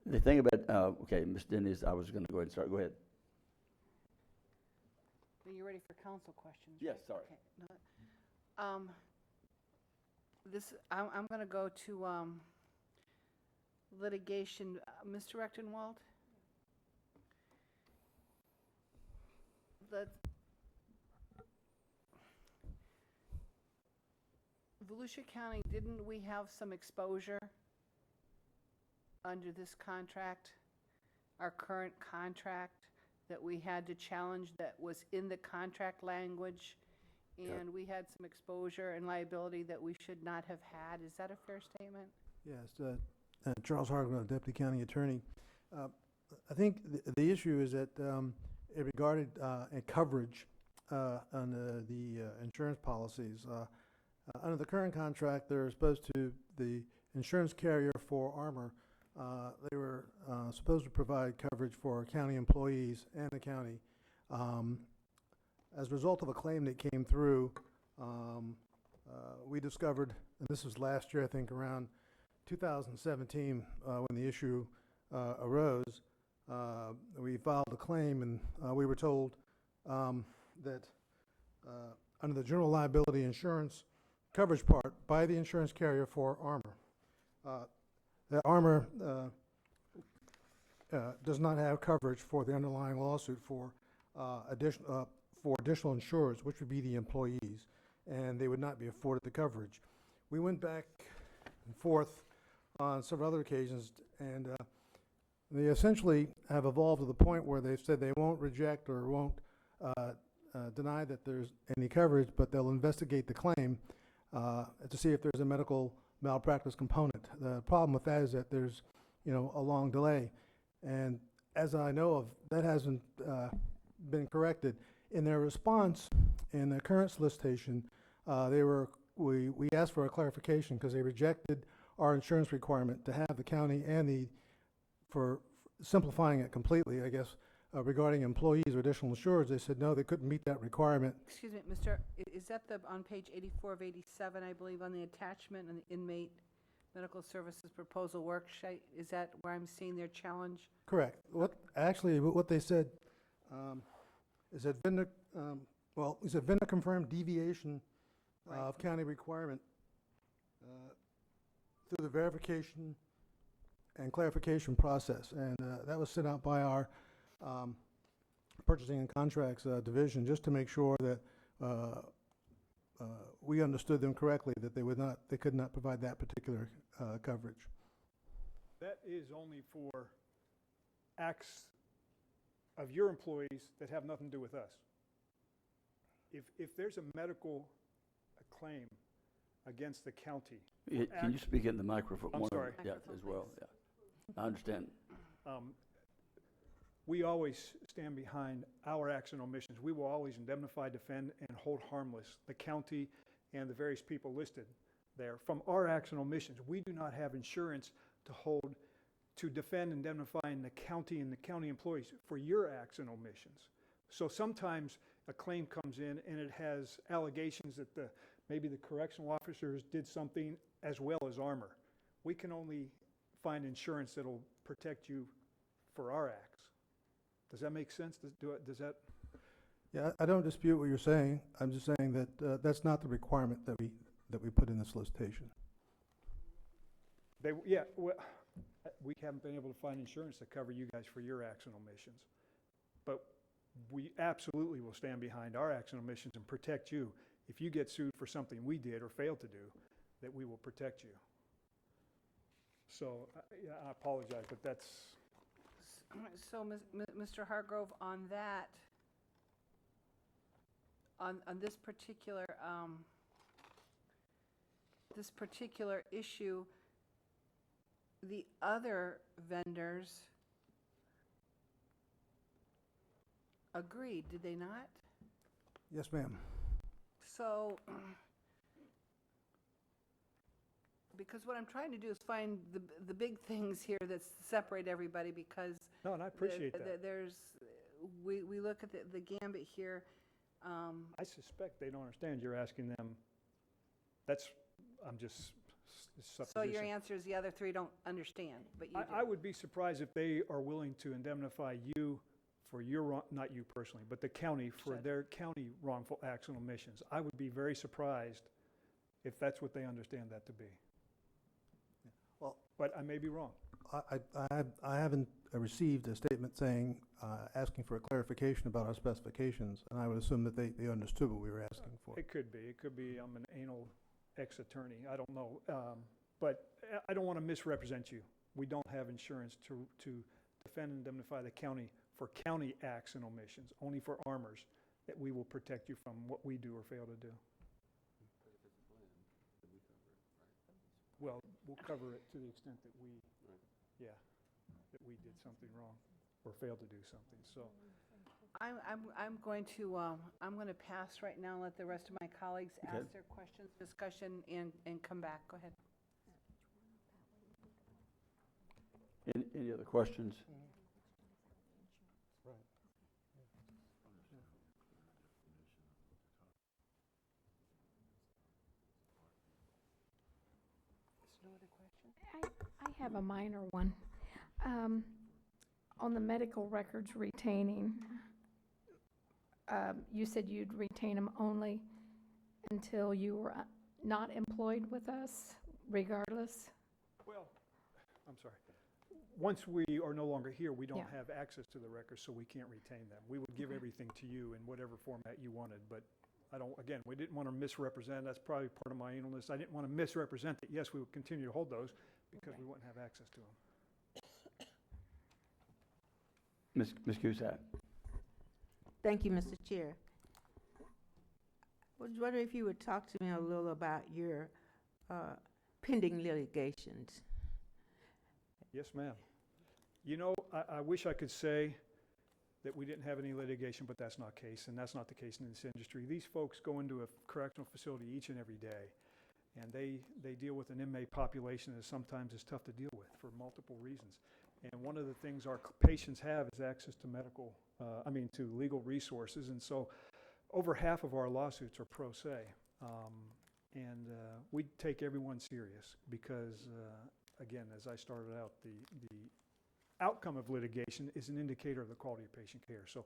The thing about, okay, Ms. Dennis, I was going to go ahead and start. Go ahead. Are you ready for council questions? Yes, sorry. Okay. No, I'm going to go to litigation. Mr. Rechtenwald? Volusia County, didn't we have some exposure under this contract, our current contract, that we had to challenge that was in the contract language? And we had some exposure and liability that we should not have had. Is that a fair statement? Yes, Charles Hargrove, Deputy County Attorney. I think the issue is that it regarded a coverage on the insurance policies. Under the current contract, they're supposed to, the insurance carrier for Armor, they were supposed to provide coverage for county employees and the county. As a result of a claim that came through, we discovered, and this was last year, I think around 2017, when the issue arose, we filed a claim, and we were told that under the general liability insurance coverage part by the insurance carrier for Armor, that Armor does not have coverage for the underlying lawsuit for additional insurers, which would be the employees, and they would not be afforded the coverage. We went back and forth on several other occasions, and they essentially have evolved to the point where they've said they won't reject or won't deny that there's any coverage, but they'll investigate the claim to see if there's a medical malpractice component. The problem with that is that there's, a long delay, and as I know of, that hasn't been corrected. In their response, in the current solicitation, we asked for a clarification because they rejected our insurance requirement to have the county and for simplifying it completely, I guess, regarding employees or additional insurers, they said no, they couldn't meet that requirement. Excuse me, is that on page 84 of 87, I believe, on the attachment and the inmate medical services proposal worksheet? Is that where I'm seeing their challenge? Correct. What they said is that vendor confirmed deviation of county requirement through the verification and clarification process, and that was sent out by our purchasing and contracts division, just to make sure that we understood them correctly, that they could not provide that particular coverage. That is only for acts of your employees that have nothing to do with us. If there's a medical claim against the county. Can you speak in the microphone? I'm sorry. Yeah, as well, yeah. I understand. We always stand behind our acts and omissions. We will always indemnify, defend, and hold harmless the county and the various people listed there. From our acts and omissions, we do not have insurance to defend, indemnify the county and the county employees for your acts and omissions. So sometimes a claim comes in and it has allegations that maybe the correctional officers did something as well as Armor. We can only find insurance that'll protect you for our acts. Does that make sense? Does that? Yeah, I don't dispute what you're saying. I'm just saying that that's not the requirement that we put in the solicitation. We haven't been able to find insurance to cover you guys for your acts and omissions. But we absolutely will stand behind our acts and omissions and protect you. If you get sued for something we did or failed to do, that we will protect you. So, I apologize, but that's... So, Mr. Hargrove, on that, on this particular issue, the other vendors agreed, did they not? Yes, ma'am. So, because what I'm trying to do is find the big things here that separate everybody, because no, and I appreciate that. We look at the gambit here. I suspect they don't understand. You're asking them. I'm just supposition. So your answer is the other three don't understand, but you do. I would be surprised if they are willing to indemnify you for your, not you personally, but the county for their county wrongful acts and omissions. I would be very surprised if that's what they understand that to be. Well, but I may be wrong. I haven't received a statement saying, asking for a clarification about our specifications, and I would assume that they understood what we were asking for. It could be. It could be I'm an anal ex-attorney. I don't know. But I don't want to misrepresent you. We don't have insurance to defend and indemnify the county for county acts and omissions, only for armors, that we will protect you from what we do or fail to do. Well, we'll cover it to the extent that we, that we did something wrong or failed to do something, so. I'm going to pass right now, let the rest of my colleagues Okay. ask their questions, discussion, and come back. Go ahead. Any other questions? No other questions? I have a minor one. On the medical records retaining, you said you'd retain them only until you were not employed with us, regardless? Well, I'm sorry. Once we are no longer here, we don't Yeah. have access to the records, so we can't retain them. We would give everything to you in whatever format you wanted, but I don't, again, we didn't want to misrepresent. That's probably part of my illness. I didn't want to misrepresent that, yes, we would continue to hold those because we wouldn't have access to them. Ms. Cusack? Thank you, Mr. Chair. I was wondering if you would talk to me a little about your pending litigations. Yes, ma'am. You know, I wish I could say that we didn't have any litigation, but that's not the case, and that's not the case in this industry. These folks go into a correctional facility each and every day, and they deal with an inmate population that sometimes is tough to deal with for multiple reasons. And one of the things our patients have is access to to legal resources, and so over half of our lawsuits are pro se. We take everyone serious because, again, as I started out, the outcome of litigation is an indicator of the quality of patient care. So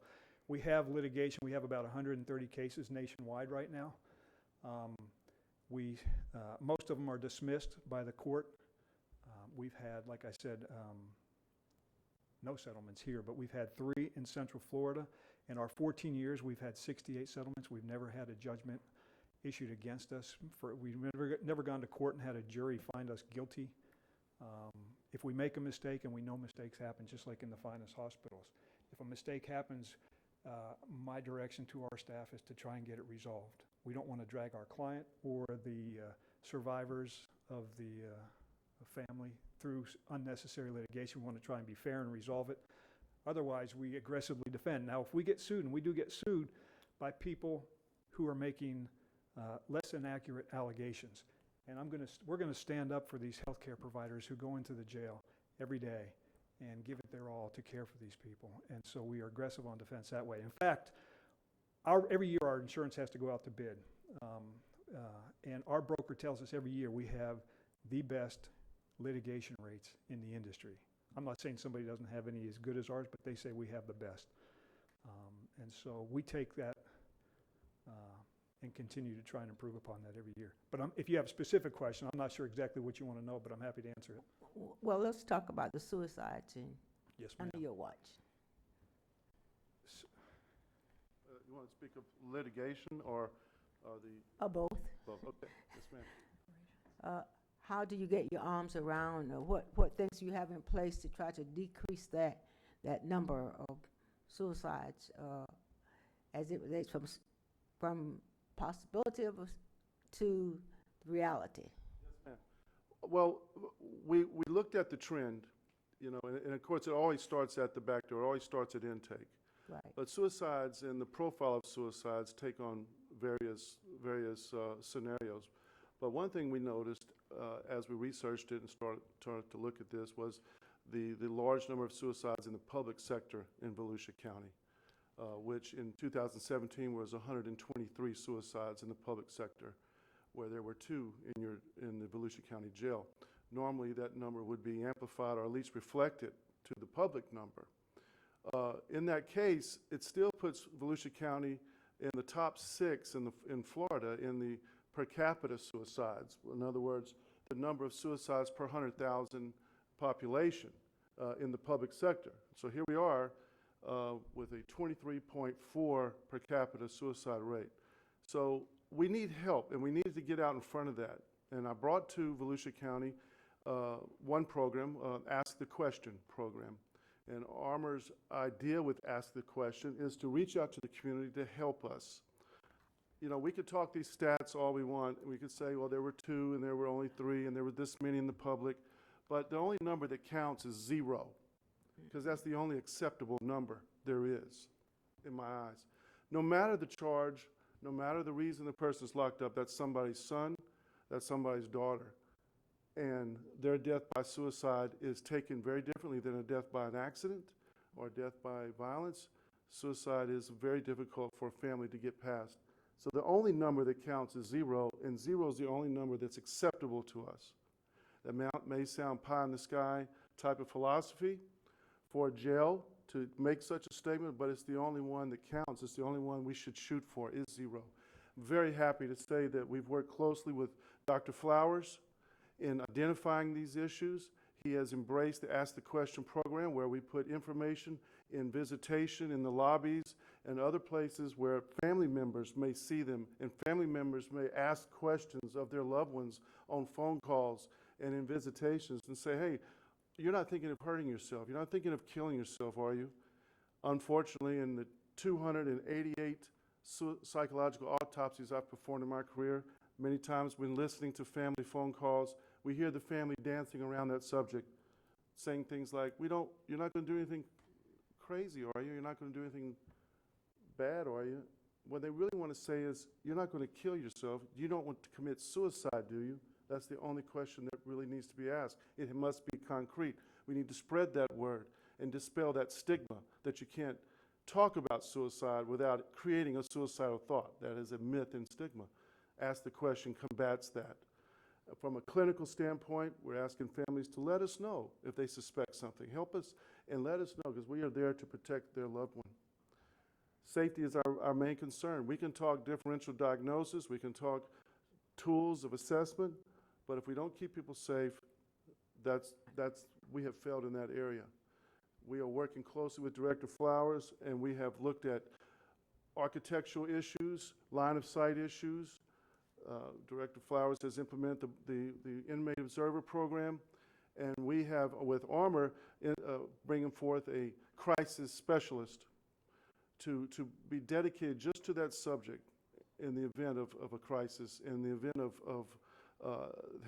we have litigation. We have about 130 cases nationwide right now. Most of them are dismissed by the court. We've had, like I said, no settlements here, but we've had 3 in Central Florida. In our 14 years, we've had 68 settlements. We've never had a judgment issued against us. We've never gone to court and had a jury find us guilty. If we make a mistake, and we know mistakes happen, just like in the finest hospitals, if a mistake happens, my direction to our staff is to try and get it resolved. We don't want to drag our client or the survivors of the family through unnecessary litigation. We want to try and be fair and resolve it. Otherwise, we aggressively defend. Now, if we get sued, and we do get sued by people who are making less than accurate allegations, and we're going to stand up for these healthcare providers who go into the jail every day and give it their all to care for these people. And so we are aggressive on defense that way. In fact, every year our insurance has to go out to bid. And our broker tells us every year we have the best litigation rates in the industry. I'm not saying somebody doesn't have any as good as ours, but they say we have the best. And so we take that and continue to try and improve upon that every year. But if you have a specific question, I'm not sure exactly what you want to know, but I'm happy to answer it. Well, let's talk about the suicides Yes, ma'am. under your watch. You want to speak of litigation or the? Both. Both, okay, yes, ma'am. How do you get your arms around, or what things you have in place to try to decrease that number of suicides as it relates from possibility to reality? Yes, ma'am. Well, we looked at the trend, and of course it always starts at the back door. It always starts at intake. Right. But suicides and the profile of suicides take on various scenarios. But one thing we noticed as we researched it and started to look at this was the large number of suicides in the public sector in Volusia County, which in 2017 was 123 suicides in the public sector, where there were 2 in the Volusia County Jail. Normally that number would be amplified or at least reflected to the public number. In that case, it still puts Volusia County in the top 6 in Florida in the per capita suicides. In other words, the number of suicides per 100,000 population in the public sector. So here we are with a 23.4 per capita suicide rate. So we need help, and we need to get out in front of that. And I brought to Volusia County one program, Ask the Question program. And Armor's idea with Ask the Question is to reach out to the community to help us. You know, we could talk these stats all we want. We could say, well, there were 2 and there were only 3 and there were this many in the public. But the only number that counts is 0, because that's the only acceptable number there is in my eyes. No matter the charge, no matter the reason the person's locked up, that's somebody's son, that's somebody's daughter. And their death by suicide is taken very differently than a death by an accident or a death by violence. Suicide is very difficult for a family to get past. So the only number that counts is 0, and 0 is the only number that's acceptable to us. That may sound pie in the sky type of philosophy for a jail to make such a statement, but it's the only one that counts. It's the only one we should shoot for, is 0. I'm very happy to say that we've worked closely with Dr. Flowers in identifying these issues. He has embraced the Ask the Question program, where we put information in visitation in the lobbies and other places where family members may see them, and family members may ask questions of their loved ones on phone calls and in visitations and say, hey, you're not thinking of hurting yourself. You're not thinking of killing yourself, are you? Unfortunately, in the 288 psychological autopsies I've performed in my career, many times when listening to family phone calls, we hear the family dancing around that subject, saying things like, you're not going to do anything crazy, are you? You're not going to do anything bad, are you? What they really want to say is, you're not going to kill yourself. You don't want to commit suicide, do you? That's the only question that really needs to be asked. It must be concrete. We need to spread that word and dispel that stigma that you can't talk about suicide without creating a suicidal thought. That is a myth and stigma. Ask the Question combats that. From a clinical standpoint, we're asking families to let us know if they suspect something. Help us and let us know, because we are there to protect their loved one. Safety is our main concern. We can talk differential diagnosis, we can talk tools of assessment, but if we don't keep people safe, we have failed in that area. We are working closely with Director Flowers, and we have looked at architectural issues, line of sight issues. Director Flowers has implemented the Inmate Observer Program, and we have, with Armor, bringing forth a crisis specialist to be dedicated just to that subject in the event of a crisis, in the event of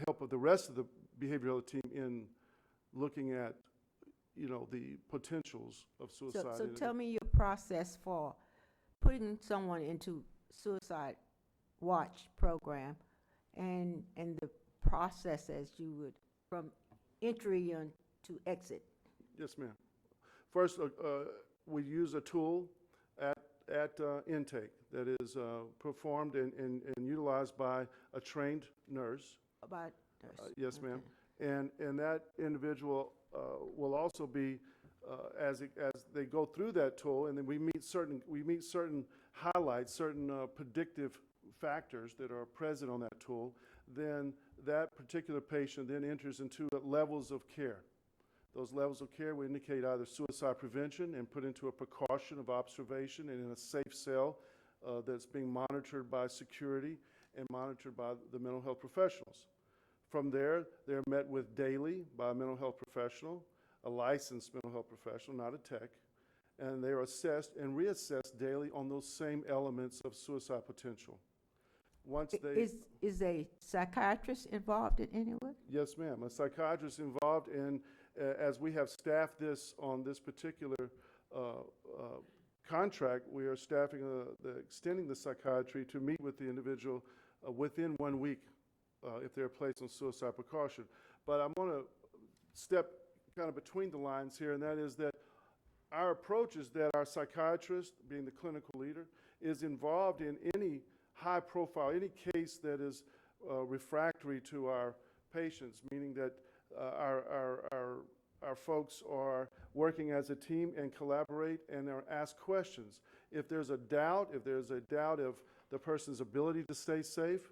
help of the rest of the behavioral team in looking at, the potentials of suicide. So tell me your process for putting someone into suicide watch program and the process as you would from entry to exit. Yes, ma'am. First, we use a tool at intake that is performed and utilized by a trained nurse. About nurse. Yes, ma'am. And that individual will also be, as they go through that tool, and then we meet certain highlights, certain predictive factors that are present on that tool, then that particular patient then enters into levels of care. Those levels of care will indicate either suicide prevention and put into a precaution of observation and in a safe cell that's being monitored by security and monitored by the mental health professionals. From there, they're met with daily by a mental health professional, a licensed mental health professional, not a tech, and they are assessed and reassessed daily on those same elements of suicide potential. Once they Is a psychiatrist involved in any way? Yes, ma'am. A psychiatrist involved in, as we have staffed this on this particular contract, we are staffing, extending the psychiatry to meet with the individual within 1 week if they're placed on suicide precaution. But I'm going to step kind of between the lines here, and that is that our approach is that our psychiatrist, being the clinical leader, is involved in any high profile, any case that is refractory to our patients, meaning that our folks are working as a team and collaborate and are asked questions. If there's a doubt of the person's ability to stay safe,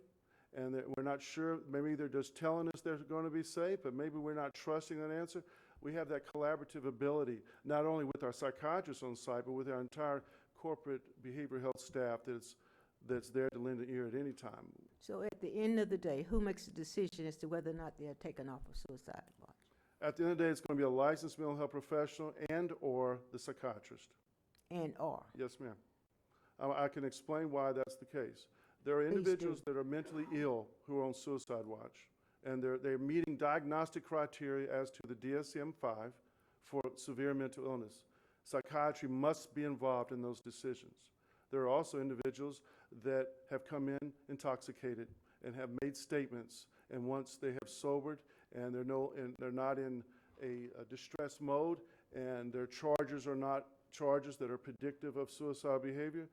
and that we're not sure, maybe they're just telling us they're going to be safe, but maybe we're not trusting that answer. We have that collaborative ability, not only with our psychiatrists on site, but with our entire corporate behavioral health staff that's there to lend an ear at any time. So at the end of the day, who makes the decision as to whether or not they're taken off of suicide watch? At the end of the day, it's going to be a licensed mental health professional and/or the psychiatrist. And/or? Yes, ma'am. I can explain why that's the case. There are individuals that are mentally ill who are on suicide watch, and they're meeting diagnostic criteria as to the DSM-5 for severe mental illness. Psychiatry must be involved in those decisions. There are also individuals that have come in intoxicated and have made statements, and once they have sobered and they're not in a distress mode, and their charges are not charges that are predictive of suicidal behavior,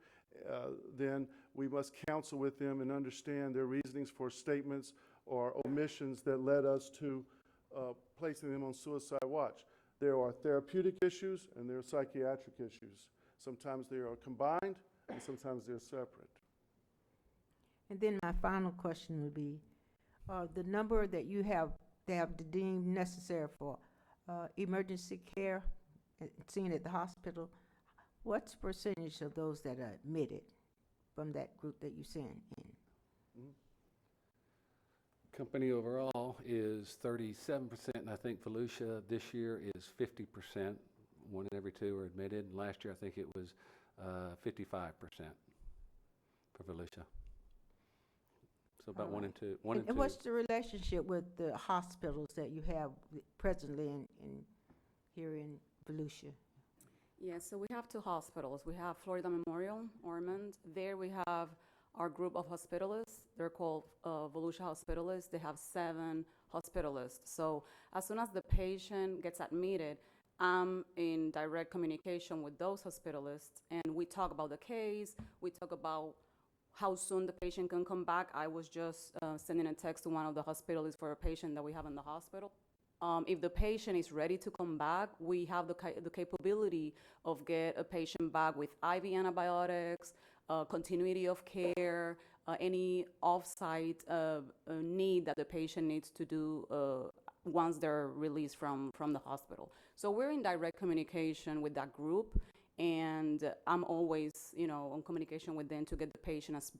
then we must counsel with them and understand their reasonings for statements or omissions that led us to placing them on suicide watch. There are therapeutic issues and there are psychiatric issues. Sometimes they are combined and sometimes they're separate. And then my final question would be, the number that you have deemed necessary for emergency care seen at the hospital, what's the percentage of those that are admitted from that group that you sent in? Company overall is 37%, and I think Volusia this year is 50%. 1 in every 2 are admitted. And last year, I think it was 55% for Volusia. So about 1 in 2. And what's the relationship with the hospitals that you have presently here in Volusia? Yeah, so we have 2 hospitals. We have Florida Memorial, Ormond. There we have our group of hospitalists. They're called Volusia Hospitalists. They have 7 hospitalists. So as soon as the patient gets admitted, I'm in direct communication with those hospitalists, and we talk about the case. We talk about how soon the patient can come back. I was just sending a text to one of the hospitalists for a patient that we have in the hospital. If the patient is ready to come back, we have the capability of get a patient back with IV antibiotics, continuity of care, any off-site need that the patient needs to do once they're released from the hospital. So we're in direct communication with that group, and I'm always, on communication with them to get the patient as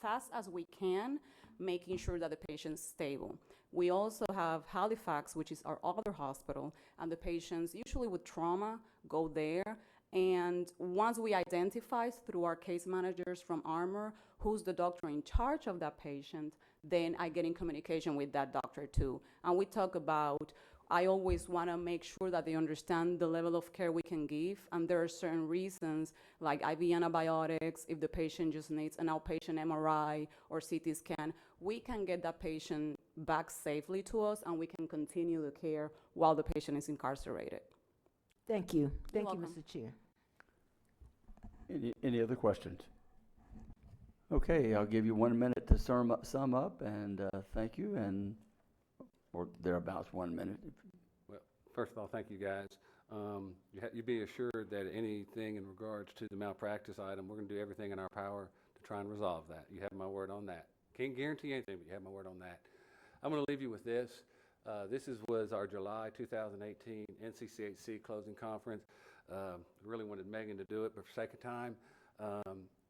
fast as we can, making sure that the patient's stable. We also have Halifax, which is our other hospital, and the patients, usually with trauma, go there. And once we identify through our case managers from Armor who's the doctor in charge of that patient, then I get in communication with that doctor too. And we talk about, I always want to make sure that they understand the level of care we can give. And there are certain reasons, like IV antibiotics, if the patient just needs an outpatient MRI or CT scan, we can get that patient back safely to us, and we can continue the care while the patient is incarcerated. Thank you. Thank you, welcome. Mr. Chair. Any other questions? Okay, I'll give you 1 minute to sum up, and thank you, or thereabouts 1 minute. Well, first of all, thank you guys. You be assured that anything in regards to the malpractice item, we're going to do everything in our power to try and resolve that. You have my word on that. Can't guarantee anything, but you have my word on that. I'm going to leave you with this. This was our July 2018 NCCHC closing conference. Really wanted Megan to do it, but for sake of time,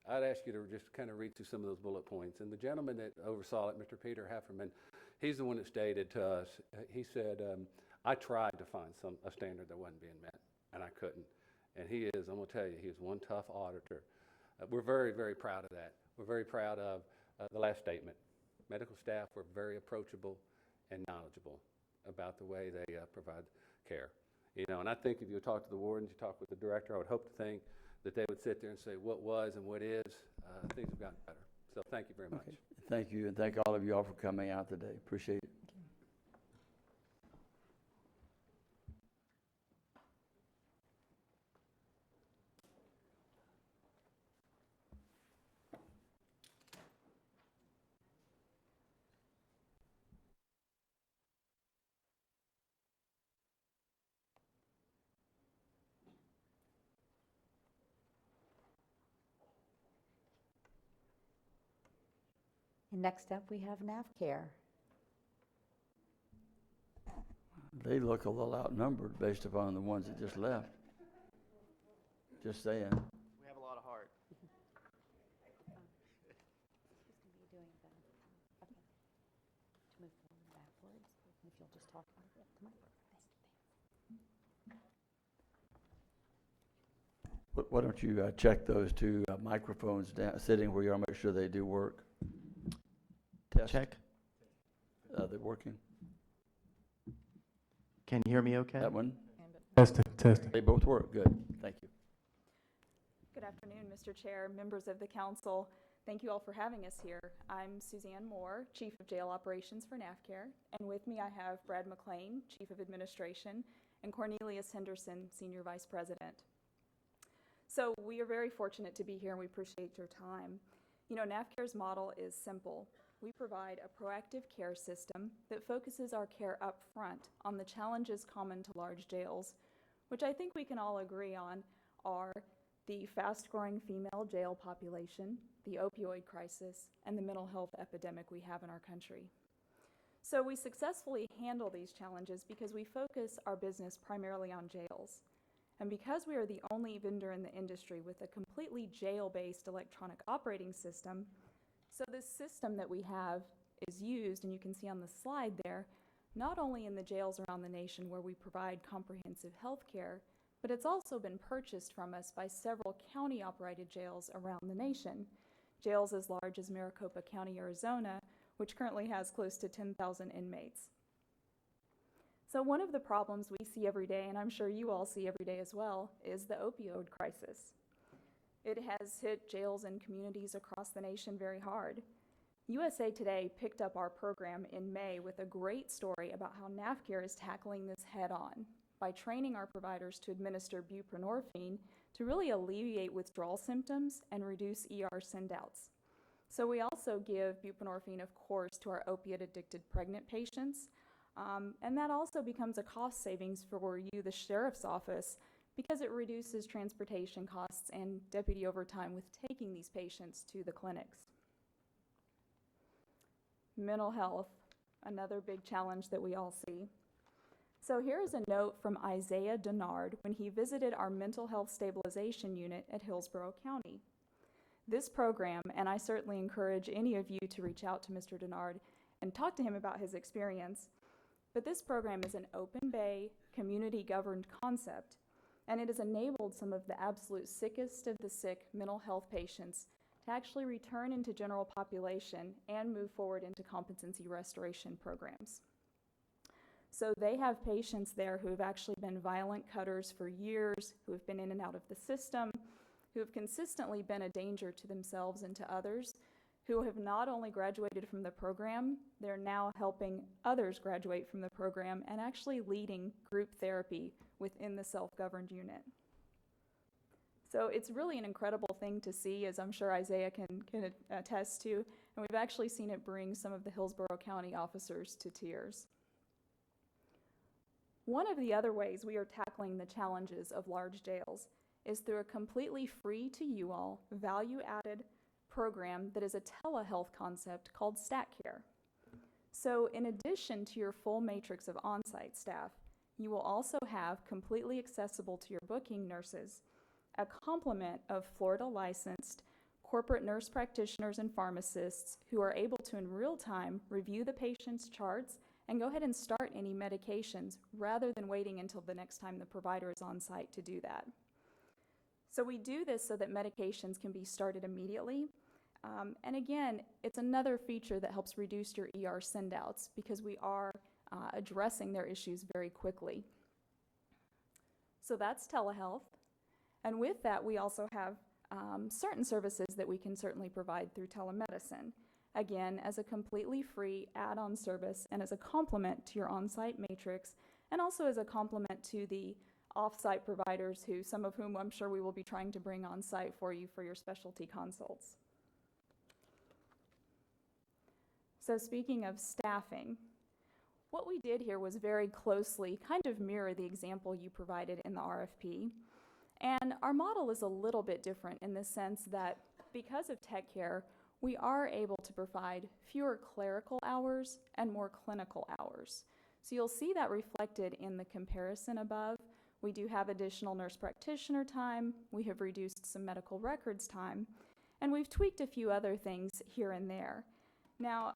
I'd ask you to just kind of read through some of those bullet points. And the gentleman that oversaw it, Mr. Peter Hefferman, he's the one that stated to us, he said, I tried to find a standard that wasn't being met, and I couldn't. And he is, I'm going to tell you, he is one tough auditor. We're very, very proud of that. We're very proud of the last statement. Medical staff were very approachable and knowledgeable about the way they provide care. And I think if you talk to the wardens, you talk with the director, I would hope to think that they would sit there and say what was and what is. Things have gotten better. So thank you very much. Okay. Thank you, and thank all of you all for coming out today. Appreciate it. And next up, we have NavCare. They look a little outnumbered based upon the ones that just left. Just saying. We have a lot of heart. Why don't you check those two microphones down, sitting where you are, make sure they do work. Test. Check. They're working. Can you hear me okay? That one? Testing, testing. They both work. Good. Thank you. Good afternoon, Mr. Chair, members of the council. Thank you all for having us here. I'm Suzanne Moore, Chief of Jail Operations for NavCare, and with me I have Brad McLean, Chief of Administration, and Cornelius Henderson, Senior Vice President. So we are very fortunate to be here and we appreciate your time. You know, NavCare's model is simple. We provide a proactive care system that focuses our care up front on the challenges common to large jails, which I think we can all agree on are the fast-growing female jail population, the opioid crisis, and the mental health epidemic we have in our country. So we successfully handle these challenges because we focus our business primarily on jails. And because we are the only vendor in the industry with a completely jail-based electronic operating system, so this system that we have is used, and you can see on the slide there, not only in the jails around the nation where we provide comprehensive health care, but it's also been purchased from us by several county-operated jails around the nation. Jails as large as Maricopa County, Arizona, which currently has close to 10,000 inmates. So one of the problems we see every day, and I'm sure you all see every day as well, is the opioid crisis. It has hit jails and communities across the nation very hard. USA Today picked up our program in May with a great story about how NavCare is tackling this head-on by training our providers to administer buprenorphine to really alleviate withdrawal symptoms and reduce ER send-outs. So we also give buprenorphine, of course, to our opiate-addicted pregnant patients, and that also becomes a cost savings for you, the sheriff's office, because it reduces transportation costs and deputy overtime with taking these patients to the clinics. Mental health, another big challenge that we all see. So here is a note from Isaiah Denard when he visited our mental health stabilization unit at Hillsborough County. This program, and I certainly encourage any of you to reach out to Mr. Denard and talk to him about his experience, but this program is an open bay, community-governed concept, and it has enabled some of the absolute sickest of the sick mental health patients to actually return into general population and move forward into competency restoration programs. So they have patients there who have actually been violent cutters for years, who have been in and out of the system, who have consistently been a danger to themselves and to others, who have not only graduated from the program, they're now helping others graduate from the program and actually leading group therapy within the self-governed unit. So it's really an incredible thing to see, as I'm sure Isaiah can attest to, and we've actually seen it bring some of the Hillsborough County officers to tears. One of the other ways we are tackling the challenges of large jails is through a completely free to you all, value-added program that is a telehealth concept called StatCare. So in addition to your full matrix of on-site staff, you will also have completely accessible to your booking nurses a complement of Florida licensed corporate nurse practitioners and pharmacists who are able to in real time review the patient's charts and go ahead and start any medications rather than waiting until the next time the provider is on site to do that. So we do this so that medications can be started immediately. And again, it's another feature that helps reduce your ER send-outs because we are addressing their issues very quickly. So that's telehealth. And with that, we also have certain services that we can certainly provide through telemedicine. Again, as a completely free add-on service and as a complement to your on-site matrix, and also as a complement to the off-site providers who, some of whom I'm sure we will be trying to bring on-site for you for your specialty consults. So speaking of staffing, what we did here was very closely kind of mirror the example you provided in the RFP. And our model is a little bit different in the sense that because of TechCare, we are able to provide fewer clerical hours and more clinical hours. So you'll see that reflected in the comparison above. We do have additional nurse practitioner time, we have reduced some medical records time, and we've tweaked a few other things here and there. Now,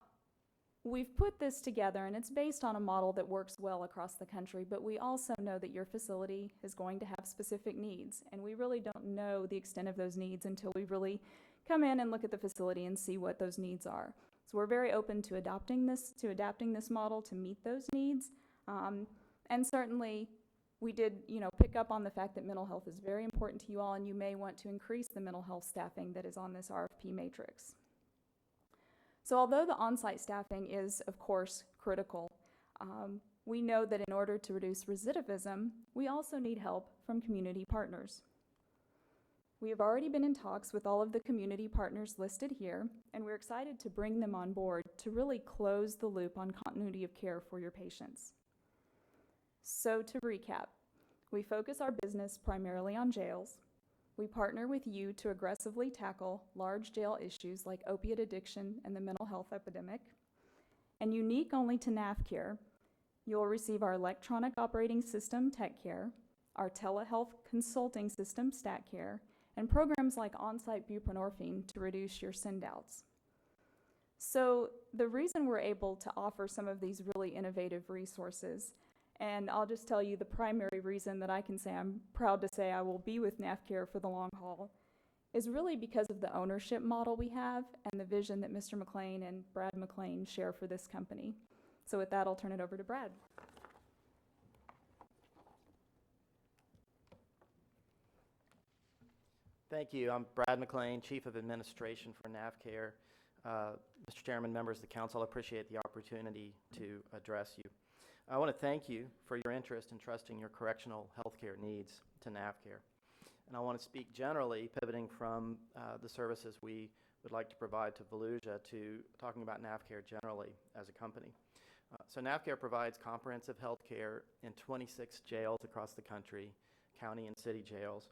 we've put this together and it's based on a model that works well across the country, but we also know that your facility is going to have specific needs, and we really don't know the extent of those needs until we really come in and look at the facility and see what those needs are. So we're very open to adapting this model to meet those needs. And certainly we did, pick up on the fact that mental health is very important to you all, and you may want to increase the mental health staffing that is on this RFP matrix. So although the on-site staffing is, of course, critical, we know that in order to reduce recidivism, we also need help from community partners. We have already been in talks with all of the community partners listed here, and we're excited to bring them on board to really close the loop on continuity of care for your patients. So to recap, we focus our business primarily on jails. We partner with you to aggressively tackle large jail issues like opiate addiction and the mental health epidemic. And unique only to NAFCare, you'll receive our electronic operating system, TechCare, our telehealth consulting system, StatCare, and programs like on-site buprenorphine to reduce your send-outs. So the reason we're able to offer some of these really innovative resources, and I'll just tell you the primary reason that I can say I'm proud to say I will be with NAFCare for the long haul, is really because of the ownership model we have and the vision that Mr. McLean and Brad McLean share for this company. So with that, I'll turn it over to Brad. Thank you. I'm Brad McLean, Chief of Administration for NAFCare. Mr. Chairman, members of the council, I appreciate the opportunity to address you. I want to thank you for your interest in trusting your correctional healthcare needs to NAFCare. And I want to speak generally, pivoting from the services we would like to provide to Volusia to talking about NAFCare generally as a company. So NAFCare provides comprehensive health care in 26 jails across the country, county and city jails.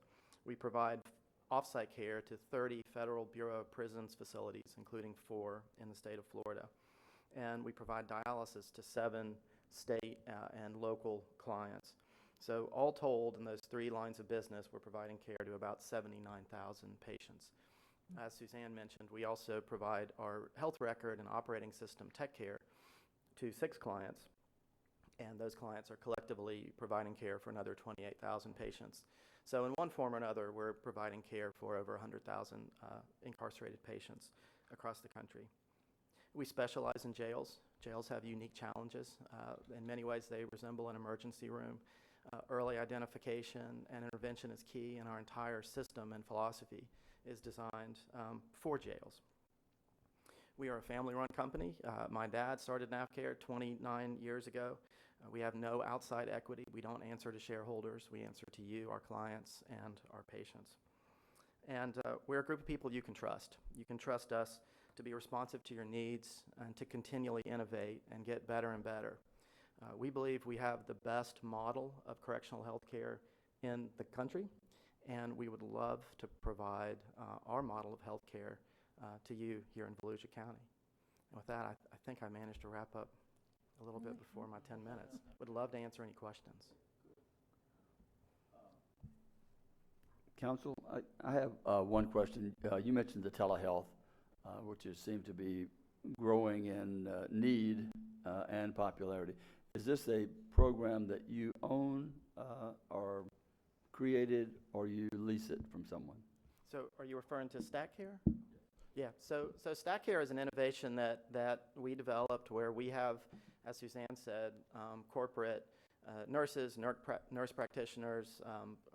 We provide off-site care to 30 Federal Bureau of Prisons facilities, including 4 in the state of Florida. And we provide dialysis to 7 state and local clients. So all told, in those 3 lines of business, we're providing care to about 79,000 patients. As Suzanne mentioned, we also provide our health record and operating system TechCare to 6 clients, and those clients are collectively providing care for another 28,000 patients. So in one form or another, we're providing care for over 100,000 incarcerated patients across the country. We specialize in jails. Jails have unique challenges. In many ways, they resemble an emergency room. Early identification and intervention is key, and our entire system and philosophy is designed for jails. We are a family-run company. My dad started NAFCare 29 years ago. We have no outside equity. We don't answer to shareholders. We answer to you, our clients, and our patients. And we're a group of people you can trust. You can trust us to be responsive to your needs and to continually innovate and get better and better. We believe we have the best model of correctional health care in the country, and we would love to provide our model of health care to you here in Volusia County. And with that, I think I managed to wrap up a little bit before my 10 minutes. Would love to answer any questions. Council, I have one question. You mentioned the telehealth, which seems to be growing in need and popularity. Is this a program that you own or created, or you lease it from someone? So are you referring to StatCare? Yeah, so StatCare is an innovation that we developed where we have, as Suzanne said, corporate nurses, nurse practitioners,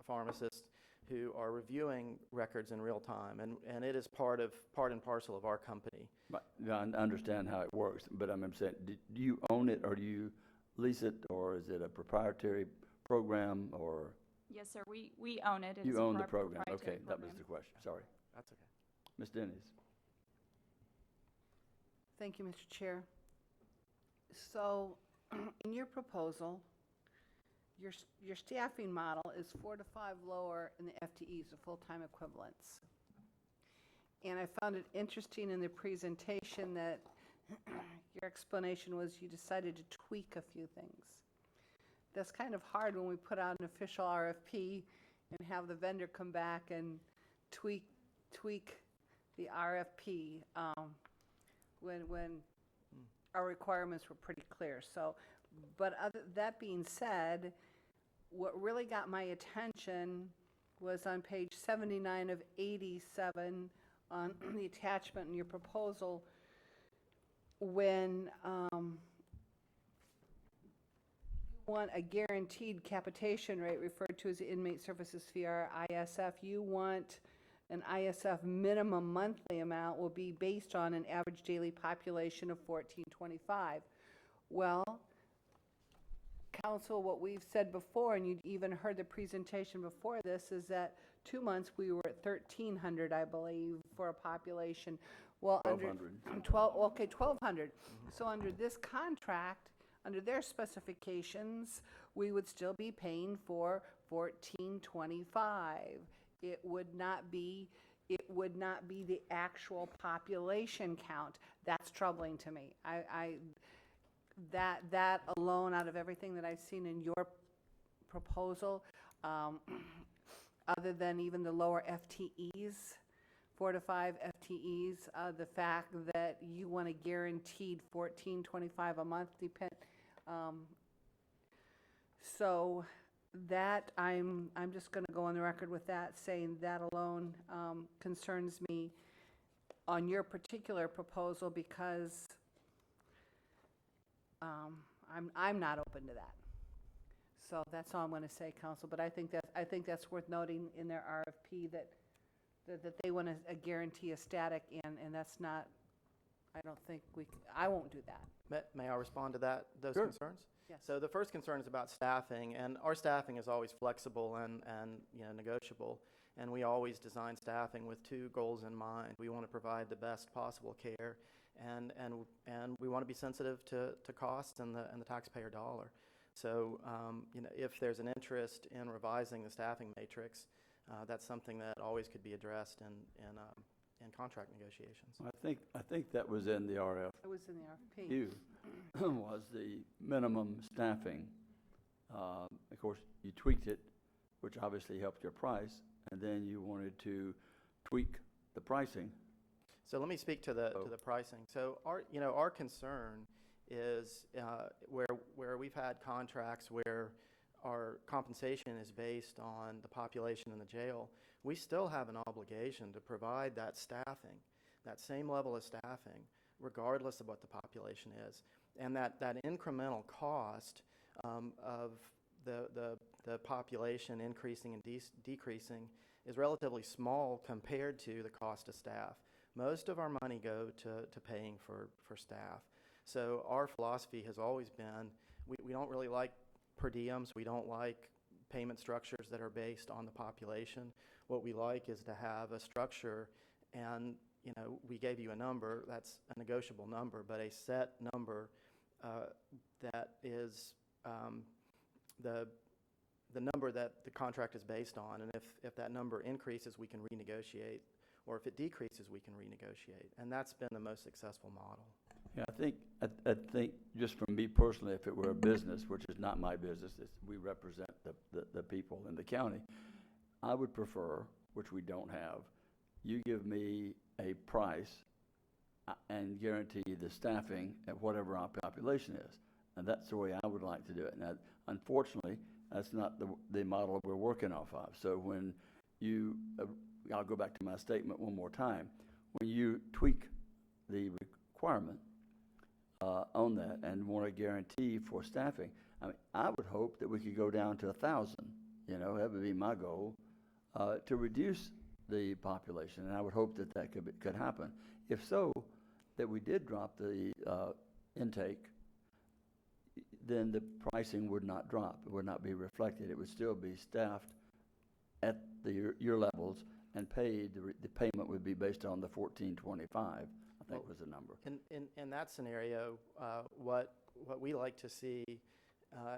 pharmacists who are reviewing records in real time, and it is part and parcel of our company. I understand how it works, but I'm saying, do you own it, or do you lease it, or is it a proprietary program, or? Yes, sir, we own it. You own the program. Okay, that was the question. Sorry. That's okay. Ms. Dennis. Thank you, Mr. Chair. So, in your proposal, your staffing model is 4 to 5 lower in the FTEs, the full-time equivalents. And I found it interesting in the presentation that your explanation was you decided to tweak a few things. That's kind of hard when we put out an official RFP and have the vendor come back and tweak the RFP when our requirements were pretty clear. So, but that being said, what really got my attention was on page 79 of 87 on the attachment in your proposal when you want a guaranteed capitation rate referred to as the inmate services fee or ISF. You want an ISF minimum monthly amount will be based on an average daily population of 1425. Well, Council, what we've said before, and you'd even heard the presentation before this, is that 2 months we were at 1,300, I believe, for a population. Well, 1,200. 1,200. So under this contract, under their specifications, we would still be paying for 1,425. It would not be the actual population count. That's troubling to me. That alone, out of everything that I've seen in your proposal, other than even the lower FTEs, 4 to 5 FTEs, the fact that you want a guaranteed $14.25 a month so that I'm just going to go on the record with that, saying that alone concerns me on your particular proposal, because I'm not open to that. So that's all I'm going to say, Council. But I think that's worth noting in their RFP that they want a guarantee of static, and that's not. I don't think I won't do that. May I respond to those Sure. concerns? Yes. So the first concern is about staffing, and our staffing is always flexible and negotiable, and we always design staffing with two goals in mind. We want to provide the best possible care, and we want to be sensitive to cost and the taxpayer dollar. So if there's an interest in revising the staffing matrix, that's something that always could be addressed in contract negotiations. I think that was in the RFP. It was in the RFP. Was the minimum staffing. Of course, you tweaked it, which obviously helped your price, and then you wanted to tweak the pricing. So let me speak to the pricing. So our concern is where we've had contracts where our compensation is based on the population in the jail, we still have an obligation to provide that staffing, that same level of staffing, regardless of what the population is. And that incremental cost of the population increasing and decreasing is relatively small compared to the cost of staff. Most of our money go to paying for staff. So our philosophy has always been, we don't really like per diems. We don't like payment structures that are based on the population. What we like is to have a structure, and we gave you a number, that's a negotiable number, but a set number that is the number that the contract is based on. And if that number increases, we can renegotiate, or if it decreases, we can renegotiate. And that's been the most successful model. Yeah, I think just for me personally, if it were a business, which is not my business, we represent the people in the county, I would prefer, which we don't have, you give me a price and guarantee the staffing at whatever our population is. And that's the way I would like to do it. Now, unfortunately, that's not the model we're working off of. So when you, I'll go back to my statement one more time, when you tweak the requirement on that and want a guarantee for staffing, I would hope that we could go down to 1,000. That would be my goal, to reduce the population, and I would hope that could happen. If so, that we did drop the intake, then the pricing would not drop. It would not be reflected. It would still be staffed at your levels and paid. The payment would be based on the $14.25. I think was the number. In that scenario, what we like to see,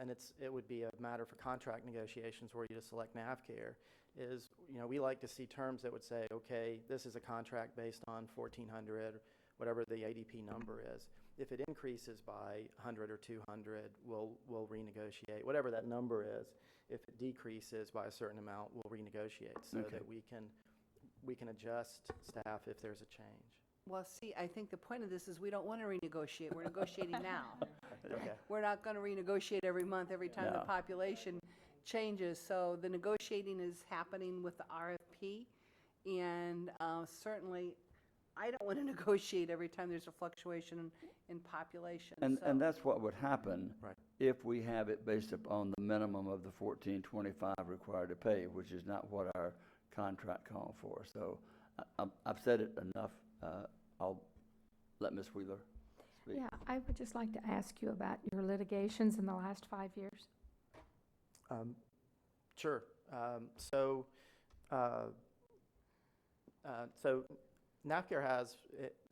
and it would be a matter for contract negotiations were you to select NavCare, is, we like to see terms that would say, okay, this is a contract based on 1,400, whatever the ADP number is. If it increases by 100 or 200, we'll renegotiate, whatever that number is. If it decreases by a certain amount, we'll renegotiate so Okay. that we can adjust staff if there's a change. Well, see, I think the point of this is we don't want to renegotiate. We're negotiating now. Okay. We're not going to renegotiate every month, every time the No. population changes. So the negotiating is happening with the RFP. And certainly, I don't want to negotiate every time there's a fluctuation in population. And So- that's what would happen Right. if we have it based upon the minimum of the 1425 required to pay, which is not what our contract called for. So I've said it enough. I'll let Ms. Wheeler speak. Yeah, I would just like to ask you about your litigations in the last 5 years. Sure. So NAFCARE has,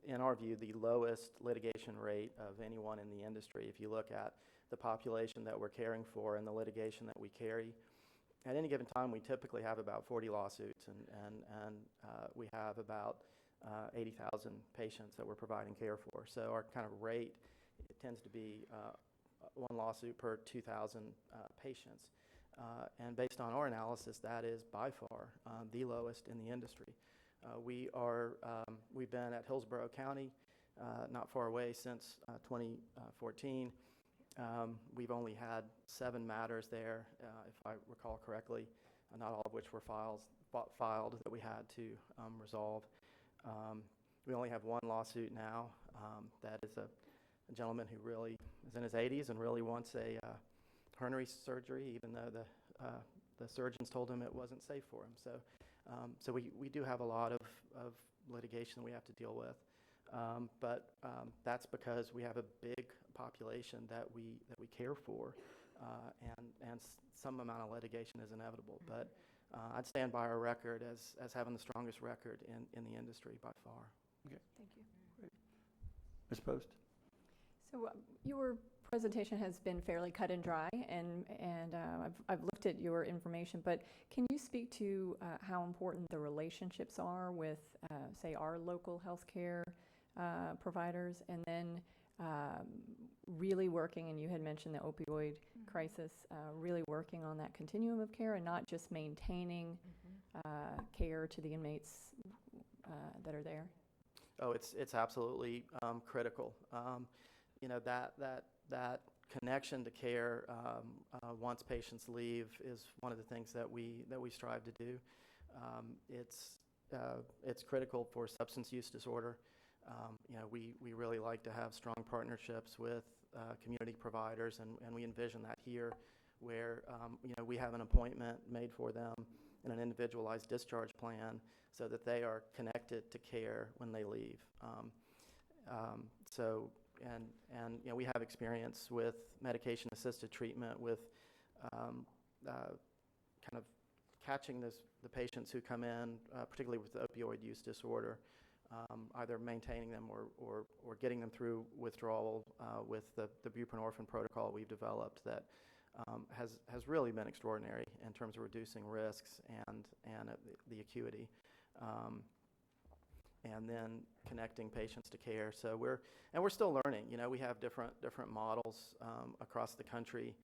in our view, the lowest litigation rate of anyone in the industry. If you look at the population that we're caring for and the litigation that we carry, at any given time, we typically have about 40 lawsuits, and we have about 80,000 patients that we're providing care for. So our kind of rate, it tends to be one lawsuit per 2,000 patients. And based on our analysis, that is by far the lowest in the industry. We've been at Hillsborough County, not far away, since 2014. We've only had 7 matters there, if I recall correctly, not all of which were filed that we had to resolve. We only have 1 lawsuit now. That is a gentleman who really is in his 80s and really wants a hernia surgery, even though the surgeons told him it wasn't safe for him. So we do have a lot of litigation we have to deal with. But that's because we have a big population that we care for, and some amount of litigation is inevitable. But I'd stand by our record as having the strongest record in the industry by far. Okay. Thank you. Ms. Post? So your presentation has been fairly cut and dry, and I've looked at your information, but can you speak to how important the relationships are with, say, our local healthcare providers, and then really working, and you had mentioned the opioid crisis, really working on that continuum of care and not just maintaining care to the inmates that are there? Oh, it's absolutely critical. That connection to care once patients leave is one of the things that we strive to do. It's critical for substance use disorder. We really like to have strong partnerships with community providers, and we envision that here, where we have an appointment made for them in an individualized discharge plan, so that they are connected to care when they leave. We have experience with medication-assisted treatment, with kind of catching the patients who come in, particularly with opioid use disorder, either maintaining them or getting them through withdrawal with the buprenorphine protocol we've developed that has really been extraordinary in terms of reducing risks and the acuity. And then connecting patients to care. So we're still learning. We have different models across the country,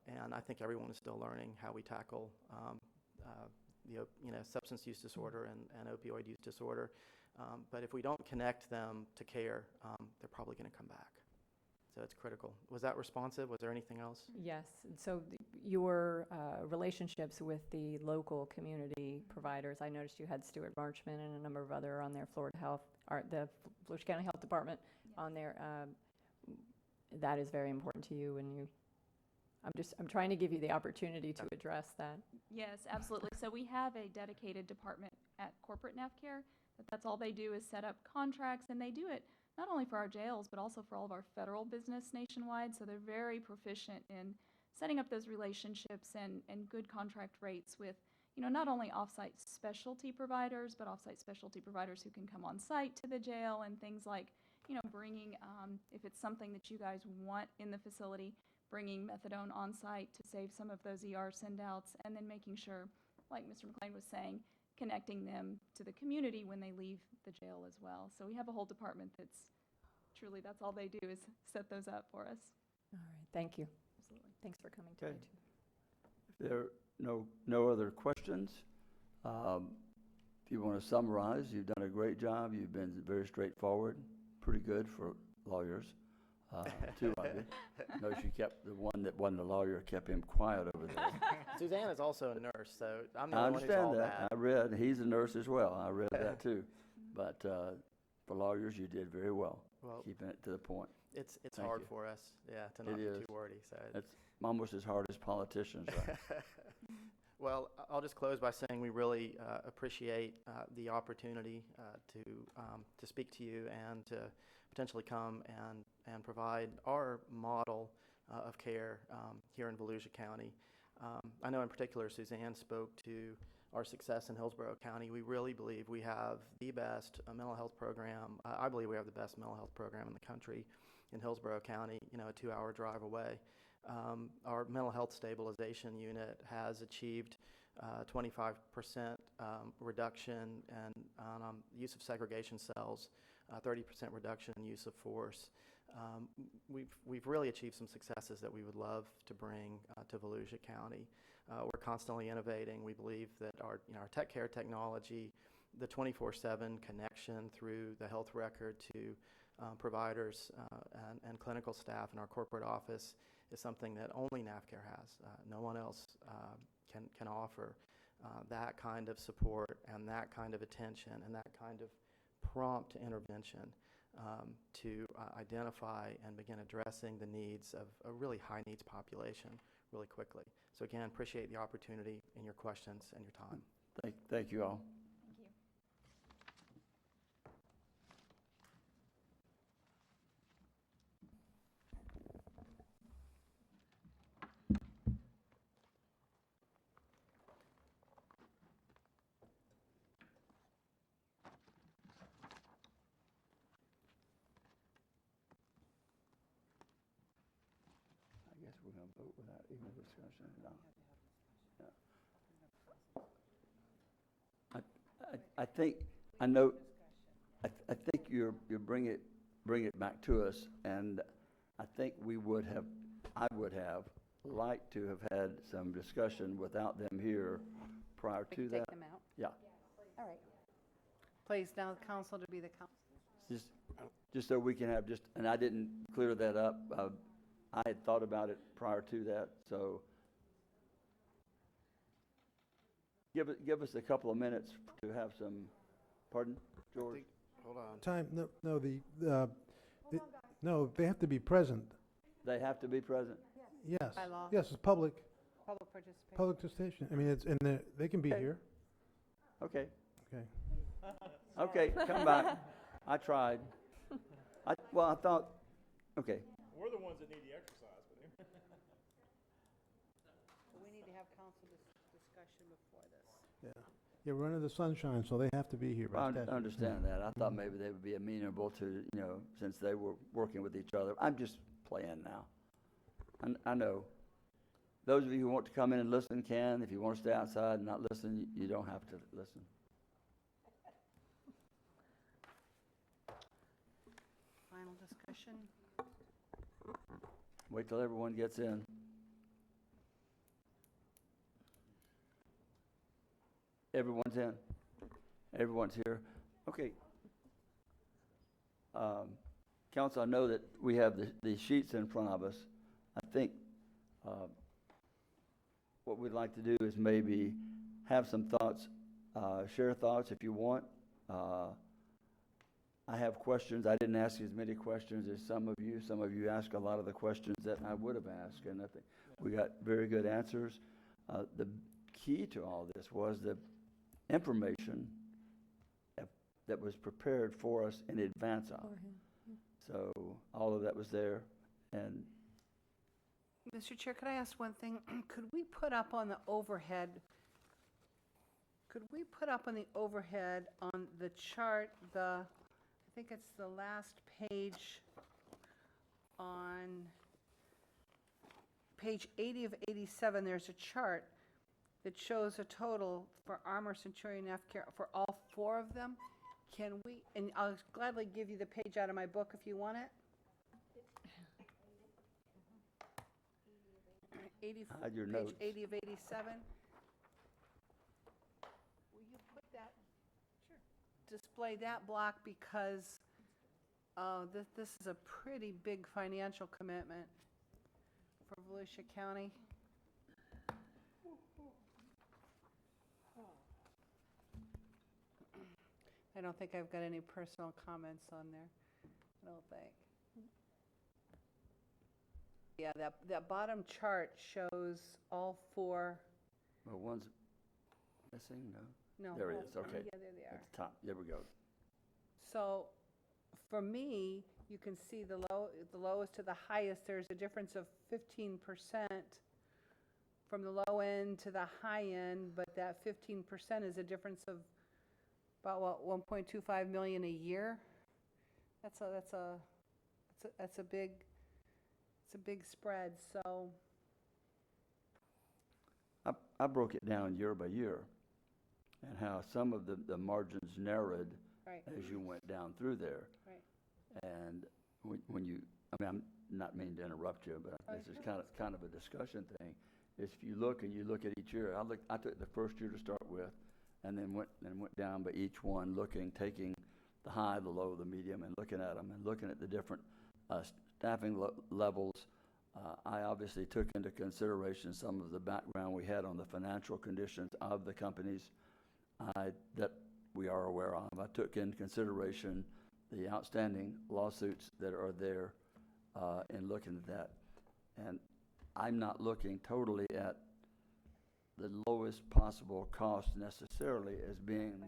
and I think everyone is still learning how we tackle substance use disorder and opioid use disorder. But if we don't connect them to care, they're probably going to come back. So it's critical. Was that responsive? Was there anything else? Yes. So your relationships with the local community providers, I noticed you had Stuart Marchman and a number of other on there, Florida Health, or the Volusia County Health Department on there. That is very important to you, and I'm trying to give you the opportunity to address that. Yes, absolutely. So we have a dedicated department at corporate NAFCARE. That's all they do is set up contracts, and they do it not only for our jails, but also for all of our federal business nationwide. So they're very proficient in setting up those relationships and good contract rates with, not only off-site specialty providers, but off-site specialty providers who can come on site to the jail, and things like, bringing, if it's something that you guys want in the facility, bringing methadone on site to save some of those ER send-outs, and then making sure like Mr. McLean was saying, connecting them to the community when they leave the jail as well. So we have a whole department that's all they do is set those up for us. All right, thank you. Absolutely. Thanks for coming today, Okay. too. If there are no other questions, if you want to summarize, you've done a great job. You've been very straightforward, pretty good for lawyers. Two of you. Notice you kept the one that wasn't a lawyer, kept him quiet over there. Suzanne is also a nurse, so I'm the I only one who's all understand that. that. I read, he's a nurse as well. I read that too. But for lawyers, you did very well, Well, keeping it to the point. It's Thank hard you. for us, yeah, to not It be is. too wordy. So It's almost as hard as politicians are. Well, I'll just close by saying we really appreciate the opportunity to speak to you and to potentially come and provide our model of care here in Volusia County. I know in particular Suzanne spoke to our success in Hillsborough County. We really believe we have the best mental health program. I believe we have the best mental health program in the country in Hillsborough County, a 2-hour drive away. Our mental health stabilization unit has achieved 25% reduction in use of segregation cells, 30% reduction in use of force. We've really achieved some successes that we would love to bring to Volusia County. We're constantly innovating. We believe that our tech care technology, the 24/7 connection through the health record to providers and clinical staff in our corporate office is something that only NAVCare has. No one else can offer that kind of support and that kind of attention and that kind of prompt intervention to identify and begin addressing the needs of a really high needs population really quickly. So again, appreciate the opportunity and your questions and your time. Thank you all. Thank you. I guess we're going to vote without even a discussion. No. I think, I know, I think you bring it back to us, and I think I would have liked to have had some discussion without them here prior to that. Take them out? Yeah. All right. Please, now the council to be the council. Just so we can have and I didn't clear that up. I had thought about it prior to that, so give us a couple of minutes to have some, pardon, George? Hold on. Time, no, they have to be present. They have to be present? Yes. By law. Yes, it's public Participation. participation. I mean, it's in there, they can be Okay. here. Okay. Okay. Okay, come back. I tried. I thought, okay. We're the ones that need the exercise, but We need to have council discussion before this. Yeah, we're under the sunshine, so they have to be here by I statute. understand that. I thought maybe they would be amenable to, since they were working with each other. I'm just playing now. I know. Those of you who want to come in and listen can. If you want to stay outside and not listen, you don't have to listen. Final discussion? Wait till everyone gets in. Everyone's in. Everyone's here. Okay. Council, I know that we have the sheets in front of us. I think what we'd like to do is maybe have some thoughts, share thoughts if you want. I have questions. I didn't ask as many questions as some of you. Some of you asked a lot of the questions that I would have asked, and I think we got very good answers. The key to all this was the information that was prepared for us in advance of. So all of that was there, and Mr. Chair, could I ask one thing? Could we put up on the overhead on the chart, I think it's the last page on page 80 of 87, there's a chart that shows a total for Armor, Centurion, Afcare, for all 4 of them. Can we, and I'll gladly give you the page out of my book if you want it. 84, Hide your page notes. 80 of 87. Will you put that, display that block, because this is a pretty big financial commitment for Volusia County. I don't think I've got any personal comments on there. I don't think. Yeah, that bottom chart shows all 4. Well, one's missing, no? No. There it hold- is, okay. Yeah, there they are. At the top, there we go. So, for me, you can see the lowest to the highest, there's a difference of 15% from the low end to the high end, but that 15% is a difference of about, what, 1.25 million a year? That's a big spread, so. I broke it down year by year, and how some of the margins narrowed Right. as you went down through there. Right. And when you, I mean, I'm not meaning to interrupt you, but Oh, this is sure. kind of a discussion thing. Is if you look at each year, I took the first year to start with, and then went down by each one, taking the high, the low, the medium, and looking at them, and looking at the different staffing levels. I obviously took into consideration some of the background we had on the financial conditions of the companies that we are aware of. I took into consideration the outstanding lawsuits that are there in looking at that. And I'm not looking totally at the lowest possible cost necessarily as being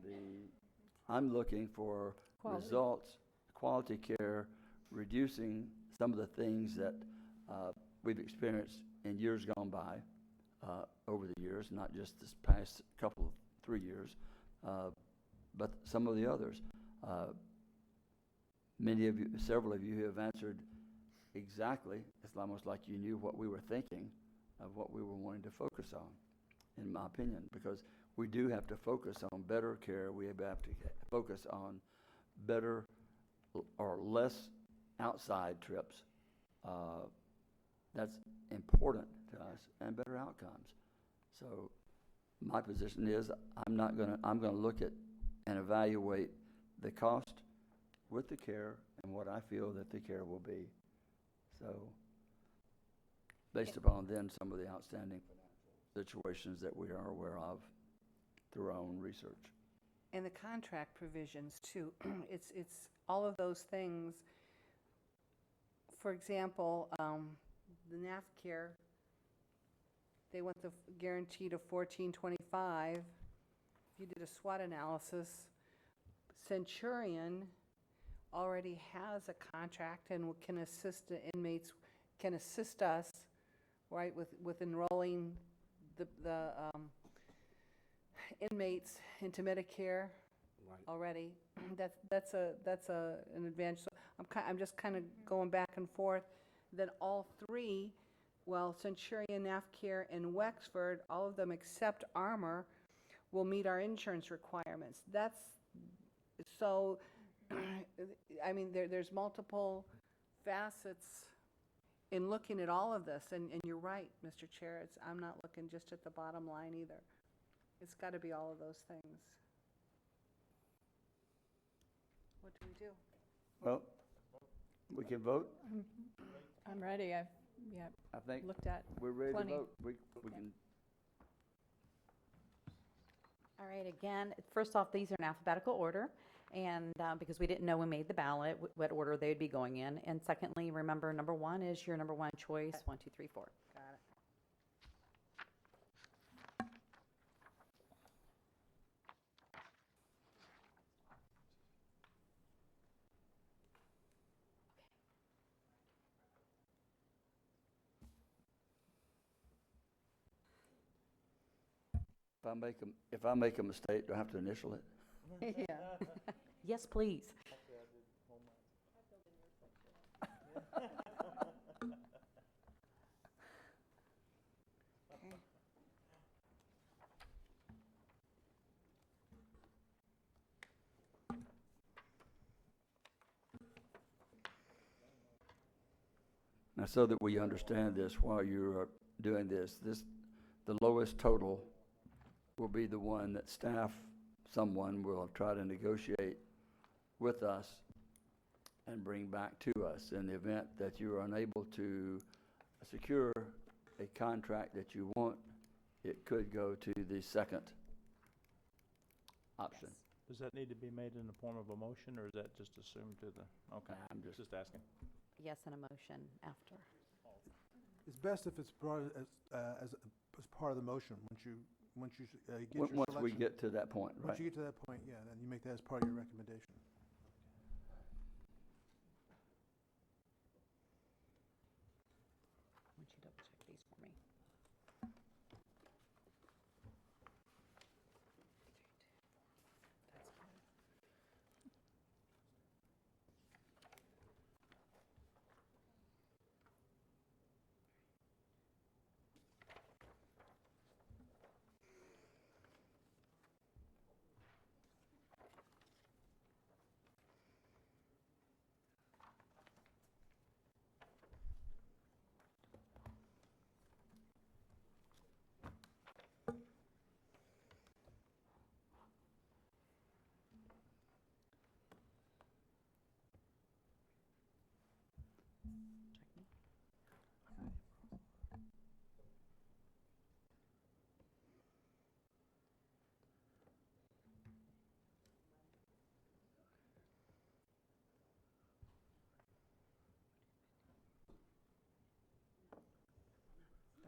I'm looking for Quality. results, quality care, reducing some of the things that we've experienced in years gone by, over the years, not just this past couple of 3 years, but some of the others. Several of you have answered exactly. It's almost like you knew what we were thinking of what we were wanting to focus on, in my opinion, because we do have to focus on better care. We have to focus on better or less outside trips. That's important to us, and better outcomes. So my position is I'm going to look at and evaluate the cost with the care and what I feel that the care will be. So based upon then some of the outstanding situations that we are aware of through our own research. And the contract provisions too. It's all of those things. For example, the NAFCare, they want the guaranteed of $14.25. If you did a SWOT analysis, Centurion already has a contract and can assist the inmates, can assist us, right, with enrolling the inmates into Medicare already. That's an advantage. So I'm just kind of going back and forth. Then all 3, well, Centurion, NAFCare, and Wexford, all of them except Armor, will meet our insurance requirements. That's so. I mean, there's multiple facets in looking at all of this, and you're right, Mr. Chair. I'm not looking just at the bottom line either. It's got to be all of those things. What do we do? Well, we can vote. I'm ready. I've I think looked at we're ready plenty. to vote. We can. All right, again, first off, these are in alphabetical order, and because we didn't know when we made the ballot what order they would be going in. And secondly, remember, number 1 is your number 1 choice, 1, 2, 3, 4. Got it. If I make a mistake, do I have to initial it? Yeah. Yes, please. And so that we understand this while you're doing this, the lowest total will be the one that someone will try to negotiate with us and bring back to us. In the event that you are unable to secure a contract that you want, it could go to the second option. Does that need to be made in the form of a motion, or is that just assumed to the, okay, Nah, I'm just- asking. Yes, and a motion after. It's best if it's brought as part of the motion, once you get your selection. Once we get to that point, right? Once you get to that point, yeah, then you make that as part of your recommendation. Would you double check these for me?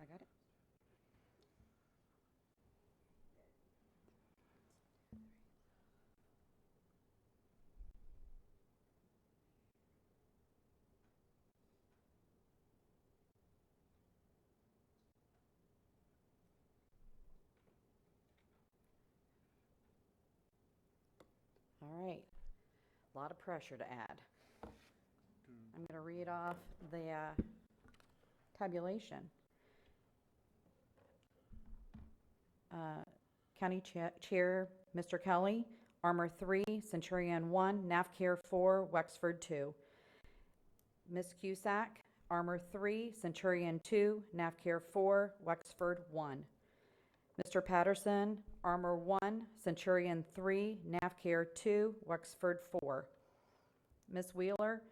I got it. All right. A lot of pressure to add. I'm going to read off the tabulation. County Chair, Mr. Kelly, Armor 3, Centurion 1, NAFCARE 4, Wexford 2. Ms. Cusack, Armor 3, Centurion 2, NAFCARE 4, Wexford 1. Mr. Patterson, Armor 1, Centurion 3, NAFCARE 2, Wexford 4. Ms. Wheeler,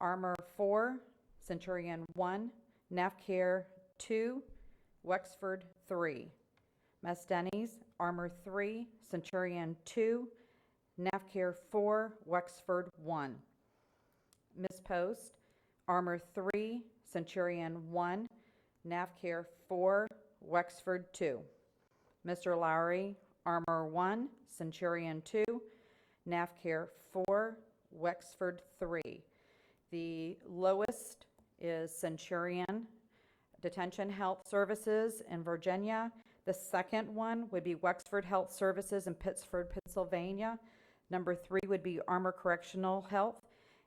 Armor 4, Centurion 1, NAFCARE 2, Wexford 3. Ms. Denny's, Armor 3, Centurion 2, NAFCARE 4, Wexford 1. Ms. Post, Armor 3, Centurion 1, NAFCARE 4, Wexford 2. Mr. Lowry, Armor 1, Centurion 2, NAFCARE 4, Wexford 3. The lowest is Centurion Detention Health Services in Virginia. The second one would be Wexford Health Services in Pittsford, Pennsylvania. Number 3 would be Armor Correctional Health.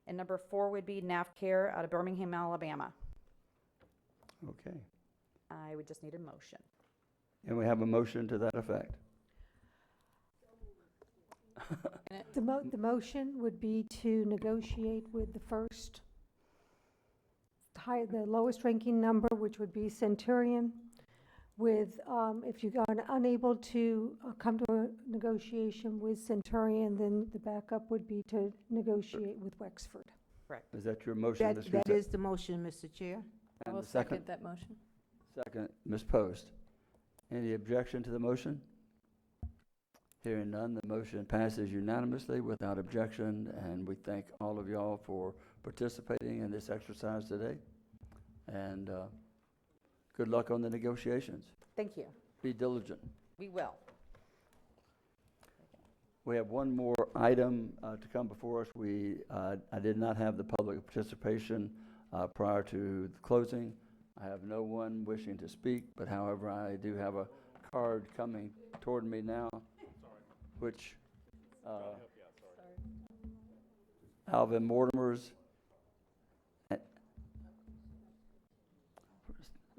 And number 4 would be NAFCARE out of Birmingham, Alabama. Okay. I would just need a motion. And we have a motion to that effect. The motion would be to negotiate with the the lowest ranking number, which would be Centurion, with, if you are unable to come to a negotiation with Centurion, then the backup would be to negotiate with Wexford. Correct. Is that your motion, Ms. That Cusack? is the motion, Mr. Chair. I And will the second? second that motion. Second, Ms. Post. Any objection to the motion? Hearing none, the motion passes unanimously without objection, and we thank all of y'all for participating in this exercise today. And good luck on the negotiations. Thank you. Be diligent. We will. We have one more item to come before us. I did not have the public participation prior to the closing. I have no one wishing to speak, but however, I do have a card coming toward me now, which Alvin Mortimer's.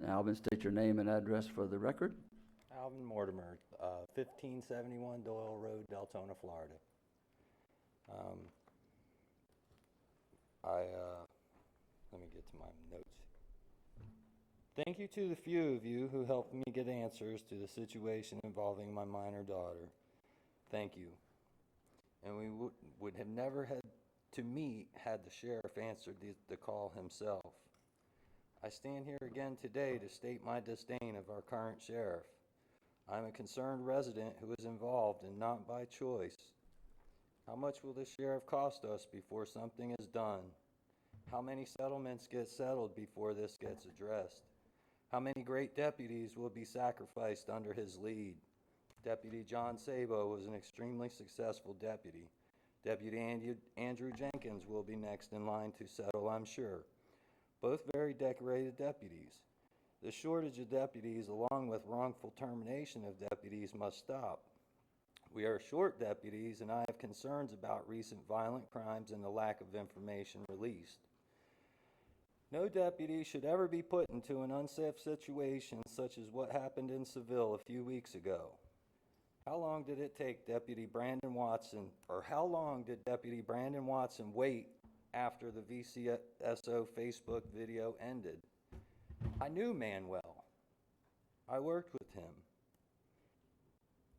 Alvin, state your name and address for the record. Alvin Mortimer, 1571 Doyle Road, Deltona, Florida. let me get to my notes. Thank you to the few of you who helped me get answers to the situation involving my minor daughter. Thank you. And we would have never had to meet had the sheriff answered the call himself. I stand here again today to state my disdain of our current sheriff. I'm a concerned resident who is involved and not by choice. How much will the sheriff cost us before something is done? How many settlements get settled before this gets addressed? How many great deputies will be sacrificed under his lead? Deputy John Sabo was an extremely successful deputy. Deputy Andrew Jenkins will be next in line to settle, I'm sure. Both very decorated deputies. The shortage of deputies, along with wrongful termination of deputies, must stop. We are short deputies, and I have concerns about recent violent crimes and the lack of information released. No deputy should ever be put into an unsafe situation such as what happened in Seville a few weeks ago. How long did it take Deputy Brandon Watson, or how long did Deputy Brandon Watson wait after the VCSO Facebook video ended? I knew Manuel. I worked with him.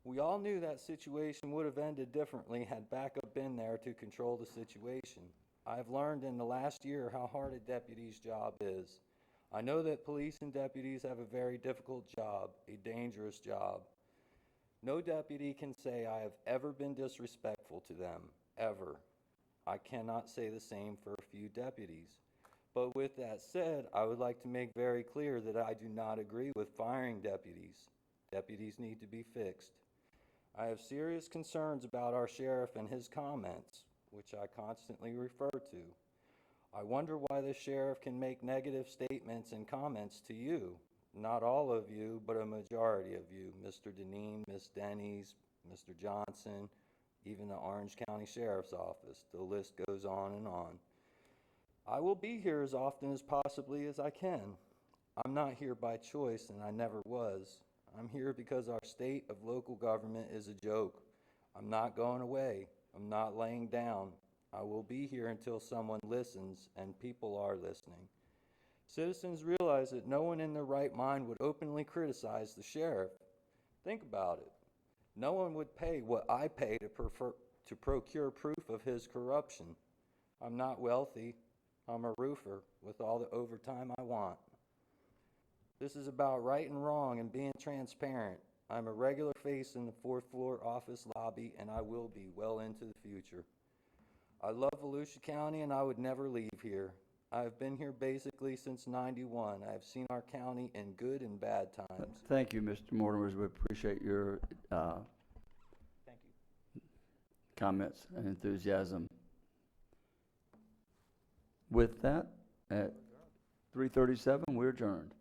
We all knew that situation would have ended differently had backup been there to control the situation. I've learned in the last year how hard a deputy's job is. I know that police and deputies have a very difficult job, a dangerous job. No deputy can say I have ever been disrespectful to them, ever. I cannot say the same for a few deputies. But with that said, I would like to make very clear that I do not agree with firing deputies. Deputies need to be fixed. I have serious concerns about our sheriff and his comments, which I constantly refer to. I wonder why the sheriff can make negative statements and comments to you. Not all of you, but a majority of you. Mr. Deneen, Ms. Denny's, Mr. Johnson, even the Orange County Sheriff's Office. The list goes on and on. I will be here as often as possibly as I can. I'm not here by choice, and I never was. I'm here because our state of local government is a joke. I'm not going away. I'm not laying down. I will be here until someone listens, and people are listening. Citizens realize that no one in their right mind would openly criticize the sheriff. Think about it. No one would pay what I pay to procure proof of his corruption. I'm not wealthy. I'm a roofer with all the overtime I want. This is about right and wrong and being transparent. I'm a regular face in the 4th floor office lobby, and I will be well into the future. I love Volusia County, and I would never leave here. I have been here basically since '91. I have seen our county in good and bad times. Thank you, Mr. Mortimer. We appreciate your Thank you. comments and enthusiasm. With that, at 3:37, we're adjourned.